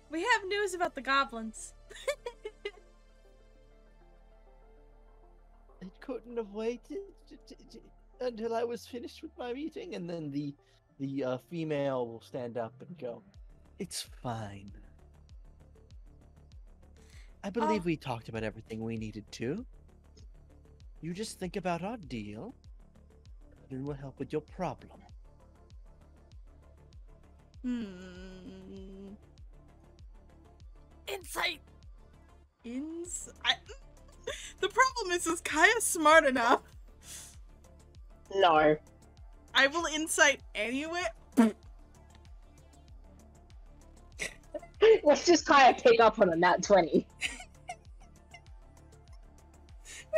Speaker 3: We have news about the goblins.
Speaker 2: It couldn't have waited until I was finished with my meeting, and then the female will stand up and go, "It's fine. I believe we talked about everything we needed to. You just think about our deal, and we'll help with your problem."
Speaker 10: Insight.
Speaker 3: The problem is Kaya's smart enough?
Speaker 12: No.
Speaker 3: I will insight anyway.
Speaker 12: Let's just Kaya pick up on a nat 20.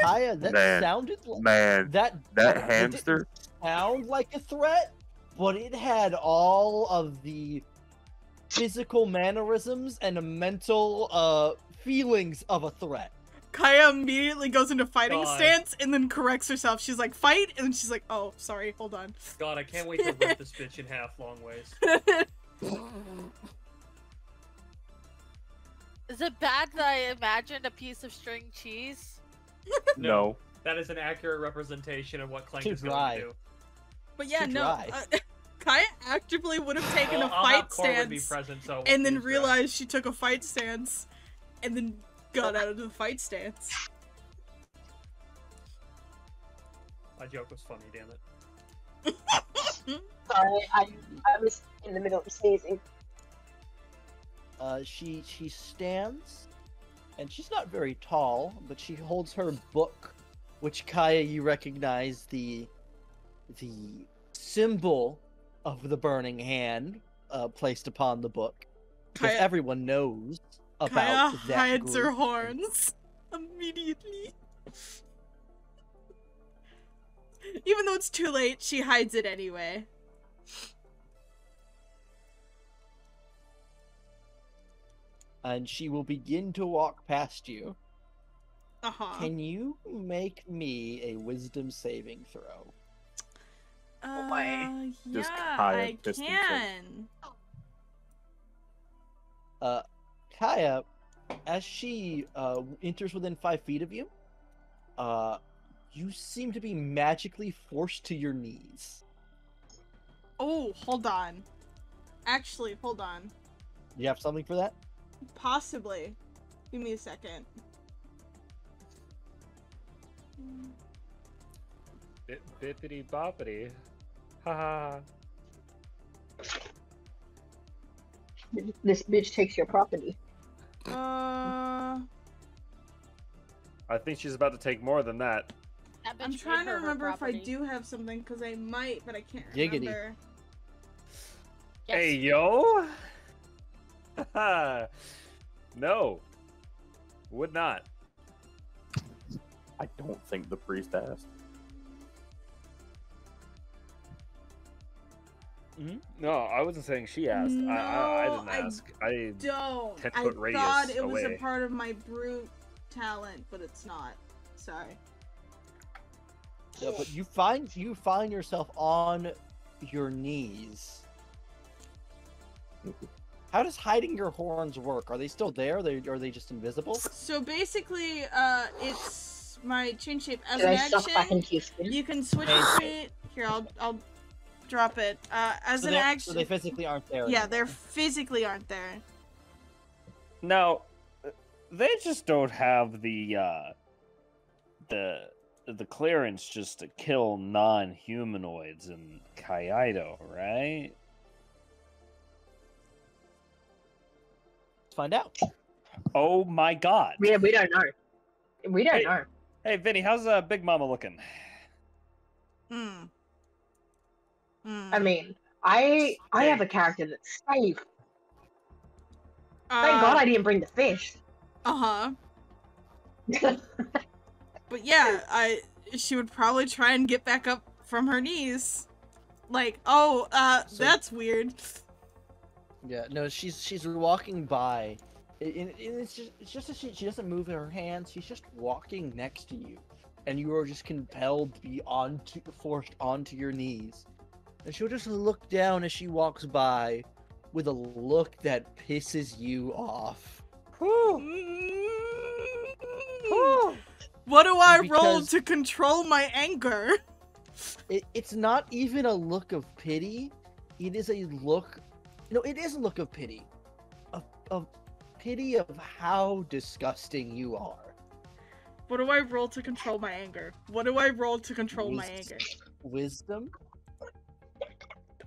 Speaker 2: Kaya, that sounded like
Speaker 8: that hamster
Speaker 2: sound like a threat, but it had all of the physical mannerisms and the mental feelings of a threat.
Speaker 3: Kaya immediately goes into fighting stance and then corrects herself. She's like, fight, and then she's like, oh, sorry, hold on.
Speaker 4: God, I can't wait to rip this bitch in half long ways.
Speaker 10: Is it bad that I imagined a piece of string cheese?
Speaker 8: No.
Speaker 4: That is an accurate representation of what Clank is going to do.
Speaker 3: But yeah, Kaya actively would have taken a fight stance and then realized she took a fight stance and then got out of the fight stance.
Speaker 4: My joke was funny, damn it.
Speaker 12: Sorry, I was in the middle of sneezing.
Speaker 2: She stands, and she's not very tall, but she holds her book, which Kaya, you recognize the symbol of the burning hand placed upon the book, because
Speaker 3: Kaya-
Speaker 2: everyone knows about
Speaker 3: Kaya
Speaker 2: that
Speaker 3: hides her
Speaker 2: group.
Speaker 3: horns immediately. Even though it's too late, she hides it anyway.
Speaker 2: And she will begin to walk past you.
Speaker 3: Uh-huh.
Speaker 2: Can you make me a wisdom saving throw?
Speaker 8: Just
Speaker 3: Yeah,
Speaker 8: Kaya
Speaker 3: I
Speaker 8: pissed
Speaker 3: can.
Speaker 2: Kaya, as she enters within 5 feet of you, you seem to be magically forced to your knees.
Speaker 3: Oh, hold on. Actually, hold on.
Speaker 2: You have something for that?
Speaker 3: Possibly. Give me a second.
Speaker 5: Bippity boppity. Ha
Speaker 12: This bitch takes your property.
Speaker 3: Uh,
Speaker 5: I think she's about to take more than that.
Speaker 10: That bitch
Speaker 3: I'm
Speaker 10: made
Speaker 3: trying to
Speaker 10: her her
Speaker 3: remember if I
Speaker 10: property.
Speaker 3: do have something, because I might, but I can't
Speaker 2: Giggity.
Speaker 3: remember.
Speaker 10: Yes.
Speaker 5: Hey, yo! No. Would not.
Speaker 8: I don't think the priest asked.
Speaker 5: No, I wasn't saying she asked. I didn't ask. I
Speaker 3: Don't.
Speaker 5: 10-foot
Speaker 3: I
Speaker 5: radius
Speaker 3: thought it was a
Speaker 5: away.
Speaker 3: part of my brute talent, but it's not. Sorry.
Speaker 2: Yeah, but you find yourself on your knees. How does hiding your horns work? Are they still there? Are they just invisible?
Speaker 3: So basically, it's my chin shape. As
Speaker 12: Did
Speaker 3: an
Speaker 12: I suck back
Speaker 3: action,
Speaker 12: into your skin?
Speaker 3: you can switch
Speaker 2: Hey.
Speaker 3: between. Here, I'll drop it. As an
Speaker 2: So
Speaker 3: action.
Speaker 2: they physically aren't there.
Speaker 3: Yeah,
Speaker 2: anymore.
Speaker 3: they're physically aren't there.
Speaker 5: Now, they just don't have the clearance just to kill non-humanoids in Kaido, right?
Speaker 2: Let's find out.
Speaker 5: Oh my god.
Speaker 12: Yeah, we don't know. We don't
Speaker 5: Hey.
Speaker 12: know.
Speaker 5: Hey, Vinny, how's Big Mama looking?
Speaker 12: I mean, I have a character that's safe. Thank God I didn't bring the fish.
Speaker 3: Uh-huh. But yeah, she would probably try and get back up from her knees. Like, oh,
Speaker 2: So-
Speaker 3: that's weird.
Speaker 2: Yeah, no, she's walking by. It's just that she doesn't move her hands. She's just walking next to you, and you are just compelled to be forced onto your knees. And she'll just look down as she walks by, with a look that pisses you off.
Speaker 3: What do I roll
Speaker 2: Because-
Speaker 3: to control my anger?
Speaker 2: It's not even a look of pity. It is a look. No, it is a look of pity. Of pity of how disgusting you are.
Speaker 3: What do I roll to control my anger? What do I roll to control my
Speaker 2: Wis-
Speaker 3: anger?
Speaker 2: Wisdom?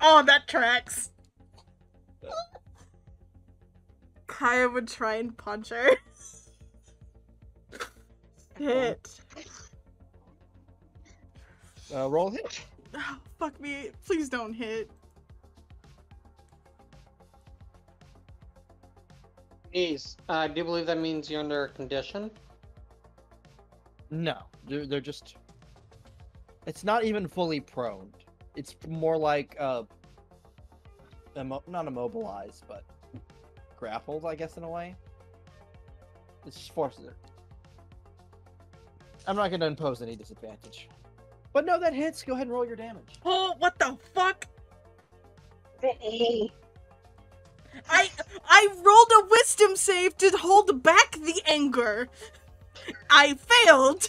Speaker 3: Oh, that tracks. Kaya would try and punch her. Hit.
Speaker 2: Roll hit.
Speaker 3: Oh, fuck me. Please don't hit.
Speaker 9: Jeez, do you believe that means you're under a condition?
Speaker 2: No, they're just. It's not even fully prone. It's more like not immobilized, but grappled, I guess, in a way. It's just forces it. I'm not going to impose any disadvantage. But no, that hits. Go ahead and roll your damage.
Speaker 3: Oh, what the fuck?
Speaker 12: Vinny.
Speaker 3: I rolled a wisdom save to hold back the anger. I failed.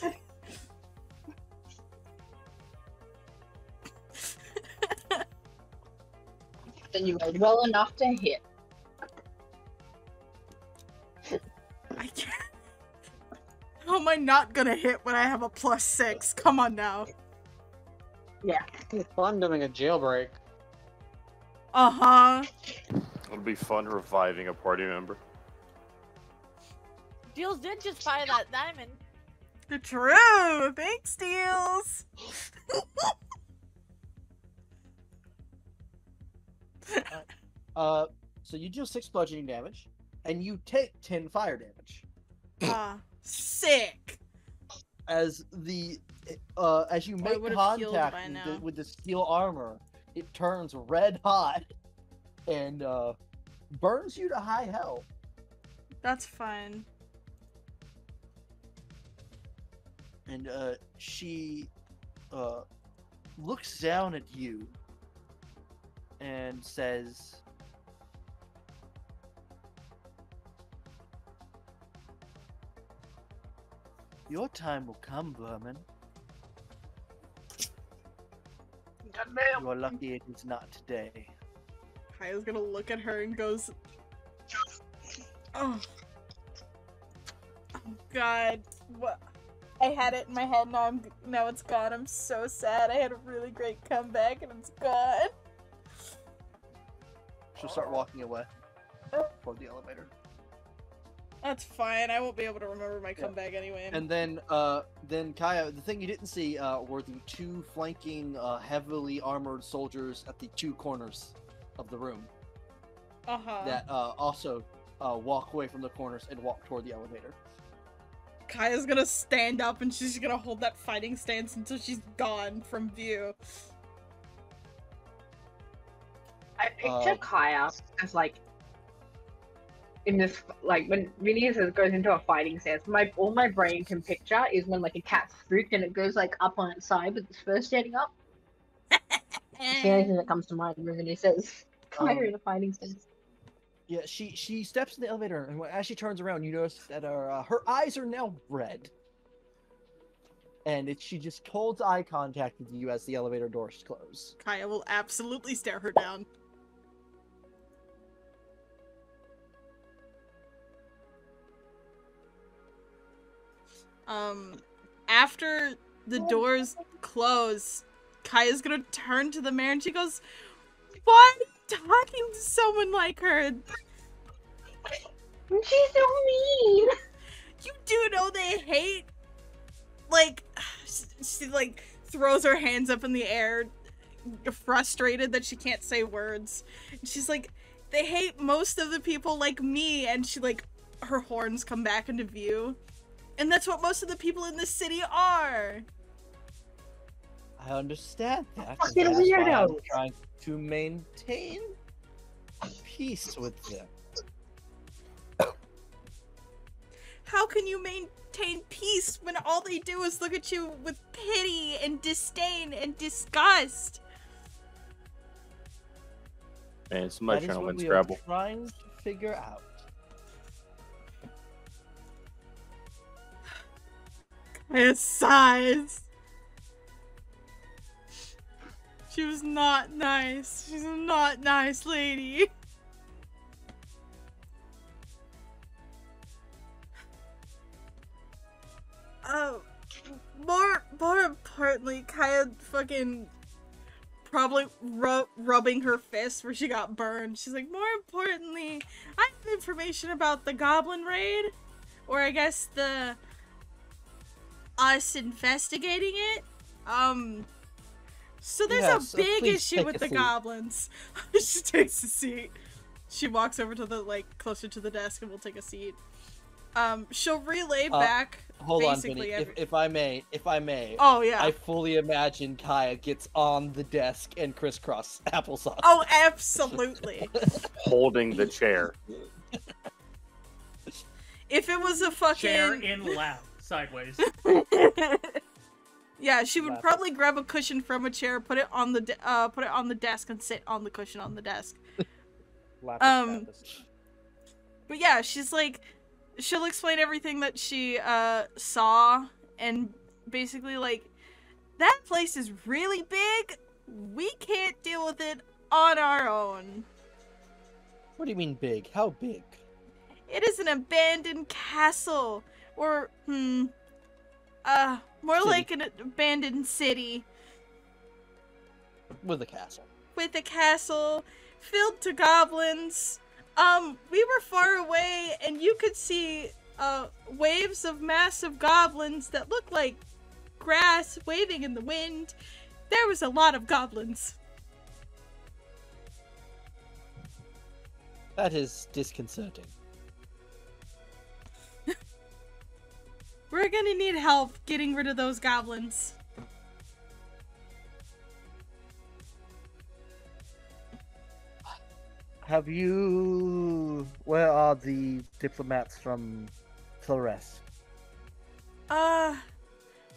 Speaker 12: Then you rolled well enough to hit.
Speaker 3: I can't. How am I not gonna hit when I have a +6? Come on now.
Speaker 12: Yeah.
Speaker 9: It's fun doing a jailbreak.
Speaker 3: Uh-huh.
Speaker 8: It'll be fun reviving a party member.
Speaker 10: Deals did just buy that diamond.
Speaker 3: True! Thanks, Deals!
Speaker 2: So you deal 6 bludgeoning damage, and you take 10 fire damage.
Speaker 3: Sick!
Speaker 2: As you make
Speaker 3: would've healed by
Speaker 2: contact
Speaker 3: now.
Speaker 2: with the steel armor, it turns red hot and burns you to high health.
Speaker 3: That's fine.
Speaker 2: And she looks down at you and says, "Your time will come, vermin. You are lucky it is not today."
Speaker 3: Kaya's gonna look at her and goes, "Oh. Oh God. What? I had it in my head, now it's gone. I'm so sad. I had a really great comeback and it's gone."
Speaker 2: She'll start walking away toward the elevator.
Speaker 3: That's fine. I won't be able to remember my comeback anyway.
Speaker 2: And then Kaya, the thing you didn't see were the 2 flanking, heavily armored soldiers at the 2 corners of the room. That also walk away from the corners and walk toward the elevator.
Speaker 3: Kaya's gonna stand up and she's gonna hold that fighting stance until she's gone from view.
Speaker 12: I picture Kaya as like in this, like when Vinny goes into a fighting stance. All my brain can picture is when like a cat's spooked and it goes like up on its side with its fur standing up. It's the only thing that comes to mind when Vinny says Kaya in a fighting stance.
Speaker 2: Yeah, she steps in the elevator, and as she turns around, you notice that her eyes are now red. And she just holds eye contact with you as the elevator doors close.
Speaker 3: Kaya will absolutely stare her down. After the doors close, Kaya's gonna turn to the mayor and she goes, "Why are you talking to someone like her?
Speaker 12: She's so mean!
Speaker 3: You do know they hate..." Like, she like throws her hands up in the air, frustrated that she can't say words. And she's like, "They hate most of the people like me," and she like, her horns come back into view. "And that's what most of the people in this city are."
Speaker 2: I understand that.
Speaker 12: Fucking
Speaker 2: That's why I'm
Speaker 12: weirdo.
Speaker 2: trying to maintain peace with them.
Speaker 3: How can you maintain peace when all they do is look at you with pity and disdain and disgust?
Speaker 8: Man, somebody
Speaker 2: That is
Speaker 8: trying to
Speaker 2: what
Speaker 8: win
Speaker 2: we are
Speaker 8: Scrabble.
Speaker 2: trying to figure out.
Speaker 3: Kaya sighs. She was not nice. She's a not nice lady. More importantly, Kaya fucking probably rubbing her fist where she got burned. She's like, "More importantly, I have information about the goblin raid, or I guess us investigating it. So there's
Speaker 2: Yes,
Speaker 3: a big
Speaker 2: please
Speaker 3: issue
Speaker 2: take
Speaker 3: with
Speaker 2: a
Speaker 3: the
Speaker 2: seat."
Speaker 3: goblins." She takes a seat. She walks over to the, like, closer to the desk and will take a seat. She'll relay back
Speaker 2: Hold on,
Speaker 3: basically
Speaker 2: Vinny. If I may.
Speaker 3: Oh, yeah.
Speaker 2: I fully imagine Kaya gets on the desk and crisscross applesauce.
Speaker 3: Oh, absolutely.
Speaker 8: Holding the chair.
Speaker 3: If it was a fucking...
Speaker 4: Chair in lap, sideways.
Speaker 3: Yeah, she would probably grab a cushion from a chair, put it on the desk, and sit on the cushion on the desk. But yeah, she's like, she'll explain everything that she saw, and basically like, that place is really big. We can't deal with it on our own.
Speaker 2: What do you mean big? How big?
Speaker 3: It is an abandoned castle, or more
Speaker 2: City.
Speaker 3: like an abandoned city.
Speaker 2: With a castle.
Speaker 3: With a castle filled to goblins. We were far away, and you could see waves of massive goblins that looked like grass waving in the wind. There was a lot of goblins.
Speaker 2: That is disconcerting.
Speaker 3: We're gonna need help getting rid of those goblins.
Speaker 2: Have you... Where are the diplomats from Flores?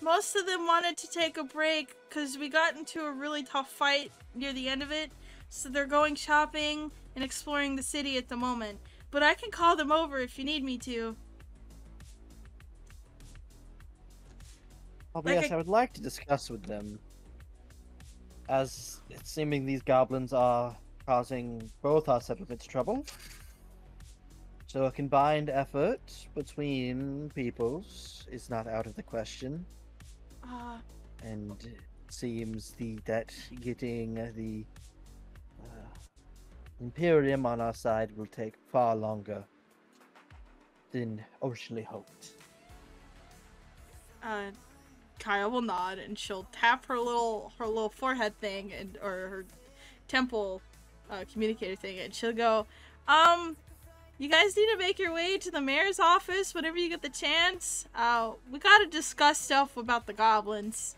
Speaker 3: Most of them wanted to take a break because we got into a really tough fight near the end of it. So they're going shopping and exploring the city at the moment. But I can call them over if you need me to.
Speaker 2: Oh, yes, I would like to discuss with them. As it's seeming these goblins are causing both our settlements trouble. So a combined effort between peoples is not out of the question. And it seems that getting the Imperium on our side will take far longer than originally hoped.
Speaker 3: Kaya will nod and she'll tap her little forehead thing or her temple communicator thing, and she'll go, you guys need to make your way to the mayor's office whenever you get the chance. We gotta discuss stuff about the goblins.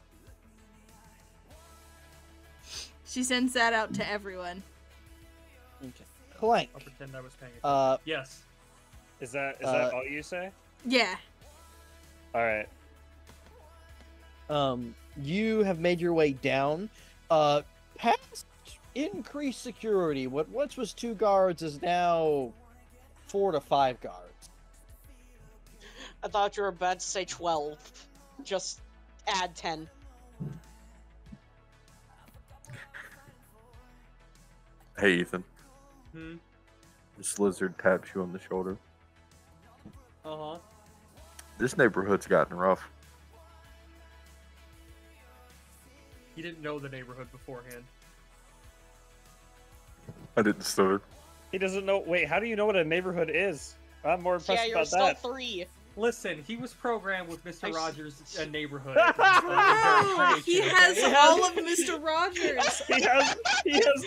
Speaker 3: She sends that out to everyone.
Speaker 2: Okay. Clank.
Speaker 4: I'll pretend I was paying attention. Yes.
Speaker 5: Is that all you say?
Speaker 3: Yeah.
Speaker 5: Alright.
Speaker 2: You have made your way down. Past increased security. What once was 2 guards is now 4 to 5 guards.
Speaker 7: I thought you were about to say 12. Just add 10.
Speaker 8: Hey, Ethan.
Speaker 4: Hmm?
Speaker 8: This lizard taps you on the shoulder.
Speaker 4: Uh-huh.
Speaker 8: This neighborhood's gotten rough.
Speaker 4: He didn't know the neighborhood beforehand.
Speaker 8: I didn't stutter.
Speaker 5: He doesn't know. Wait, how do you know what a neighborhood is? I'm more impressed
Speaker 7: Yeah, you're
Speaker 5: about
Speaker 7: still
Speaker 5: that.
Speaker 7: 3.
Speaker 4: Listen, he was programmed with Mr. Rogers' neighborhood.
Speaker 3: He has all of Mr. Rogers.
Speaker 5: He has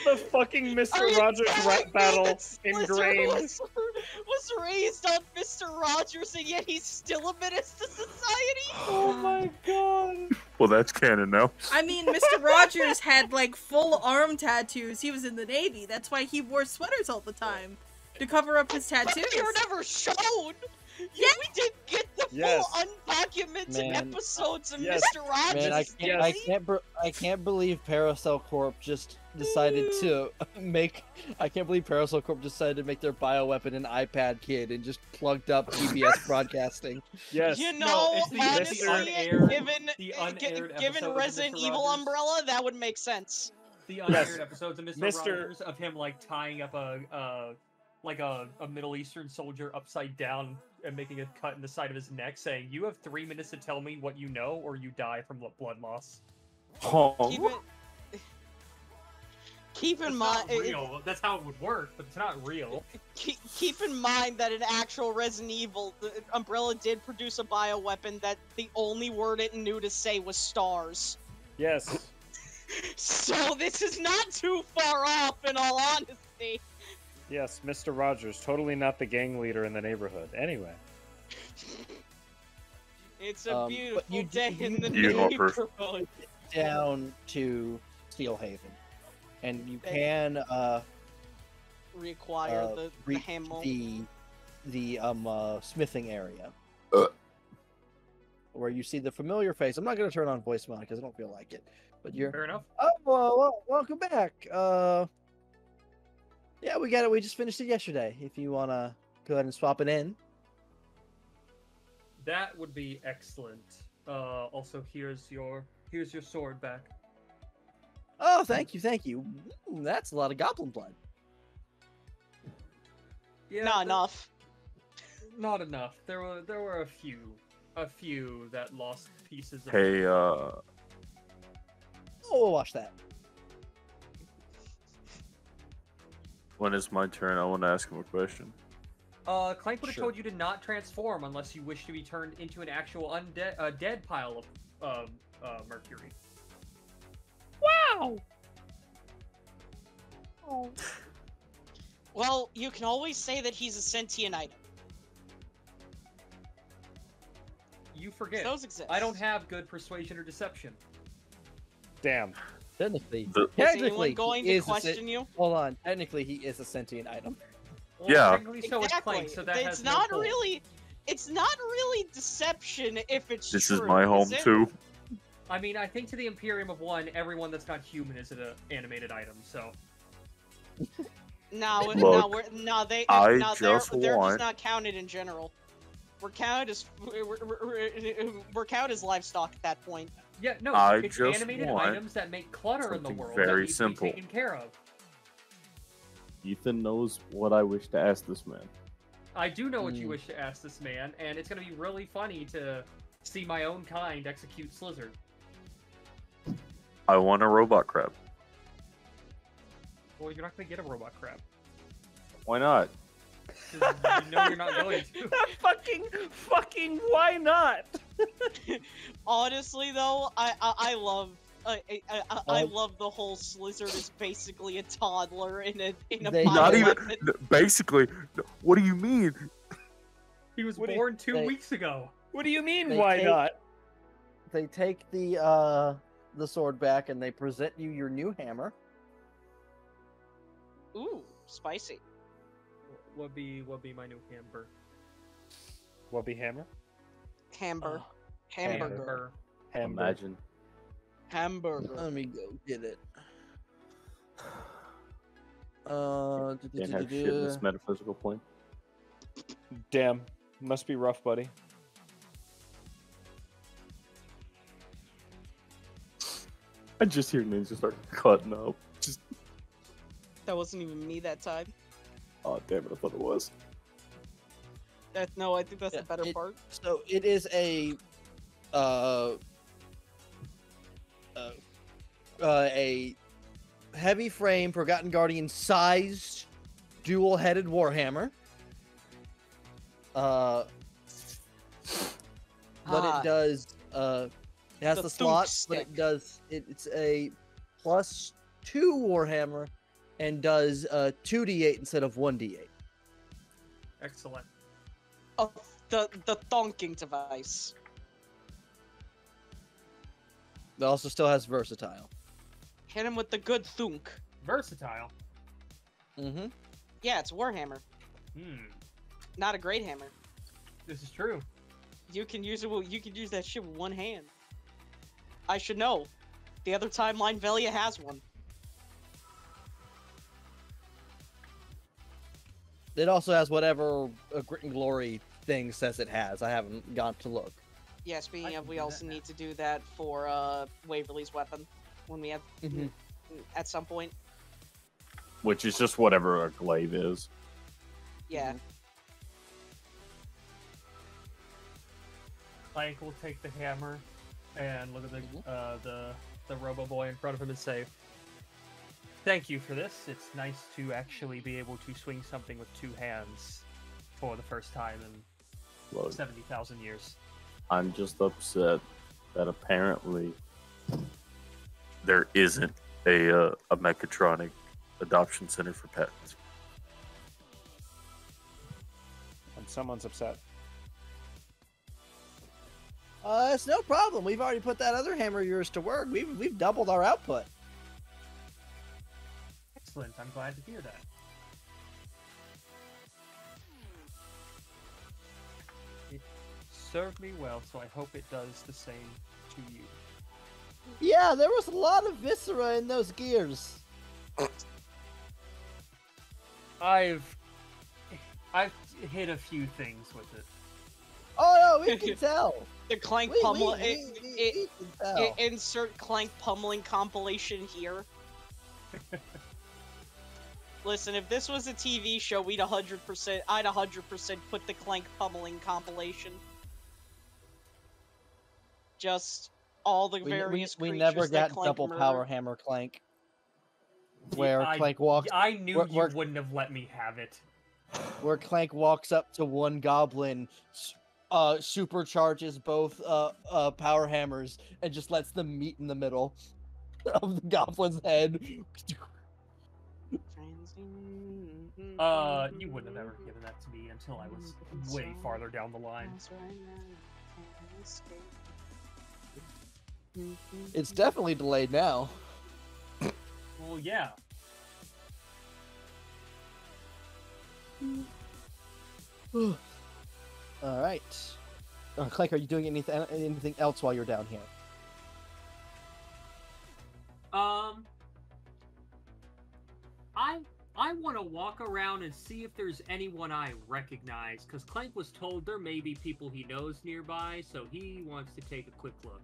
Speaker 5: the fucking Mr. Rogers rap battle ingrained.
Speaker 7: Was raised on Mr. Rogers, and yet he's still a menace to society.
Speaker 5: Oh my god.
Speaker 8: Well, that's canon now.
Speaker 3: I mean, Mr. Rogers had like full arm tattoos. He was in the Navy. That's why he wore sweaters all the time to cover up his tattoos.
Speaker 7: But you're never shown. Yeah, we didn't get the full undocumented episodes of Mr. Rogers.
Speaker 2: Man, I can't believe Paracel Corp just decided to make. I can't believe Paracel Corp decided to make their bioweapon an iPad kid and just plugged up PBS broadcasting.
Speaker 5: Yes.
Speaker 7: You know, honestly,
Speaker 4: unaired
Speaker 7: given Resident Evil umbrella, that would make sense.
Speaker 4: The unaired episodes of Mr. Rogers of him like tying up a Middle Eastern soldier upside down and making a cut in the side of his neck, saying, "You have 3 minutes to tell me what you know, or you die from blood loss."
Speaker 7: Keep in mind,
Speaker 4: real. That's how it would work, but it's not real.
Speaker 7: Keep in mind that in actual Resident Evil, Umbrella did produce a bioweapon that the only word it knew to say was stars.
Speaker 5: Yes.
Speaker 7: So this is not too far off, in all honesty.
Speaker 5: Yes, Mr. Rogers, totally not the gang leader in the neighborhood. Anyway.
Speaker 7: It's a beautiful day in the neighborhood.
Speaker 2: Down to Steelhaven. And you can
Speaker 7: reacquire the hammer.
Speaker 2: The smithing area. Where you see the familiar face. I'm not going to turn on voicemail because I don't feel like it. But you're...
Speaker 4: Fair enough.
Speaker 2: Oh, well, welcome back. Yeah, we got it. We just finished it yesterday. If you want to go ahead and swap it in.
Speaker 4: That would be excellent. Also, here's your sword back.
Speaker 2: Oh, thank you. Ooh, that's a lot of goblin blood.
Speaker 4: Yeah,
Speaker 7: not enough.
Speaker 4: Not enough. There were a few that lost pieces of.
Speaker 8: Hey,
Speaker 2: Oh, we'll watch that.
Speaker 8: When it's my turn, I want to ask him a question.
Speaker 4: Clank would have
Speaker 8: Sure.
Speaker 4: told you to not transform unless you wish to be turned into an actual undead, dead pile of mercury.
Speaker 10: Wow.
Speaker 7: Well, you can always say that he's a sentient item.
Speaker 4: You forget.
Speaker 7: Those exist.
Speaker 4: I don't have good persuasion or deception.
Speaker 5: Damn.
Speaker 2: Technically,
Speaker 7: Is
Speaker 2: technically,
Speaker 7: anyone going
Speaker 2: he
Speaker 7: to
Speaker 2: is a
Speaker 7: question you?
Speaker 2: Hold on. Technically, he is a sentient item.
Speaker 4: Well,
Speaker 8: Yeah.
Speaker 4: technically so is Clank, so that
Speaker 7: it's
Speaker 4: has
Speaker 7: not
Speaker 4: no pull.
Speaker 7: really. It's not really deception if it's
Speaker 8: This
Speaker 7: true.
Speaker 8: is my home
Speaker 7: is it?
Speaker 8: too.
Speaker 4: I mean, I think to the Imperium of One, everyone that's not human is an animated item, so...
Speaker 7: No,
Speaker 8: Look,
Speaker 7: they're
Speaker 8: I
Speaker 7: just
Speaker 8: just want-
Speaker 7: not counted in general. We're counted as we're counted as lifelstock at that point.
Speaker 4: Yeah, no,
Speaker 8: I
Speaker 4: it's
Speaker 8: just
Speaker 4: animated
Speaker 8: want
Speaker 4: items that make clutter in the
Speaker 8: something
Speaker 4: world
Speaker 8: very
Speaker 4: that need
Speaker 8: simple.
Speaker 4: to be taken care of.
Speaker 8: Ethan knows what I wish to ask this man.
Speaker 4: I do know what you wish to ask this man, and it's going to be really funny to see my own kind execute Slizzard.
Speaker 8: I want a robot crab.
Speaker 4: Well, you're not going to get a robot crab.
Speaker 8: Why not?
Speaker 4: 'Cause you know you're not going to.
Speaker 5: fucking, why not?
Speaker 7: Honestly, though, I love I love the whole Slizzard is basically a toddler in a
Speaker 2: They-
Speaker 8: Not even.
Speaker 7: bioweapon.
Speaker 8: Basically, what do you mean?
Speaker 4: He was
Speaker 5: What do you-
Speaker 4: born 2
Speaker 2: they-
Speaker 4: weeks ago.
Speaker 5: What do you mean,
Speaker 2: They
Speaker 5: why
Speaker 2: take-
Speaker 5: not?
Speaker 2: They take the sword back and they present you your new hammer.
Speaker 7: Ooh, spicy.
Speaker 4: Would be my new hamburger.
Speaker 5: Wubby hammer?
Speaker 7: Hamburger.
Speaker 2: Oh,
Speaker 7: Hamburger.
Speaker 5: Hamburger.
Speaker 8: Imagine.
Speaker 7: Hamburger.
Speaker 2: Let me go get it.
Speaker 8: Can't have shit in this metaphysical plane.
Speaker 5: Damn. Must be rough, buddy.
Speaker 8: I just hear Ninja start cutting up. Just,
Speaker 7: That wasn't even me that time.
Speaker 8: oh damn it! I thought it was.
Speaker 7: No, I think that's
Speaker 2: Yeah,
Speaker 7: the better
Speaker 2: it-
Speaker 7: part.
Speaker 2: So it is a heavy frame Forgotten Guardian sized dual-headed warhammer. What it does, it has
Speaker 7: The
Speaker 2: the
Speaker 7: thunk
Speaker 2: slots, but
Speaker 7: stick.
Speaker 2: it does it's a +2 warhammer and does 2d8 instead of 1d8.
Speaker 4: Excellent.
Speaker 7: Oh, the thonking device.
Speaker 2: It also still has versatile.
Speaker 7: Hit him with the good thunk.
Speaker 4: Versatile.
Speaker 2: Mm-hmm.
Speaker 7: Yeah, it's Warhammer. Not a great hammer.
Speaker 4: This is true.
Speaker 7: You can use it. You can use that shit with one hand. I should know. The other timeline, Velia has one.
Speaker 2: It also has whatever Grit and Glory thing says it has. I haven't gone to look.
Speaker 7: Yeah. Speaking
Speaker 4: I
Speaker 7: of,
Speaker 4: can
Speaker 7: we
Speaker 4: do
Speaker 7: also
Speaker 4: that now.
Speaker 7: need to do that for Waverly's weapon when we have at some point.
Speaker 8: Which is just whatever a glaive is.
Speaker 7: Yeah.
Speaker 4: Clank will take the hammer and look at the Robo Boy in front of him and say, "Thank you for this. It's nice to actually be able to swing something with 2 hands for the first time in
Speaker 8: Look,
Speaker 4: 70,000 years."
Speaker 8: I'm just upset that apparently there isn't a mechatronic adoption center for pets.
Speaker 5: And someone's upset.
Speaker 2: It's no problem. We've already put that other hammer of yours to work. We've doubled our output.
Speaker 4: Excellent. I'm glad to hear that. It served me well, so I hope it does the same to you.
Speaker 2: Yeah, there was a lot of viscera in those gears.
Speaker 4: I've hit a few things with it.
Speaker 2: Oh no, we can tell.
Speaker 7: The clank
Speaker 2: We
Speaker 7: pummel.
Speaker 2: can tell.
Speaker 7: Insert clank pummeling compilation here. Listen, if this was a TV show, I'd 100% put the clank pummeling compilation. Just all the various
Speaker 2: we
Speaker 7: creatures
Speaker 2: never
Speaker 7: that
Speaker 2: got
Speaker 7: Clank
Speaker 2: double
Speaker 7: murdered.
Speaker 2: power hammer clank. where Clank walks.
Speaker 4: I knew
Speaker 2: where-
Speaker 4: you wouldn't have let me have it.
Speaker 2: Where Clank walks up to one goblin, supercharges both power hammers, and just lets them meet in the middle of the goblin's head.
Speaker 4: You wouldn't have ever given that to me until I was way farther down the line.
Speaker 2: It's definitely delayed now.
Speaker 4: Well, yeah.
Speaker 2: All right. Clank, are you doing anything else while you're down here?
Speaker 4: I want to walk around and see if there's anyone I recognize, because Clank was told there may be people he knows nearby, so he wants to take a quick look.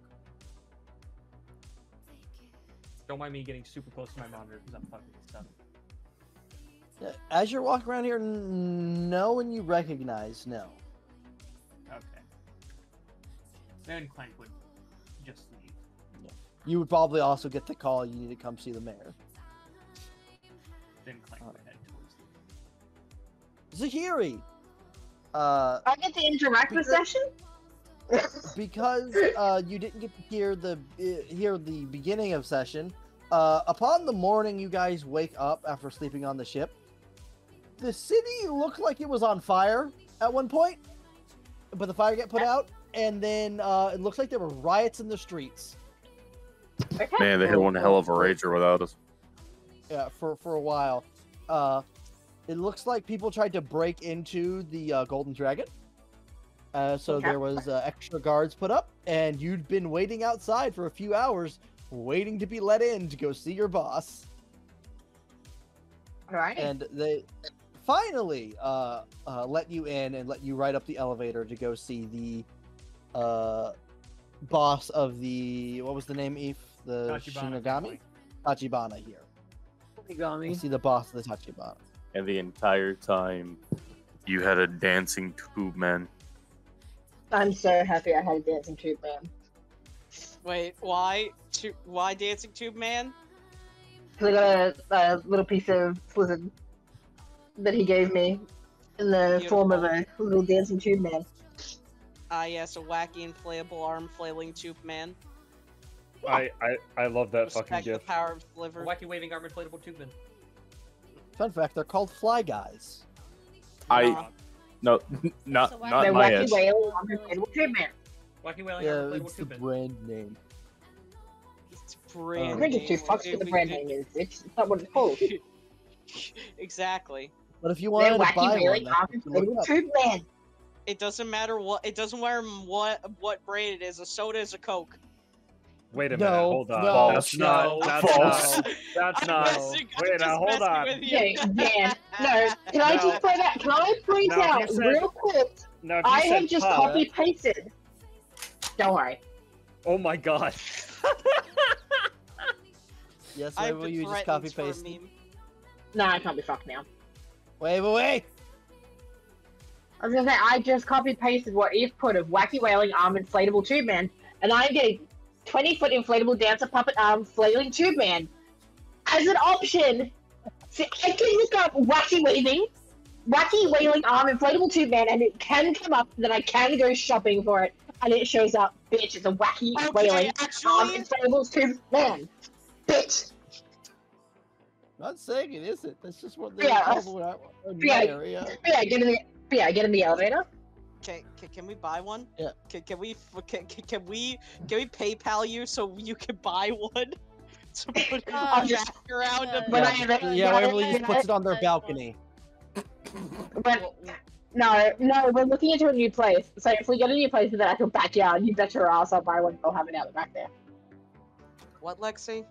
Speaker 4: Don't mind me getting super close to my monitor because I'm fucking with stuff.
Speaker 2: As you're walking around here, no one you recognize, no.
Speaker 4: Okay. Then Clank would just leave.
Speaker 2: You would probably also get the call you need to come see the mayor.
Speaker 4: Then Clank would head towards
Speaker 2: Zahiri!
Speaker 12: I get to interact with session?
Speaker 2: Because you didn't get to hear the beginning of session, upon the morning you guys wake up after sleeping on the ship, the city looked like it was on fire at one point, but the fire got put out, and then it looks like there were riots in the streets.
Speaker 12: Okay.
Speaker 8: Man, they had one hell of a rager without us.
Speaker 2: Yeah, for a while. It looks like people tried to break into the Golden Dragon. So there was extra guards put up, and you'd been waiting outside for a few hours, waiting to be let in to go see your boss.
Speaker 12: Alright.
Speaker 2: And they finally let you in and let you ride up the elevator to go see the boss of the, what was the name, Eve? The
Speaker 4: Tachibana
Speaker 2: Shinigami? Tachibana here.
Speaker 13: Shinigami.
Speaker 2: See the boss of the Tachibana.
Speaker 8: And the entire time, you had a dancing tube man.
Speaker 12: I'm so happy I had a dancing tube man.
Speaker 7: Wait, why? Why Dancing Tube Man?
Speaker 12: Because I got a little piece of Blizzard that he gave me in the form of a little dancing tube man.
Speaker 7: Ah, yes, a wacky inflatable arm flailing tube man.
Speaker 5: I love that
Speaker 7: Respect
Speaker 5: fucking
Speaker 7: the
Speaker 5: gift.
Speaker 7: power of liver.
Speaker 4: Wacky waving arm inflatable tube man.
Speaker 2: Fun fact, they're called Fly Guys.
Speaker 8: No, not
Speaker 10: So
Speaker 8: my
Speaker 12: Wacky
Speaker 8: ass.
Speaker 12: whale on inflatable tube man.
Speaker 4: Wacky wailing
Speaker 2: Yeah,
Speaker 4: arm
Speaker 2: it's
Speaker 4: inflatable
Speaker 2: the
Speaker 4: tube man.
Speaker 2: brand name.
Speaker 7: It's brand.
Speaker 12: I think it's too fucks what the brand name is. It's not what it's called.
Speaker 7: Exactly.
Speaker 2: But if you
Speaker 12: They're
Speaker 2: wanted to buy
Speaker 12: wacky
Speaker 2: one,
Speaker 12: wheeling
Speaker 2: that's
Speaker 12: arm
Speaker 2: what you look
Speaker 12: inflatable
Speaker 2: up.
Speaker 12: tube man.
Speaker 7: It doesn't matter what. It doesn't matter what brand it is. A soda is a Coke.
Speaker 5: Wait a minute,
Speaker 2: No,
Speaker 5: hold on.
Speaker 2: no,
Speaker 5: That's
Speaker 2: no,
Speaker 5: not. That's
Speaker 8: false.
Speaker 5: not. That's
Speaker 7: I'm
Speaker 5: not.
Speaker 7: messing- I'm
Speaker 5: Wait,
Speaker 7: just
Speaker 5: hold
Speaker 7: messing
Speaker 5: on.
Speaker 7: with you.
Speaker 12: Yeah, Dan. No, can I just point out? Can I point
Speaker 5: Now, if
Speaker 12: out
Speaker 5: you said-
Speaker 12: real quick?
Speaker 5: Now, if you
Speaker 12: I
Speaker 5: said
Speaker 12: have just
Speaker 5: pub-
Speaker 12: copy pasted. Don't worry.
Speaker 5: Oh my god.
Speaker 2: Yes,
Speaker 7: I've
Speaker 2: wait, will
Speaker 7: been
Speaker 2: you just
Speaker 7: threatened
Speaker 2: copy
Speaker 7: for a
Speaker 2: paste?
Speaker 7: meme.
Speaker 12: Nah, I can't be fucked now.
Speaker 2: Wait.
Speaker 12: I was gonna say I just copy pasted what Eve put of wacky wailing arm inflatable tube man, and I'm getting 20-foot inflatable dancer puppet arm flailing tube man as an option. See, I can look up wacky wailing arm inflatable tube man, and it can come up that I can go shopping for it, and it shows up. Bitch, it's a wacky wailing arm
Speaker 7: actually,
Speaker 12: inflatable tube man. Bitch.
Speaker 2: Not saying it isn't. That's just what they
Speaker 12: Yeah,
Speaker 2: call it in my
Speaker 12: yeah.
Speaker 2: area.
Speaker 12: Get in the elevator.
Speaker 7: can we buy one?
Speaker 2: Yeah.
Speaker 7: Can we PayPal you so you can buy one? To put it
Speaker 12: I'll
Speaker 7: on
Speaker 12: just-
Speaker 7: the around and
Speaker 12: When
Speaker 2: Yeah, Waverly just puts it on their
Speaker 10: That's
Speaker 2: balcony.
Speaker 12: But no, we're looking into a new place. So if we get a new place with an actual backyard, you bet your ass I'll buy one. They'll have it out the back there.
Speaker 7: What, Lexi?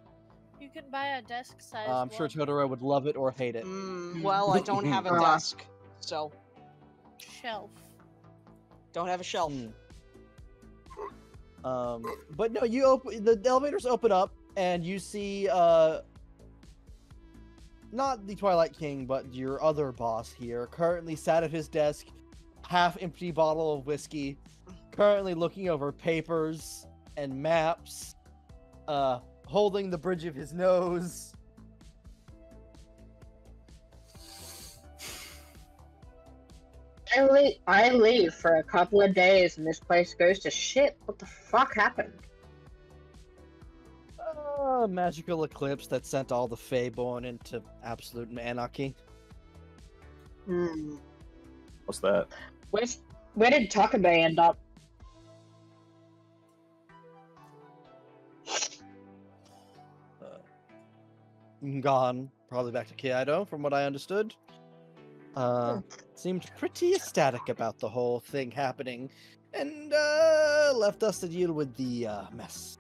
Speaker 10: You can buy a desk size.
Speaker 2: I'm sure Totoro would love it or hate it.
Speaker 7: Well, I don't have a desk, so
Speaker 10: Shelf.
Speaker 7: don't have a shelf.
Speaker 2: But no, you open the elevators open up and you see not the Twilight King, but your other boss here, currently sat at his desk, half-empty bottle of whiskey, currently looking over papers and maps, holding the bridge of his nose.
Speaker 12: I leave for a couple of days and this place goes to shit. What the fuck happened?
Speaker 2: Magical eclipse that sent all the Feyborn into absolute anarchy.
Speaker 12: Hmm.
Speaker 8: What's that?
Speaker 12: Where did Takabe end up?
Speaker 2: Gone, probably back to Kyoto, from what I understood. Seemed pretty ecstatic about the whole thing happening, and left us to deal with the mess.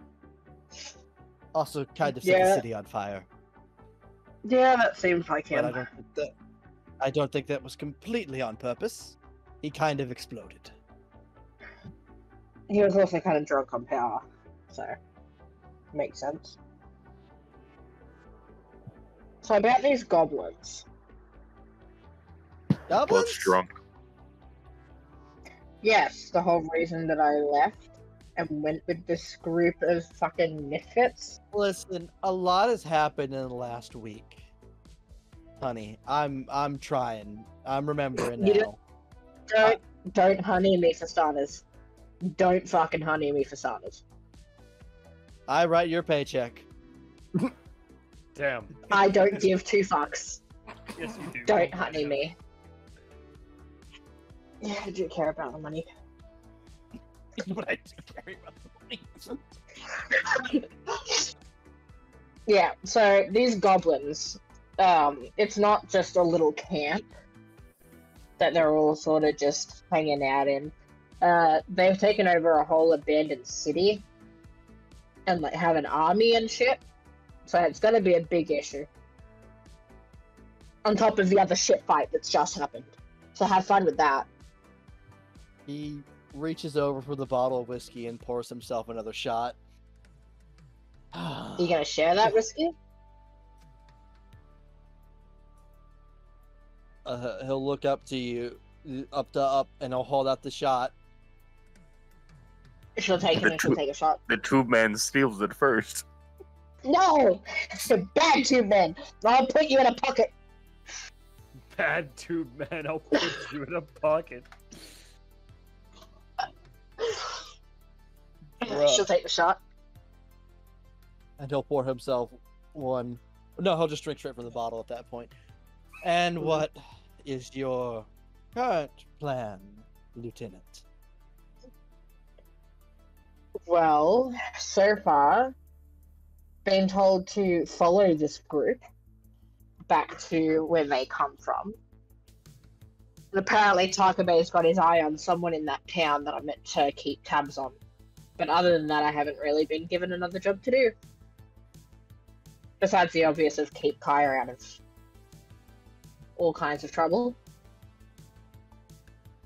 Speaker 2: Also, kind of set the city on fire.
Speaker 12: Yeah, that seems like
Speaker 2: But
Speaker 12: him.
Speaker 2: I don't think that was completely on purpose. He kind of exploded.
Speaker 12: He was also kind of drunk on power, so makes sense. So about these goblins.
Speaker 2: Goblins?
Speaker 8: What's drunk?
Speaker 12: Yes, the whole reason that I left and went with this group of fucking misfits.
Speaker 2: Listen, a lot has happened in the last week. Honey, I'm trying. I'm remembering
Speaker 12: You
Speaker 2: now.
Speaker 12: Don't honey me for starters. Don't fucking honey me for starters.
Speaker 2: I write your paycheck.
Speaker 5: Damn.
Speaker 12: I don't give two fucks.
Speaker 4: Yes, you do.
Speaker 12: Don't honey me. Yeah, I do care about the money.
Speaker 2: But I do care about the money.
Speaker 12: Yeah, so these goblins, it's not just a little camp that they're all sort of just hanging out in. They've taken over a whole abandoned city and like have an army and shit. So it's gonna be a big issue. On top of the other shit fight that's just happened. So have fun with that.
Speaker 2: He reaches over for the bottle of whiskey and pours himself another shot.
Speaker 12: You gonna share that whiskey?
Speaker 2: He'll look up to you, up, and he'll hold out the shot.
Speaker 12: She'll take it and she'll take a shot.
Speaker 8: The tube man steals it first.
Speaker 12: No! It's a bad tube man! I'll put you in a pocket!
Speaker 5: Bad tube man, I'll put you in a pocket.
Speaker 12: She'll take the shot.
Speaker 2: And he'll pour himself one. No, he'll just drink straight from the bottle at that point. And what is your current plan, Lieutenant?
Speaker 12: Well, so far, been told to follow this group back to where they come from. And apparently Takabe's got his eye on someone in that town that I'm meant to keep tabs on. But other than that, I haven't really been given another job to do. Besides the obvious of keep Kaya out of all kinds of trouble.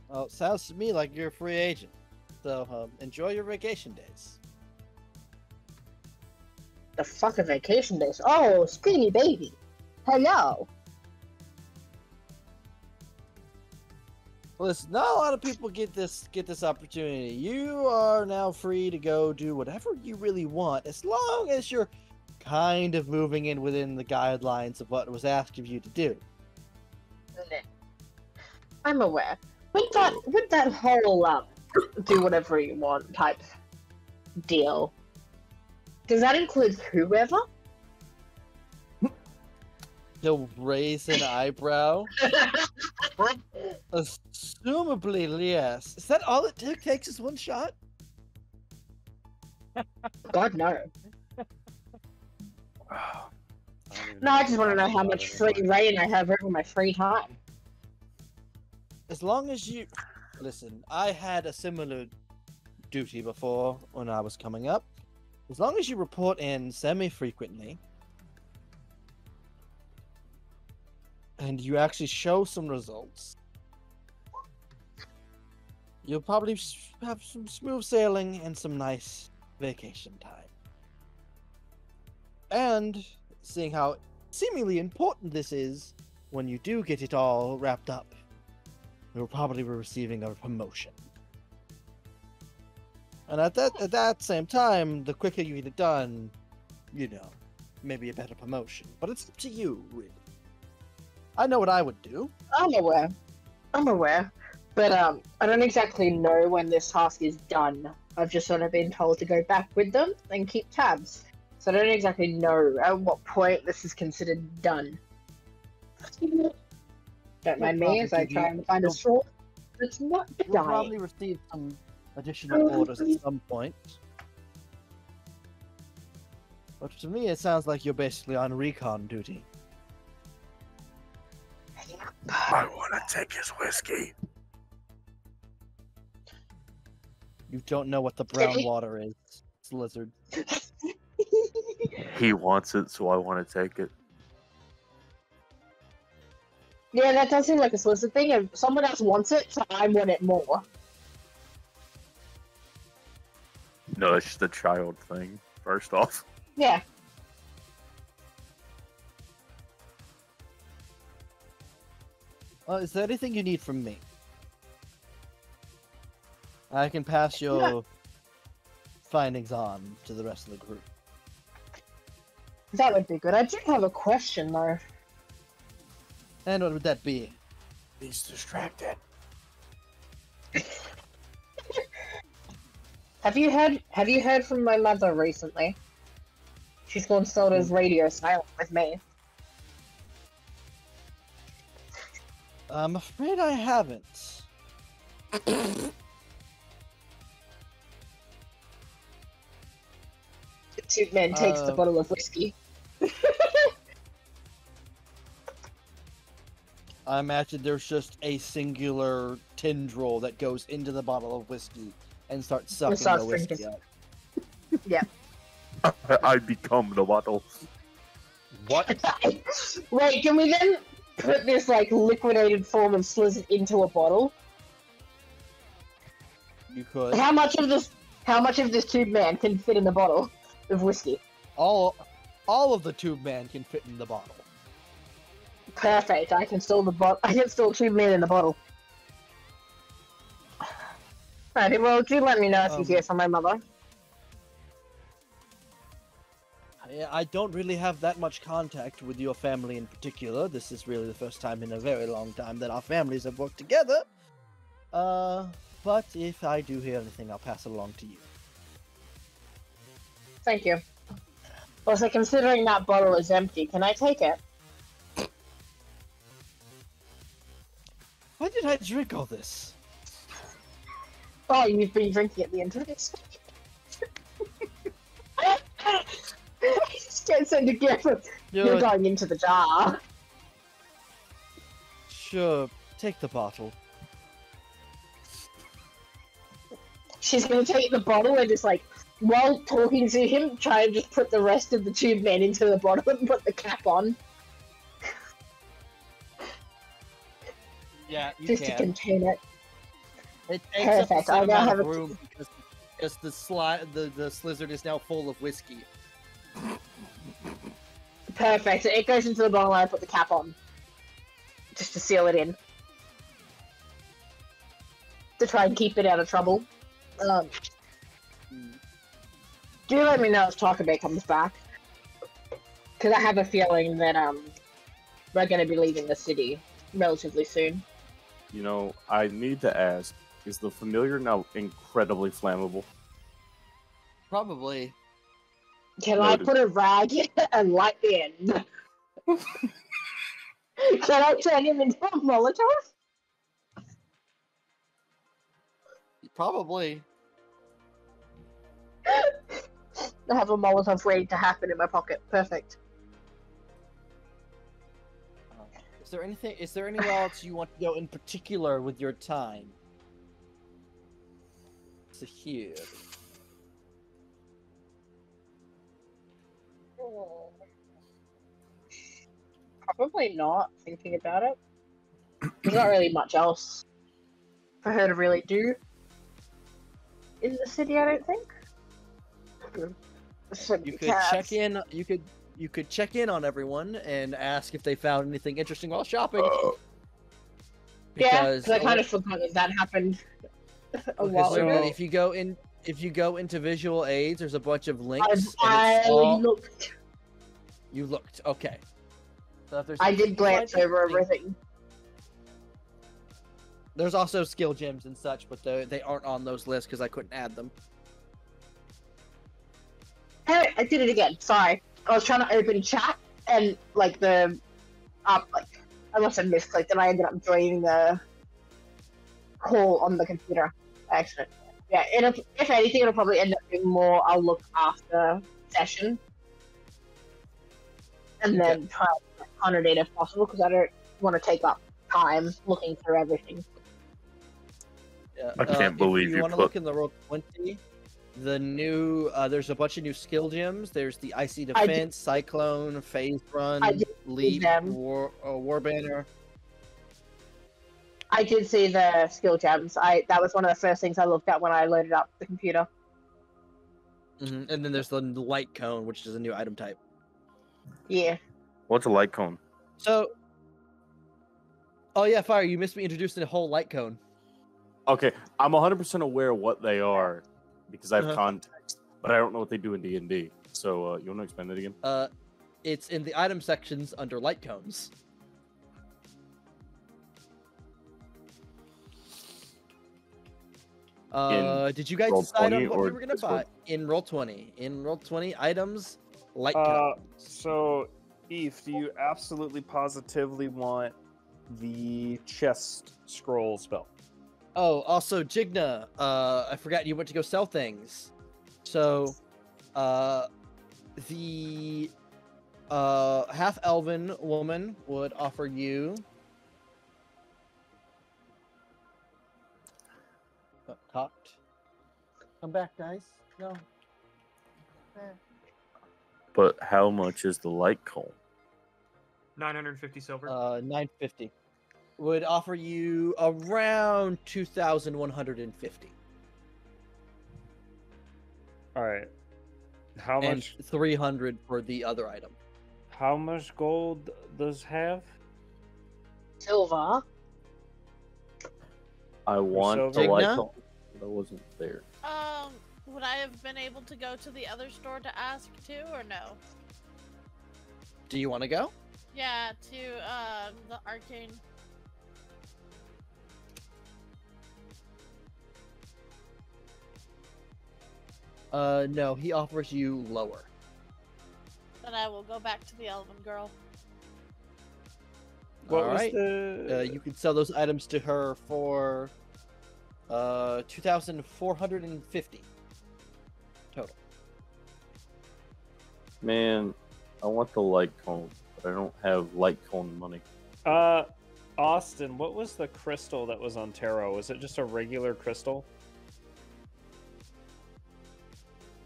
Speaker 2: Well, it sounds to me like you're a free agent. So, enjoy your vacation days.
Speaker 12: The fuck are vacation days? Oh, skinny baby. Hello.
Speaker 2: Listen, not a lot of people get this opportunity. You are now free to go do whatever you really want, as long as you're kind of moving in within the guidelines of what was asked of you to do.
Speaker 12: I'm aware. With that whole do whatever you want type deal, does that include whoever?
Speaker 2: He'll raise an eyebrow. Assumably, yes. Is that all it takes is one shot?
Speaker 12: God, no. No, I just want to know how much free reign I have over my free time.
Speaker 2: As long as you... Listen, I had a similar duty before when I was coming up. As long as you report in semi-frequently, and you actually show some results, you'll probably have some smooth sailing and some nice vacation time. And seeing how seemingly important this is, when you do get it all wrapped up, you'll probably be receiving a promotion. And at that same time, the quicker you get it done, you know, maybe a better promotion. But it's up to you, really. I know what I would do.
Speaker 12: I'm aware. But I don't exactly know when this task is done. I've just sort of been told to go back with them and keep tabs. So I don't exactly know at what point this is considered done. Don't mind me as I try and find a sword that's not
Speaker 2: We'll
Speaker 12: dying.
Speaker 2: probably receive some additional orders at some point. But to me, it sounds like you're basically on recon duty.
Speaker 8: I want to take his whiskey.
Speaker 2: You don't know what the brown water is. It's lizard.
Speaker 8: He wants it, so I want to take it.
Speaker 12: Yeah, that does seem like a solicited thing. If someone else wants it, so I want it more.
Speaker 8: No, it's just a child thing, first off.
Speaker 12: Yeah.
Speaker 2: Is there anything you need from me? I can pass your findings on to the rest of the group.
Speaker 12: That would be good. I do have a question, though.
Speaker 2: And what would that be?
Speaker 8: He's distracted.
Speaker 12: Have you heard from my mother recently? She's gone sold as radio silent with me.
Speaker 2: I'm afraid I haven't.
Speaker 12: The tube man takes the bottle of whiskey.
Speaker 2: I imagine there's just a singular tendril that goes into the bottle of whiskey and starts sucking the whiskey out.
Speaker 12: Yeah.
Speaker 8: I become the bottle.
Speaker 5: What?
Speaker 12: Wait, can we then put this like liquidated form of Slizzard into a bottle?
Speaker 2: You could.
Speaker 12: How much of this tube man can fit in the bottle of whiskey?
Speaker 2: All of the tube man can fit in the bottle.
Speaker 12: Perfect. I can store tube man in the bottle. Right, well, do let me know if you hear from my mother.
Speaker 2: I don't really have that much contact with your family in particular. This is really the first time in a very long time that our families have worked together. But if I do hear anything, I'll pass it along to you.
Speaker 12: Thank you. Also, considering that bottle is empty, can I take it?
Speaker 2: Why did I drink all this?
Speaker 12: Oh, you've been drinking it the entire time. I just can't seem to get it. You're going into the jar.
Speaker 2: Sure, take the bottle.
Speaker 12: She's gonna take the bottle and just like, while talking to him, try and just put the rest of the tube man into the bottle and put the cap on.
Speaker 2: Yeah, you
Speaker 12: just
Speaker 2: can.
Speaker 12: To contain it.
Speaker 2: It takes
Speaker 12: Perfect.
Speaker 2: up
Speaker 12: I
Speaker 2: a
Speaker 12: now
Speaker 2: amount
Speaker 12: have
Speaker 2: of
Speaker 12: a
Speaker 2: room because the Slizzard is now full of whiskey.
Speaker 12: Perfect. It goes into the bottle and I put the cap on. Just to seal it in. To try and keep it out of trouble. Do let me know if Talkabay comes back. Because I have a feeling that we're going to be leaving the city relatively soon.
Speaker 8: You know, I need to ask, is the familiar now incredibly flammable?
Speaker 2: Probably.
Speaker 12: Can I put a rag and light the end? Can I turn him into a Molotov?
Speaker 2: Probably.
Speaker 12: I have a Molotov ready to happen in my pocket. Perfect.
Speaker 2: Is there anywhere else you want to go in particular with your time? So here.
Speaker 12: Probably not, thinking about it. There's not really much else for her to really do in the city, I don't think.
Speaker 2: You could check in. You could check in on everyone and ask if they found anything interesting while shopping.
Speaker 12: Because I kind of forgot that happened a while ago.
Speaker 2: If you go into visual aids, there's a bunch of links.
Speaker 12: Looked.
Speaker 2: You looked. Okay. So if there's
Speaker 12: I did glance over everything.
Speaker 2: There's also skill gems and such, but they aren't on those lists because I couldn't add them.
Speaker 12: Hey, I did it again. Sorry. I was trying to open chat and like the like I must have misclicked and I ended up joining the call on the computer. Actually, yeah. If anything, it'll probably end up being more. I'll look after session and then try to get 100 if possible because I don't want to take up time looking through everything.
Speaker 2: Yeah.
Speaker 8: I can't believe
Speaker 2: if you want to look in the Roll20. The new there's a bunch of new skill gems. There's the Icy Defense, Cyclone, Phase Run, Leap, War Banner.
Speaker 12: I did see the skill gems. That was one of the first things I looked at when I loaded up the computer.
Speaker 2: And then there's the Light Cone, which is a new item type.
Speaker 12: Yeah.
Speaker 8: What's a light cone?
Speaker 2: So, oh yeah, Fire, you missed me introducing the whole Light Cone.
Speaker 8: Okay, I'm 100% aware of what they are because I have context, but I don't know what they do in D&D. So, you want to explain that again?
Speaker 2: It's in the item sections under Light Cones. Did you guys decide on what we were gonna buy in Roll20? In Roll20 items, Light Cone.
Speaker 5: So, Eve, do you absolutely positively want the chest scroll spell?
Speaker 2: Oh, also Jigna, I forgot you went to go sell things. So, the half-elven woman would offer you talked. Come back, guys. No.
Speaker 8: But how much is the light cone?
Speaker 4: 950 silver.
Speaker 2: 950. Would offer you around 2,150.
Speaker 5: All right. How
Speaker 2: and
Speaker 5: much?
Speaker 2: 300 for the other item.
Speaker 5: How much gold does have?
Speaker 12: Silver.
Speaker 8: I want the light cone. That wasn't there.
Speaker 10: Would I have been able to go to the other store to ask too, or no?
Speaker 2: Do you want to go?
Speaker 10: Yeah, to the arcane.
Speaker 2: No, he offers you lower.
Speaker 10: Then I will go back to the elven girl.
Speaker 2: All right. You can sell those items to her for 2,450 total.
Speaker 8: Man, I want the light cone, but I don't have light cone money.
Speaker 5: Austin, what was the crystal that was on tarot? Was it just a regular crystal?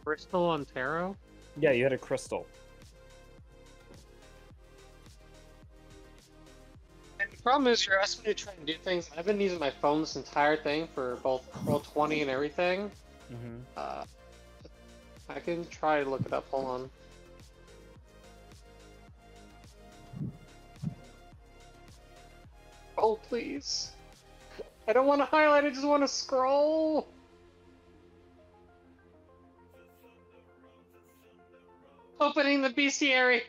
Speaker 9: Crystal on tarot?
Speaker 5: Yeah, you had a crystal.
Speaker 9: And the problem is you're asking me to try and do things. I've been using my phone this entire thing for both Roll20 and everything. I can try to look it up. Hold on. Oh, please. I don't want to highlight, I just want to scroll. Opening the bestiary.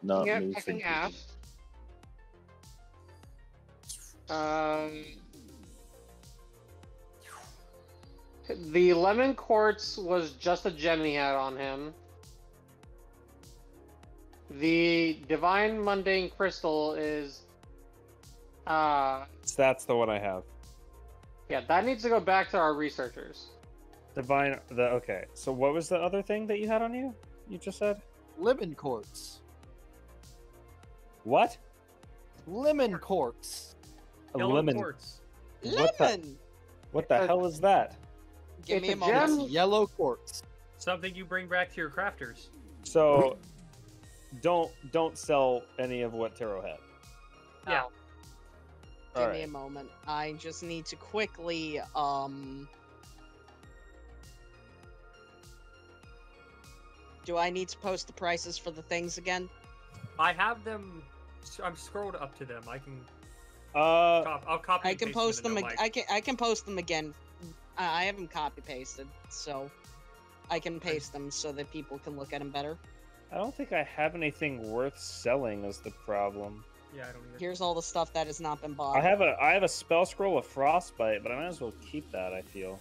Speaker 8: Not
Speaker 9: Yeah,
Speaker 8: me.
Speaker 9: picking half. The lemon quartz was just a gem he had on him. The divine mundane crystal is
Speaker 5: That's the one I have.
Speaker 9: yeah, that needs to go back to our researchers.
Speaker 5: Okay. So what was the other thing that you had on you? You just said?
Speaker 2: Lemon quartz.
Speaker 5: What?
Speaker 2: Lemon quartz.
Speaker 5: A lemon.
Speaker 4: Quartz.
Speaker 7: Lemon!
Speaker 5: What the hell is that?
Speaker 7: Give me a
Speaker 9: It's a
Speaker 7: moment.
Speaker 9: gem.
Speaker 2: Yellow quartz.
Speaker 4: Something you bring back to your crafters.
Speaker 5: So, don't sell any of what Taro had.
Speaker 4: Yeah.
Speaker 7: Give me a moment. I just need to quickly, Do I need to post the prices for the things again?
Speaker 4: I have them I'm scrolled up to them. I can.
Speaker 5: I'll
Speaker 4: copy.
Speaker 7: I can post them. I can post them again. I have them copy pasted, so I can paste them so that people can look at them better.
Speaker 5: I don't think I have anything worth selling. Is the problem?
Speaker 4: Yeah, I don't either.
Speaker 7: Here's all the stuff that has not been bought.
Speaker 5: I have a spell scroll of frostbite, but I might as well keep that. I feel.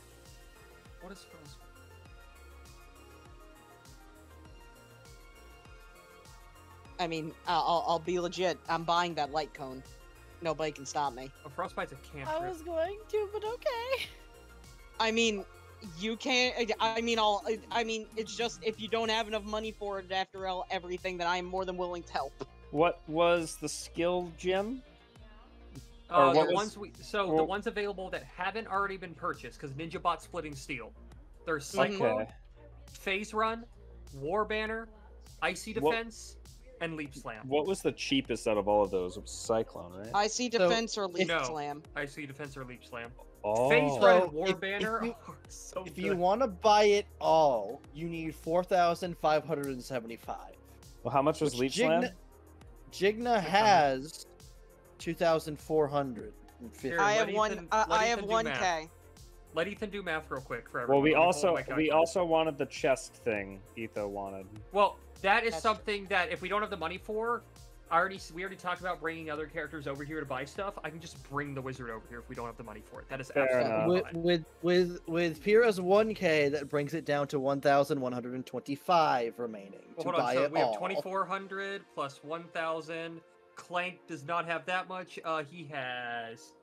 Speaker 4: What is frostbite?
Speaker 7: I mean, I'll be legit. I'm buying that light cone. Nobody can stop me.
Speaker 4: Oh, frostbite's a cantrip.
Speaker 10: I was going to, but okay.
Speaker 7: I mean, you can't. I mean, it's just if you don't have enough money for it after everything, then I am more than willing to help.
Speaker 5: What was the skill gem?
Speaker 4: The ones available that haven't already been purchased, because Ninja Bot Splitting Steel. There's Cyclone, Phase Run, War Banner, Icy Defense, and Leap Slam.
Speaker 5: What was the cheapest out of all of those? It was Cyclone, right?
Speaker 7: Icy Defense or Leap Slam?
Speaker 4: Icy Defense or Leap Slam.
Speaker 5: Oh.
Speaker 4: Phase Run and War Banner are so
Speaker 2: If
Speaker 4: good.
Speaker 2: you want to buy it all, you need 4,575.
Speaker 5: Well, how much was Leap Slam?
Speaker 2: Jigna has 2,450.
Speaker 4: Here,
Speaker 7: I
Speaker 4: let
Speaker 7: have one.
Speaker 4: Ethan-
Speaker 7: I
Speaker 4: let
Speaker 7: have
Speaker 4: Ethan do
Speaker 7: 1K.
Speaker 4: math. Let Ethan do math real quick for
Speaker 5: Well,
Speaker 4: everyone.
Speaker 5: we also wanted the chest thing. Etho wanted.
Speaker 4: Well, that is something that if we don't have the money for, we already talked about bringing other characters over here to buy stuff. I can just bring the wizard over here if we don't have the money for it. That is absolutely fine.
Speaker 2: With Pyrrha's 1K, that brings it down to 1,125 remaining to
Speaker 4: Well, hold
Speaker 2: buy
Speaker 4: on, so
Speaker 2: it
Speaker 4: we have
Speaker 2: all.
Speaker 4: 2,400 plus 1,000. Clank does not have that much. He has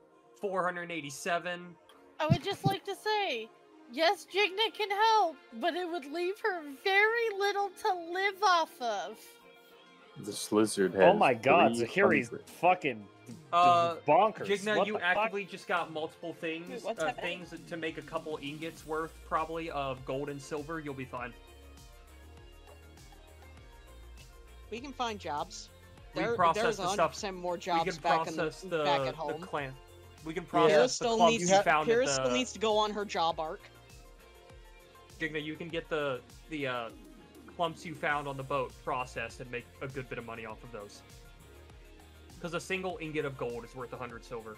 Speaker 4: 487.
Speaker 10: I would just like to say, yes, Jigna can help, but it would leave her very little to live off of.
Speaker 8: This lizard has.
Speaker 5: Oh my god, Zahiri's
Speaker 8: 300.
Speaker 5: fucking bonkers.
Speaker 4: Jigna,
Speaker 5: What
Speaker 4: you
Speaker 5: the fuck?
Speaker 4: actively just got multiple things,
Speaker 3: Wait, what's happening?
Speaker 4: things to make a couple ingots worth, probably, of gold and silver. You'll be fine.
Speaker 7: We can find jobs.
Speaker 4: We
Speaker 7: There's
Speaker 4: process the
Speaker 7: 100%
Speaker 4: stuff.
Speaker 7: more
Speaker 4: We
Speaker 7: jobs
Speaker 4: can
Speaker 7: back
Speaker 4: process
Speaker 7: back at home.
Speaker 4: the clan. We can
Speaker 7: Pyrrha
Speaker 4: process the
Speaker 7: still
Speaker 4: clubs
Speaker 7: needs
Speaker 4: you found
Speaker 7: Pyrrha
Speaker 4: at the...
Speaker 7: still needs to go on her job arc.
Speaker 4: Jigna, you can get the clumps you found on the boat processed and make a good bit of money off of those. Because a single ingot of gold is worth 100 silver.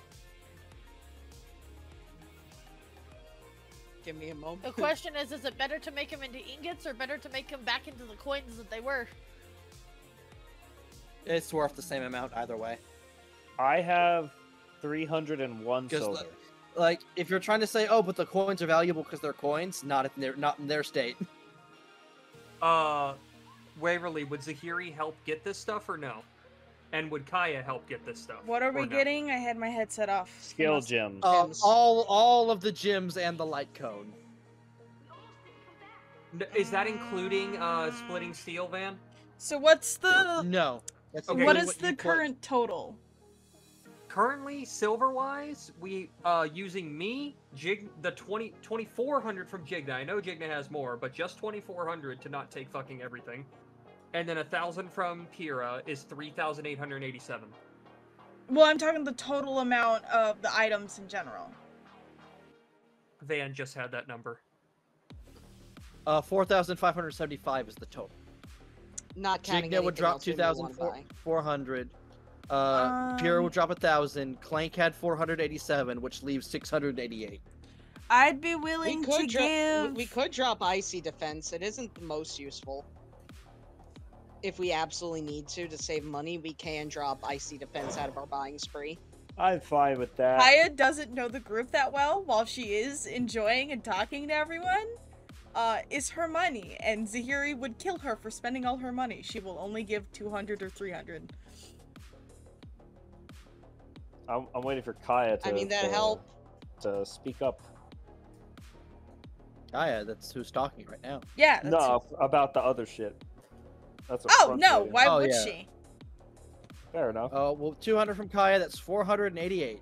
Speaker 7: Give me a moment.
Speaker 10: The question is it better to make them into ingots or better to make them back into the coins that they were?
Speaker 2: It's worth the same amount either way.
Speaker 5: I have 301 silver.
Speaker 2: Like, if you're trying to say, oh, but the coins are valuable because they're coins, not in their state.
Speaker 4: Waverly, would Zahiri help get this stuff or no? And would Kaya help get this stuff?
Speaker 3: What are we
Speaker 4: or no?
Speaker 3: getting? I had my headset off.
Speaker 5: Skill gems.
Speaker 2: All of the gems and the light cone.
Speaker 4: Is that including splitting steel, Van?
Speaker 3: So what's the...
Speaker 2: No. That's
Speaker 4: Okay.
Speaker 3: What
Speaker 2: only
Speaker 3: is
Speaker 2: you
Speaker 3: the
Speaker 2: put-
Speaker 3: current total?
Speaker 4: Currently, silver-wise, we using me, the 2,400 from Jigna. I know Jigna has more, but just 2,400 to not take fucking everything. And then 1,000 from Pyrrha is 3,887.
Speaker 3: Well, I'm talking the total amount of the items in general.
Speaker 4: Van just had that number.
Speaker 2: 4,575 is the total.
Speaker 7: Not counting
Speaker 2: Jigna would
Speaker 7: anything
Speaker 2: drop
Speaker 7: else we may wanna buy.
Speaker 2: 2,400. Pyrrha would drop 1,000. Clank had 487, which leaves 688.
Speaker 3: I'd be willing to give...
Speaker 7: We could drop Icy Defense. It isn't the most useful. If we absolutely need to save money, we can drop Icy Defense out of our buying spree.
Speaker 5: I'm fine with that.
Speaker 3: Kaya doesn't know the group that well, while she is enjoying and talking to everyone. Is her money, and Zahiri would kill her for spending all her money. She will only give 200 or 300.
Speaker 5: I'm waiting for Kaya to.
Speaker 7: I mean, that help.
Speaker 5: To speak up.
Speaker 2: Kaya, that's who's talking right now.
Speaker 3: Yeah. That's
Speaker 5: No, about the other shit. That's what
Speaker 3: Oh
Speaker 5: Front's
Speaker 3: no!
Speaker 5: saying.
Speaker 3: Why would she?
Speaker 5: Fair enough.
Speaker 2: Oh, well, 200 from Kaya, that's 488.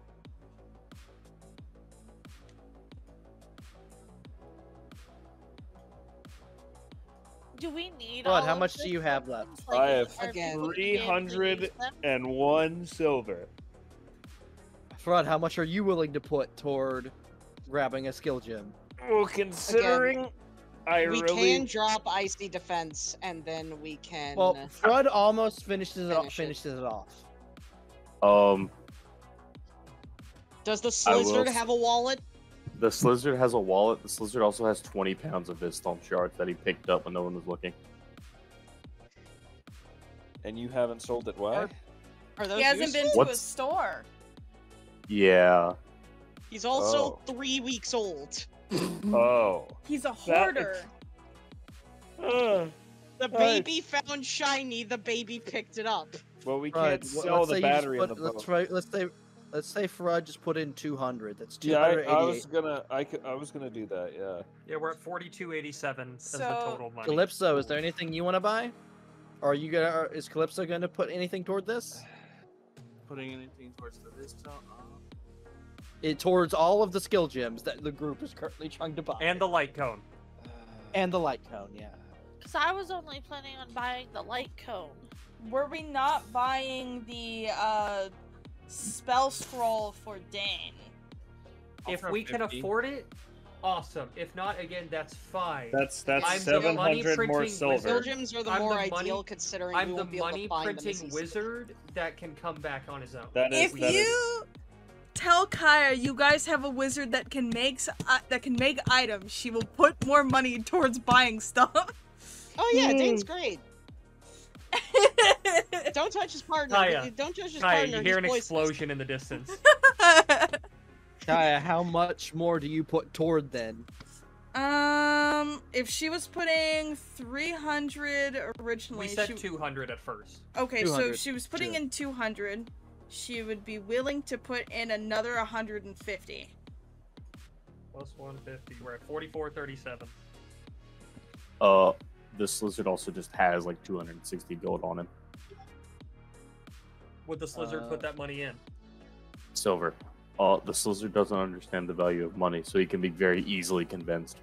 Speaker 10: Do we need
Speaker 2: Bud,
Speaker 10: all
Speaker 2: how
Speaker 10: of
Speaker 2: much
Speaker 10: this
Speaker 2: do you have
Speaker 10: items?
Speaker 2: left?
Speaker 10: Like,
Speaker 5: I have
Speaker 10: are people gonna be able to use them?
Speaker 5: 301 silver.
Speaker 2: Frod, how much are you willing to put toward grabbing a skill gem?
Speaker 5: Well, considering
Speaker 7: We can drop Icy Defense, and then we can...
Speaker 2: Well, Frod almost finishes it
Speaker 7: finish it.
Speaker 2: off.
Speaker 7: Does the
Speaker 8: I will
Speaker 7: Slizzard
Speaker 8: s-
Speaker 7: have a wallet?
Speaker 8: The Slizzard has a wallet. The Slizzard also has 20 pounds of Vistomp shards that he picked up when no one was looking.
Speaker 5: And you haven't sold it why?
Speaker 7: Are those
Speaker 3: He hasn't
Speaker 7: useful?
Speaker 3: been to a
Speaker 8: What's-
Speaker 3: store.
Speaker 8: Yeah.
Speaker 7: He's also
Speaker 5: Oh.
Speaker 7: 3 weeks old.
Speaker 5: Oh.
Speaker 3: He's a hoarder.
Speaker 7: The baby found shiny. The baby picked it up.
Speaker 5: Well, we
Speaker 2: Right,
Speaker 5: can't
Speaker 2: well,
Speaker 5: sell
Speaker 2: let's
Speaker 5: the
Speaker 2: say you just
Speaker 5: battery in the
Speaker 2: put-
Speaker 5: boat.
Speaker 2: Let's say Farad just put in 200. That's
Speaker 5: Yeah,
Speaker 2: 288.
Speaker 5: I was gonna do that. Yeah.
Speaker 4: Yeah, we're at 4287 as the
Speaker 3: So-
Speaker 4: total money.
Speaker 2: Calypso, is there anything you want to buy? Or are you gonna? Is Calypso gonna put anything toward this?
Speaker 6: Putting anything towards the Vista.
Speaker 2: Towards all of the skill gems that the group is currently trying to buy.
Speaker 4: And the light cone.
Speaker 2: And the light cone, yeah.
Speaker 10: Because I was only planning on buying the light cone.
Speaker 3: Were we not buying the spell scroll for Dane?
Speaker 4: If we can afford it, awesome. If not, again, that's fine.
Speaker 5: That's
Speaker 4: I'm the
Speaker 5: 700 more
Speaker 4: money-printing
Speaker 5: silver.
Speaker 7: Skill gems are the
Speaker 4: I'm
Speaker 7: more
Speaker 4: the money-
Speaker 7: ideal considering
Speaker 4: I'm
Speaker 7: we
Speaker 4: the
Speaker 7: won't be able to find them as
Speaker 4: money-printing
Speaker 7: easily.
Speaker 4: wizard that can come back on his own.
Speaker 5: That is.
Speaker 3: If
Speaker 5: that is-
Speaker 3: you tell Kaya you guys have a wizard that can make items, she will put more money towards buying stuff.
Speaker 7: Oh yeah, Dane's great. Don't touch his partner.
Speaker 4: Kaya,
Speaker 7: Don't touch his
Speaker 4: Kaya,
Speaker 7: partner.
Speaker 4: you hear an
Speaker 7: he's poisonous.
Speaker 4: explosion in the distance.
Speaker 2: Kaya, how much more do you put toward then?
Speaker 3: If she was putting 300 originally,
Speaker 4: We said 200 at first.
Speaker 3: okay, so
Speaker 2: 200,
Speaker 3: if she was putting in 200, she would be willing to put in another 150.
Speaker 4: Plus 150. We're at 4437.
Speaker 8: This lizard also just has like 260 gold on him.
Speaker 4: Would the Slizzard put that money in?
Speaker 8: Silver. The Slizzard doesn't understand the value of money, so he can be very easily convinced.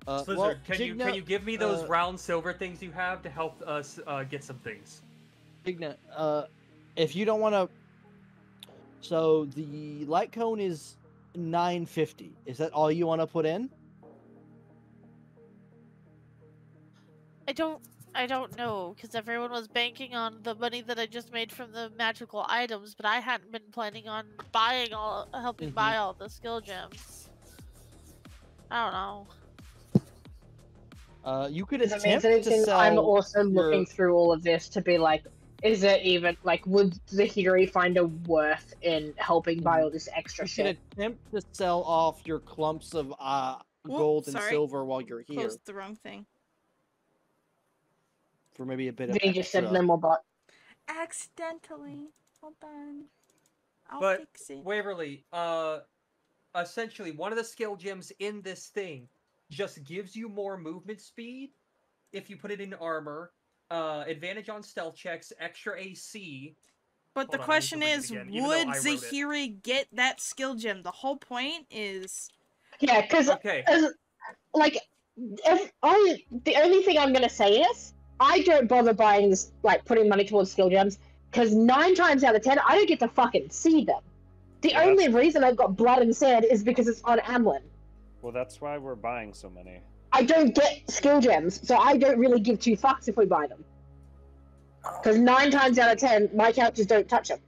Speaker 4: Slizzard,
Speaker 2: well,
Speaker 4: can you give me those round silver things you have to help us get some things?
Speaker 2: Gigna, if you don't want to, so the light cone is 950. Is that all you want to put in?
Speaker 10: I don't know, because everyone was banking on the money that I just made from the magical items, but I hadn't been planning on helping buy all the skill gems. I don't know.
Speaker 2: You could
Speaker 12: Does it mean
Speaker 2: attempt to
Speaker 12: anything?
Speaker 2: sell.
Speaker 12: I'm also
Speaker 2: your-
Speaker 12: looking through all of this to be like, is it even like, would Zahiri find a worth in helping buy all this extra
Speaker 2: You
Speaker 12: shit?
Speaker 2: could attempt to sell off your clumps of gold and
Speaker 3: sorry.
Speaker 2: silver while you're here
Speaker 3: Closed the wrong thing.
Speaker 2: for maybe a bit of
Speaker 12: Vinny just said
Speaker 2: extra.
Speaker 12: no more bot.
Speaker 3: Accidentally. Hold on. I'll
Speaker 4: But
Speaker 3: fix it.
Speaker 4: Waverly, essentially one of the skill gems in this thing just gives you more movement speed if you put it in armor, advantage on stealth checks, extra AC.
Speaker 3: But the
Speaker 4: Hold on, I need to
Speaker 3: question
Speaker 4: read it
Speaker 3: is,
Speaker 4: again, even though
Speaker 3: would
Speaker 4: I wrote it.
Speaker 3: Zahiri get that skill gem? The whole point is...
Speaker 12: Yeah, because
Speaker 4: Okay.
Speaker 12: like, the only thing I'm gonna say is, I don't bother buying this, like putting money towards skill gems, because 9 times out of 10, I don't get to fucking see them. The only reason I've got blood and sand is because it's on Amlin.
Speaker 5: Well, that's why we're buying so many.
Speaker 12: I don't get skill gems, so I don't really give 2 fucks if we buy them. Because 9 times out of 10, my characters don't touch them.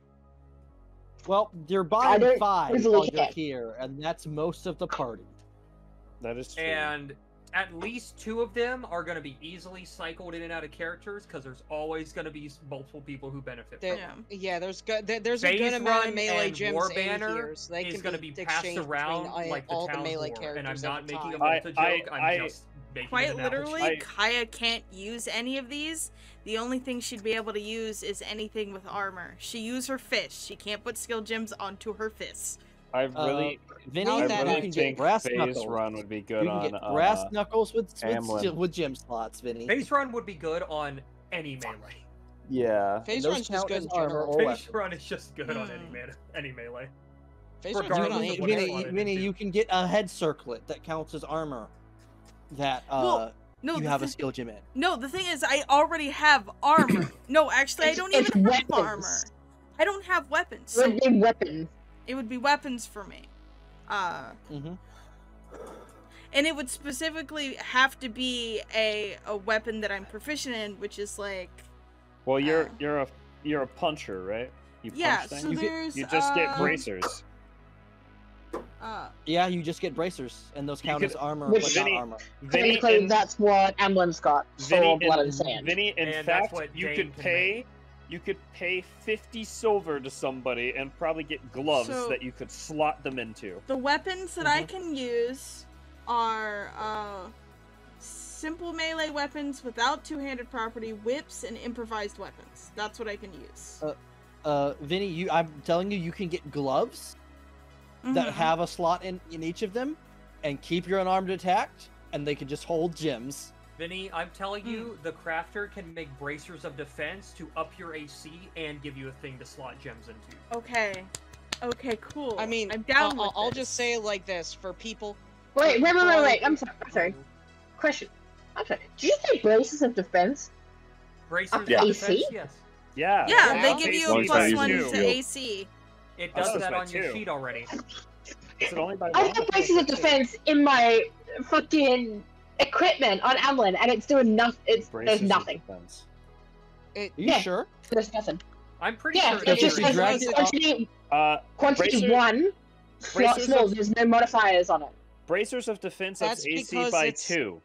Speaker 2: Well, you're
Speaker 12: I
Speaker 2: buying
Speaker 12: don't
Speaker 2: 5
Speaker 12: easily
Speaker 2: while you're
Speaker 12: get.
Speaker 2: here, and that's most of the party.
Speaker 5: That is true.
Speaker 4: And at least 2 of them are going to be easily cycled in and out of characters because there's always going to be multiple people who benefit from
Speaker 7: There,
Speaker 4: it.
Speaker 7: yeah, there's a good
Speaker 4: Phase
Speaker 7: amount of
Speaker 4: Run
Speaker 7: melee
Speaker 4: and
Speaker 7: gems
Speaker 4: War
Speaker 7: in
Speaker 4: Banner
Speaker 7: here, so they
Speaker 4: is
Speaker 7: can
Speaker 4: going to be passed
Speaker 7: exchanged
Speaker 4: around
Speaker 7: between
Speaker 4: like the
Speaker 7: all the
Speaker 4: town
Speaker 7: melee
Speaker 4: war,
Speaker 7: characters
Speaker 4: and I'm not
Speaker 7: over
Speaker 4: making a
Speaker 7: time.
Speaker 4: multi-joke, I'm just making
Speaker 3: Quite
Speaker 4: an analogy.
Speaker 3: literally, Kaya can't use any of these. The only thing she'd be able to use is anything with armor. She used her fist. She can't put skill gems onto her fists.
Speaker 5: I really,
Speaker 2: Vinny,
Speaker 5: I
Speaker 2: you
Speaker 5: really
Speaker 2: can get
Speaker 5: think
Speaker 2: brass
Speaker 5: Phase
Speaker 2: knuckles.
Speaker 5: Run would be good
Speaker 2: You can
Speaker 5: on
Speaker 2: get brass knuckles with
Speaker 5: Amlin.
Speaker 2: gem slots, Vinny.
Speaker 4: Phase Run would be good on any melee.
Speaker 5: Yeah.
Speaker 7: Phase
Speaker 2: Those
Speaker 7: Run's just
Speaker 2: count
Speaker 7: good
Speaker 2: as
Speaker 7: in
Speaker 2: armor
Speaker 7: general.
Speaker 2: or
Speaker 4: Phase
Speaker 2: weapon.
Speaker 4: Run is just good on any melee.
Speaker 7: Phase Run's good on
Speaker 4: Regardless
Speaker 7: any
Speaker 4: of what it's
Speaker 2: Vinny,
Speaker 4: slotted
Speaker 2: Vinny,
Speaker 4: into.
Speaker 2: you can get a head circlet that counts as armor. That
Speaker 3: No,
Speaker 2: you
Speaker 3: the
Speaker 2: have a
Speaker 3: thi-
Speaker 2: skill gem in.
Speaker 3: No, the thing is, I already have armor. No, actually, I don't
Speaker 12: It's
Speaker 3: even have
Speaker 12: weapons.
Speaker 3: armor. I don't have weapons.
Speaker 12: It
Speaker 3: So
Speaker 12: would be weapons.
Speaker 3: it would be weapons for me. And it would specifically have to be a weapon that I'm proficient in, which is like...
Speaker 5: Well, you're you're a puncher, right? You
Speaker 3: Yeah,
Speaker 5: punch things?
Speaker 3: so there's
Speaker 5: You just get bracers.
Speaker 2: Yeah, you just get bracers, and those count as armor,
Speaker 12: Which-
Speaker 2: but not
Speaker 5: Vinny-
Speaker 2: armor.
Speaker 12: Technically, that's what Emblem's got. Soul, blood, and sand.
Speaker 5: Vinny, in
Speaker 4: And that's
Speaker 5: fact,
Speaker 4: what
Speaker 5: you
Speaker 4: Dane
Speaker 5: could
Speaker 4: can
Speaker 5: pay. You could pay 50 silver to somebody and probably get gloves
Speaker 3: So-
Speaker 5: that you could slot them into.
Speaker 3: The weapons that I can use are simple melee weapons without two-handed property, whips, and improvised weapons. That's what I can use.
Speaker 2: Vinny, I'm telling you, you can get gloves that
Speaker 3: Mhm.
Speaker 2: have a slot in each of them, and keep your unarmed attacked, and they can just hold gems.
Speaker 4: Vinny, I'm telling you, the crafter can make bracers of defense to up your AC and give you a thing to slot gems into.
Speaker 3: Okay. Okay, cool.
Speaker 7: I mean,
Speaker 3: I'm down with
Speaker 7: I'll
Speaker 3: this.
Speaker 7: just say it like this for people.
Speaker 12: Wait. I'm sorry. Question. I'm sorry. Did you say braces of defense?
Speaker 4: Bracers
Speaker 12: Up
Speaker 4: of
Speaker 12: to
Speaker 4: defense,
Speaker 12: AC?
Speaker 4: yes.
Speaker 5: Yeah.
Speaker 3: Yeah, they
Speaker 7: Yeah.
Speaker 3: give you
Speaker 8: One
Speaker 3: a plus
Speaker 8: size
Speaker 3: 1
Speaker 8: two.
Speaker 3: to AC.
Speaker 4: It
Speaker 5: Oh,
Speaker 4: does
Speaker 5: that's
Speaker 4: that
Speaker 5: by
Speaker 4: on your
Speaker 5: two.
Speaker 4: sheet already.
Speaker 5: Is it only by
Speaker 12: I
Speaker 5: one?
Speaker 12: have braces of defense in my fucking equipment on Amlin, and it's doing nothing.
Speaker 5: Braces
Speaker 12: There's
Speaker 5: of
Speaker 12: nothing.
Speaker 5: defense.
Speaker 2: Are you
Speaker 12: Yeah.
Speaker 2: sure?
Speaker 12: There's nothing.
Speaker 4: I'm pretty
Speaker 12: Yeah,
Speaker 4: sure
Speaker 12: it
Speaker 2: Because
Speaker 12: just
Speaker 2: if you
Speaker 12: says
Speaker 2: drag it
Speaker 12: quantity,
Speaker 5: Bracers-
Speaker 12: 1, slot
Speaker 5: bracers
Speaker 12: small.
Speaker 5: of-
Speaker 12: There's no modifiers on it.
Speaker 5: Bracers of defense
Speaker 7: That's
Speaker 5: ups AC
Speaker 7: because
Speaker 5: by
Speaker 7: it's-
Speaker 5: 2.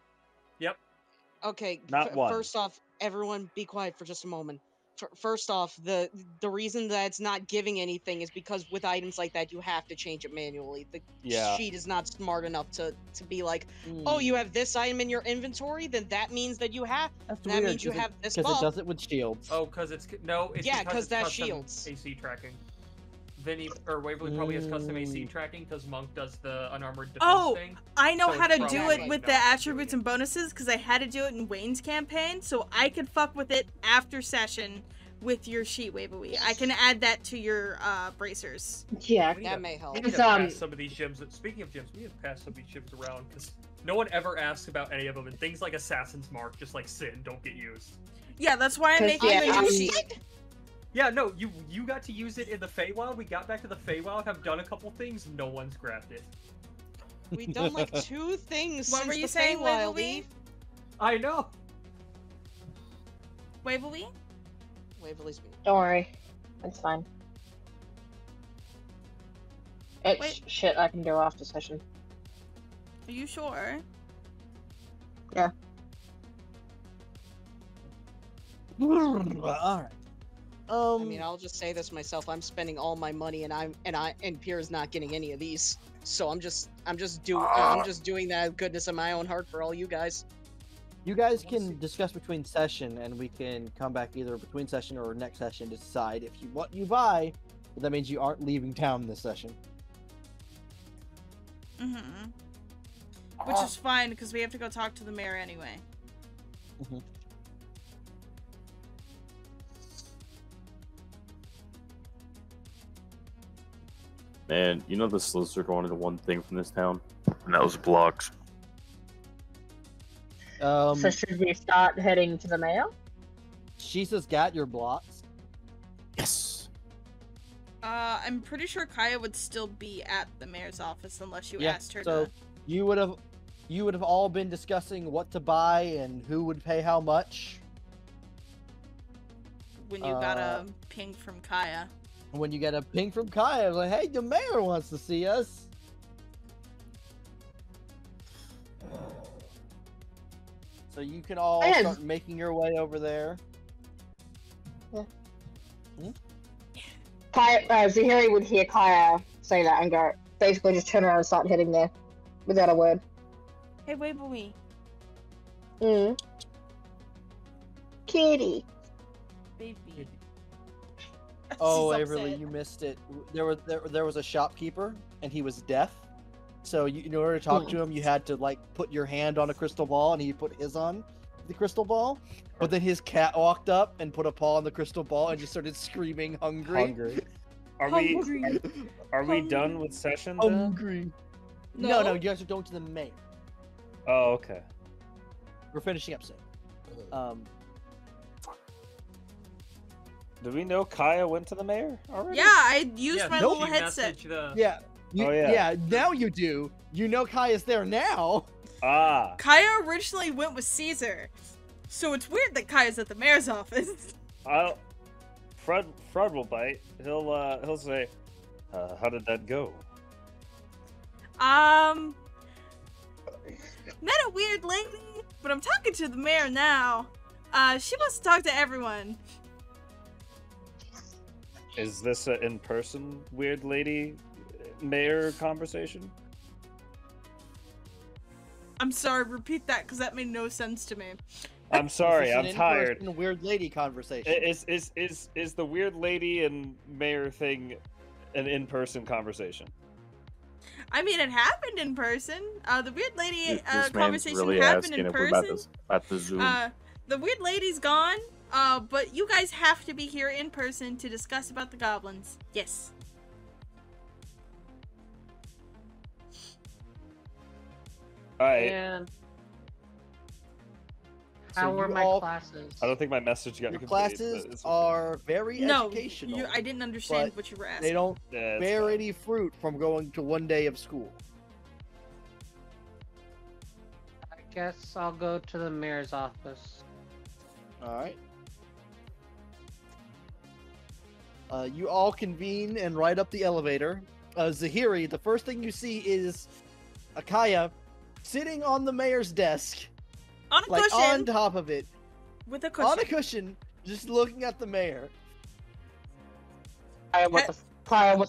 Speaker 7: Okay,
Speaker 5: Not one.
Speaker 7: first off, everyone be quiet for just a moment. First off, the reason that it's not giving anything is because with items like that, you have to change it manually. The
Speaker 5: Yeah.
Speaker 7: sheet is not smart enough to be like, oh, you have this item in your inventory, then that means that you have.
Speaker 2: That's
Speaker 7: That
Speaker 2: weird,
Speaker 7: means you have this
Speaker 2: because it
Speaker 7: buff.
Speaker 2: does it with shields.
Speaker 4: Oh, because it's no, it's
Speaker 7: Yeah,
Speaker 4: because
Speaker 7: 'cause
Speaker 4: it's
Speaker 7: that's
Speaker 4: custom
Speaker 7: shields.
Speaker 4: AC tracking. Vinny or Waverly probably has custom AC tracking because Monk does the unarmored defense
Speaker 3: Oh,
Speaker 4: thing.
Speaker 3: I know
Speaker 4: So
Speaker 3: how to
Speaker 4: it's
Speaker 3: do
Speaker 4: probably
Speaker 3: it with the
Speaker 4: not
Speaker 3: attributes
Speaker 4: doing
Speaker 3: and bonuses because I had to do it in Wayne's campaign, so I could fuck with it after session with your sheet, Waverly. I can add that to your bracers.
Speaker 12: Yeah.
Speaker 4: We need
Speaker 7: That
Speaker 4: to-
Speaker 7: may help.
Speaker 4: We need
Speaker 12: It's,
Speaker 4: to pass some of these gems. Speaking of gems, we need to pass some of these gems around because no one ever asks about any of them, and things like Assassin's Mark, just like Sin, don't get used.
Speaker 3: Yeah, that's why I'm
Speaker 12: 'Cause,
Speaker 3: making
Speaker 12: yeah,
Speaker 3: a new
Speaker 12: I'm-
Speaker 3: sheet.
Speaker 4: Yeah, no, you got to use it in the Feywild. We got back to the Feywild, have done a couple things. No one's grabbed it.
Speaker 7: We've done like 2 things
Speaker 3: What
Speaker 7: since
Speaker 3: were you
Speaker 7: the
Speaker 3: saying,
Speaker 7: Feywild
Speaker 3: Waverly?
Speaker 7: Eve.
Speaker 4: I know.
Speaker 3: Waverly?
Speaker 7: Waverly's me.
Speaker 12: Don't worry. It's fine. It's
Speaker 3: Wait.
Speaker 12: shit I can do after session.
Speaker 3: Are you sure?
Speaker 12: Yeah.
Speaker 2: Alright.
Speaker 7: I mean, I'll just say this myself. I'm spending all my money, and Pierre's not getting any of these. So I'm just doing that goodness of my own heart for all you guys.
Speaker 2: You guys can discuss between session, and we can come back either between session or next session to decide if you what you buy. But that means you aren't leaving town this session.
Speaker 3: Mm-hmm. Which is fine, because we have to go talk to the mayor anyway.
Speaker 2: Mhm.
Speaker 8: Man, you know the solicitor wanted one thing from this town, and that was blocks.
Speaker 12: So should we start heading to the mayor?
Speaker 2: She's got your blocks.
Speaker 8: Yes.
Speaker 3: I'm pretty sure Kaya would still be at the mayor's office unless you
Speaker 2: Yeah,
Speaker 3: asked her
Speaker 2: so
Speaker 3: to.
Speaker 2: you would have all been discussing what to buy and who would pay how much.
Speaker 3: When you got a ping from Kaya.
Speaker 2: When you get a ping from Kaya, I was like, hey, the mayor wants to see us. So you can all
Speaker 12: Yes.
Speaker 2: start making your way over there.
Speaker 12: Zahiri would hear Kaya say that and go, basically just turn around and start heading there without a word.
Speaker 3: Hey, Waverly.
Speaker 12: Kitty.
Speaker 3: Baby.
Speaker 2: Oh,
Speaker 3: She's
Speaker 2: Waverly,
Speaker 3: upset.
Speaker 2: you missed it. There was a shopkeeper, and he was deaf. So in order to talk to him, you had to like put your hand on a crystal ball, and he put his on the crystal ball. But then his cat walked up and put a paw on the crystal ball and just started screaming, "Hungry,
Speaker 5: Are we done with session then?
Speaker 2: hungry." No, you guys are going to the mayor.
Speaker 5: Oh, okay.
Speaker 2: We're finishing up soon.
Speaker 5: Do we know Kaya went to the mayor already?
Speaker 3: Yeah, I used my
Speaker 4: no,
Speaker 3: little
Speaker 4: she
Speaker 3: headset.
Speaker 4: messaged the-
Speaker 2: Yeah.
Speaker 5: Oh, yeah.
Speaker 2: Now you do. You know Kaya's there now.
Speaker 5: Ah.
Speaker 3: Kaya originally went with Caesar. So it's weird that Kaya's at the mayor's office.
Speaker 5: Frud will bite. He'll say, "How did that go?"
Speaker 3: Met a weird lady, but I'm talking to the mayor now. She wants to talk to everyone.
Speaker 5: Is this an in-person weird lady mayor conversation?
Speaker 3: I'm sorry, repeat that because that made no sense to me.
Speaker 5: I'm sorry,
Speaker 2: This is
Speaker 5: I'm
Speaker 2: an
Speaker 5: tired.
Speaker 2: in-person weird lady conversation.
Speaker 5: Is the weird lady and mayor thing an in-person conversation?
Speaker 3: I mean, it happened in person. The weird lady
Speaker 8: This man's
Speaker 3: conversation
Speaker 8: really
Speaker 3: happened
Speaker 8: asking
Speaker 3: in
Speaker 8: if we're
Speaker 3: person.
Speaker 8: about the Zoom.
Speaker 3: The weird lady's gone. But you guys have to be here in person to discuss about the goblins. Yes.
Speaker 5: Alright.
Speaker 9: And
Speaker 2: So
Speaker 9: how were
Speaker 2: you
Speaker 9: my
Speaker 2: all-
Speaker 9: classes?
Speaker 5: I don't think my message got
Speaker 2: Your
Speaker 5: complete,
Speaker 2: classes
Speaker 5: but it's-
Speaker 2: are very
Speaker 3: No,
Speaker 2: educational.
Speaker 3: I didn't understand
Speaker 2: but
Speaker 3: what you were asking.
Speaker 2: They don't
Speaker 5: Yeah, it's
Speaker 2: bear
Speaker 5: fine.
Speaker 2: any fruit from going to one day of school.
Speaker 9: I guess I'll go to the mayor's office.
Speaker 2: Alright. You all convene and ride up the elevator. Zahiri, the first thing you see is Akaya sitting on the mayor's desk,
Speaker 3: On a
Speaker 2: like
Speaker 3: cushion.
Speaker 2: on top of it,
Speaker 3: With a cushion.
Speaker 2: on a cushion, just looking at the mayor.
Speaker 12: Kaya, what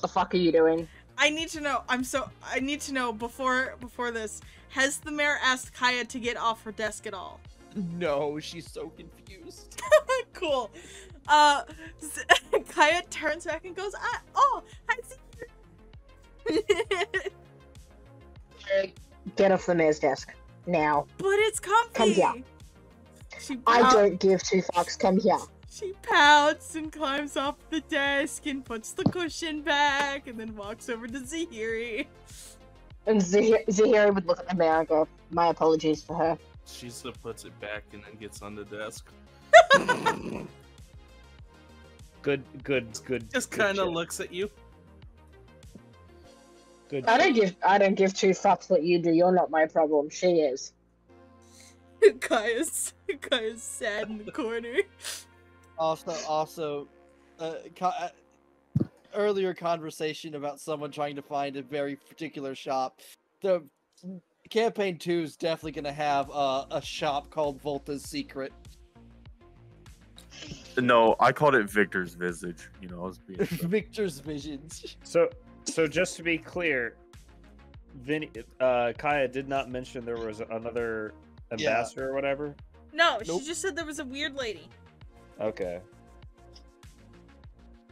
Speaker 12: the fuck are you doing?
Speaker 3: I need to know. I need to know before this. Has the mayor asked Kaya to get off her desk at all?
Speaker 2: No, she's so confused.
Speaker 3: Cool. Kaya turns back and goes, "Oh, I see."
Speaker 12: Get off the mayor's desk. Now.
Speaker 3: But it's comfy.
Speaker 12: Come here.
Speaker 3: She
Speaker 12: I
Speaker 3: pouts,
Speaker 12: don't give two fucks. Come here.
Speaker 3: she pouts and climbs off the desk and puts the cushion back and then walks over to Zahiri.
Speaker 12: And Zahiri would look at the mayor and go, my apologies for her.
Speaker 6: She still puts it back and then gets on the desk.
Speaker 5: Good.
Speaker 6: Just
Speaker 5: good
Speaker 6: kind of
Speaker 5: shit.
Speaker 6: looks at you.
Speaker 5: Good.
Speaker 12: I don't give two fucks what you do. You're not my problem. She is.
Speaker 3: Kaya's sad in the corner.
Speaker 2: Also, earlier conversation about someone trying to find a very particular shop. The campaign 2 is definitely going to have a shop called Volta's Secret.
Speaker 8: No, I called it Victor's Visage. You know, I was being
Speaker 2: Victor's Visions.
Speaker 5: So just to be clear, Kaya did not mention there was another ambassador or whatever.
Speaker 3: No,
Speaker 2: Nope.
Speaker 3: she just said there was a weird lady.
Speaker 5: Okay.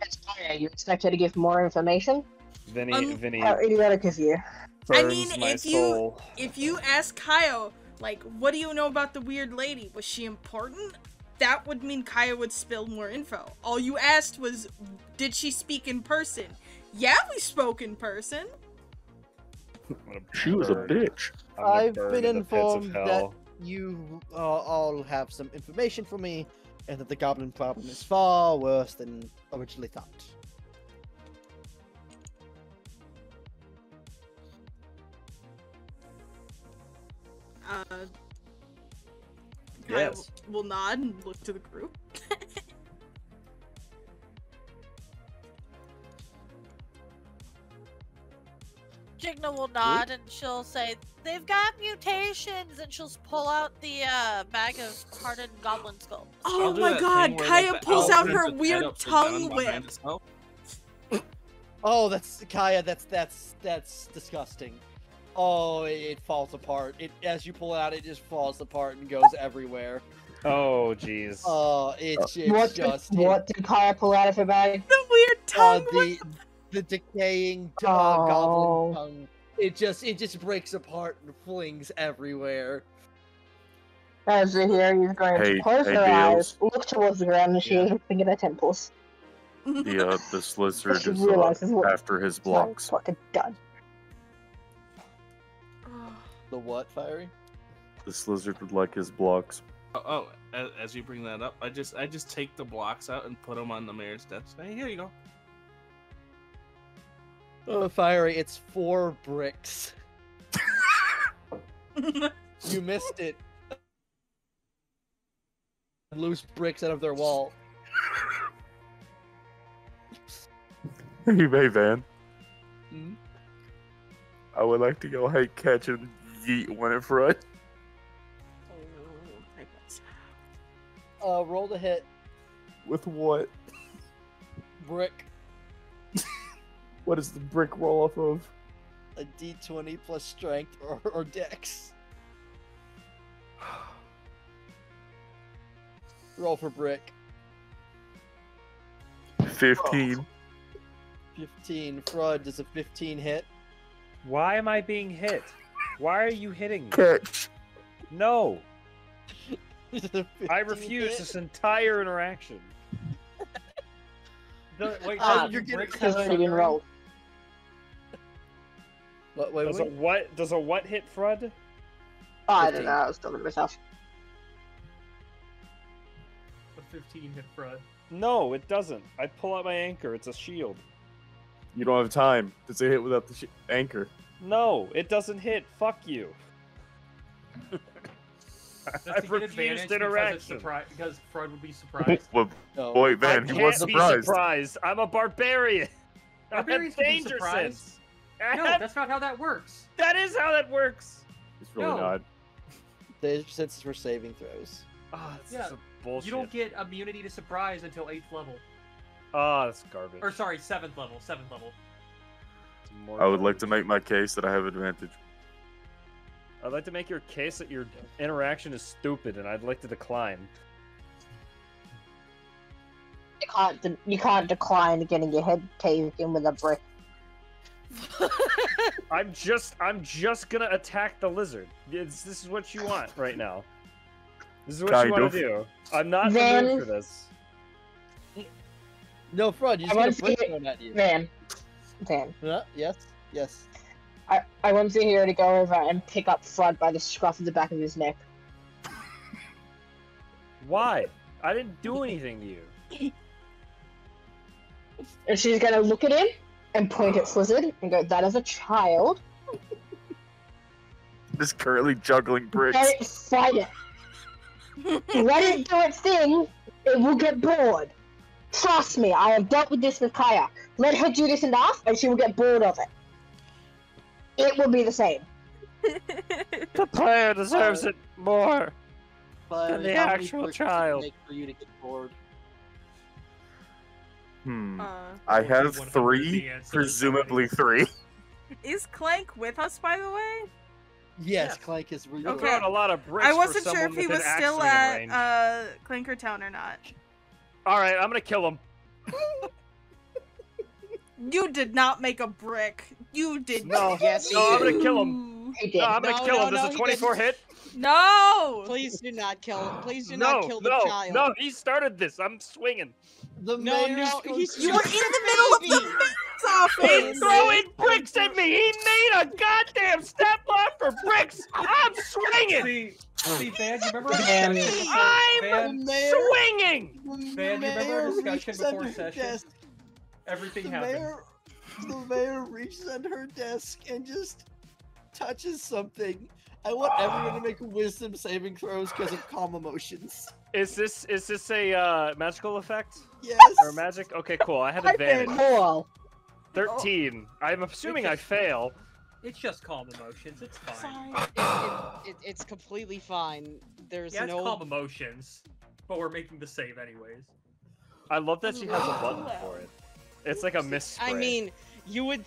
Speaker 12: It's Kaya. You expect her to give more information?
Speaker 5: Vinny
Speaker 12: How idiotic of you.
Speaker 3: I
Speaker 5: burns
Speaker 3: mean,
Speaker 5: my soul.
Speaker 3: if you ask Kaya, like, what do you know about the weird lady? Was she important? That would mean Kaya would spill more info. All you asked was, did she speak in person? Yeah, we spoke in person.
Speaker 8: She was a bitch.
Speaker 2: I've been informed that you all have some information for me, and that the goblin problem is far worse than originally thought.
Speaker 3: Kaya
Speaker 5: Yes.
Speaker 3: will nod and look to the group.
Speaker 10: Jigna will nod and she'll say, "They've got mutations," and she'll pull out the bag of hardened goblin skulls.
Speaker 3: Oh
Speaker 6: I'll do
Speaker 3: my
Speaker 6: that
Speaker 3: god,
Speaker 6: thing where,
Speaker 3: Kaya
Speaker 6: like, the
Speaker 3: pulls
Speaker 6: owl
Speaker 3: out her
Speaker 6: turns its
Speaker 3: weird
Speaker 6: head upside
Speaker 3: tongue
Speaker 6: down behind
Speaker 3: whip.
Speaker 6: itself.
Speaker 2: Oh, that's Kaya. That's disgusting. Oh, it falls apart. As you pull it out, it just falls apart and goes everywhere.
Speaker 5: Oh, jeez.
Speaker 2: Oh, it's
Speaker 12: What did Kaya pull out of her bag?
Speaker 3: The weird tongue whip.
Speaker 2: the decaying
Speaker 12: Oh.
Speaker 2: goblin tongue. It just breaks apart and flings everywhere.
Speaker 12: As Zahiri is going to close her eyes, look towards the ground, and she is looking at her temples.
Speaker 8: The Slizzard
Speaker 12: She
Speaker 8: is
Speaker 12: realizes what
Speaker 8: after his blocks.
Speaker 12: fucking done.
Speaker 2: The what, Fiery?
Speaker 8: The Slizzard would like his blocks.
Speaker 6: As you bring that up, I just take the blocks out and put them on the mayor's desk. Hey, here you go.
Speaker 2: Oh, Fiery, it's 4 bricks. You missed it. Loose bricks out of their wall.
Speaker 8: Hey, Van.
Speaker 2: Hmm?
Speaker 8: I would like to go ahead, catch and yeet one in front.
Speaker 2: Roll the hit.
Speaker 8: With what?
Speaker 2: Brick.
Speaker 8: What does the brick roll off of?
Speaker 2: A d20 plus strength or dex. Roll for brick.
Speaker 8: 15.
Speaker 2: 15. Fraud, does a 15 hit?
Speaker 5: Why am I being hit? Why are you hitting me?
Speaker 8: Catch.
Speaker 5: No.
Speaker 2: Does a 15
Speaker 5: I refuse
Speaker 2: hit?
Speaker 5: this entire interaction.
Speaker 4: Wait,
Speaker 2: you're getting
Speaker 12: Has already been rolled.
Speaker 2: What, wait,
Speaker 5: Does a
Speaker 2: wait.
Speaker 5: what? Does a what hit Frud?
Speaker 12: Oh, I don't know. I was talking to myself.
Speaker 4: A 15 hit Fred.
Speaker 5: No, it doesn't. I pull out my anchor. It's a shield.
Speaker 8: You don't have time. Does it hit without the anchor?
Speaker 5: No, it doesn't hit. Fuck you. I've refused interaction.
Speaker 4: Because Fred would be surprised.
Speaker 8: Well,
Speaker 2: No.
Speaker 8: boy,
Speaker 5: I
Speaker 8: Van, he
Speaker 5: can't
Speaker 8: was
Speaker 5: be
Speaker 8: surprised.
Speaker 5: surprised. I'm a barbarian.
Speaker 4: Barbarians
Speaker 5: I
Speaker 4: can
Speaker 5: have
Speaker 4: be
Speaker 5: danger
Speaker 4: surprised.
Speaker 5: sense.
Speaker 4: No, that's not how that works.
Speaker 5: That is how that works.
Speaker 8: It's really
Speaker 4: No.
Speaker 8: not.
Speaker 2: Danger senses for saving throws.
Speaker 5: Oh, that's
Speaker 4: Yeah,
Speaker 5: some bullshit.
Speaker 4: You don't get immunity to surprise until 8th level.
Speaker 5: Oh, that's garbage.
Speaker 4: Or sorry, 7th level. 7th level.
Speaker 5: It's more
Speaker 8: I would like
Speaker 5: garbage.
Speaker 8: to make my case that I have advantage.
Speaker 5: I'd like to make your case that your interaction is stupid, and I'd like to decline.
Speaker 12: You can't decline getting your head caved in with a brick.
Speaker 5: I'm just gonna attack the lizard. This is what you want right now. This is what
Speaker 8: Kind
Speaker 5: you want
Speaker 8: of.
Speaker 5: to do. I'm not in the
Speaker 12: Then-
Speaker 5: mood for this.
Speaker 2: No, Fraud, you
Speaker 12: I
Speaker 2: just
Speaker 12: want
Speaker 2: get a
Speaker 12: to
Speaker 2: brick
Speaker 12: see
Speaker 2: thrown at you.
Speaker 12: Van.
Speaker 2: Yes, yes.
Speaker 12: I want Zahir to go over and pick up Flood by the scruff of the back of his neck.
Speaker 5: Why? I didn't do anything to you.
Speaker 12: And she's gonna look at him and point at Flizzard and go, "That is a child.
Speaker 8: Just currently juggling bricks.
Speaker 12: Let it fight it. Let it do its thing. It will get bored. Trust me, I have dealt with this with Kaya. Let her do this enough, and she will get bored of it. It will be the same."
Speaker 5: The player deserves it more.
Speaker 2: But
Speaker 5: And the
Speaker 2: how many
Speaker 5: actual
Speaker 2: bricks does it
Speaker 5: child.
Speaker 2: make for you to get bored?
Speaker 8: I have
Speaker 4: the
Speaker 8: 3,
Speaker 4: answer is
Speaker 8: presumably 3.
Speaker 3: Is Clank with us, by the way?
Speaker 2: Yes, Clank is really
Speaker 5: You're
Speaker 3: Okay.
Speaker 5: throwing a lot of bricks
Speaker 3: I wasn't
Speaker 5: for
Speaker 3: sure if
Speaker 5: someone
Speaker 3: he was
Speaker 5: within
Speaker 3: still
Speaker 5: axe range.
Speaker 3: at Clanker Town or not.
Speaker 5: All right, I'm gonna kill him.
Speaker 3: You did not make a brick. You did
Speaker 5: No,
Speaker 3: not.
Speaker 7: Yes, he
Speaker 5: no, I'm
Speaker 7: did.
Speaker 5: gonna kill him.
Speaker 12: He did.
Speaker 5: No, I'm gonna
Speaker 7: No,
Speaker 5: kill
Speaker 7: no,
Speaker 5: him. Does
Speaker 7: no,
Speaker 5: a
Speaker 7: he
Speaker 5: 24
Speaker 7: didn't.
Speaker 5: hit?
Speaker 3: No!
Speaker 7: Please do not kill him. Please do
Speaker 5: No,
Speaker 7: not kill the
Speaker 5: no,
Speaker 7: child.
Speaker 5: no. He started this. I'm swinging.
Speaker 2: The
Speaker 7: No,
Speaker 2: mayor's
Speaker 7: no,
Speaker 2: going
Speaker 7: he's
Speaker 2: to-
Speaker 3: You were in the middle of the mayor's office!
Speaker 5: He's throwing bricks at me. He made a goddamn step on for bricks. I'm swinging.
Speaker 4: See, Van, you remember our
Speaker 12: Van.
Speaker 4: discussion before?
Speaker 5: I'm
Speaker 4: Van,
Speaker 5: swinging.
Speaker 4: Van, you remember our
Speaker 2: mayor
Speaker 4: discussion
Speaker 2: reaches
Speaker 4: before
Speaker 2: under her
Speaker 4: session?
Speaker 2: desk.
Speaker 4: Everything
Speaker 2: The
Speaker 4: happened.
Speaker 2: mayor reaches under her desk and just touches something. I want everyone to make wisdom saving throws because of calm emotions.
Speaker 5: Is this a magical effect
Speaker 2: Yes.
Speaker 5: or magic? Okay, cool. I had
Speaker 3: I've
Speaker 5: advantage.
Speaker 3: been-
Speaker 12: Cool.
Speaker 5: 13. I'm assuming I fail.
Speaker 4: It's just calm emotions. It's fine.
Speaker 7: It's completely fine. There's
Speaker 4: Yeah, it's
Speaker 7: no.
Speaker 4: calm emotions, but we're making the save anyways.
Speaker 5: I love that she has a button for it. It's like a misspray.
Speaker 7: I mean, you would.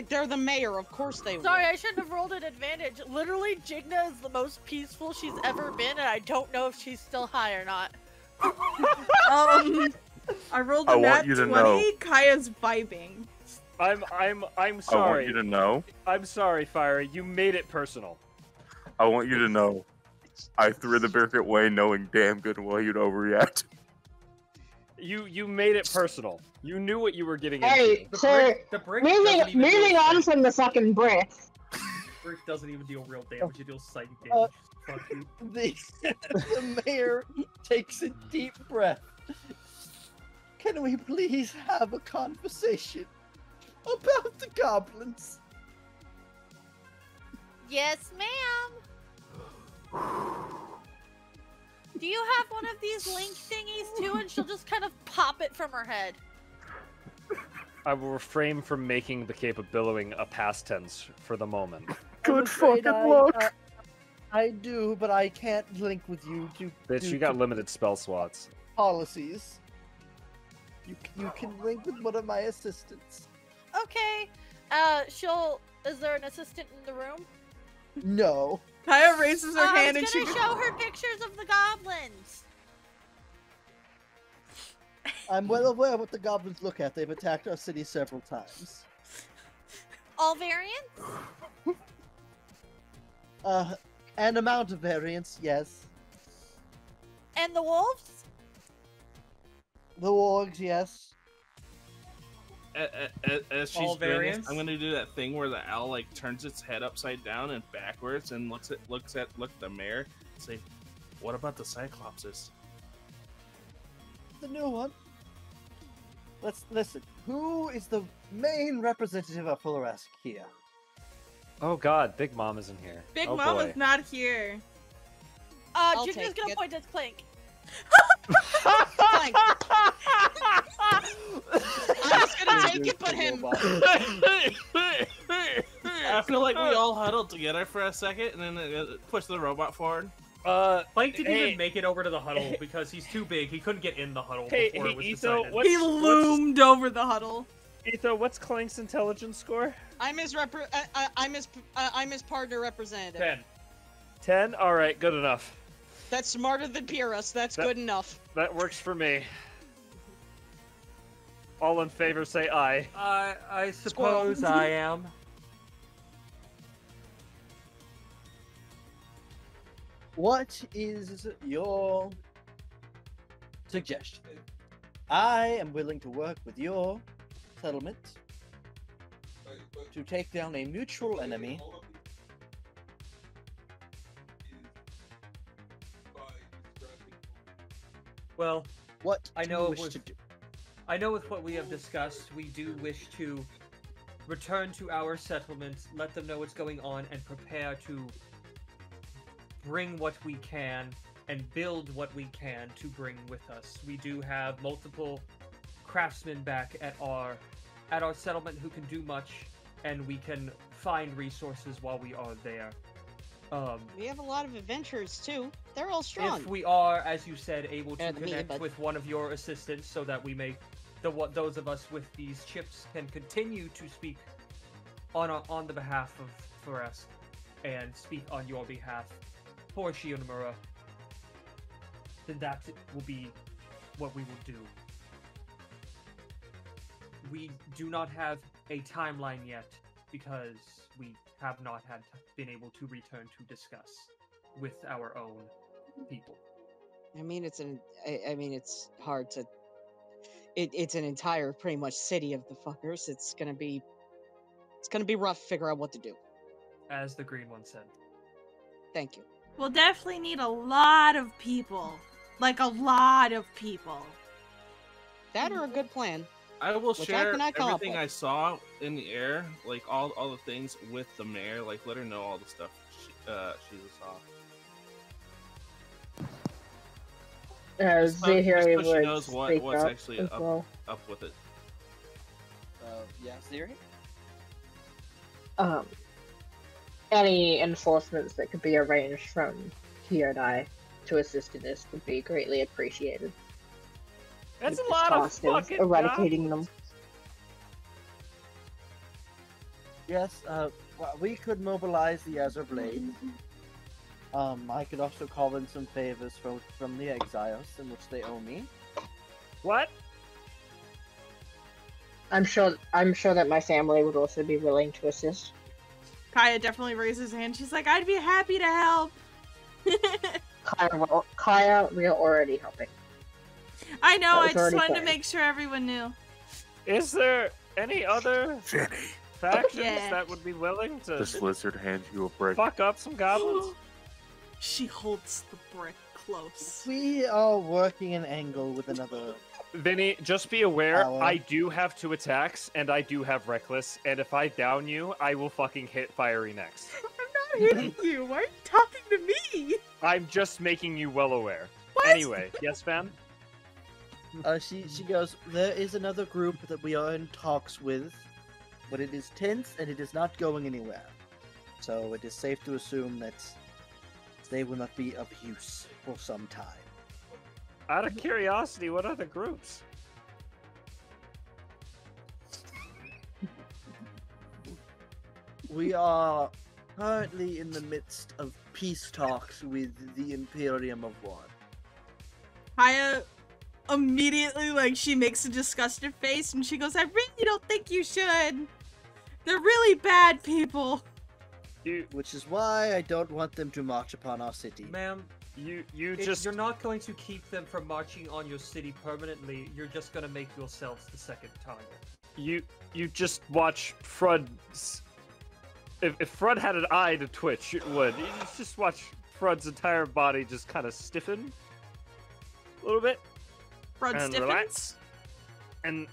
Speaker 7: They're the mayor. Of course they would.
Speaker 10: Sorry, I shouldn't have rolled an advantage. Literally, Jigna is the most peaceful she's ever been, and I don't know if she's still high or not.
Speaker 3: I rolled
Speaker 8: I
Speaker 3: a
Speaker 8: want
Speaker 3: nat
Speaker 8: you to
Speaker 3: 20.
Speaker 8: know.
Speaker 3: Kaya's vibing.
Speaker 5: I'm
Speaker 8: I want
Speaker 5: sorry.
Speaker 8: you to know.
Speaker 5: I'm sorry, Fiery. You made it personal.
Speaker 8: I want you to know. I threw the brick at Wayne knowing damn good well you'd overreact.
Speaker 5: You made it personal. You knew what you were getting
Speaker 12: Hey,
Speaker 5: into.
Speaker 12: so
Speaker 4: The brick doesn't even
Speaker 12: moving
Speaker 4: deal-
Speaker 12: on from the fucking brick.
Speaker 4: Brick doesn't even deal real damage. It deals psychic damage. Fuck you.
Speaker 2: The mayor takes a deep breath. Can we please have a conversation about the goblins?
Speaker 10: Yes, ma'am. Do you have one of these link thingies too? And she'll just kind of pop it from her head.
Speaker 5: I will refrain from making the cape of billowing a past tense for the moment.
Speaker 2: Good fucking luck. I do, but I can't link with you
Speaker 5: Bitch, you got limited spell slots.
Speaker 2: policies. You can link with one of my assistants.
Speaker 10: Okay. Is there an assistant in the room?
Speaker 2: No.
Speaker 3: Kaya raises her hand and
Speaker 10: I
Speaker 3: she.
Speaker 10: was gonna show her pictures of the goblins.
Speaker 2: I'm well aware what the goblins look at. They've attacked our city several times.
Speaker 10: All variants?
Speaker 2: An amount of variance, yes.
Speaker 10: And the wolves?
Speaker 2: The wargs, yes.
Speaker 6: As she's
Speaker 4: All
Speaker 6: doing this,
Speaker 4: variants?
Speaker 6: I'm gonna do that thing where the owl like turns its head upside down and backwards and looks at the mayor and say, "What about the Cyclopses?"
Speaker 2: The new one. Let's listen. Who is the main representative of Fulleresk here?
Speaker 5: Oh god, Big Mom isn't here.
Speaker 3: Big
Speaker 5: oh,
Speaker 3: Mama's
Speaker 5: boy.
Speaker 3: not here.
Speaker 7: I'll
Speaker 10: Junior's
Speaker 7: take
Speaker 10: gonna
Speaker 7: it.
Speaker 10: point at Clink.
Speaker 7: Fine. I'm just gonna take it, but him.
Speaker 6: I feel like we all huddled together for a second and then push the robot forward.
Speaker 4: Mike didn't
Speaker 5: hey.
Speaker 4: even make it over to the huddle because he's too big. He couldn't get in the huddle
Speaker 5: Hey,
Speaker 4: before it was
Speaker 5: Etho,
Speaker 4: decided.
Speaker 3: He loomed over the huddle.
Speaker 5: Etho, what's Clink's intelligence score?
Speaker 7: I'm his partner representative.
Speaker 4: 10.
Speaker 5: 10? Alright, good enough.
Speaker 7: That's smarter than Pyrrhus. That's good enough.
Speaker 5: That works for me. All in favor say aye.
Speaker 4: I suppose I am.
Speaker 2: What is your suggestion? I am willing to work with your settlement to take down a mutual enemy.
Speaker 4: Well,
Speaker 2: What
Speaker 4: I
Speaker 2: do
Speaker 4: know
Speaker 2: you
Speaker 4: it
Speaker 2: wish
Speaker 4: was-
Speaker 2: to do?
Speaker 4: I know with what we have discussed, we do wish to return to our settlement, let them know what's going on, and prepare to bring what we can and build what we can to bring with us. We do have multiple craftsmen back at our settlement who can do much, and we can find resources while we are there.
Speaker 7: We have a lot of adventurers too. They're all strong.
Speaker 4: If we are, as you said, able to
Speaker 7: And me,
Speaker 4: connect
Speaker 7: but-
Speaker 4: with one of your assistants so that we may, those of us with these chips can continue to speak on the behalf of Furesk and speak on your behalf for Shionamura, then that will be what we will do. We do not have a timeline yet because we have not been able to return to discuss with our own people.
Speaker 7: I mean, it's hard to. It's an entire, pretty much, city of the fuckers. It's gonna be rough to figure out what to do.
Speaker 4: As the green one said.
Speaker 7: Thank you.
Speaker 3: We'll definitely need a lot of people. Like, a lot of people.
Speaker 7: That or a good plan.
Speaker 6: I will
Speaker 7: Which
Speaker 6: share
Speaker 7: I cannot come up
Speaker 6: everything
Speaker 7: with.
Speaker 6: I saw in the air, like all the things with the mayor. Like, let her know all the stuff she saw.
Speaker 12: Zahiri
Speaker 6: so she
Speaker 12: would
Speaker 6: knows
Speaker 12: speak
Speaker 6: what's
Speaker 12: up
Speaker 6: actually
Speaker 12: as well.
Speaker 6: up with it.
Speaker 2: Yeah, Siri?
Speaker 12: Any enforcements that could be arranged from he and I to assist in this would be greatly appreciated.
Speaker 5: That's
Speaker 12: With
Speaker 5: a
Speaker 12: the
Speaker 5: lot of
Speaker 12: cost of
Speaker 5: fucking
Speaker 12: eradicating them.
Speaker 2: Yes, well, we could mobilize the Azure Blades. I could also call in some favors from the Exiles, in which they owe me.
Speaker 5: What?
Speaker 12: I'm sure that my family would also be willing to assist.
Speaker 3: Kaya definitely raises her hand. She's like, I'd be happy to help.
Speaker 12: Kaya, we are already helping.
Speaker 3: I know,
Speaker 12: That
Speaker 3: I
Speaker 12: was
Speaker 3: just
Speaker 12: already
Speaker 3: wanted to
Speaker 12: planned.
Speaker 3: make sure everyone knew.
Speaker 5: Is there any other factions
Speaker 3: Yeah.
Speaker 5: that would be willing to
Speaker 8: This lizard hands you a brick.
Speaker 5: fuck up some goblins?
Speaker 3: She holds the brick close.
Speaker 2: We are working an angle with another.
Speaker 5: Vinny, just be aware,
Speaker 2: Hour.
Speaker 5: I do have 2 attacks, and I do have Reckless, and if I down you, I will fucking hit Fiery next.
Speaker 3: I'm not hitting you. Why are you talking to me?
Speaker 5: I'm just making you well aware.
Speaker 3: What?
Speaker 5: Anyway, yes, fam?
Speaker 2: She goes, there is another group that we are in talks with, but it is tense and it is not going anywhere. So it is safe to assume that they will not be of use for some time.
Speaker 5: Out of curiosity, what other groups?
Speaker 2: We are currently in the midst of peace talks with the Imperium of One.
Speaker 3: Kaya immediately, like, she makes a disgusted face and she goes, I really don't think you should. They're really bad people.
Speaker 2: Which is why I don't want them to march upon our city.
Speaker 4: Ma'am, you're not going to keep them from marching on your city permanently. You're just going to make yourselves the second target.
Speaker 5: You just watch Frud's... If Frud had an eye to twitch, it would. You just watch Frud's entire body just kind of stiffen a little bit.
Speaker 3: Frud
Speaker 5: and
Speaker 3: stiffens?
Speaker 5: Relax. And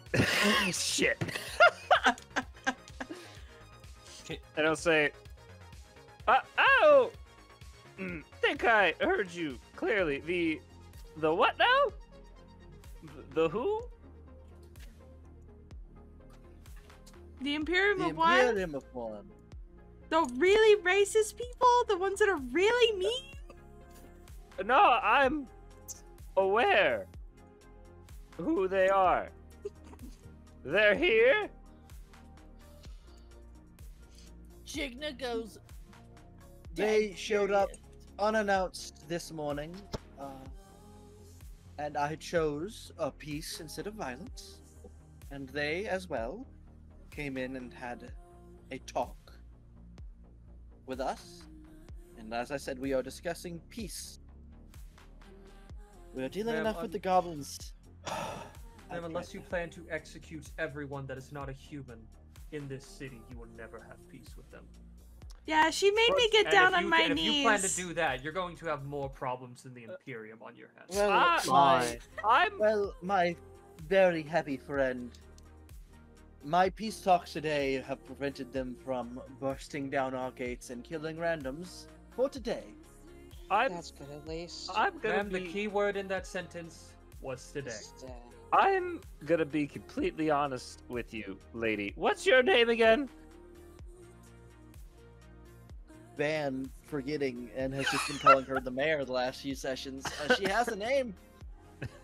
Speaker 5: shit. And I'll say, think I heard you clearly. The what now? The who?
Speaker 3: The Imperium
Speaker 2: The
Speaker 3: of One?
Speaker 2: Imperium of One.
Speaker 3: The really racist people? The ones that are really mean?
Speaker 5: No, I'm aware who they are. They're here.
Speaker 10: Jigna goes.
Speaker 2: They showed up unannounced this morning, and I chose peace instead of violence. And they, as well, came in and had a talk with us. And as I said, we are discussing peace. We are dealing enough with the goblins.
Speaker 4: Ma'am, unless you plan to execute everyone that is not a human in this city, you will never have peace with them.
Speaker 3: Yeah, she made me get down on my knees.
Speaker 4: If you plan to do that, you're going to have more problems than the Imperium on your hands.
Speaker 2: Well, my very happy friend, my peace talks today have prevented them from bursting down our gates and killing randoms for today.
Speaker 7: That's good, at least.
Speaker 4: The key word in that sentence was today.
Speaker 5: I'm gonna be completely honest with you, lady. What's your name again?
Speaker 2: Van forgetting and has just been calling her the mayor the last few sessions. She has a name.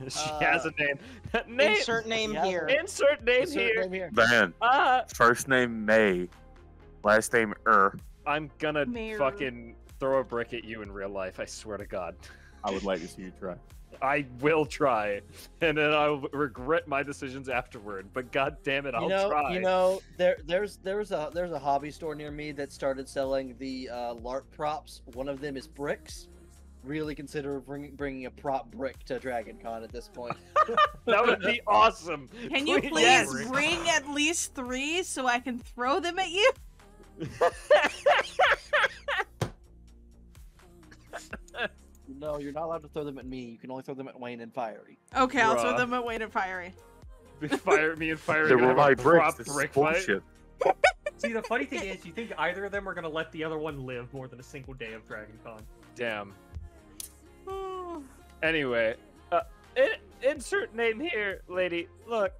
Speaker 5: She has a name.
Speaker 7: Insert name here.
Speaker 5: Insert name here.
Speaker 8: Van. First name May. Last name
Speaker 5: I'm gonna
Speaker 3: Mayor.
Speaker 5: fucking throw a brick at you in real life. I swear to God.
Speaker 8: I would like to see you try.
Speaker 5: I will try, and then I'll regret my decisions afterward. But God damn it, I'll try.
Speaker 2: You know, there's a hobby store near me that started selling the LARP props. One of them is bricks. Really consider bringing a prop brick to Dragon Con at this point.
Speaker 5: That would be awesome.
Speaker 3: Can you please bring at least 3 so I can throw them at you?
Speaker 2: No, you're not allowed to throw them at me. You can only throw them at Wayne and Fiery.
Speaker 3: Okay, I'll throw them at Wayne and Fiery.
Speaker 5: Fire me and Fiery.
Speaker 8: They were my bricks. This is
Speaker 5: brick
Speaker 8: bullshit.
Speaker 4: See, the funny thing is, you think either of them are going to let the other one live more than a single day of Dragon Con.
Speaker 5: Damn. Anyway, insert name here, lady. Look,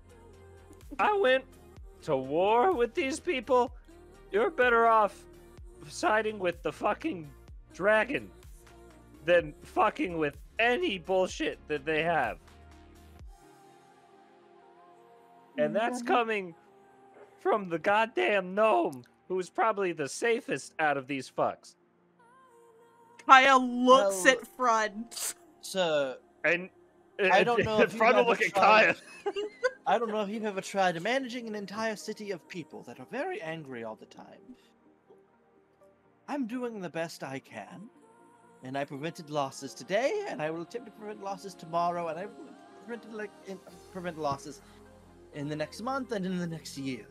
Speaker 5: I went to war with these people. You're better off siding with the fucking dragon than fucking with any bullshit that they have. And that's coming from the goddamn gnome, who's probably the safest out of these fucks.
Speaker 3: Kaya looks at Frud.
Speaker 2: So,
Speaker 5: and
Speaker 2: I don't know if
Speaker 5: Frud will look at Kaya.
Speaker 2: I don't know if you've ever tried managing an entire city of people that are very angry all the time. I'm doing the best I can, and I prevented losses today, and I will attempt to prevent losses tomorrow, and I will prevent losses in the next month and in the next year.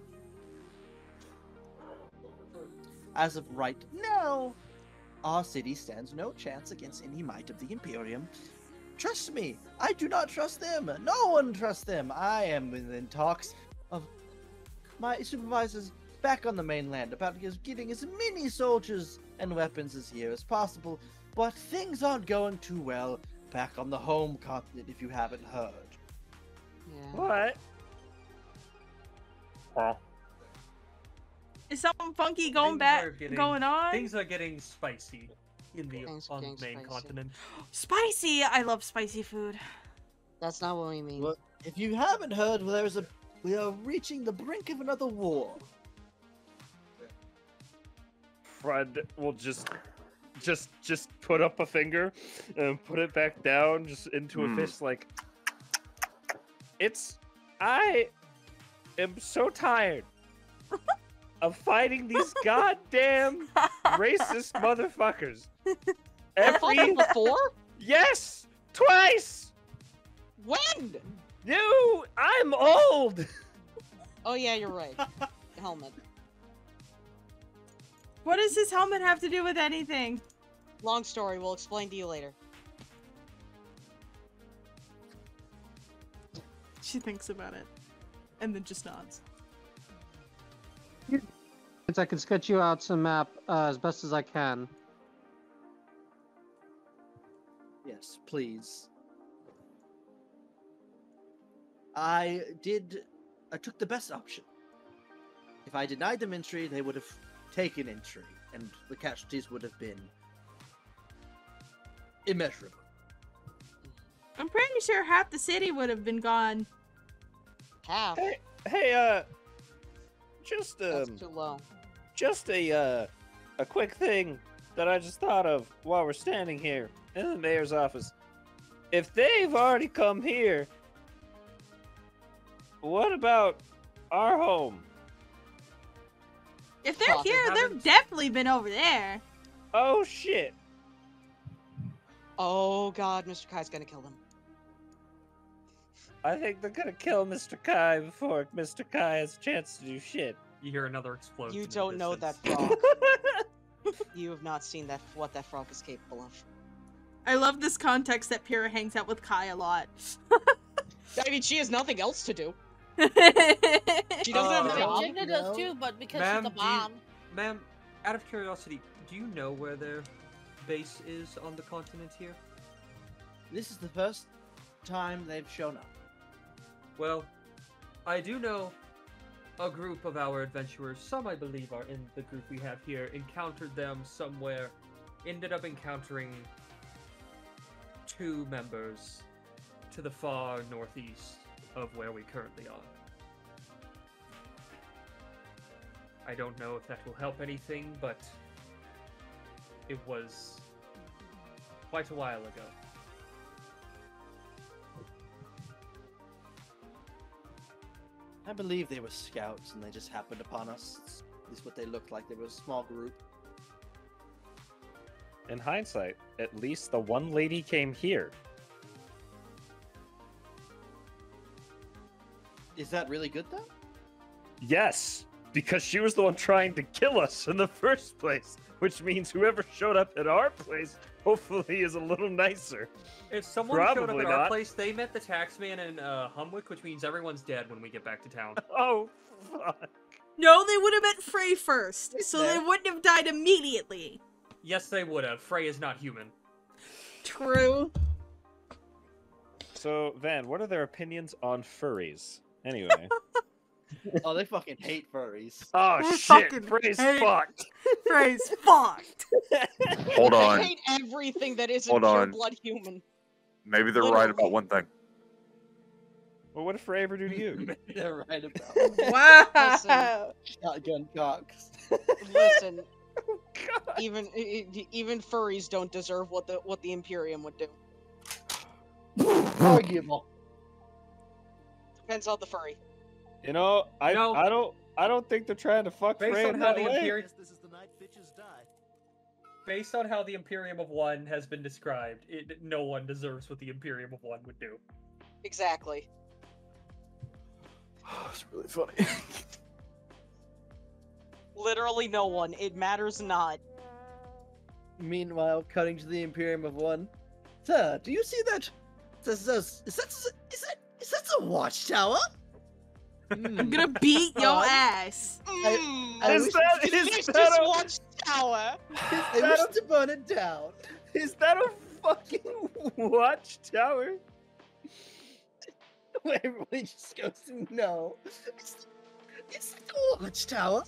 Speaker 2: As of right now, our city stands no chance against any might of the Imperium. Trust me, I do not trust them. No one trusts them. I am in talks of my supervisors back on the mainland about getting as many soldiers and weapons as here as possible, but things aren't going too well back on the home continent, if you haven't heard.
Speaker 7: Yeah.
Speaker 5: What?
Speaker 3: Is something funky going on?
Speaker 4: Things are getting spicy on the main
Speaker 7: spicy.
Speaker 4: continent.
Speaker 3: Spicy! I love spicy food.
Speaker 7: That's not what we mean.
Speaker 2: Well, if you haven't heard, we are reaching the brink of another war.
Speaker 5: Fred will just put up a finger and put it back down, just into a fist, like, I am so tired of fighting these goddamn racist motherfuckers.
Speaker 7: Before?
Speaker 5: Yes! Twice!
Speaker 7: When?
Speaker 5: I'm old!
Speaker 7: Oh yeah, you're right. Helmet.
Speaker 3: What does his helmet have to do with anything?
Speaker 7: Long story, we'll explain to you later.
Speaker 3: She thinks about it. And then just nods.
Speaker 9: I can sketch you out some map as best as I can.
Speaker 2: Yes, please. I took the best option. If I denied them entry, they would have taken entry, and the casualties would have been immeasurable.
Speaker 3: I'm pretty sure half the city would have been gone.
Speaker 7: Half?
Speaker 5: Hey, just,
Speaker 7: That's too low.
Speaker 5: just a quick thing that I just thought of while we're standing here in the mayor's office. If they've already come here, what about our home?
Speaker 3: If they're here, they've definitely been over there.
Speaker 5: Oh, shit.
Speaker 7: Oh god, Mr. Kai's gonna kill them.
Speaker 5: I think they're gonna kill Mr. Kai before Mr. Kai has a chance to do shit.
Speaker 4: You hear another explosion.
Speaker 7: You
Speaker 4: in the
Speaker 7: don't know that
Speaker 4: distance.
Speaker 7: frog. You have not seen what that frog is capable of.
Speaker 3: I love this context that Pyrrha hangs out with Kai a lot.
Speaker 7: I mean, she has nothing else to do.
Speaker 3: She
Speaker 7: She doesn't have a job.
Speaker 10: Jigna does too, but because she's a mom.
Speaker 4: Ma'am, out of curiosity, do you know where their base is on the continent here?
Speaker 2: This is the first time they've shown up.
Speaker 4: Well, I do know a group of our adventurers, some I believe are in the group we have here, encountered them somewhere, ended up encountering 2 members to the far northeast of where we currently are. I don't know if that will help anything, but it was quite a while ago.
Speaker 2: I believe they were scouts and they just happened upon us. At least what they looked like. They were a small group.
Speaker 5: In hindsight, at least the one lady came here.
Speaker 2: Is that really good though?
Speaker 5: Yes, because she was the one trying to kill us in the first place, which means whoever showed up at our place hopefully is a little nicer.
Speaker 4: If someone showed up at our place, they met the taxman in Humwick, which means everyone's dead when we get back to town.
Speaker 5: Oh, fuck.
Speaker 3: No, they would have met Frey first, so they wouldn't have died immediately.
Speaker 4: Yes, they would have. Frey is not human.
Speaker 3: True.
Speaker 5: So, Van, what are their opinions on furries? Anyway.
Speaker 2: Oh, they fucking hate furries.
Speaker 5: Oh,
Speaker 3: They
Speaker 5: shit.
Speaker 3: fucking
Speaker 5: Frey's
Speaker 3: hate-
Speaker 5: fucked.
Speaker 3: Frey's fucked.
Speaker 8: Hold
Speaker 7: I
Speaker 8: on.
Speaker 7: hate everything that isn't
Speaker 8: Hold
Speaker 7: pure
Speaker 8: on.
Speaker 7: blood human.
Speaker 8: Maybe they're right
Speaker 7: Literally.
Speaker 8: about one thing.
Speaker 5: Well, what did Frey ever do to you?
Speaker 2: They're right about
Speaker 3: Wow.
Speaker 2: shotgun cocks.
Speaker 7: Listen,
Speaker 5: Oh, God.
Speaker 7: even furries don't deserve what the Imperium would do.
Speaker 2: Arguable.
Speaker 7: Depends on the furry.
Speaker 5: You know, I don't think they're trying to fuck
Speaker 4: Based
Speaker 5: Frey
Speaker 4: on
Speaker 5: in
Speaker 4: how
Speaker 5: that
Speaker 4: the
Speaker 5: way.
Speaker 4: Imperium,
Speaker 13: This is the night bitches die.
Speaker 4: based on how the Imperium of One has been described, no one deserves what the Imperium of One would do.
Speaker 7: Exactly.
Speaker 8: It's really funny.
Speaker 7: Literally no one. It matters not.
Speaker 2: Meanwhile, cutting to the Imperium of One. Sir, do you see that? Is that a watchtower?
Speaker 3: I'm gonna beat your ass.
Speaker 2: I
Speaker 5: Is
Speaker 2: wish-
Speaker 5: that- is
Speaker 7: Finish
Speaker 5: that
Speaker 7: this
Speaker 5: a-
Speaker 7: watchtower.
Speaker 2: I wish to burn it down.
Speaker 5: Is that a fucking watchtower?
Speaker 2: Waverly just goes, no. It's the watchtower.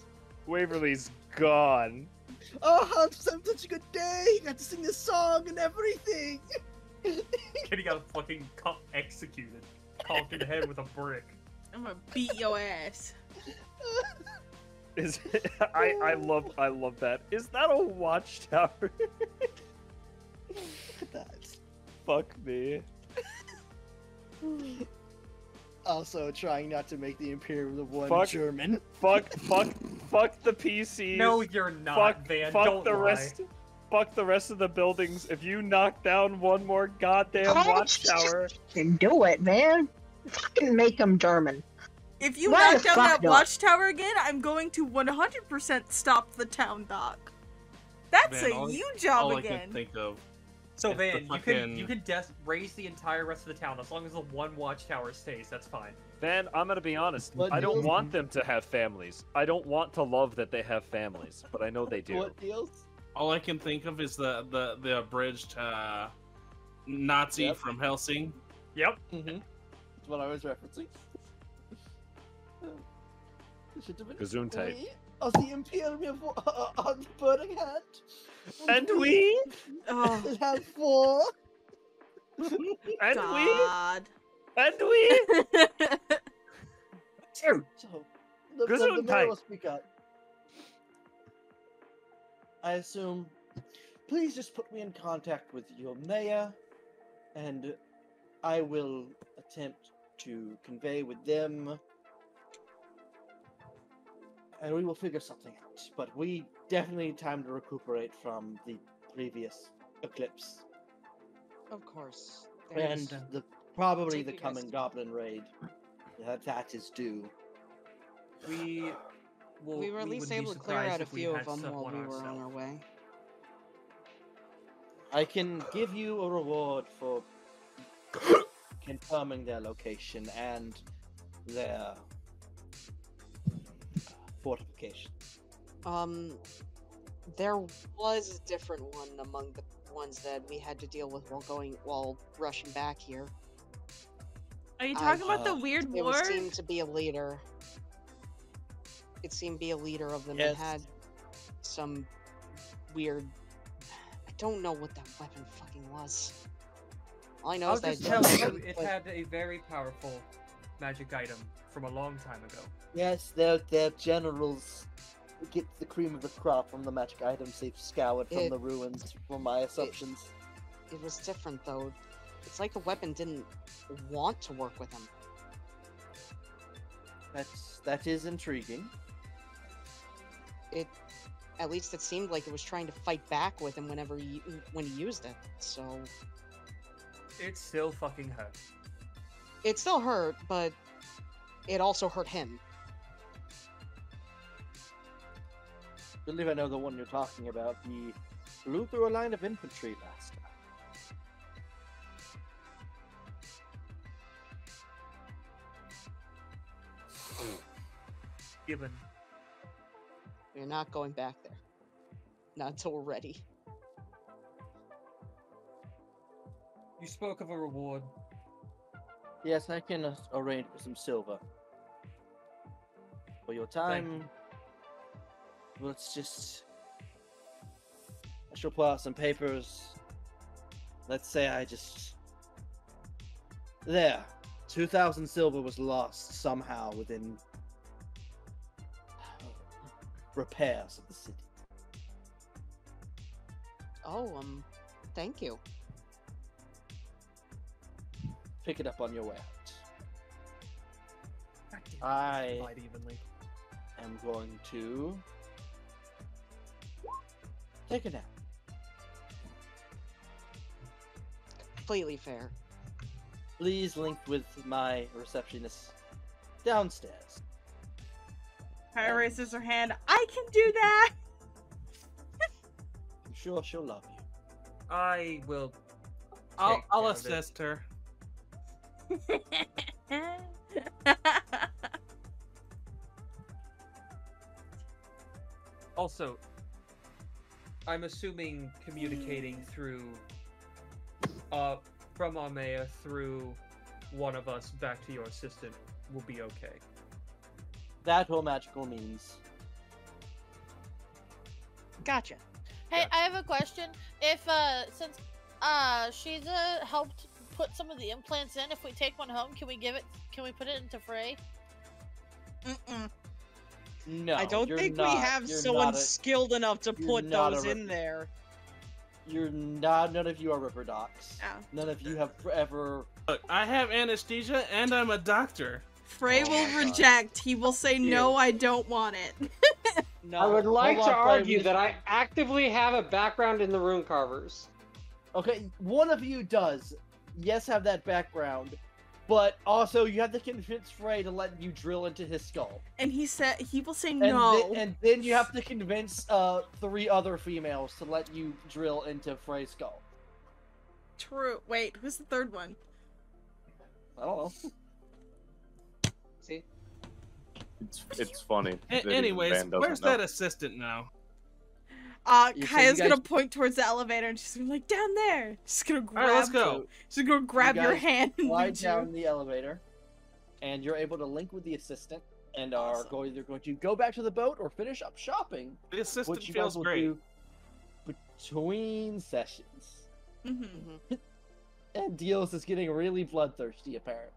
Speaker 5: Waverly's gone.
Speaker 2: Oh, Hans, I'm such a good day. Got to sing this song and everything.
Speaker 4: Kenny got fucking executed. Conked in the head with a brick.
Speaker 3: I'm gonna beat your ass.
Speaker 5: Is I love that. Is that a watchtower?
Speaker 2: Look at that.
Speaker 5: Fuck me.
Speaker 2: Also, trying not to make the Imperium of one
Speaker 5: Fuck.
Speaker 2: German.
Speaker 5: Fuck the PCs.
Speaker 4: No, you're not, Van. Don't
Speaker 5: the
Speaker 4: lie.
Speaker 5: rest. Fuck the rest of the buildings. If you knock down one more goddamn watchtower,
Speaker 12: Can do it, man. Fucking make them German.
Speaker 3: If you
Speaker 12: Why
Speaker 3: knock
Speaker 12: the
Speaker 3: down
Speaker 12: fuck
Speaker 3: that
Speaker 12: not?
Speaker 3: watchtower again, I'm going to 100% stop the town dock. That's
Speaker 6: Man,
Speaker 3: a you job
Speaker 6: all I
Speaker 3: again.
Speaker 6: can think of.
Speaker 4: So
Speaker 6: If the
Speaker 4: Van,
Speaker 6: fucking-
Speaker 4: you can raise the entire rest of the town as long as the one watchtower stays. That's fine.
Speaker 5: Van, I'm gonna be honest.
Speaker 2: What
Speaker 5: I don't
Speaker 2: deals?
Speaker 5: want them to have families. I don't want to love that they have families, but I know they do.
Speaker 2: What deals?
Speaker 6: All I can think of is the abridged Nazi
Speaker 2: Yep.
Speaker 6: from Helsing.
Speaker 4: Yep.
Speaker 2: Mm-hmm. That's what I was referencing. Should have been
Speaker 5: Gesundheit.
Speaker 2: we of the Imperium on the burning hand.
Speaker 5: And we,
Speaker 3: Oh,
Speaker 2: have four.
Speaker 5: and
Speaker 3: God.
Speaker 5: we.
Speaker 2: So, the mayor
Speaker 5: Gesundheit.
Speaker 2: will speak up. I assume. Please just put me in contact with your mayor, and I will attempt to convey with them, and we will figure something out. But we definitely need time to recuperate from the previous eclipse
Speaker 7: Of course.
Speaker 2: and
Speaker 7: There's-
Speaker 2: probably
Speaker 7: Take
Speaker 2: the
Speaker 7: you guys
Speaker 2: coming
Speaker 7: to-
Speaker 2: goblin raid. That is due.
Speaker 4: We
Speaker 7: we were at least
Speaker 4: would be
Speaker 7: able to clear
Speaker 4: surprised
Speaker 7: out a
Speaker 4: if we
Speaker 7: few
Speaker 4: had
Speaker 7: of them while
Speaker 4: someone
Speaker 7: we were on
Speaker 4: ourselves.
Speaker 7: our way.
Speaker 2: I can give you a reward for confirming their location and their fortification.
Speaker 7: There was a different one among the ones that we had to deal with while rushing back here.
Speaker 3: Are you talking about the
Speaker 2: uh,
Speaker 3: weird
Speaker 7: It
Speaker 3: war?
Speaker 7: seemed to be a leader. It seemed to be a leader of them
Speaker 2: Yes.
Speaker 7: and had some weird. I don't know what that weapon fucking was. All I know
Speaker 4: I'll
Speaker 7: is that
Speaker 4: just tell you,
Speaker 7: but-
Speaker 4: it had a very powerful magic item from a long time ago.
Speaker 2: Yes, their generals get the cream of the crop from the magic items they've scoured from
Speaker 7: It-
Speaker 2: the ruins, from my assumptions.
Speaker 7: It was different though. It's like the weapon didn't want to work with him.
Speaker 2: That is intriguing.
Speaker 7: At least it seemed like it was trying to fight back with him when he used it. So
Speaker 4: It still fucking hurt.
Speaker 7: it still hurt, but it also hurt him.
Speaker 2: I believe I know the one you're talking about. He blew through a line of infantry last time.
Speaker 4: Given.
Speaker 7: We're not going back there. Not until we're ready.
Speaker 4: You spoke of a reward.
Speaker 2: Yes, I can arrange for some silver. For your time, let's just... I shall pull out some papers. Let's say I just... There. 2,000 silver was lost somehow within... repairs of the city.
Speaker 7: Oh, thank you.
Speaker 2: Pick it up on your way out.
Speaker 4: God damn it,
Speaker 2: I
Speaker 4: divide evenly.
Speaker 2: am going to take a nap.
Speaker 7: Completely fair.
Speaker 2: Please link with my receptionist downstairs.
Speaker 3: Kaya raises her hand. I can do that!
Speaker 2: I'm sure she'll love you.
Speaker 4: I will.
Speaker 6: I'll
Speaker 4: take care of it.
Speaker 6: assist her.
Speaker 4: Also, I'm assuming communicating through, from our mayor through one of us back to your assistant will be okay.
Speaker 2: That or magical means.
Speaker 7: Gotcha.
Speaker 10: Hey, I have a question. If since she's helped put some of the implants in, if we take one home, can we put it into Frey?
Speaker 7: Mm-mm.
Speaker 2: No,
Speaker 7: I don't think we have someone skilled enough to put those in there.
Speaker 2: You're not. None of you are Ripper Docs.
Speaker 7: Oh.
Speaker 2: None of you have ever.
Speaker 6: Look, I have anesthesia and I'm a doctor.
Speaker 3: Frey will reject. He will say, no, I don't want it.
Speaker 2: No,
Speaker 9: I would like
Speaker 2: hold
Speaker 9: to
Speaker 2: on, Frey,
Speaker 9: argue that I actively have a background in the rune carvers.
Speaker 2: Okay, one of you does, yes, have that background, but also you have to convince Frey to let you drill into his skull.
Speaker 3: And he will say
Speaker 2: And
Speaker 3: no.
Speaker 2: and then you have to convince 3 other females to let you drill into Frey's skull.
Speaker 3: True. Wait, who's the third one?
Speaker 2: I don't know.
Speaker 9: See?
Speaker 8: It's funny. that even
Speaker 6: Anyways,
Speaker 8: Van doesn't
Speaker 6: where's
Speaker 8: know.
Speaker 6: that assistant now?
Speaker 3: Kaya's gonna point towards the elevator and she's gonna be like, down there. She's gonna grab.
Speaker 6: Alright, let's go.
Speaker 3: She's gonna grab
Speaker 2: You
Speaker 3: your
Speaker 2: guys
Speaker 3: hand and
Speaker 2: Slide
Speaker 3: lead
Speaker 2: down
Speaker 3: you.
Speaker 2: the elevator, and you're able to link with the assistant, and
Speaker 3: Awesome.
Speaker 2: either going to go back to the boat or finish up shopping.
Speaker 6: The assistant
Speaker 2: Which you guys
Speaker 6: feels
Speaker 2: will
Speaker 6: great.
Speaker 2: do between sessions.
Speaker 3: Mm-hmm.
Speaker 2: And Deals is getting really bloodthirsty, apparently.